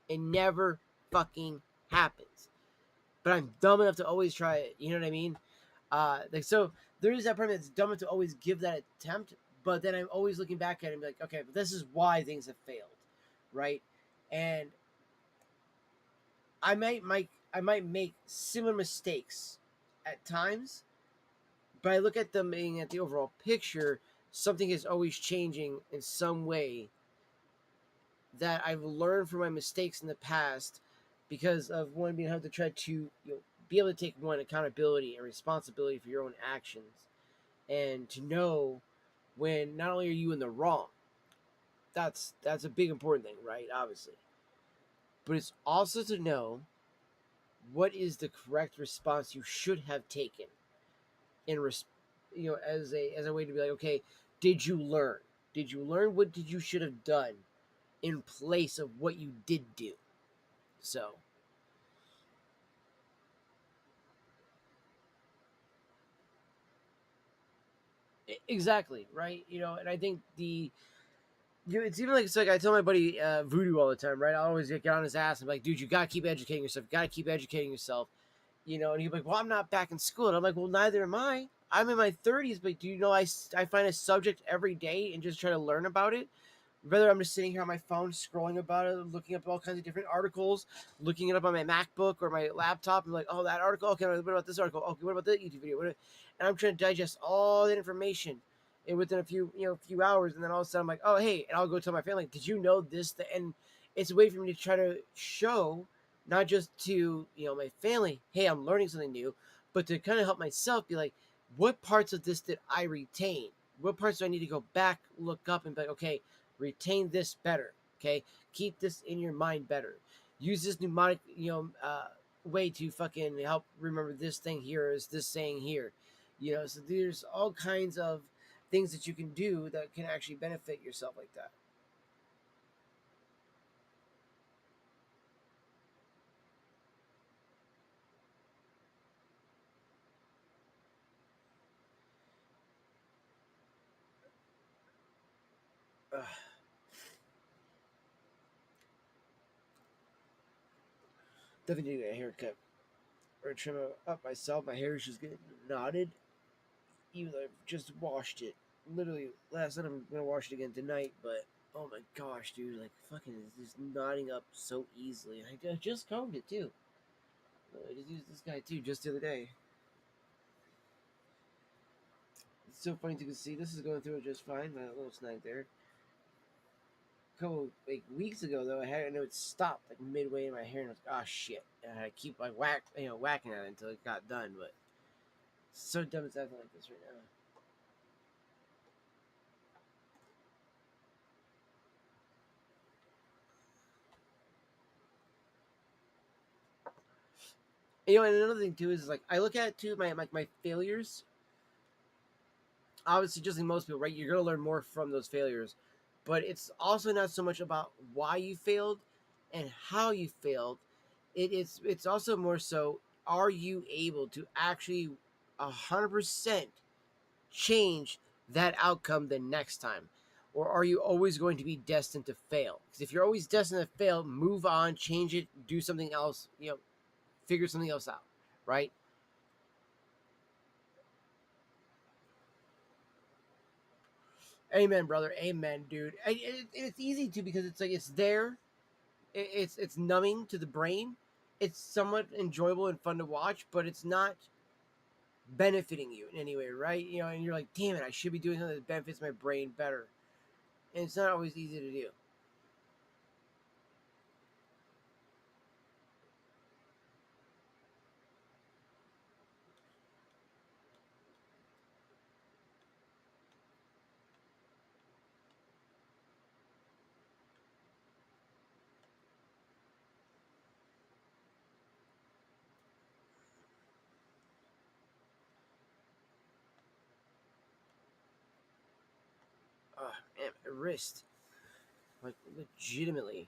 [SPEAKER 4] It never fucking happens. But I'm dumb enough to always try it. You know what I mean? So there is that person that's dumb enough to always give that attempt. But then I'm always looking back at it and be like, okay, but this is why things have failed, right? And I might make similar mistakes at times, but I look at them being at the overall picture. Something is always changing in some way that I've learned from my mistakes in the past, because of one being able to try to be able to take one accountability and responsibility for your own actions, and to know when not only are you in the wrong. That's a big important thing, right? Obviously, but it's also to know what is the correct response you should have taken in as a way to be like, okay, did you learn? Did you learn? What did you should have done in place of what you did do? So exactly, right. And I think it's even like, it's like I tell my buddy Voodoo all the time, right? I always get on his ass. I'm like, dude, you gotta keep educating yourself. You gotta keep educating yourself. And he's like, well, I'm not back in school. And I'm like, well, neither am I. I'm in my 30s, but do you know I find a subject every day and just try to learn about it? Whether I'm just sitting here on my phone scrolling about it, looking up all kinds of different articles, looking it up on my MacBook or my laptop, and like, oh, that article. Okay, what about this article? Okay, what about that YouTube video? And I'm trying to digest all that information within a few hours, and then all of a sudden I'm like, oh, hey, and I'll go tell my family, did you know this? And it's a way for me to try to show, not just to my family, hey, I'm learning something new, but to kind of help myself be like, what parts of this did I retain? What parts do I need to go back, look up, and be like, okay, retain this better. Okay, keep this in your mind better. Use this mnemonic, way to fucking help remember this thing here is this saying here. So there's all kinds of things that you can do that can actually benefit yourself like that. Ugh. Definitely need to get a haircut or trim it up myself. My hair is just getting knotted, even though I've just washed it. Literally, last night I'm gonna wash it again tonight, but oh my gosh, dude, like fucking is just knotting up so easily. I just combed it too. I just used this guy too just the other day. It's so funny to see this is going through it just fine. My little snag there. A couple like weeks ago though, I know it stopped like midway in my hair, and I was like, oh shit, and I keep like whacking at it until it got done. But it's so dumb it's acting like this right now. And another thing too is like I look at too my failures. Obviously, just like most people, right? You're gonna learn more from those failures, but it's also not so much about why you failed and how you failed. It's also more so, are you able to actually 100% change that outcome the next time, or are you always going to be destined to fail? Because if you're always destined to fail, move on, change it, do something else. Figure something else out, right? Amen, brother. Amen, dude. It's easy to, because it's like it's there. It's numbing to the brain. It's somewhat enjoyable and fun to watch, but it's not benefiting you in any way, right? And you're like, damn it, I should be doing something that benefits my brain better. And it's not always easy to do. wrist. Like, legitimately.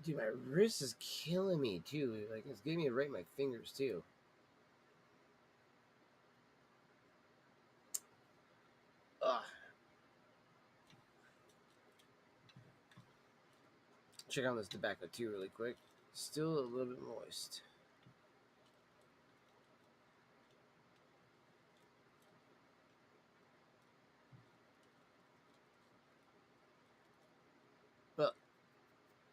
[SPEAKER 4] Dude, my wrist is killing me too. Like, it's getting me right in my fingers too. Ugh. Check on this tobacco too, really quick. Still a little bit moist. But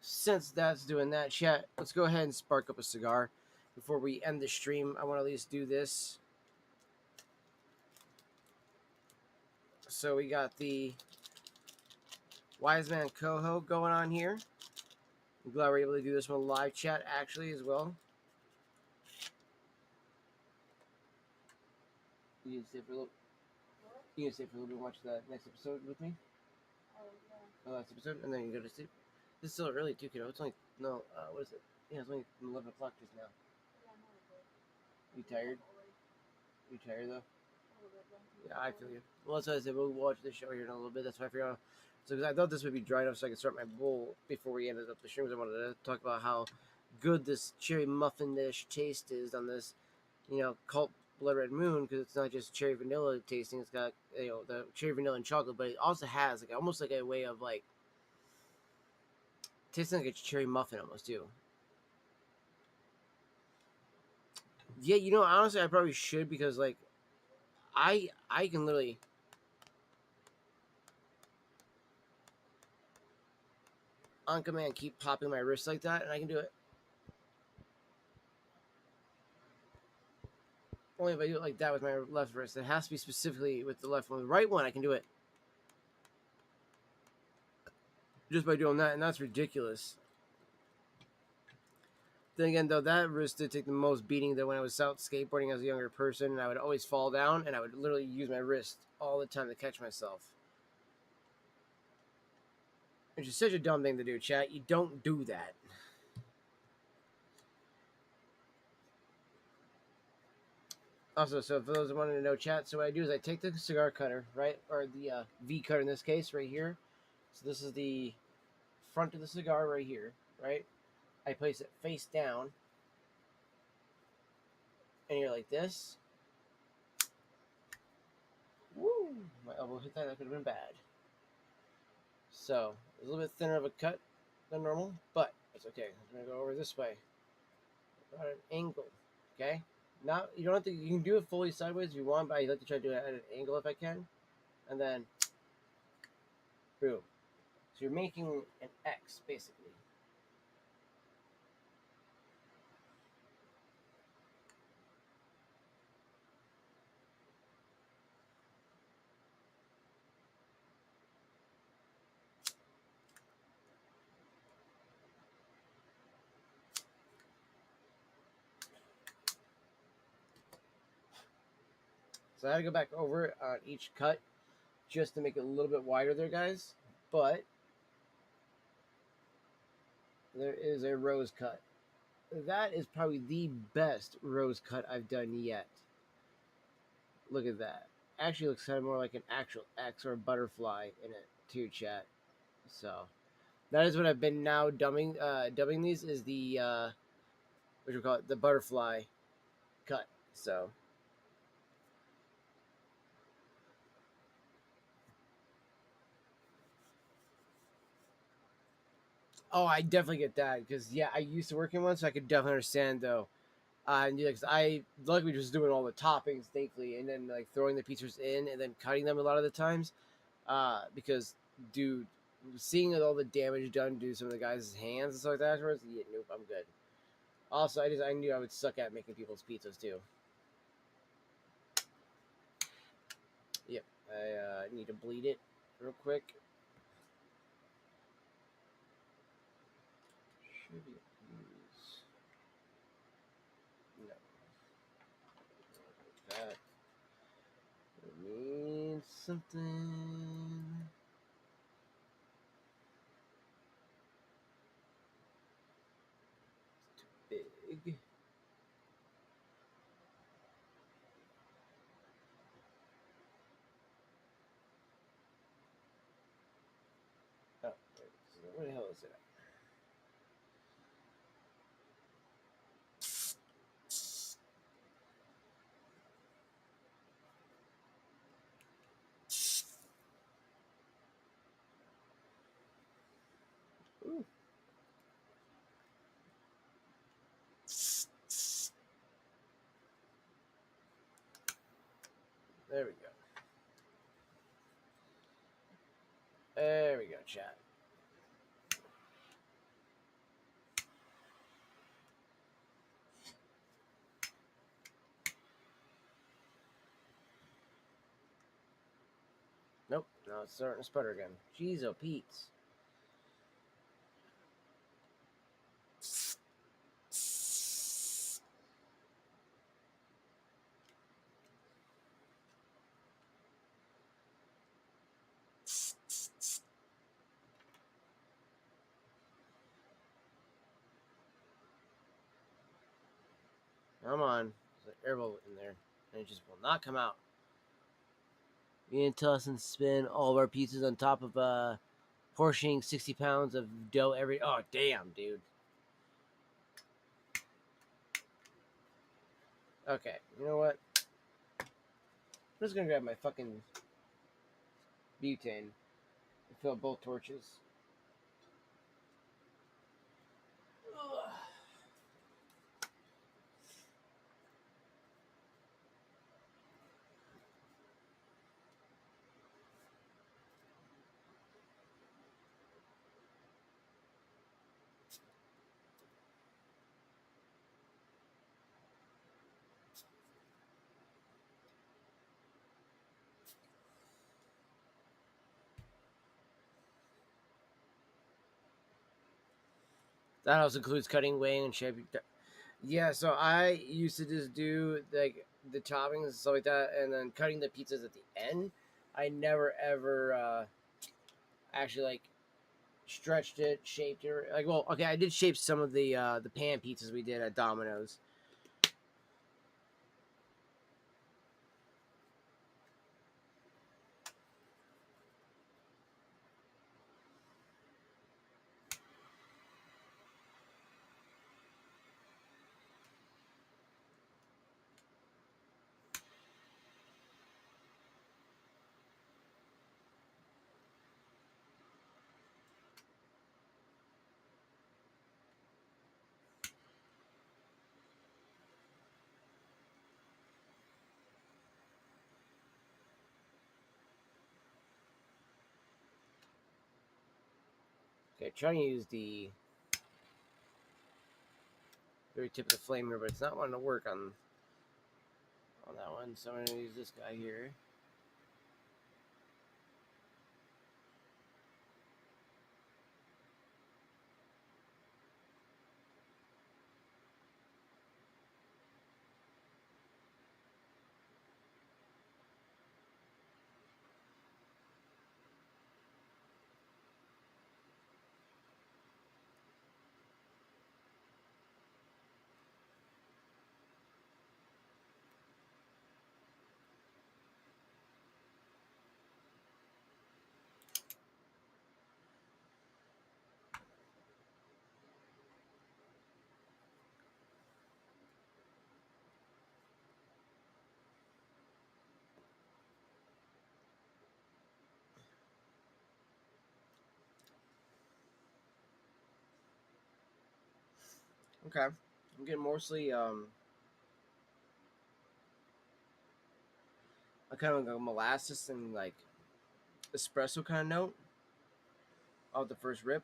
[SPEAKER 4] since that's doing that, chat, let's go ahead and spark up a cigar. Before we end the stream, I want to at least do this. So we got the Wise Man Coho going on here. I'm glad we're able to do this one live chat actually as well. You can stay for a little. You can stay for a little bit and watch the next episode with me. The last episode, and then you go to sleep. This is still early too, kiddo. It's only what is it? Yeah, it's only 11 o'clock just now. You tired? You tired though? Yeah, I feel you. Well, that's what I said. We'll watch the show here in a little bit. That's why I figured out. So, because I thought this would be dry enough so I could start my bowl before we ended up the stream. I wanted to talk about how good this cherry muffin-ish taste is on this, cult Blood Red Moon, because it's not just cherry vanilla tasting. It's got the cherry vanilla and chocolate, but it also has like almost like a way of like tasting like a cherry muffin almost too. Yeah, honestly, I probably should because like I can literally on command keep popping my wrist like that, and I can do it. Only if I do it like that with my left wrist. It has to be specifically with the left one. The right one, I can do it just by doing that, and that's ridiculous. Then again, though, that wrist did take the most beating. Though when I was out skateboarding as a younger person, and I would always fall down, and I would literally use my wrist all the time to catch myself. Which is such a dumb thing to do, chat. You don't do that. Also, so for those that wanted to know, chat, so what I do is I take the cigar cutter, right, or the V cutter in this case, right here. So this is the front of the cigar right here, right? I place it face down, and you're like this. Woo! My elbow hit that. That could have been bad. So it's a little bit thinner of a cut than normal, but it's okay. I'm gonna go over this way. At an angle, okay? Not you don't have to. You can do it fully sideways if you want, but I like to try to do it at an angle if I can, and then boom. So you're making an X basically. So I had to go back over it on each cut just to make it a little bit wider there, guys. But there is a rose cut. That is probably the best rose cut I've done yet. Look at that. Actually looks kind of more like an actual X or a butterfly in it too, chat. So that is what I've been now dubbing these is the what do you call it? The butterfly cut. So oh, I definitely get that because yeah, I used to work in one, so I could definitely understand though. And yeah, 'cause I luckily just doing all the toppings, thankfully, and then like throwing the pizzas in and then cutting them a lot of the times. Because dude, seeing all the damage done to some of the guys' hands and stuff like that afterwards, yeah, nope, I'm good. Also, I knew I would suck at making people's pizzas too. Yep, I need to bleed it real quick. Should use no. That means something. was it? Ooh. There we go. There we go, chat. Nope, now it's starting to sputter again. Jeez, oh, Pete's. Come on. There's an air bubble in there, and it just will not come out. Me and Tussin spin all of our pizzas on top of portioning 60 pounds of dough every. Oh, damn, dude. Okay, you know what? I'm just gonna grab my fucking butane and fill both torches. Ugh. That also includes cutting, weighing, and shaping. Yeah, so I used to just do like the toppings and stuff like that, and then cutting the pizzas at the end. I never ever actually like stretched it, shaped it. Like, well, okay, I did shape some of the pan pizzas we did at Domino's. Okay, trying to use the very tip of the flame here, but it's not wanting to work on that one. So I'm gonna use this guy here. Okay, I'm getting mostly a kind of like a molasses and like espresso kind of note of the first rip.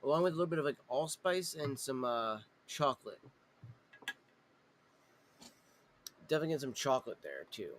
[SPEAKER 4] Along with a little bit of like allspice and some chocolate. Definitely get some chocolate there too.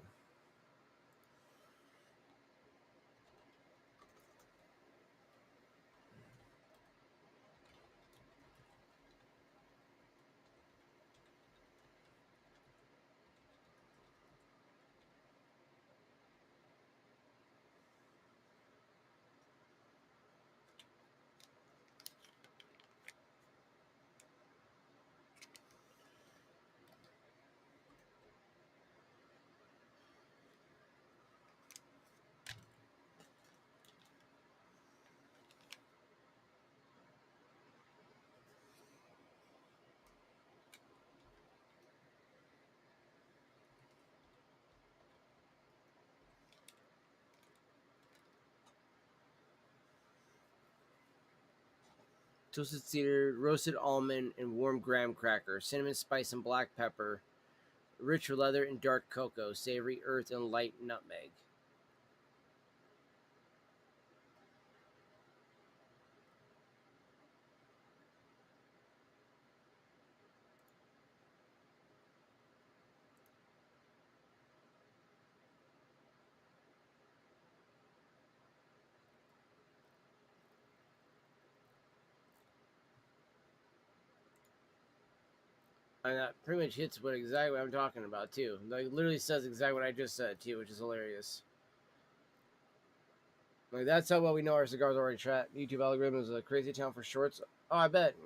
[SPEAKER 4] toasted cedar, roasted almond, and warm graham cracker, cinnamon spice and black pepper, rich leather and dark cocoa, savory earth and light nutmeg. And that pretty much hits what exactly what I'm talking about too. Like literally says exactly what I just said too, which is hilarious. Like that's how well we know our cigars already track. YouTube algorithm is a crazy town for shorts. Oh, I bet.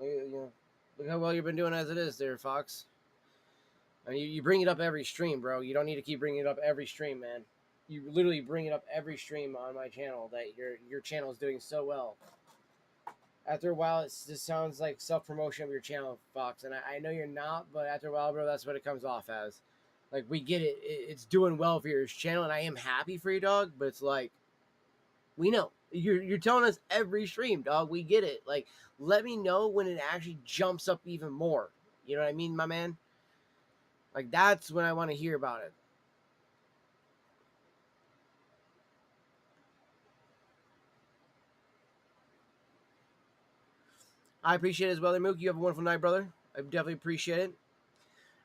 [SPEAKER 4] Look how well you've been doing as it is, there, Fox. I mean, you bring it up every stream, bro. You don't need to keep bringing it up every stream, man. You literally bring it up every stream on my channel that your channel is doing so well. After a while, it just sounds like self promotion of your channel, Fox. And I know you're not, but after a while, bro, that's what it comes off as. Like we get it. It's doing well for your channel, and I am happy for you, dog. But it's like we know you're telling us every stream, dog. We get it. Like let me know when it actually jumps up even more. You know what I mean, my man? Like that's when I want to hear about it. I appreciate it as well, there, Mook. You have a wonderful night, brother. I definitely appreciate it.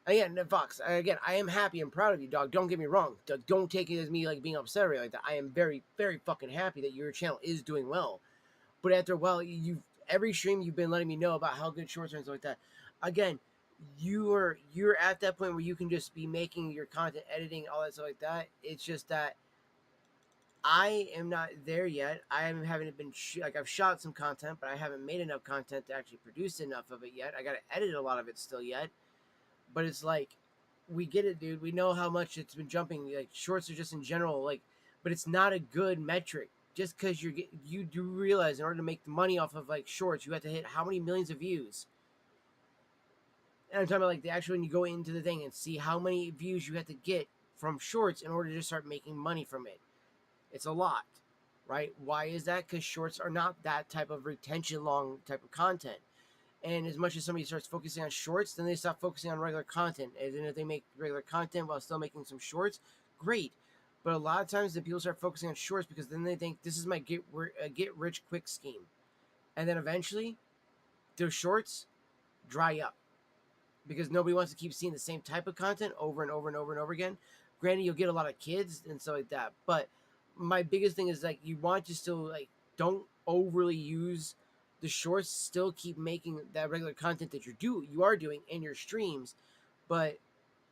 [SPEAKER 4] Again, Fox, again, I am happy and proud of you, dog. Don't get me wrong. Don't take it as me like being upset or like that. I am very, very fucking happy that your channel is doing well. But after a while, every stream you've been letting me know about how good shorts are and stuff like that. Again, you're at that point where you can just be making your content, editing, all that stuff like that. It's just that I am not there yet. I haven't been like I've shot some content, but I haven't made enough content to actually produce enough of it yet. I got to edit a lot of it still yet. But it's like we get it, dude. We know how much it's been jumping. Like shorts are just in general, like, but it's not a good metric. Just because you do realize in order to make the money off of like shorts, you have to hit how many millions of views. And I'm talking about like the actual when you go into the thing and see how many views you have to get from shorts in order to start making money from it. It's a lot, right? Why is that? Because shorts are not that type of retention long type of content. And as much as somebody starts focusing on shorts, then they stop focusing on regular content. And then if they make regular content while still making some shorts, great. But a lot of times, the people start focusing on shorts because then they think this is my get rich quick scheme, and then eventually, their shorts dry up because nobody wants to keep seeing the same type of content over and over and over and over again. Granted, you'll get a lot of kids and stuff like that, but my biggest thing is like you want to still like don't overly use the shorts. Still keep making that regular content that you are doing in your streams, but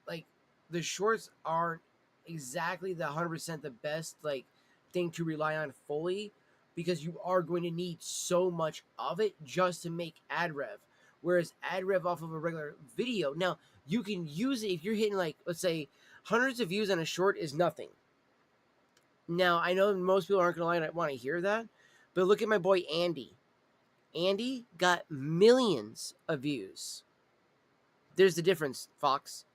[SPEAKER 4] like the shorts aren't exactly the 100% the best like thing to rely on fully because you are going to need so much of it just to make ad rev. Whereas ad rev off of a regular video, now you can use it if you're hitting like let's say hundreds of views on a short is nothing. Now I know most people aren't gonna want to hear that, but look at my boy Andy. Andy got millions of views. There's the difference, Fox.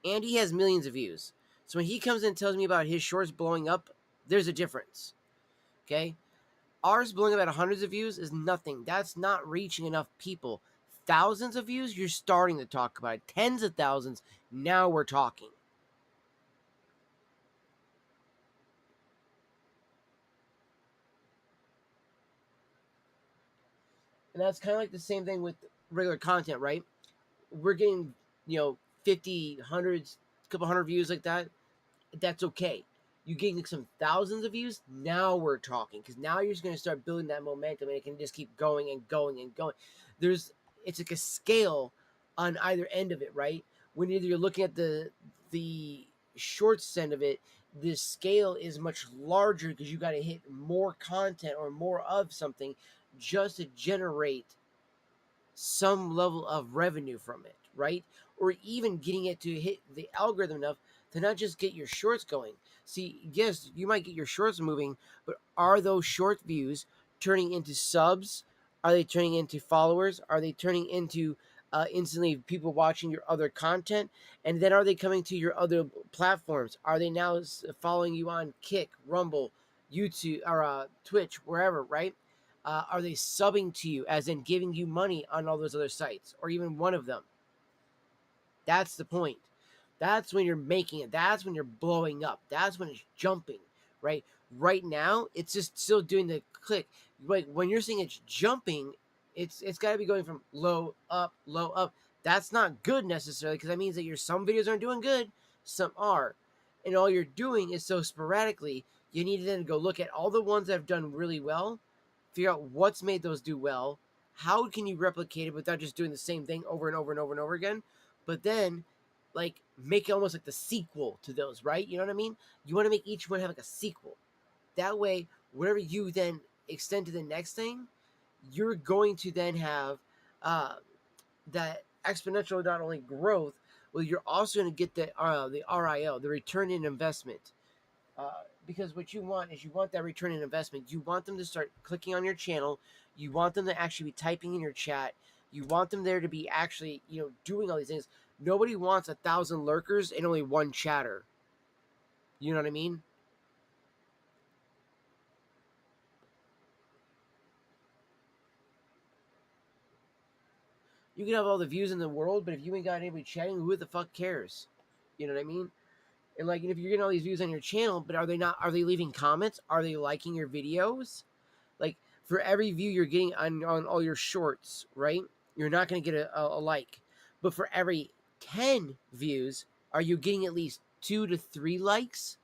[SPEAKER 4] Andy has millions of views. So when he comes in and tells me about his shorts blowing up, there's a difference. Okay? Ours blowing up at hundreds of views is nothing. That's not reaching enough people. Thousands of views, you're starting to talk about it. Tens of thousands, now we're talking. And that's kind of like the same thing with regular content, right? We're getting, 50, hundreds, couple hundred views like that. That's okay. You getting some thousands of views, now we're talking because now you're just going to start building that momentum and it can just keep going and going and going. It's like a scale on either end of it, right? When either you're looking at the shorts end of it, the scale is much larger because you got to hit more content or more of something just to generate some level of revenue from it, right? Or even getting it to hit the algorithm enough to not just get your shorts going. See, yes, you might get your shorts moving, but are those short views turning into subs? Are they turning into followers? Are they turning into instantly people watching your other content? And then are they coming to your other platforms? Are they now following you on Kick, Rumble, YouTube, or Twitch, wherever, right? Are they subbing to you, as in giving you money on all those other sites, or even one of them? That's the point. That's when you're making it. That's when you're blowing up. That's when it's jumping, right? Right now, it's just still doing the click. Like when you're saying it's jumping, it's got to be going from low up, low up. That's not good necessarily, because that means that some videos aren't doing good, some are, and all you're doing is so sporadically. You need to then go look at all the ones that have done really well, figure out what's made those do well. How can you replicate it without just doing the same thing over and over and over and over again? But then, like, make it almost like the sequel to those, right? You know what I mean? You want to make each one have like a sequel. That way, whatever you then extend to the next thing, you're going to then have that exponential not only growth, well, you're also going to get the RIO, the return in investment. Because what you want is you want that return in investment. You want them to start clicking on your channel. You want them to actually be typing in your chat. You want them there to be actually, doing all these things. Nobody wants 1,000 lurkers and only one chatter. You know what I mean? You can have all the views in the world, but if you ain't got anybody chatting, who the fuck cares? You know what I mean? And like, if you're getting all these views on your channel, but are they leaving comments? Are they liking your videos? Like, for every view you're getting on all your shorts, right? You're not going to get a like. But for every 10 views, are you getting at least 2 to 3 likes?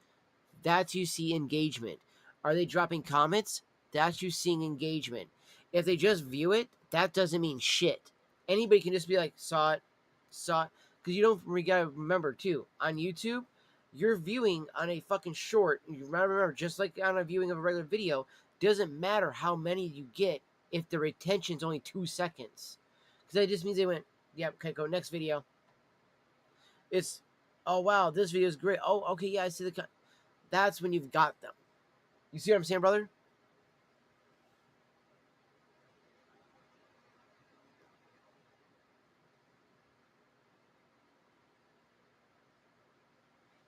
[SPEAKER 4] That's you see engagement. Are they dropping comments? That's you seeing engagement. If they just view it, that doesn't mean shit. Anybody can just be like, saw it. Because you gotta remember too, on YouTube, you're viewing on a fucking short. You remember, just like on a viewing of a regular video, doesn't matter how many you get if the retention's only 2 seconds. Because that just means they went, yep, okay, go next video. It's, oh wow, this video is great. Oh, okay, yeah, I see that's when you've got them. You see what I'm saying, brother?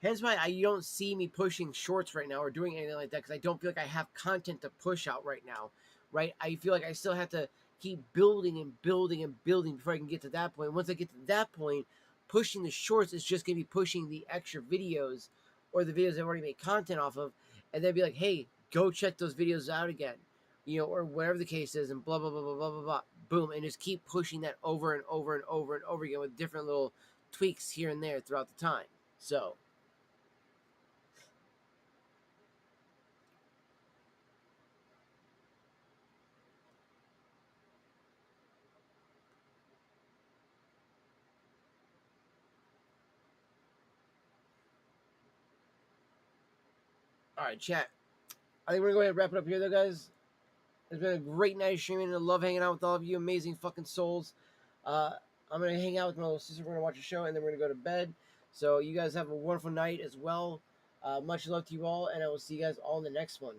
[SPEAKER 4] Hence why you don't see me pushing shorts right now or doing anything like that, because I don't feel like I have content to push out right now, right? I feel like I still have to keep building and building and building before I can get to that point. Once I get to that point, pushing the shorts is just going to be pushing the extra videos or the videos I've already made content off of, and then be like, hey, go check those videos out again, or whatever the case is, and blah, blah, blah, blah, blah, blah, blah. Boom, and just keep pushing that over and over and over and over again with different little tweaks here and there throughout the time. So, all right, chat. I think we're going to go ahead and wrap it up here, though, guys. It's been a great night streaming. I love hanging out with all of you amazing fucking souls. I'm going to hang out with my little sister. We're going to watch a show, and then we're going to go to bed. So you guys have a wonderful night as well. Much love to you all, and I will see you guys all in the next one.